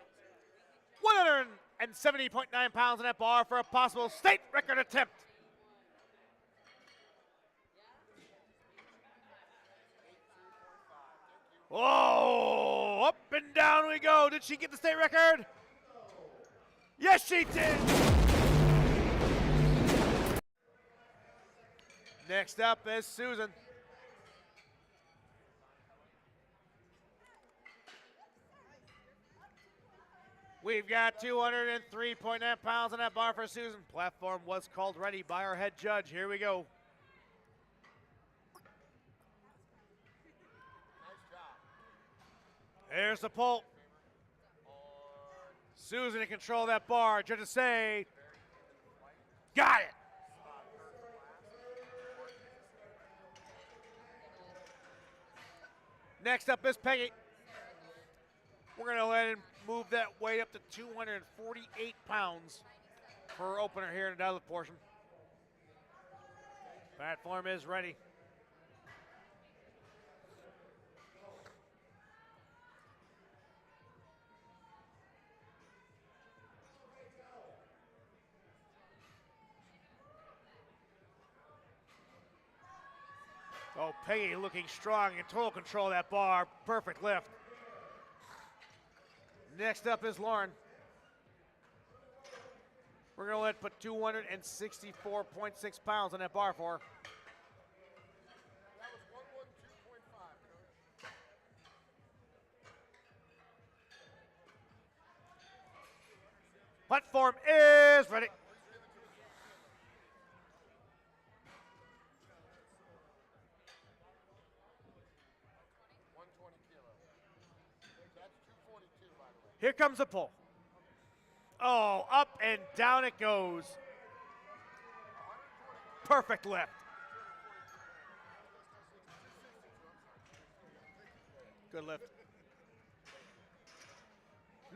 170.9 pounds on that bar for a possible state record attempt. Oh, up and down we go. Did she get the state record? Yes, she did. Next up is Susan. We've got 203.9 pounds on that bar for Susan. Platform was called ready by our head judge. Here we go. There's the pull. Susan in control of that bar. Judges say, got it. Next up is Peggy. We're going to go ahead and move that weight up to 248 pounds for her opener here in the deadlift portion. Platform is ready. Oh, Peggy looking strong in total control of that bar. Perfect lift. Next up is Lauren. We're going to let put 264.6 pounds on that bar for her. Platform is ready. Here comes the pull. Oh, up and down it goes. Perfect lift. Good lift.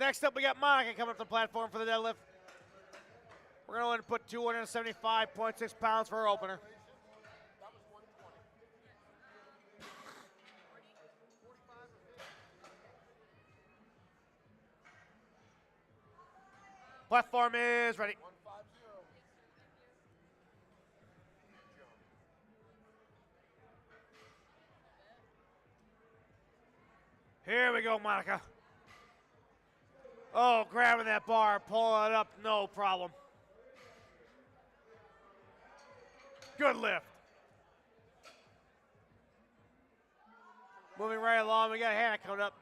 Next up, we got Monica coming up the platform for the deadlift. We're going to put 275.6 pounds for her opener. Platform is ready. Here we go, Monica. Oh, grabbing that bar, pulling it up, no problem. Good lift. Moving right along, we got Hannah coming up.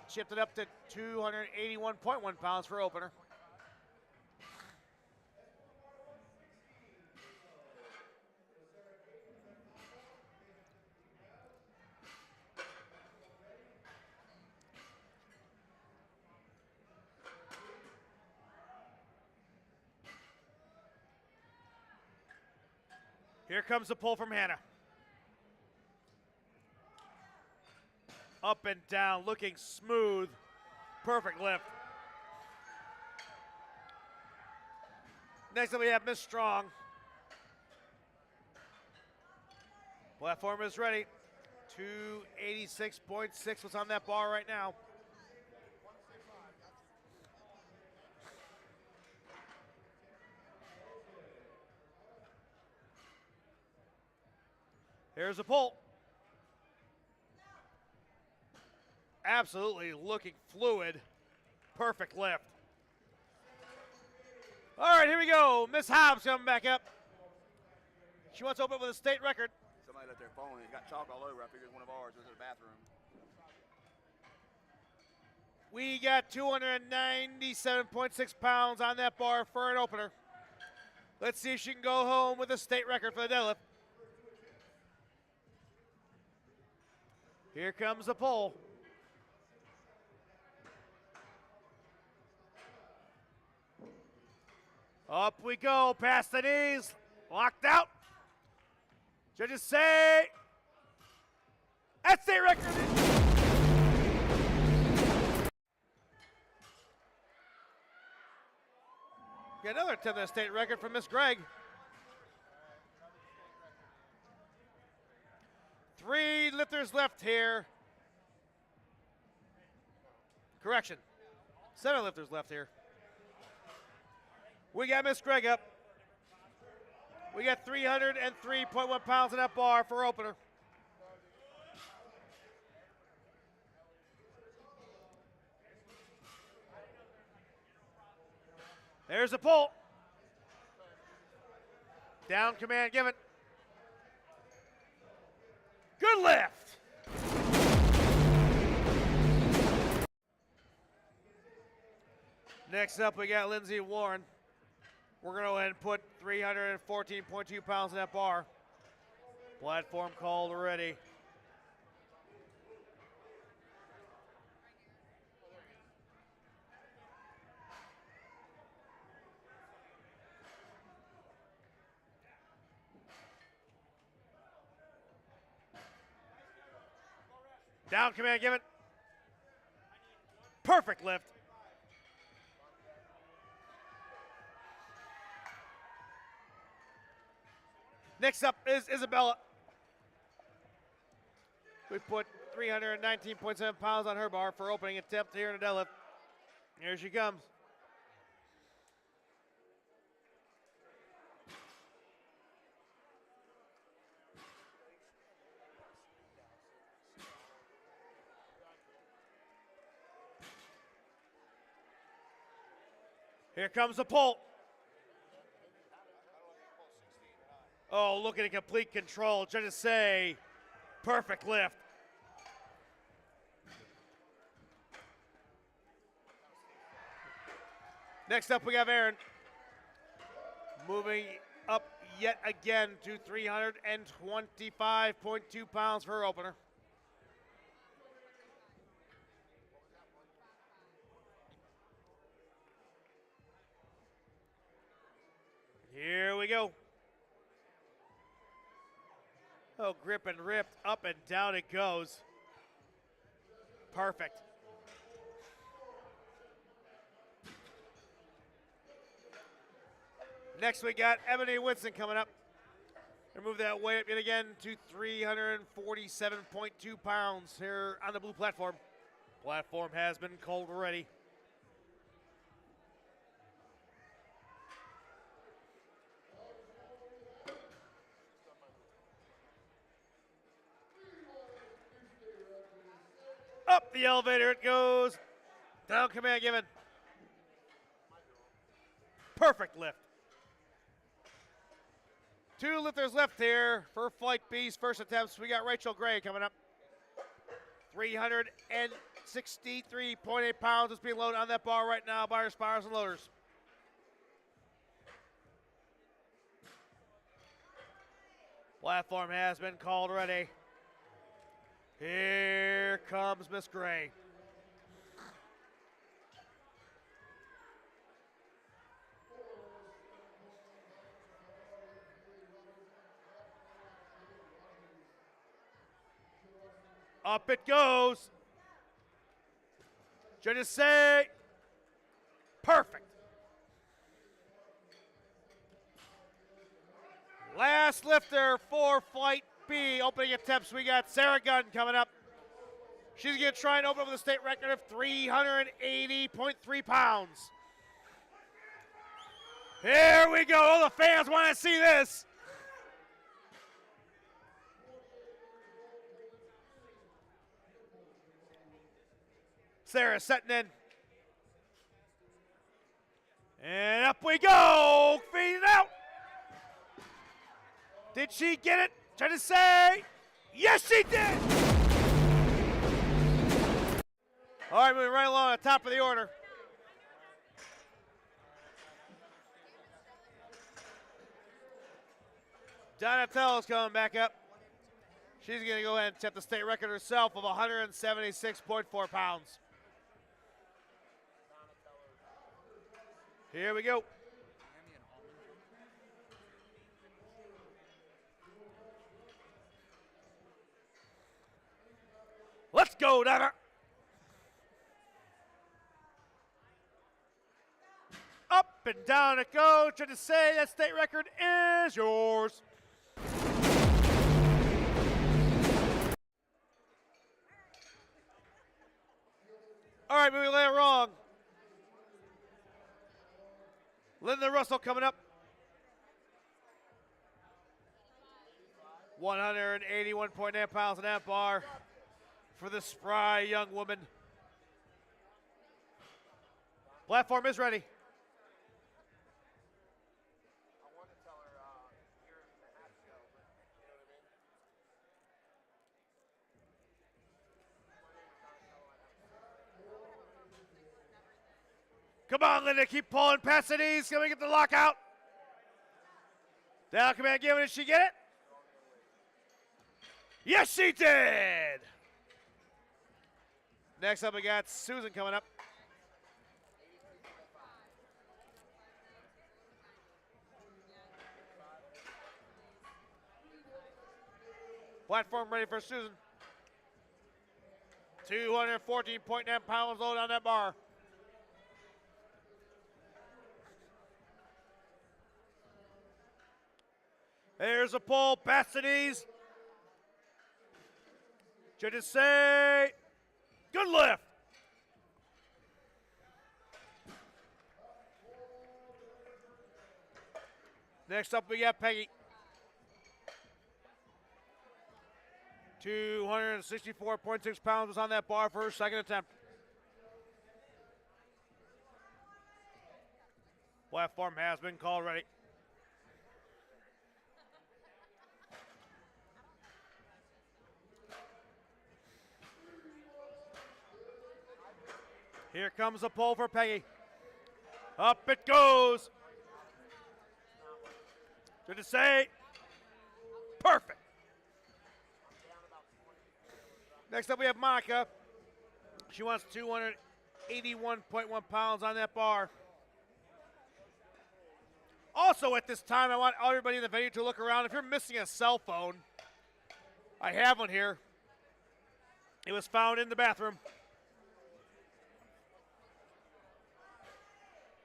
Chipped it up to 281.1 pounds for opener. Here comes the pull from Hannah. Up and down, looking smooth. Perfect lift. Next up we have Miss Strong. Platform is ready. 286.6 was on that bar right now. Here's a pull. Absolutely looking fluid. Perfect lift. All right, here we go. Miss Hobbs coming back up. She wants to open with a state record. Somebody left their phone and it got chalk all over. I figured one of ours was in the bathroom. We got 297.6 pounds on that bar for an opener. Let's see if she can go home with a state record for the deadlift. Here comes the pull. Up we go, past the knees, locked out. Judges say, that's state record. Get another attempt at a state record from Miss Gregg. 3 lifters left here. Correction, 7 lifters left here. We got Miss Gregg up. We got 303.1 pounds in that bar for opener. There's the pull. Down command given. Good lift. Next up, we got Lindsay Warren. We're going to go ahead and put 314.2 pounds in that bar. Platform called already. Down command given. Perfect lift. Next up is Isabella. We put 319.7 pounds on her bar for opening attempt here in the deadlift. Here she comes. Here comes the pull. Oh, looking at complete control. Judges say, perfect lift. Next up, we have Aaron. Moving up yet again to 325.2 pounds for her opener. Here we go. Oh, grip and ripped, up and down it goes. Perfect. Next we got Ebony Winston coming up. Gonna move that weight up yet again to 347.2 pounds here on the blue platform. Platform has been called already. Up the elevator it goes. Down command given. Perfect lift. 2 lifters left here for Flight B's first attempts. We got Rachel Gray coming up. 363.8 pounds is being loaded on that bar right now by her spirals and loaders. Platform has been called already. Here comes Miss Gray. Up it goes. Judges say, perfect. Last lifter for Flight B, opening attempts. We got Sarah Gunn coming up. She's going to try and open up with a state record of 380.3 pounds. Here we go. All the fans want to see this. Sarah setting in. And up we go. Feed it out. Did she get it? Trying to say, yes, she did. All right, moving right along at the top of the order. Donatello's coming back up. She's going to go ahead and set the state record herself of 176.4 pounds. Here we go. Let's go, Donna. Up and down it goes. Trying to say that state record is yours. All right, moving later wrong. Linda Russell coming up. 181.9 pounds on that bar for the spry young woman. Platform is ready. Come on, Linda, keep pulling past the knees. Can we get the lockout? Down command given. Did she get it? Yes, she did. Next up, we got Susan coming up. Platform ready for Susan. 214.9 pounds load on that bar. There's a pull, past the knees. Judges say, good lift. Next up, we got Peggy. 264.6 pounds was on that bar for her second attempt. Platform has been called ready. Here comes a pull for Peggy. Up it goes. Good to say. Perfect. Next up we have Monica. She wants 281.1 pounds on that bar. Also at this time, I want everybody in the venue to look around. If you're missing a cell phone, I have one here. It was found in the bathroom.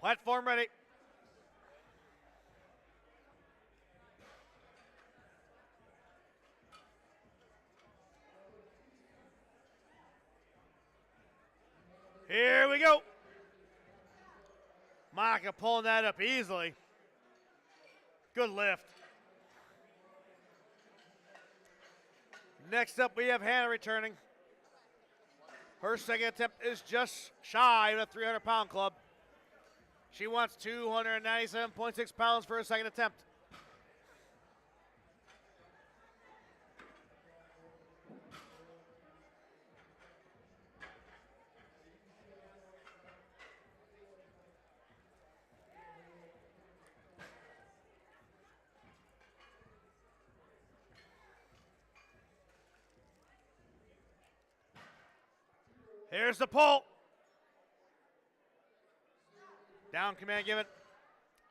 Platform ready. Here we go. Monica pulling that up easily. Good lift. Next up, we have Hannah returning. Her second attempt is just shy of the 300-pound club. She wants 297.6 pounds for her second attempt. Here's the pull. Down command given.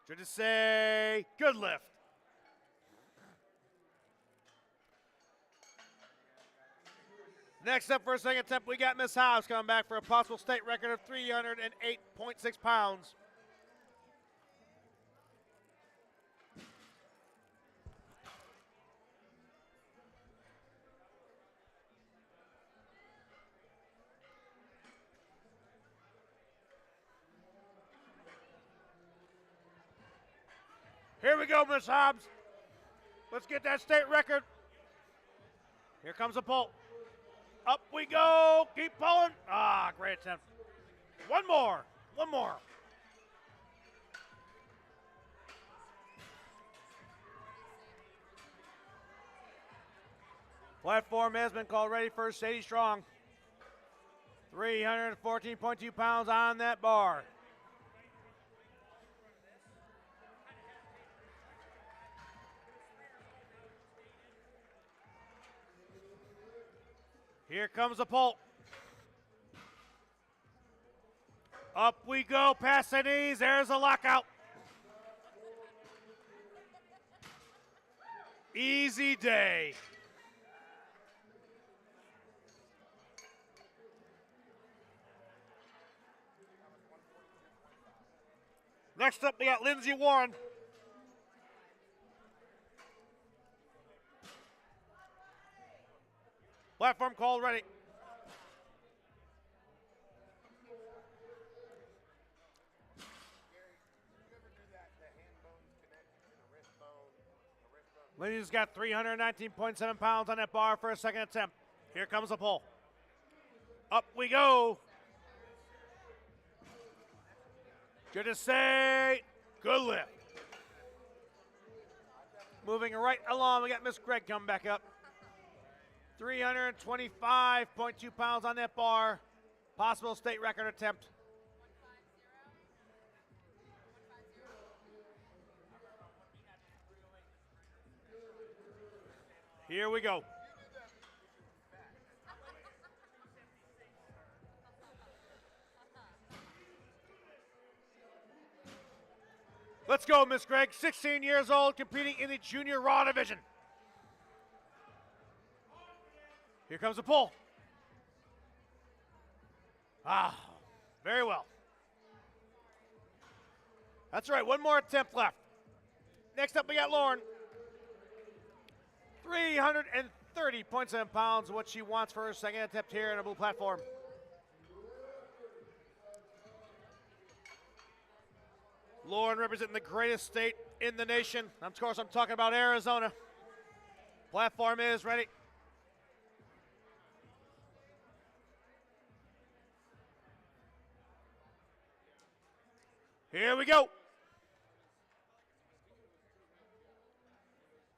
Judges say, good lift. Next up for a second attempt, we got Miss Hobbs coming back for a possible state record of 308.6 pounds. Here we go, Miss Hobbs. Let's get that state record. Here comes a pull. Up we go. Keep pulling. Ah, great attempt. One more. One more. Platform has been called ready for Sadie Strong. 314.2 pounds on that bar. Here comes the pull. Up we go, past the knees. There's a lockout. Easy day. Next up, we got Lindsay Warren. Platform called, ready. Lindsay's got 319.7 pounds on that bar for a second attempt. Here comes the pull. Up we go. Judges say, good lift. Moving right along, we got Miss Gregg coming back up. 325.2 pounds on that bar. Possible state record attempt. Here we go. Let's go, Miss Gregg. 16 years old, competing in the junior raw division. Here comes the pull. Ah, very well. That's right, one more attempt left. Next up, we got Lauren. 330.7 pounds, what she wants for her second attempt here on a blue platform. Lauren representing the greatest state in the nation. Of course, I'm talking about Arizona. Platform is ready. Here we go.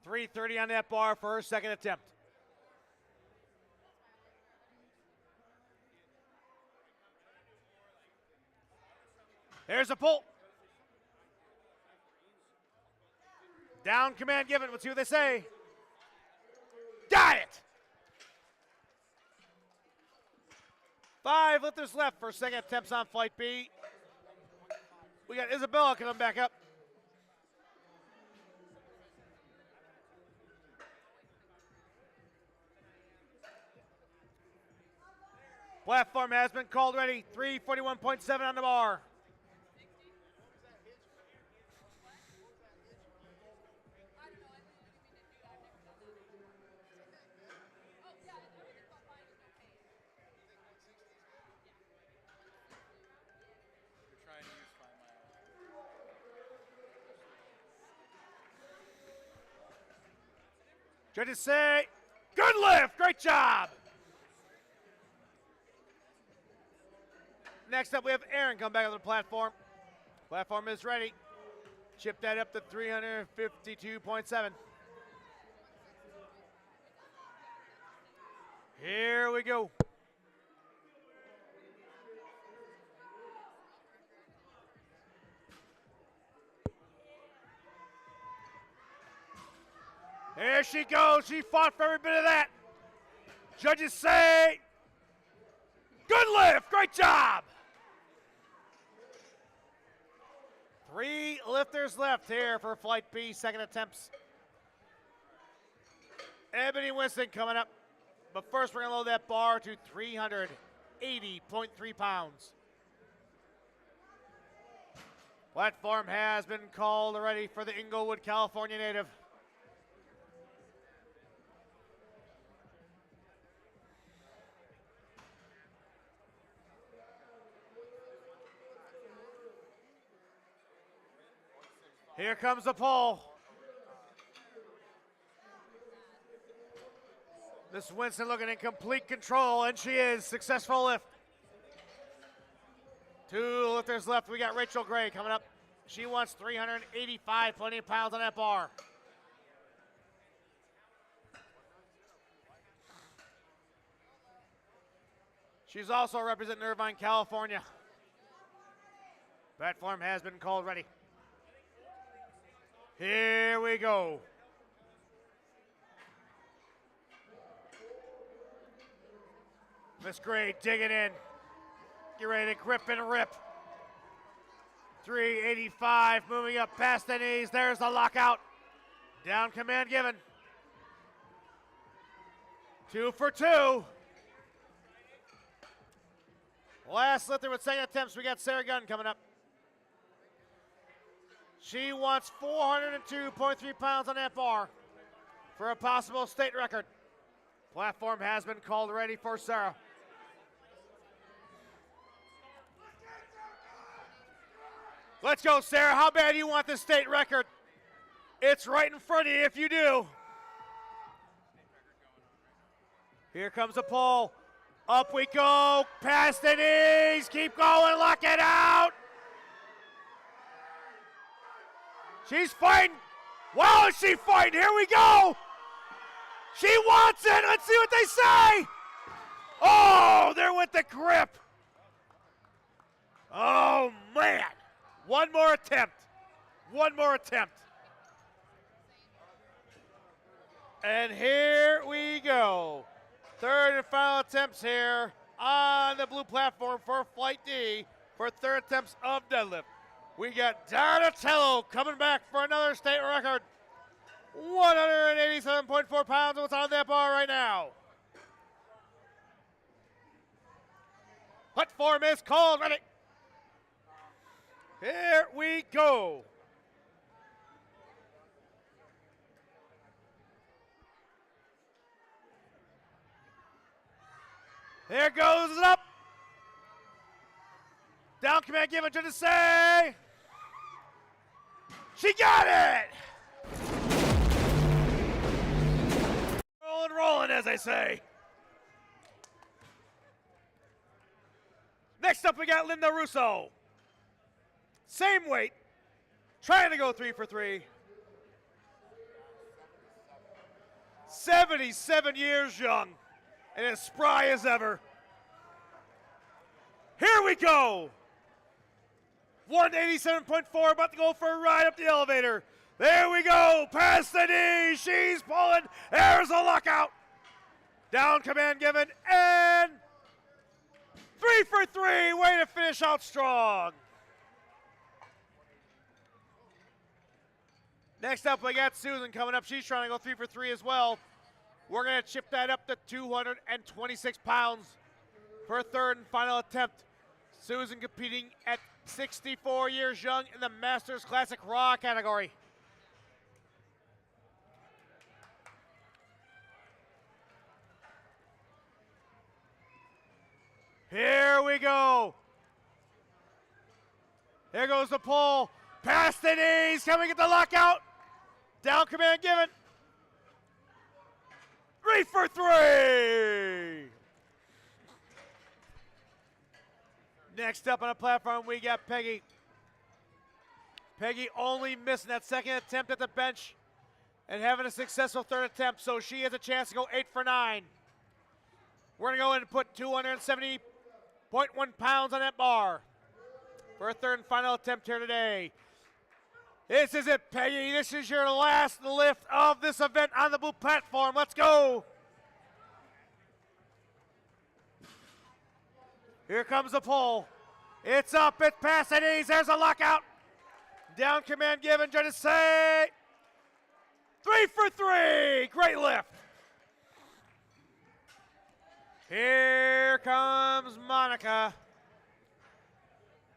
330 on that bar for her second attempt. There's a pull. Down command given. Let's see what they say. Got it. 5 lifters left for second attempts on Flight B. We got Isabella coming back up. Platform has been called ready. 341.7 on the bar. Judges say, good lift, great job. Next up, we have Aaron come back on the platform. Platform is ready. Chip that up to 352.7. Here we go. There she goes. She fought for every bit of that. Judges say, good lift, great job. 3 lifters left here for Flight B, second attempts. Ebony Winston coming up. But first, we're going to load that bar to 380.3 pounds. Platform has been called already for the Inglewood, California native. Here comes the pull. Miss Winston looking in complete control, and she is. Successful lift. 2 lifters left. We got Rachel Gray coming up. She wants 385.8 pounds on that bar. She's also representing Irvine, California. Platform has been called ready. Here we go. Miss Gray digging in. Get ready to grip and rip. 385, moving up past the knees. There's the lockout. Down command given. 2 for 2. Last lifter with second attempts. We got Sarah Gunn coming up. She wants 402.3 pounds on that bar for a possible state record. Platform has been called ready for Sarah. Let's go, Sarah. How bad do you want this state record? It's right in front of you if you do. Here comes the pull. Up we go. Past the knees. Keep going. Lock it out. She's fighting. Wow, is she fighting? Here we go. She wants it. Let's see what they say. Oh, there went the grip. Oh, man. One more attempt. One more attempt. And here we go. Third and final attempts here on the blue platform for Flight D for third attempts of deadlift. We got Donatello coming back for another state record. 187.4 pounds. What's on that bar right now? Platform is called. Ready. Here we go. There goes it up. Down command given to the say. She got it. Rolling, as they say. Next up, we got Linda Russo. Same weight, trying to go 3 for 3. 77 years young and as spry as ever. Here we go. 187.4, about to go for a ride up the elevator. There we go, past the knee, she's pulling. There's a lockout. Down command given, and 3 for 3, way to finish out strong. Next up, we got Susan coming up. She's trying to go 3 for 3 as well. We're going to chip that up to 226 pounds for a third and final attempt. Susan competing at 64 years young in the Masters Classic Raw category. Here we go. Here goes the pull. Past the knees. Can we get the lockout? Down command given. 3 for 3. Next up on the platform, we got Peggy. Peggy only missing that second attempt at the bench and having a successful third attempt, so she has a chance to go 8 for 9. We're going to go in and put 270.1 pounds on that bar for a third and final attempt here today. This is it, Peggy. This is your last lift of this event on the blue platform. Let's go. Here comes the pull. It's up. It's past the knees. There's a lockout. Down command given. Trying to say 3 for 3. Great lift. Here comes Monica.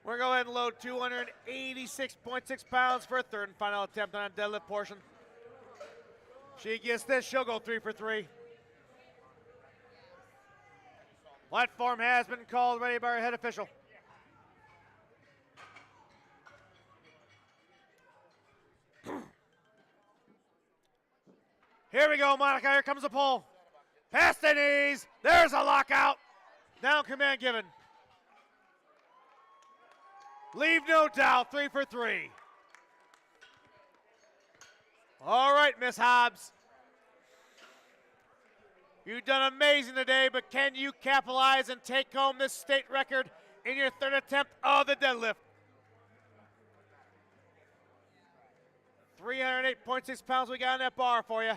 We're going to go ahead and load 286.6 pounds for a third and final attempt on a deadlift portion. She gets this, she'll go 3 for 3. Platform has been called ready by our head official. Here we go, Monica, here comes the pull. Past the knees, there's a lockout. Down command given. Leave no doubt, 3 for 3. All right, Miss Hobbs. You've done amazing today, but can you capitalize and take home this state record in your third attempt of the deadlift? 308.6 pounds we got on that bar for you.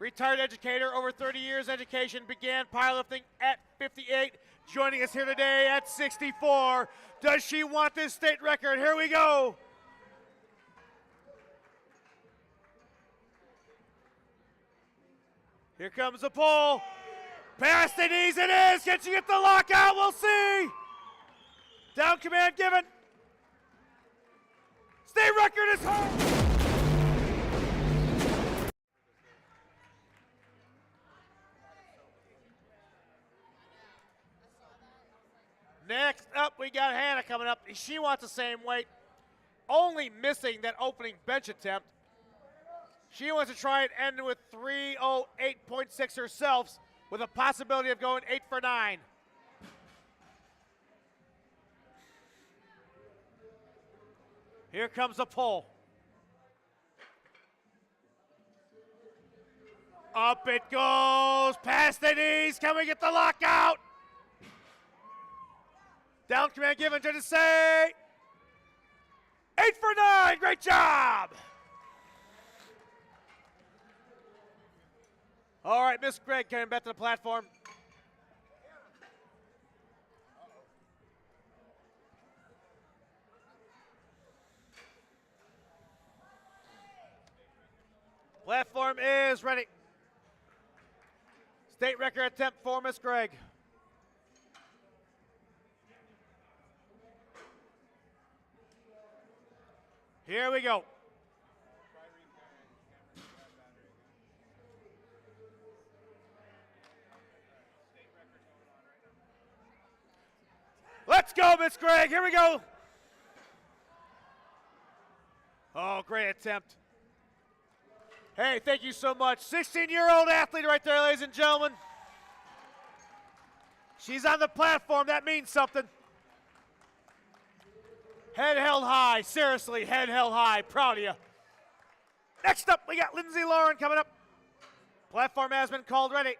retired educator, over 30 years education, began powerlifting at 58, joining us here today at 64. Does she want this state record? Here we go. Here comes the pull. Past the knees it is. Can she get the lockout? We'll see. Down command given. State record is home. Next up, we got Hannah coming up. She wants the same weight, only missing that opening bench attempt. She wants to try and end with 308.6 herself, with a possibility of going 8 for 9. Here comes the pull. Up it goes, past the knees. Can we get the lockout? Down command given, judges say 8 for 9, great job. All right, Miss Gregg coming back to the platform. Platform is ready. State record attempt for Miss Gregg. Here we go. Let's go, Miss Gregg. Here we go. Oh, great attempt. Hey, thank you so much. 16-year-old athlete right there, ladies and gentlemen. She's on the platform. That means something. Head held high. Seriously, head held high. Proud of you. Next up, we got Lindsay Lauren coming up. Platform has been called ready.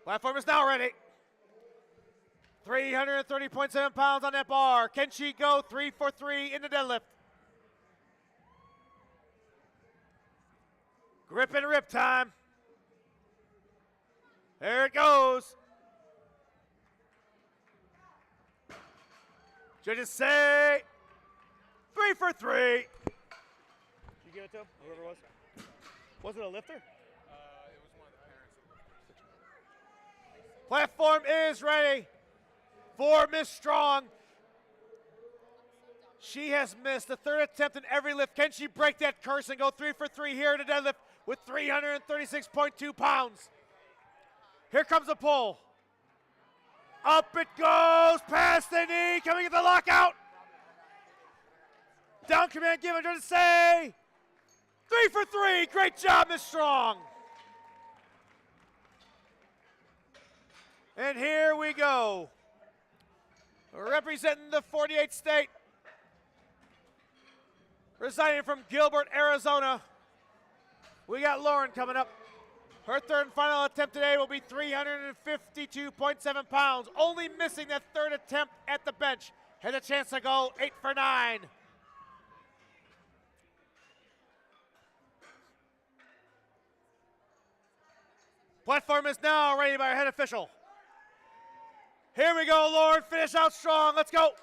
Platform is now ready. 330.7 pounds on that bar. Can she go 3 for 3 in the deadlift? Grip and rip time. There it goes. Judges say 3 for 3. Did you give it to him, whoever it was? Was it a lifter? It was one of the parents of the lifter. Platform is ready for Miss Strong. She has missed the third attempt in every lift. Can she break that curse and go 3 for 3 here in the deadlift with 336.2 pounds? Here comes the pull. Up it goes, past the knee. Can we get the lockout? Down command given to say 3 for 3. Great job, Miss Strong. And here we go. Representing the 48th state, residing from Gilbert, Arizona, we got Lauren coming up. Her third and final attempt today will be 352.7 pounds, only missing that third attempt at the bench. Has a chance to go 8 for 9. Platform is now ready by our head official. Here we go, Lauren. Finish out strong. Let's go.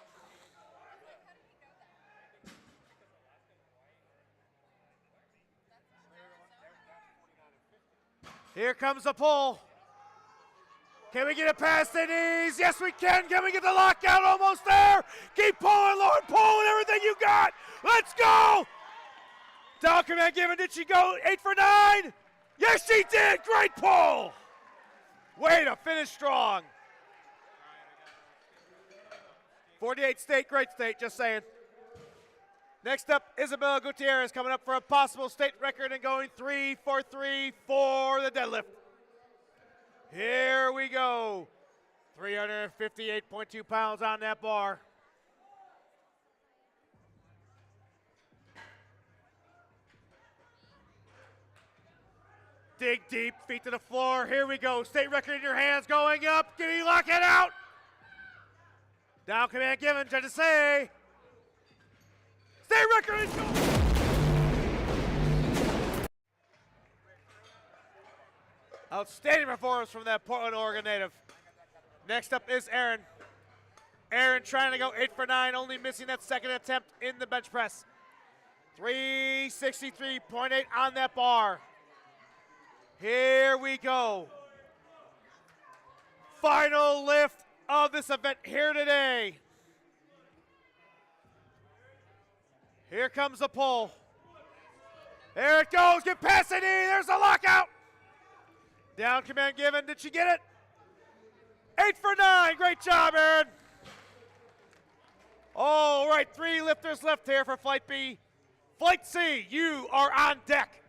Here comes the pull. Can we get it past the knees? Yes, we can. Can we get the lockout? Almost there. Keep pulling, Lauren. Pulling everything you got. Let's go. Down command given. Did she go 8 for 9? Yes, she did. Great pull. Way to finish strong. 48 state, great state, just saying. Next up, Isabella Gutierrez coming up for a possible state record and going 3 for 3 for the deadlift. Here we go. 358.2 pounds on that bar. Dig deep, feet to the floor. Here we go. State record in your hands, going up. Can you lock it out? Down command given, judges say. State record is going. Outstanding performance from that Portland, Oregon native. Next up is Aaron. Aaron trying to go 8 for 9, only missing that second attempt in the bench press. 363.8 on that bar. Here we go. Final lift of this event here today. Here comes the pull. There it goes, get past the knee, there's the lockout. Down command given, did she get it? 8 for 9, great job, Aaron. All right, 3 lifters left here for Flight B. Flight C, you are on deck.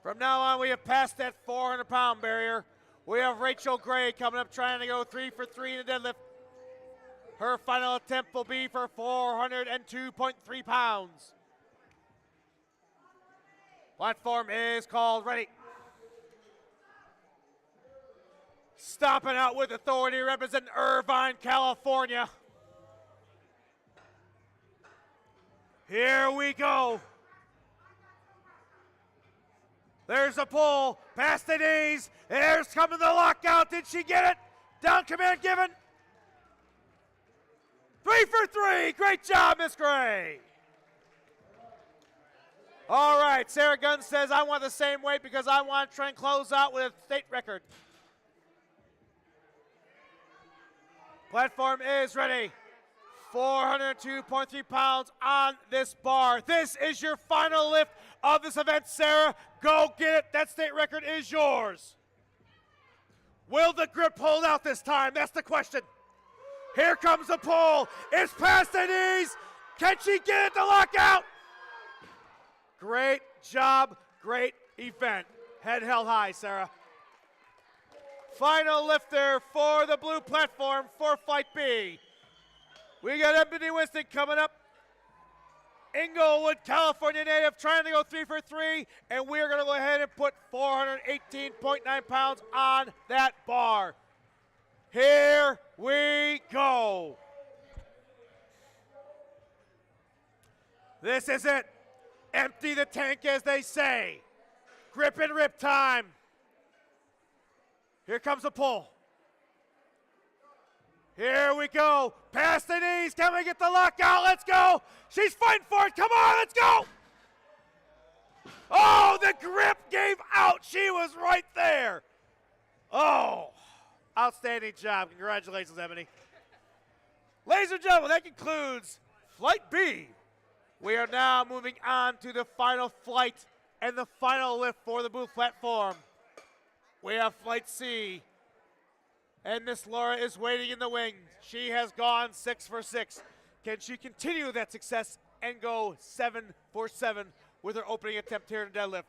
From now on, we have passed that 400-pound barrier. We have Rachel Gray coming up trying to go 3 for 3 in the deadlift. Her final attempt will be for 402.3 pounds. Platform is called ready. Stomping out with authority, representing Irvine, California. Here we go. There's a pull, past the knees. There's coming the lockout. Did she get it? Down command given. 3 for 3. Great job, Miss Gray. All right, Sarah Gunn says, I want the same weight because I want to try and close out with a state record. Platform is ready. 402.3 pounds on this bar. This is your final lift of this event, Sarah. Go get it. That state record is yours. Will the grip hold out this time? That's the question. Here comes the pull. It's past the knees. Can she get it to lock out? Great job. Great event. Head held high, Sarah. Final lifter for the blue platform for Flight B. We got Ebony Winston coming up. Inglewood, California native, trying to go 3 for 3, and we're going to go ahead and put 418.9 pounds on that bar. Here we go. This is it. Empty the tank, as they say. Grip and rip time. Here comes the pull. Here we go. Past the knees. Can we get the lockout? Let's go. She's fighting for it. Come on, let's go. Oh, the grip gave out. She was right there. Oh, outstanding job. Congratulations, Ebony. Ladies and gentlemen, that concludes Flight B. We are now moving on to the final flight and the final lift for the blue platform. We have Flight C. And Miss Laura is waiting in the wings. She has gone 6 for 6. Can she continue that success and go 7 for 7 with her opening attempt here in deadlift?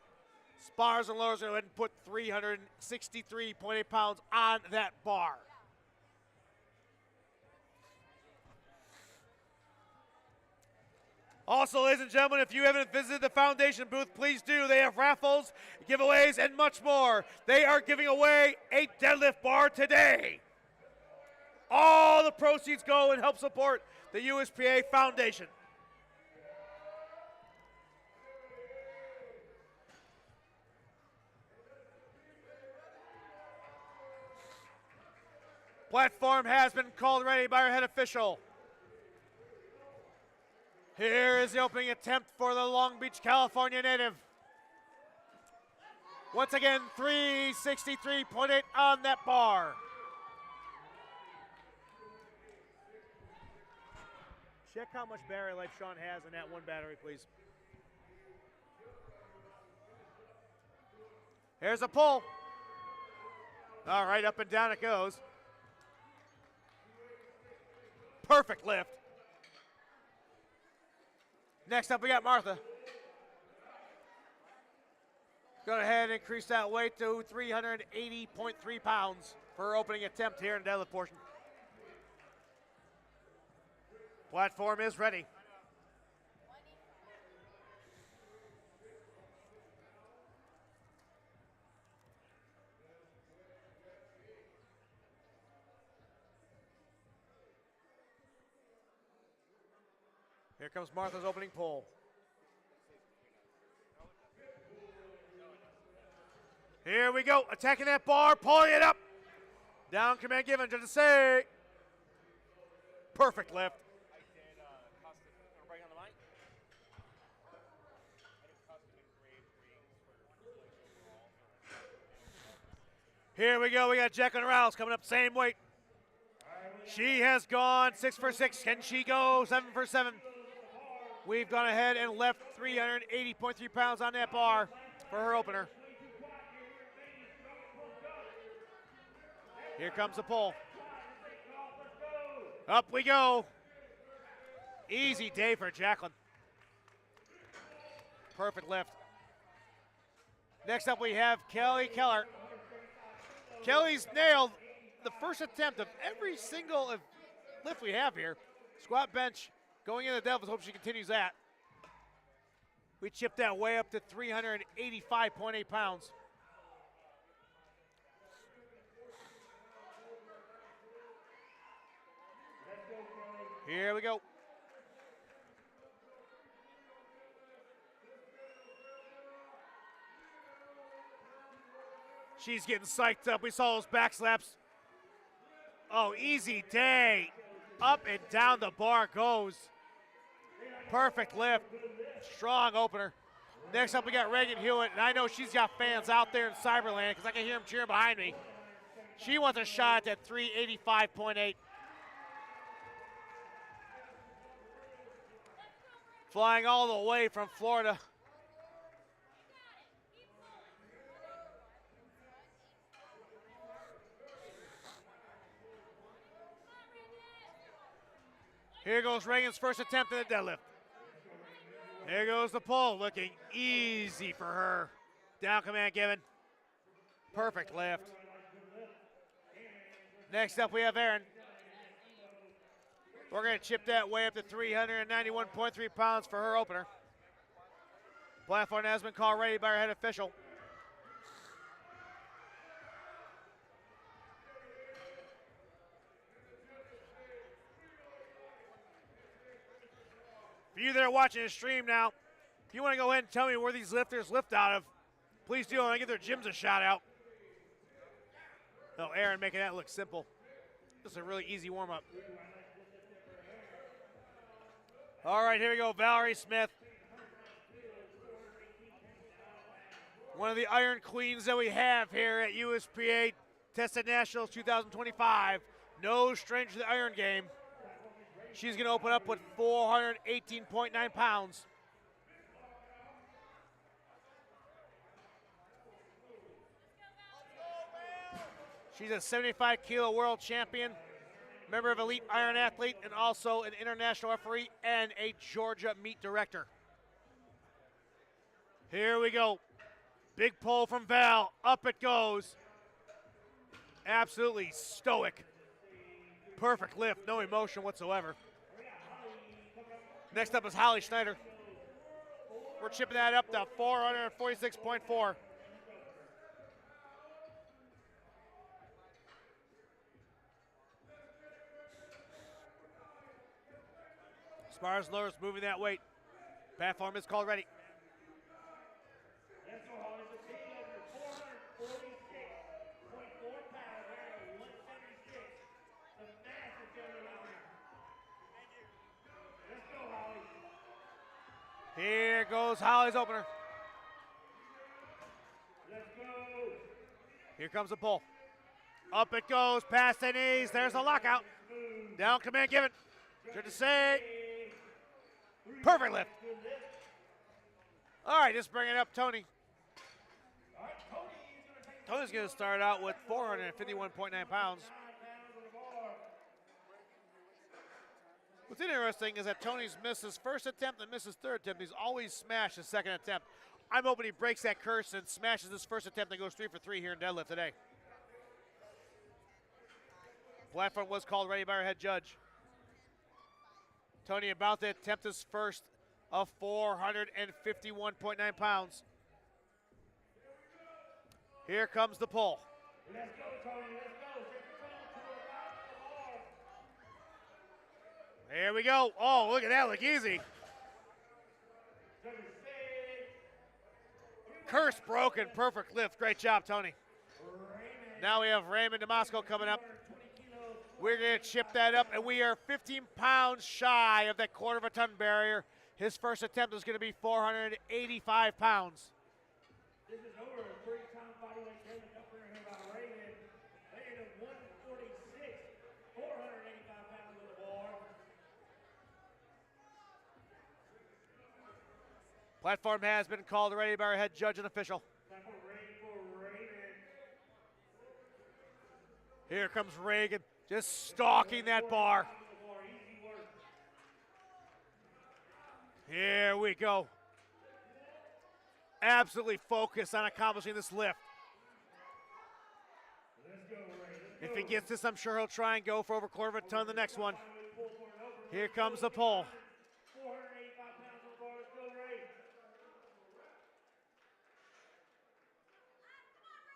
Spars and lowers are going to go ahead and put 363.8 pounds on that bar. Also, ladies and gentlemen, if you haven't visited the foundation booth, please do. They have raffles, giveaways, and much more. They are giving away a deadlift bar today. All the proceeds go and help support the USPA Foundation. Platform has been called ready by our head official. Here is the opening attempt for the Long Beach, California native. Once again, 363.8 on that bar. Check how much battery life Sean has in that one battery, please. Here's a pull. All right, up and down it goes. Perfect lift. Next up, we got Martha. Go ahead and increase that weight to 380.3 pounds for her opening attempt here in the deadlift portion. Platform is ready. Here comes Martha's opening pull. Here we go, attacking that bar, pulling it up. Down command given, just to say. Perfect lift. I did custom. Everybody on the mic? I did custom engraved rings for overall. Here we go, we got Jacqueline Rouse coming up same weight. She has gone 6 for 6. Can she go 7 for 7? We've gone ahead and left 380.3 pounds on that bar for her opener. Here comes the pull. Up we go. Easy day for Jacqueline. Perfect lift. Next up we have Kelly Keller. Kelly's nailed the first attempt of every single lift we have here. Squat, bench, going in the Devils. Hope she continues that. We chipped that way up to 385.8 pounds. Here we go. She's getting psyched up. We saw those back slaps. Oh, easy day. Up and down the bar goes. Perfect lift. Strong opener. Next up, we got Reagan Hewitt, and I know she's got fans out there in Cyberland because I can hear them cheering behind me. She wants a shot at 385.8. Flying all the way from Florida. Here goes Reagan's first attempt at the deadlift. There goes the pull, looking easy for her. Down command given. Perfect lift. Next up we have Aaron. We're going to chip that way up to 391.3 pounds for her opener. Platform has been called ready by our head official. For you that are watching the stream now, if you want to go ahead and tell me where these lifters lift out of, please do. I want to give their gyms a shout out. Oh, Aaron making that look simple. This is a really easy warm up. All right, here we go, Valerie Smith. One of the Iron Queens that we have here at USPA Tested Nationals 2025. No stranger to the Iron game. She's going to open up with 418.9 pounds. She's a 75-kilo world champion, member of Elite Iron Athlete, and also an international referee and a Georgia meet director. Here we go. Big pull from Val. Up it goes. Absolutely stoic. Perfect lift, no emotion whatsoever. Next up is Holly Schneider. We're chipping that up to 446.4. Spars lowers moving that weight. Platform is called ready. Here goes Holly's opener. Here comes the pull. Up it goes, past the knees. There's a lockout. Down command given. Good to say. Perfect lift. All right, just bring it up, Tony. Tony's going to start out with 451.9 pounds. What's interesting is that Tony's missed his first attempt and missed his third attempt. He's always smashed his second attempt. I'm hoping he breaks that curse and smashes his first attempt and goes 3 for 3 here in deadlift today. Platform was called ready by our head judge. Tony about to attempt his first of 451.9 pounds. Here comes the pull. Let's go, Tony. Let's go. Here we go. Oh, look at that. Look easy. Curse broken. Perfect lift. Great job, Tony. Now we have Raymond Damasco coming up. We're going to chip that up, and we are 15 pounds shy of that quarter of a ton barrier. His first attempt is going to be 485 pounds. This is over a 3-time bodyweight deadlift upper here by Raymond. Weighing at 146, 485 pounds on the bar. Platform has been called already by our head judge and official. Platform ready for Raymond. Here comes Reagan, just stalking that bar. Easy work. Here we go. Absolutely focused on accomplishing this lift. Let's go, Raymond. If he gets this, I'm sure he'll try and go for over a quarter of a ton the next one. Here comes the pull. 485 pounds on the bar. Let's go, Ray.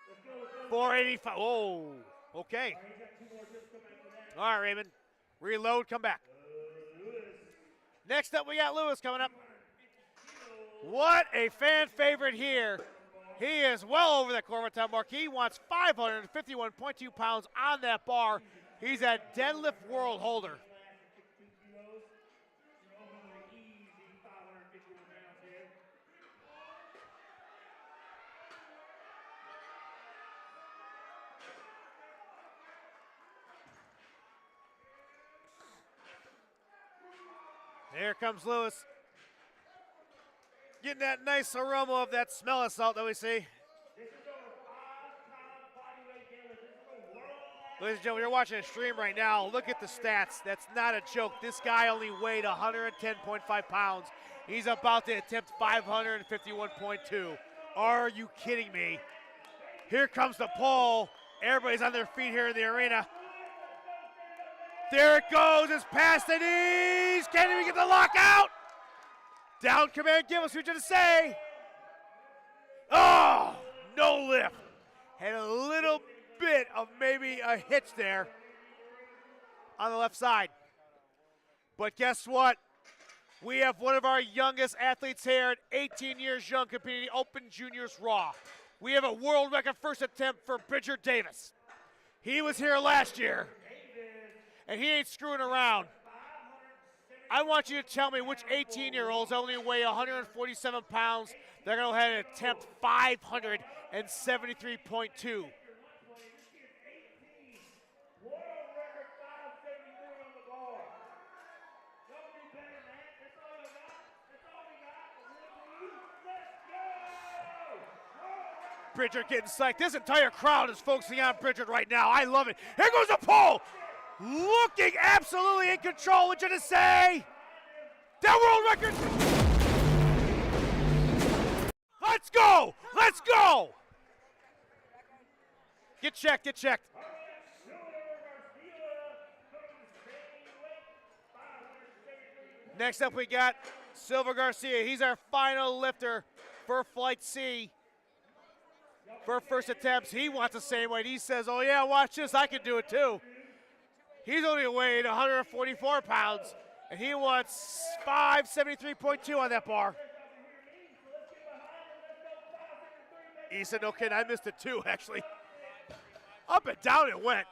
Let's go, let's go. 485. Oh, okay. All right, he's got 2 more dips coming after that. All right, Raymond. Reload, come back. Next up, we got Lewis coming up. What a fan favorite here. He is well over that quarter of a ton mark. He wants 551.2 pounds on that bar. He's a deadlift world holder. Here comes Lewis. Getting that nice aroma of that smell of salt that we see. Ladies and gentlemen, you're watching a stream right now. Look at the stats. That's not a joke. This guy only weighed 110.5 pounds. He's about to attempt 551.2. Are you kidding me? Here comes the pull. Everybody's on their feet here in the arena. There it goes. It's past the knees. Can't even get the lockout. Down command, give us what you're to say. Oh, no lift. Had a little bit of maybe a hitch there on the left side. But guess what? We have one of our youngest athletes here at 18 years young competing in the Open Juniors Raw. We have a world record first attempt for Bridger Davis. He was here last year, and he ain't screwing around. I want you to tell me which 18-year-olds only weigh 147 pounds. They're going to go ahead and attempt 573.2. Bridger getting psyched. This entire crowd is focusing on Bridger right now. I love it. Here goes the pull. Looking absolutely in control. What you to say? That world record. Let's go. Let's go. Get checked. Get checked. Next up, we got Silver Garcia. He's our final lifter for Flight C. For first attempts, he wants the same weight. He says, oh yeah, watch this, I can do it too. He's only weighed 144 pounds, and he wants 573.2 on that bar. He said, no kidding, I missed it too, actually. Up and down it went.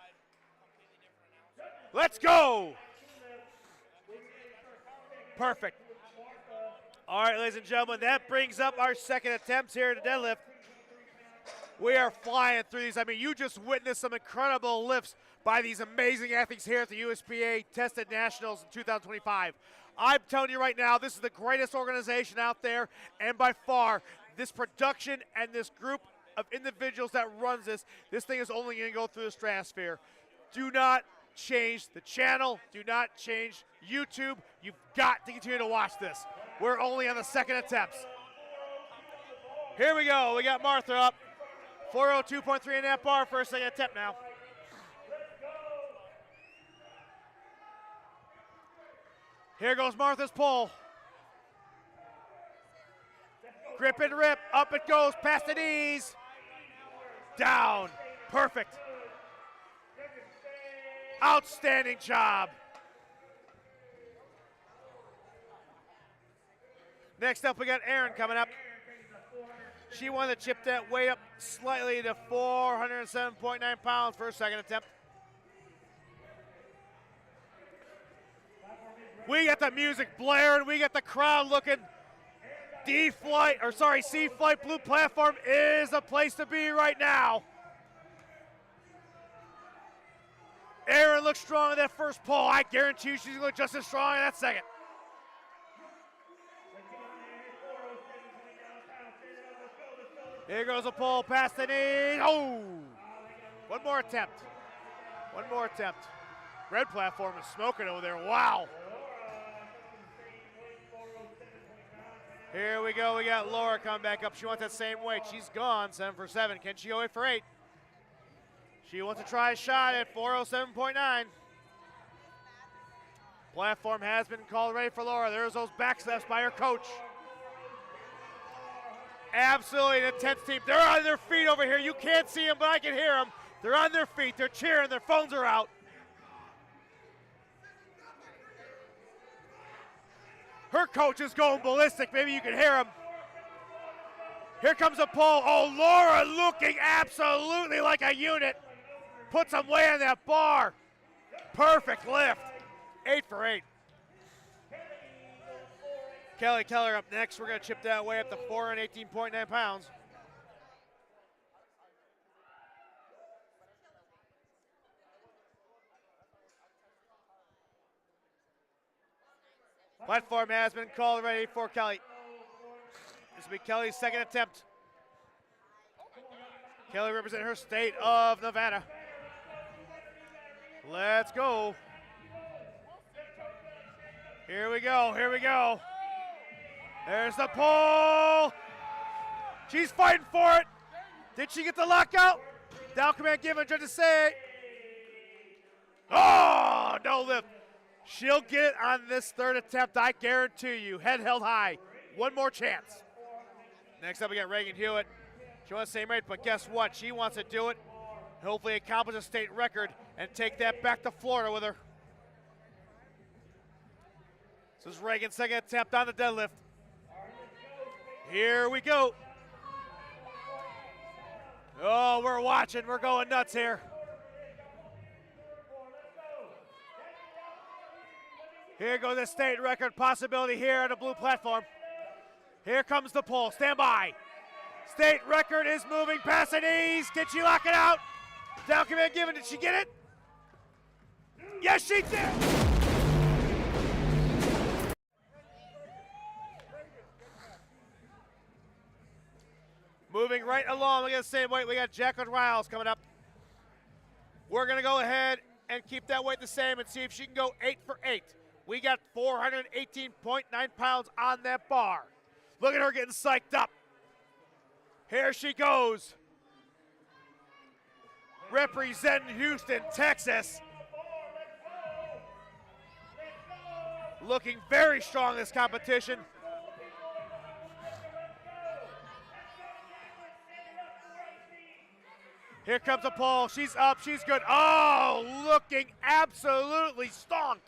Let's go. Perfect. All right, ladies and gentlemen, that brings up our second attempts here at the deadlift. We are flying through these. I mean, you just witnessed some incredible lifts by these amazing athletes here at the USPA Tested Nationals in 2025. I'm telling you right now, this is the greatest organization out there, and by far, this production and this group of individuals that runs this thing is only going to go through the stratosphere. Do not change the channel. Do not change YouTube. You've got to continue to watch this. We're only on the second attempts. Here we go. We got Martha up. 402.3 in that bar for a second attempt now. Here goes Martha's pull. Grip and rip. Up it goes past the knees. Down. Perfect. Outstanding job. Next up, we got Aaron coming up. She wanted to chip that weight up slightly to 407.9 pounds for her second attempt. We got the music blaring. We got the crowd looking. C-Flight Blue Platform is the place to be right now. Erin looks strong in that first pull. I guarantee you she's going to look just as strong in that second. Here goes a pull past the knee. Oh! One more attempt. One more attempt. Red platform is smoking over there. Wow. Here we go. We got Laura coming back up. She wants that same weight. She's gone 7 for 7. Can she go 8 for 8? She wants to try a shot at 407.9. Platform has been called ready for Laura. There's those back steps by her coach. Absolutely an intense team. They're on their feet over here. You can't see them, but I can hear them. They're on their feet. They're cheering. Their phones are out. Her coach is going ballistic. Maybe you can hear him. Here comes a pull. Oh, Laura looking absolutely like a unit. Puts some weight on that bar. Perfect lift. 8 for 8. Kelly Keller up next. We're going to chip that way up to 418.9 pounds. Platform has been called ready for Kelly. This will be Kelly's second attempt. Kelly representing her state of Nevada. Let's go. Here we go, here we go. There's the pull. She's fighting for it. Did she get the lockout? Down command given, judges say. Oh, no lift. She'll get it on this third attempt, I guarantee you. Head held high. One more chance. Next up, we got Reagan Hewitt. She wants the same rate, but guess what? She wants to do it, hopefully accomplish a state record, and take that back to Florida with her. This is Reagan's second attempt on the deadlift. Here we go. Oh, we're watching. We're going nuts here. Here goes the state record possibility here on the blue platform. Here comes the pull. Stand by. State record is moving past the knees. Did she lock it out? Down command given. Did she get it? Yes, she did. Moving right along. We got the same weight. We got Jacqueline Riles coming up. We're going to go ahead and keep that weight the same and see if she can go 8 for 8. We got 418.9 pounds on that bar. Look at her getting psyched up. Here she goes. Representing Houston, Texas. Looking very strong in this competition. Here comes a pull. She's up. She's good. Oh, looking absolutely stonk.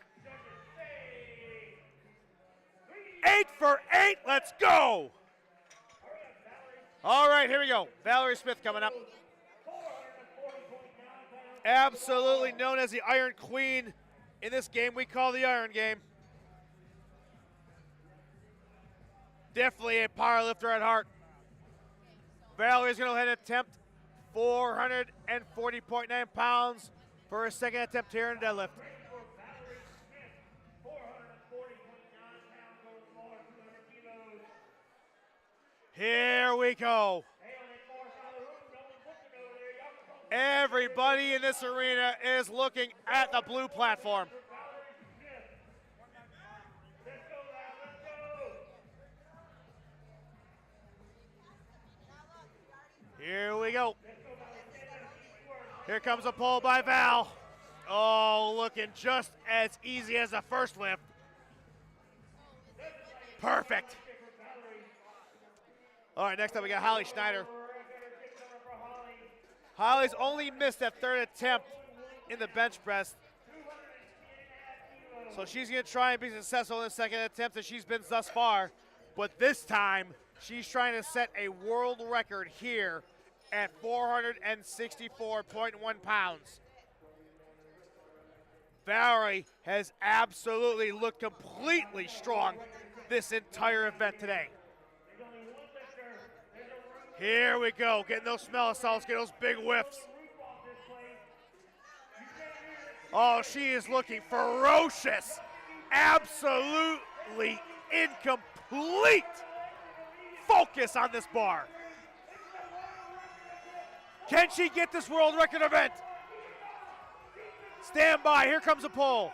8 for 8. Let's go. All right, here we go. Valerie Smith coming up. Absolutely known as the Iron Queen in this game we call the Iron Game. Definitely a powerlifter at heart. Valerie's going to go ahead and attempt 440.9 pounds for her second attempt here in the deadlift. Here we go. Everybody in this arena is looking at the blue platform. Here we go. Here comes a pull by Val. Oh, looking just as easy as the first lift. Perfect. All right, next up we got Holly Schneider. Holly's only missed that third attempt in the bench press. So she's going to try and be successful in the second attempt that she's been thus far. But this time, She's trying to set a world record here at 464.1 pounds. Valerie has absolutely looked completely strong this entire event today. Here we go, getting those smell salts, getting those big whiffs. Oh, she is looking ferocious. Absolutely in complete focus on this bar. Can she get this world record event? Stand by, here comes the pole.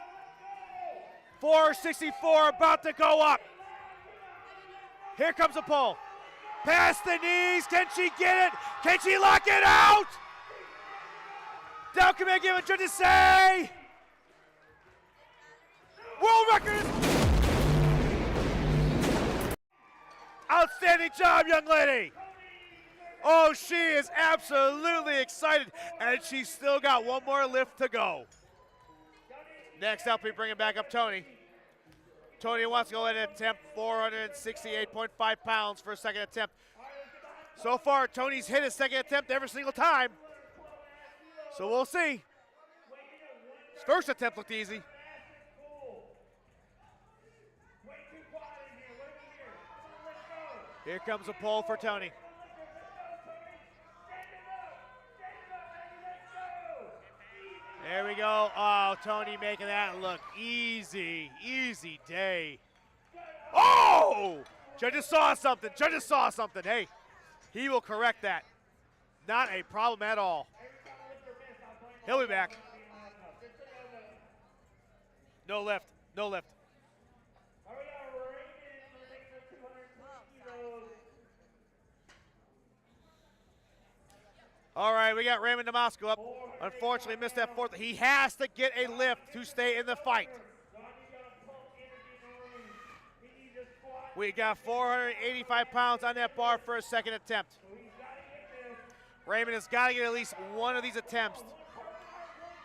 464 about to go up. Here comes the pole. Past the knees, can she get it? Can she lock it out? Down command given, judges say. World record. Outstanding job, young lady. Oh, she is absolutely excited, and she's still got one more lift to go. Next up, we bring it back up Tony. Tony wants to go ahead and attempt 468.5 pounds for a second attempt. So far, Tony's hit his second attempt every single time. So we'll see. His first attempt looked easy. Here comes a pole for Tony. There we go. Oh, Tony making that look easy. Easy day. Oh! Judges saw something. Judges saw something. Hey, he will correct that. Not a problem at all. He'll be back. No lift. No lift. All right, we got Raymond Damasco up. Unfortunately, missed that fourth. He has to get a lift to stay in the fight. We got 485 pounds on that bar for a second attempt. Raymond has got to get at least one of these attempts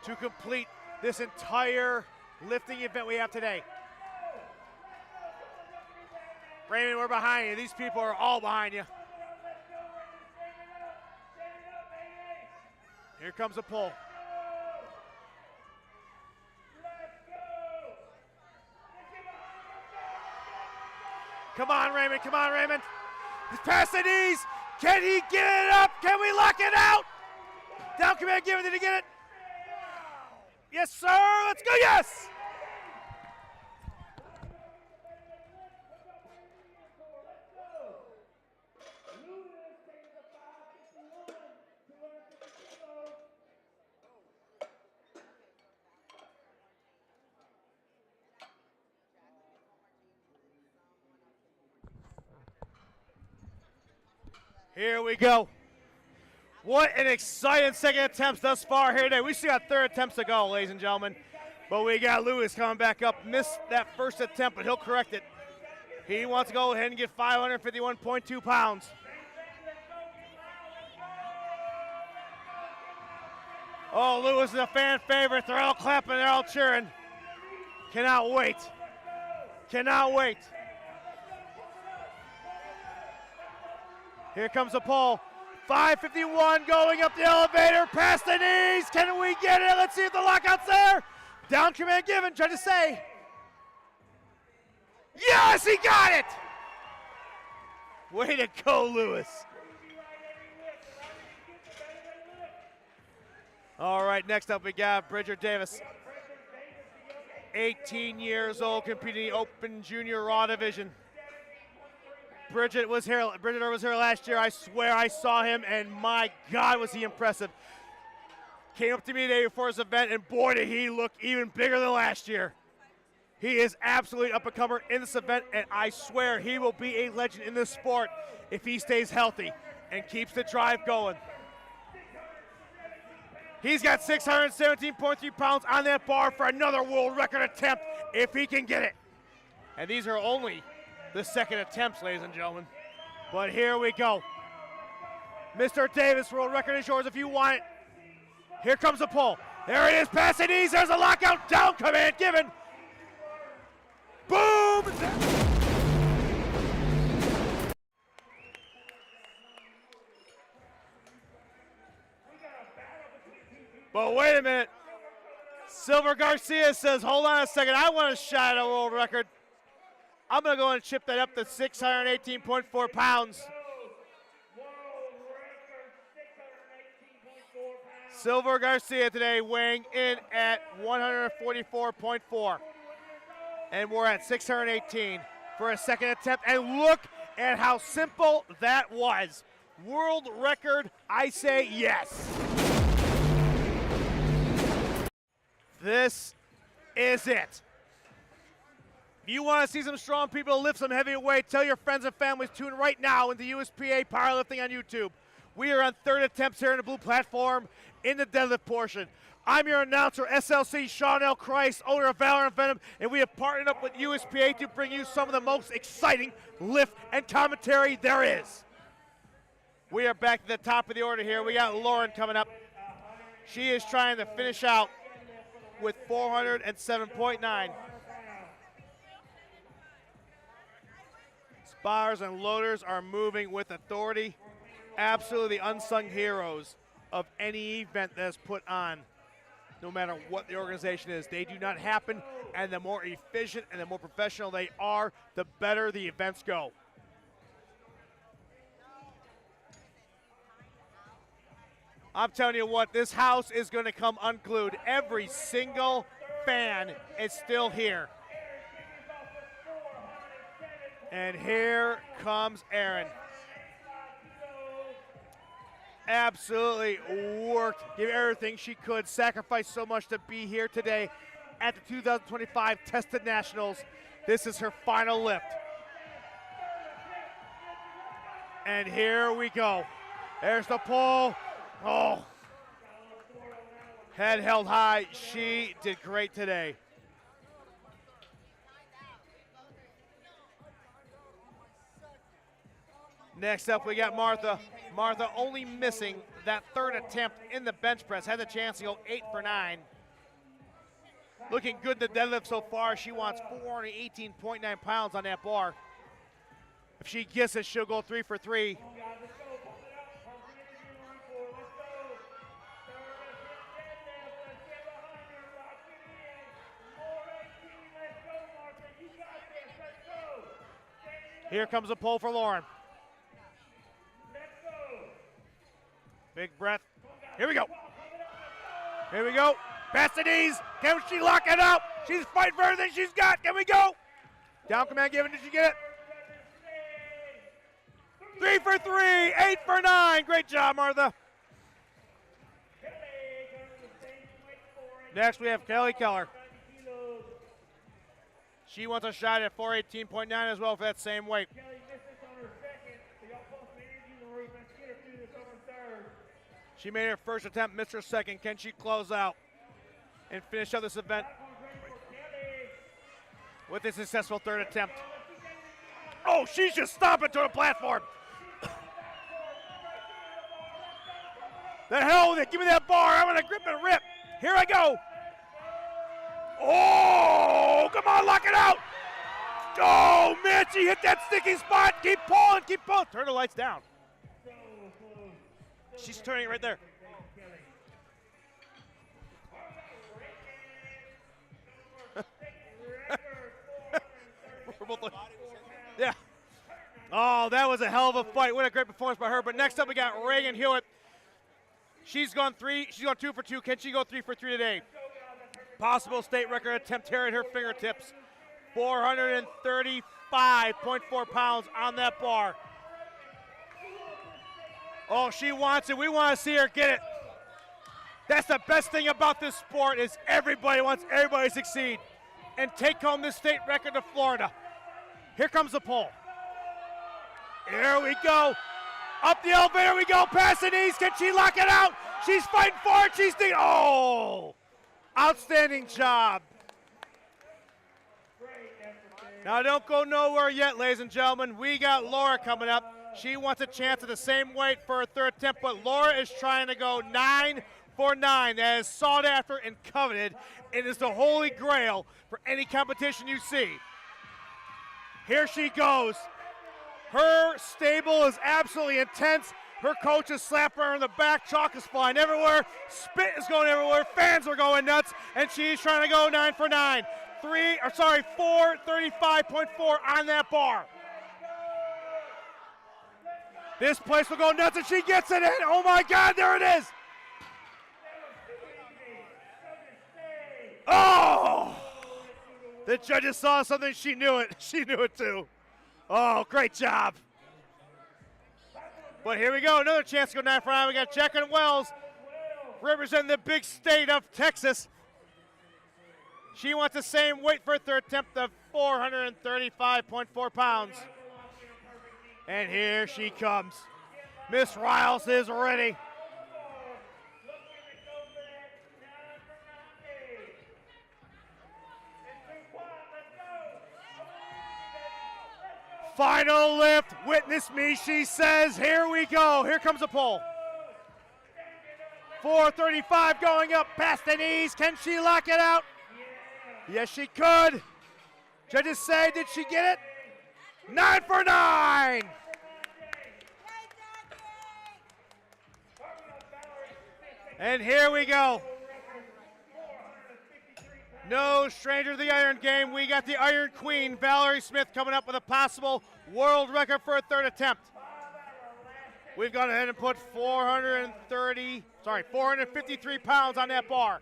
to complete this entire lifting event we have today. Raymond, we're behind you. These people are all behind you. Here comes a pull. Come on, Raymond. Come on, Raymond. He's past the knees. Can he get it up? Can we lock it out? Down command given. Did he get it? Yes, sir. Let's go. Yes. Here we go. What an exciting second attempt thus far here today. We still got third attempts to go, ladies and gentlemen. But we got Lewis coming back up. Missed that first attempt, but he'll correct it. He wants to go ahead and get 551.2 pounds. Oh, Lewis is a fan favorite. They're all clapping, they're all cheering. Cannot wait. Cannot wait. Here comes the pole. 551 going up the elevator, past the knees. Can we get it? Let's see if the lockout's there. Down command given, try to say. Yes, he got it! Way to go, Lewis. All right, next up we got Bridget Davis. 18 years old, competing in the Open Junior Raw division. Bridget was here last year. I swear I saw him, and my God, was he impressive. Came up to me the day before this event, and boy, did he look even bigger than last year. He is absolutely up-and-comer in this event, and I swear he will be a legend in this sport if he stays healthy and keeps the drive going. He's got 617.3 pounds on that bar for another world record attempt if he can get it. And these are only the second attempts, ladies and gentlemen. But here we go. Mr. Davis, world record is yours if you want it. Here comes the pull. There it is, past the knees. There's a lockout, down command given. Boom! But wait a minute. Silver Garcia says, hold on a second, I want a shot at a world record. I'm going to go and chip that up to 618.4 pounds. Silver Garcia today weighing in at 144.4. And we're at 618 for a second attempt. And look at how simple that was. World record, I say yes. This is it. If you want to see some strong people lift some heavy weight, tell your friends and families tune right now into USPA Powerlifting on YouTube. We are on third attempts here in the blue platform in the deadlift portion. I'm your announcer, SLC Sean L. Christ, owner of Valor and Venom, and we have partnered up with USPA to bring you some of the most exciting lift and commentary there is. We are back to the top of the order here. We got Lauren coming up. She is trying to finish out with 407.9. Spars and loaders are moving with authority. Absolutely unsung heroes of any event that is put on, no matter what the organization is. They do not happen, and the more efficient and the more professional they are, the better the events go. I'm telling you what, this house is going to come unglued. Every single fan is still here. And here comes Erin. Absolutely worked, gave everything she could, sacrificed so much to be here today at the 2025 Tested Nationals. This is her final lift. And here we go. There's the pull. Oh, head held high. She did great today. Next up, we got Martha. Martha only missing that third attempt in the bench press. Had the chance to go 8 for 9. Looking good in the deadlift so far. She wants 418.9 pounds on that bar. If she gets it, she'll go 3 for 3. Here comes a pull for Lauren. Big breath. Here we go. Here we go. Past the knees. Can she lock it up? She's fighting for everything she's got. Can we go? Down command given. Did she get it? 3 for 3. 8 for 9. Great job, Martha. Next, we have Kelly Keller. She wants a shot at 418.9 as well for that same weight. She made her first attempt, missed her second. Can she close out and finish up this event with a successful third attempt? Oh, she's just stomping to the platform. The hell with it. Give me that bar. I'm going to grip and rip. Here I go. Oh, come on, lock it out. Oh, man, she hit that sticky spot. Keep pulling, keep pulling. Turn the lights down. She's turning it right there. Yeah. Oh, that was a hell of a fight. What a great performance by her. But next up, we got Reagan Hewitt. She's gone 2 for 2. Can she go 3 for 3 today? Possible state record attempt here at her fingertips. 435.4 pounds on that bar. Oh, she wants it. We want to see her get it. That's the best thing about this sport is everybody wants everybody to succeed and take home this state record to Florida. Here comes the pull. Here we go. Up the elevator we go. Past the knees. Can she lock it out? She's fighting for it. She's thinking, oh, outstanding job. Now don't go nowhere yet, ladies and gentlemen. We got Laura coming up. She wants a chance at the same weight for her third attempt, but Laura is trying to go 9 for 9. That is sought after and coveted. It is the holy grail for any competition you see. Here she goes. Her stable is absolutely intense. Her coach is slapping her in the back. Chalk is flying everywhere. Spit is going everywhere. Fans are going nuts. And she's trying to go 9 for 9. 435.4 on that bar. This place will go nuts, and she gets it in. Oh my God, there it is. Oh! The judges saw something, she knew it. She knew it too. Oh, great job. But here we go, another chance to go 9 for 9. We got Jacqueline Wells representing the big state of Texas. She wants the same weight for her third attempt of 435.4 pounds. And here she comes. Miss Riles is ready. Final lift, witness me, she says. Here we go, here comes the pull. 435 going up past the knees. Can she lock it out? Yes, she could. Judges say, did she get it? 9 for 9. And here we go. No stranger to the iron game. We got the Iron Queen, Valerie Smith, coming up with a possible world record for a third attempt. We've gone ahead and put 453 pounds on that bar.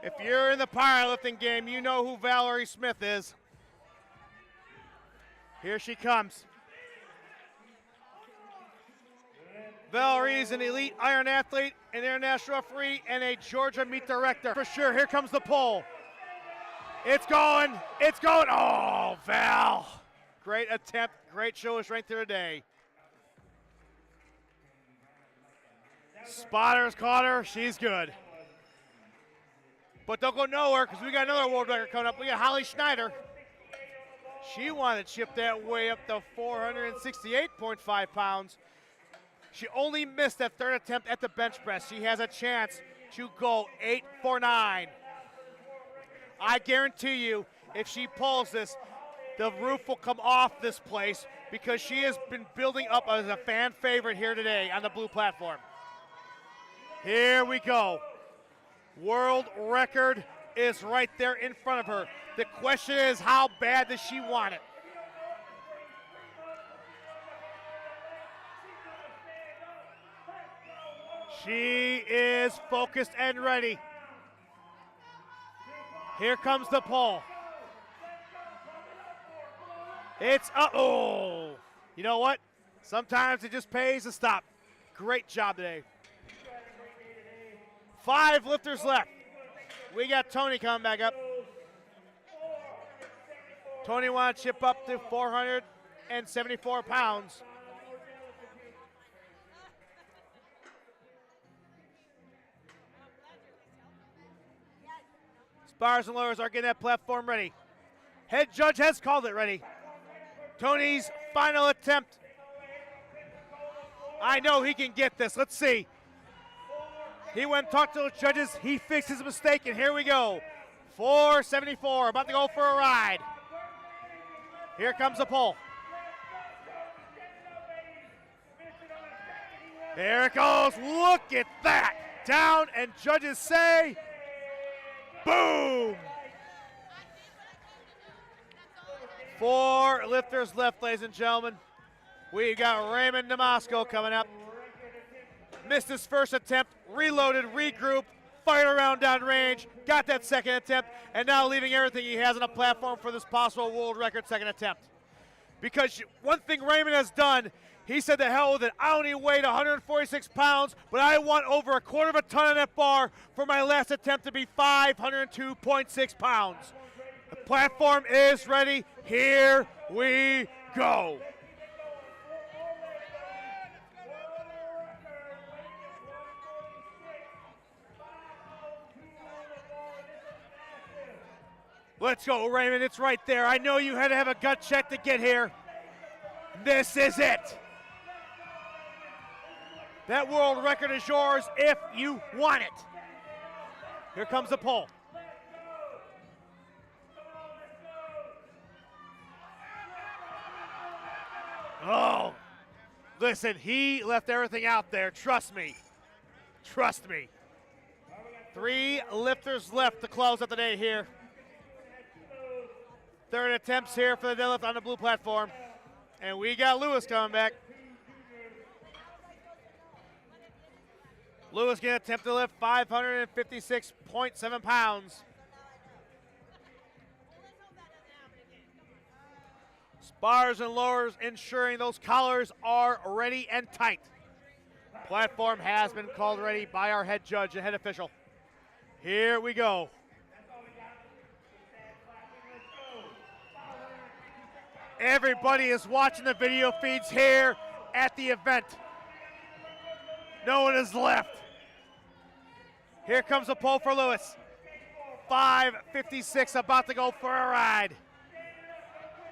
If you're in the powerlifting game, you know who Valerie Smith is. Here she comes. Valerie is an elite iron athlete, an international referee, and a Georgia meet director. For sure, here comes the pull. It's going, it's going. Oh, Val. Great attempt, great show of strength here today. Spotters caught her, she's good. But don't go nowhere, because we got another world record coming up. We got Holly Schneider. She wanted to chip that way up to 468.5 pounds. She only missed that third attempt at the bench press. She has a chance to go 8 for 9. I guarantee you, if she pulls this, the roof will come off this place, because she has been building up as a fan favorite here today on the blue platform. Here we go. World record is right there in front of her. The question is, how bad does she want it? She is focused and ready. Here comes the pull. It's up. Oh, you know what? Sometimes it just pays to stop. Great job today. 5 lifters left. We got Tony coming back up. Tony wants to chip up to 474 pounds. Spars and lowers are getting that platform ready. Head judge has called it ready. Tony's final attempt. I know he can get this. Let's see. He went and talked to those judges. He fixed his mistake, and here we go. 474, about to go for a ride. Here comes the pull. There it goes. Look at that. Down, and judges say, boom. 4 lifters left, ladies and gentlemen. We got Raymond Damasco coming up. Missed his first attempt, reloaded, regrouped, fired around down range, got that second attempt, and now leaving everything he has on a platform for this possible world record second attempt. Because one thing Raymond has done, he said the hell with it. I only weighed 146 pounds, but I want over a quarter of a ton on that bar for my last attempt to be 502.6 pounds. The platform is ready. Here we go. Let's go, Raymond. It's right there. I know you had to have a gut check to get here. This is it. That world record is yours if you want it. Here comes the pull. Listen, he left everything out there. Trust me. Trust me. 3 lifters left to close out the day here. Third attempts here for the deadlift on the blue platform. And we got Lewis coming back. Lewis going to attempt to lift 556.7 pounds. Bars and lowers ensuring those collars are ready and tight. Platform has been called ready by our head judge and head official. Here we go. Everybody is watching the video feeds here at the event. No one is left. Here comes the pole for Lewis. 5:56 about to go for a ride.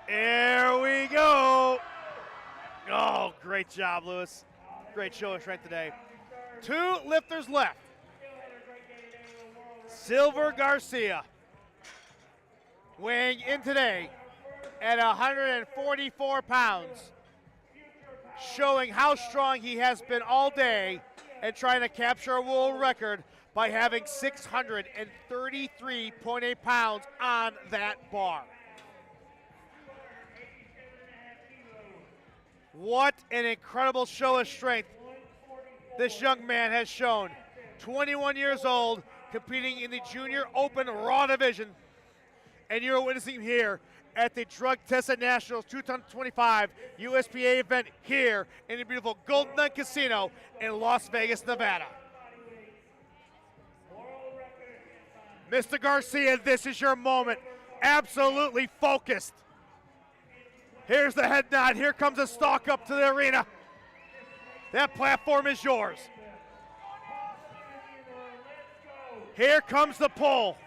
Here we go. Oh, great job, Lewis. Great show of strength today. 2 lifters left. Silver Garcia weighing in today at 144 pounds, showing how strong he has been all day and trying to capture a world record by having 633.8 pounds on that bar. What an incredible show of strength this young man has shown. 21 years old, competing in the Junior Open Raw division. And you're witnessing here at the Drug Tested Nationals 2025 USPA event here in the beautiful Golden Nun Casino in Las Vegas, Nevada. Mr. Garcia, this is your moment. Absolutely focused. Here's the head nod. Here comes a stalk up to the arena. That platform is yours. Here comes the pull.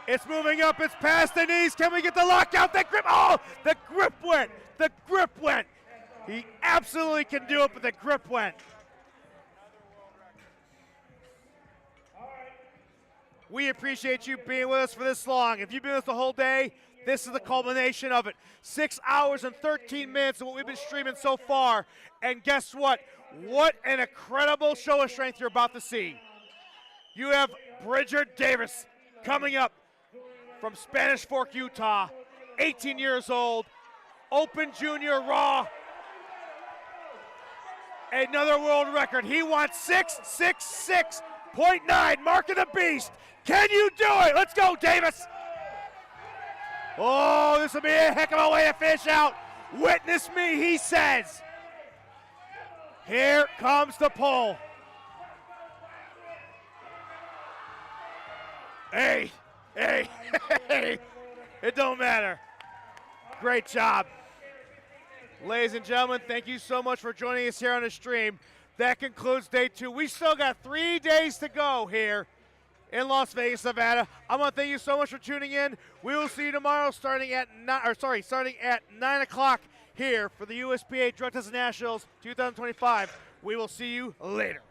It's moving up. It's past the knees. Can we get the lockout? The grip. Oh, the grip went. The grip went. He absolutely can do it, but the grip went. We appreciate you being with us for this long. If you've been with us the whole day, this is the culmination of it. 6 hours and 13 minutes of what we've been streaming so far. And guess what? What an incredible show of strength you're about to see. You have Bridger Davis coming up from Spanish Fork, Utah, 18 years old, Open Junior Raw. Another world record. He wants 666.9, mark of the beast. Can you do it? Let's go, Davis. Oh, this will be a heck of a way to finish out. Witness me, he says. Here comes the pull. Hey, hey, hey. It don't matter. Great job. Ladies and gentlemen, thank you so much for joining us here on the stream. That concludes day 2. We still got 3 days to go here in Las Vegas, Nevada. I want to thank you so much for tuning in. We will see you tomorrow starting at 9 o'clock here for the USPA Drug Tested Nationals 2025. We will see you later.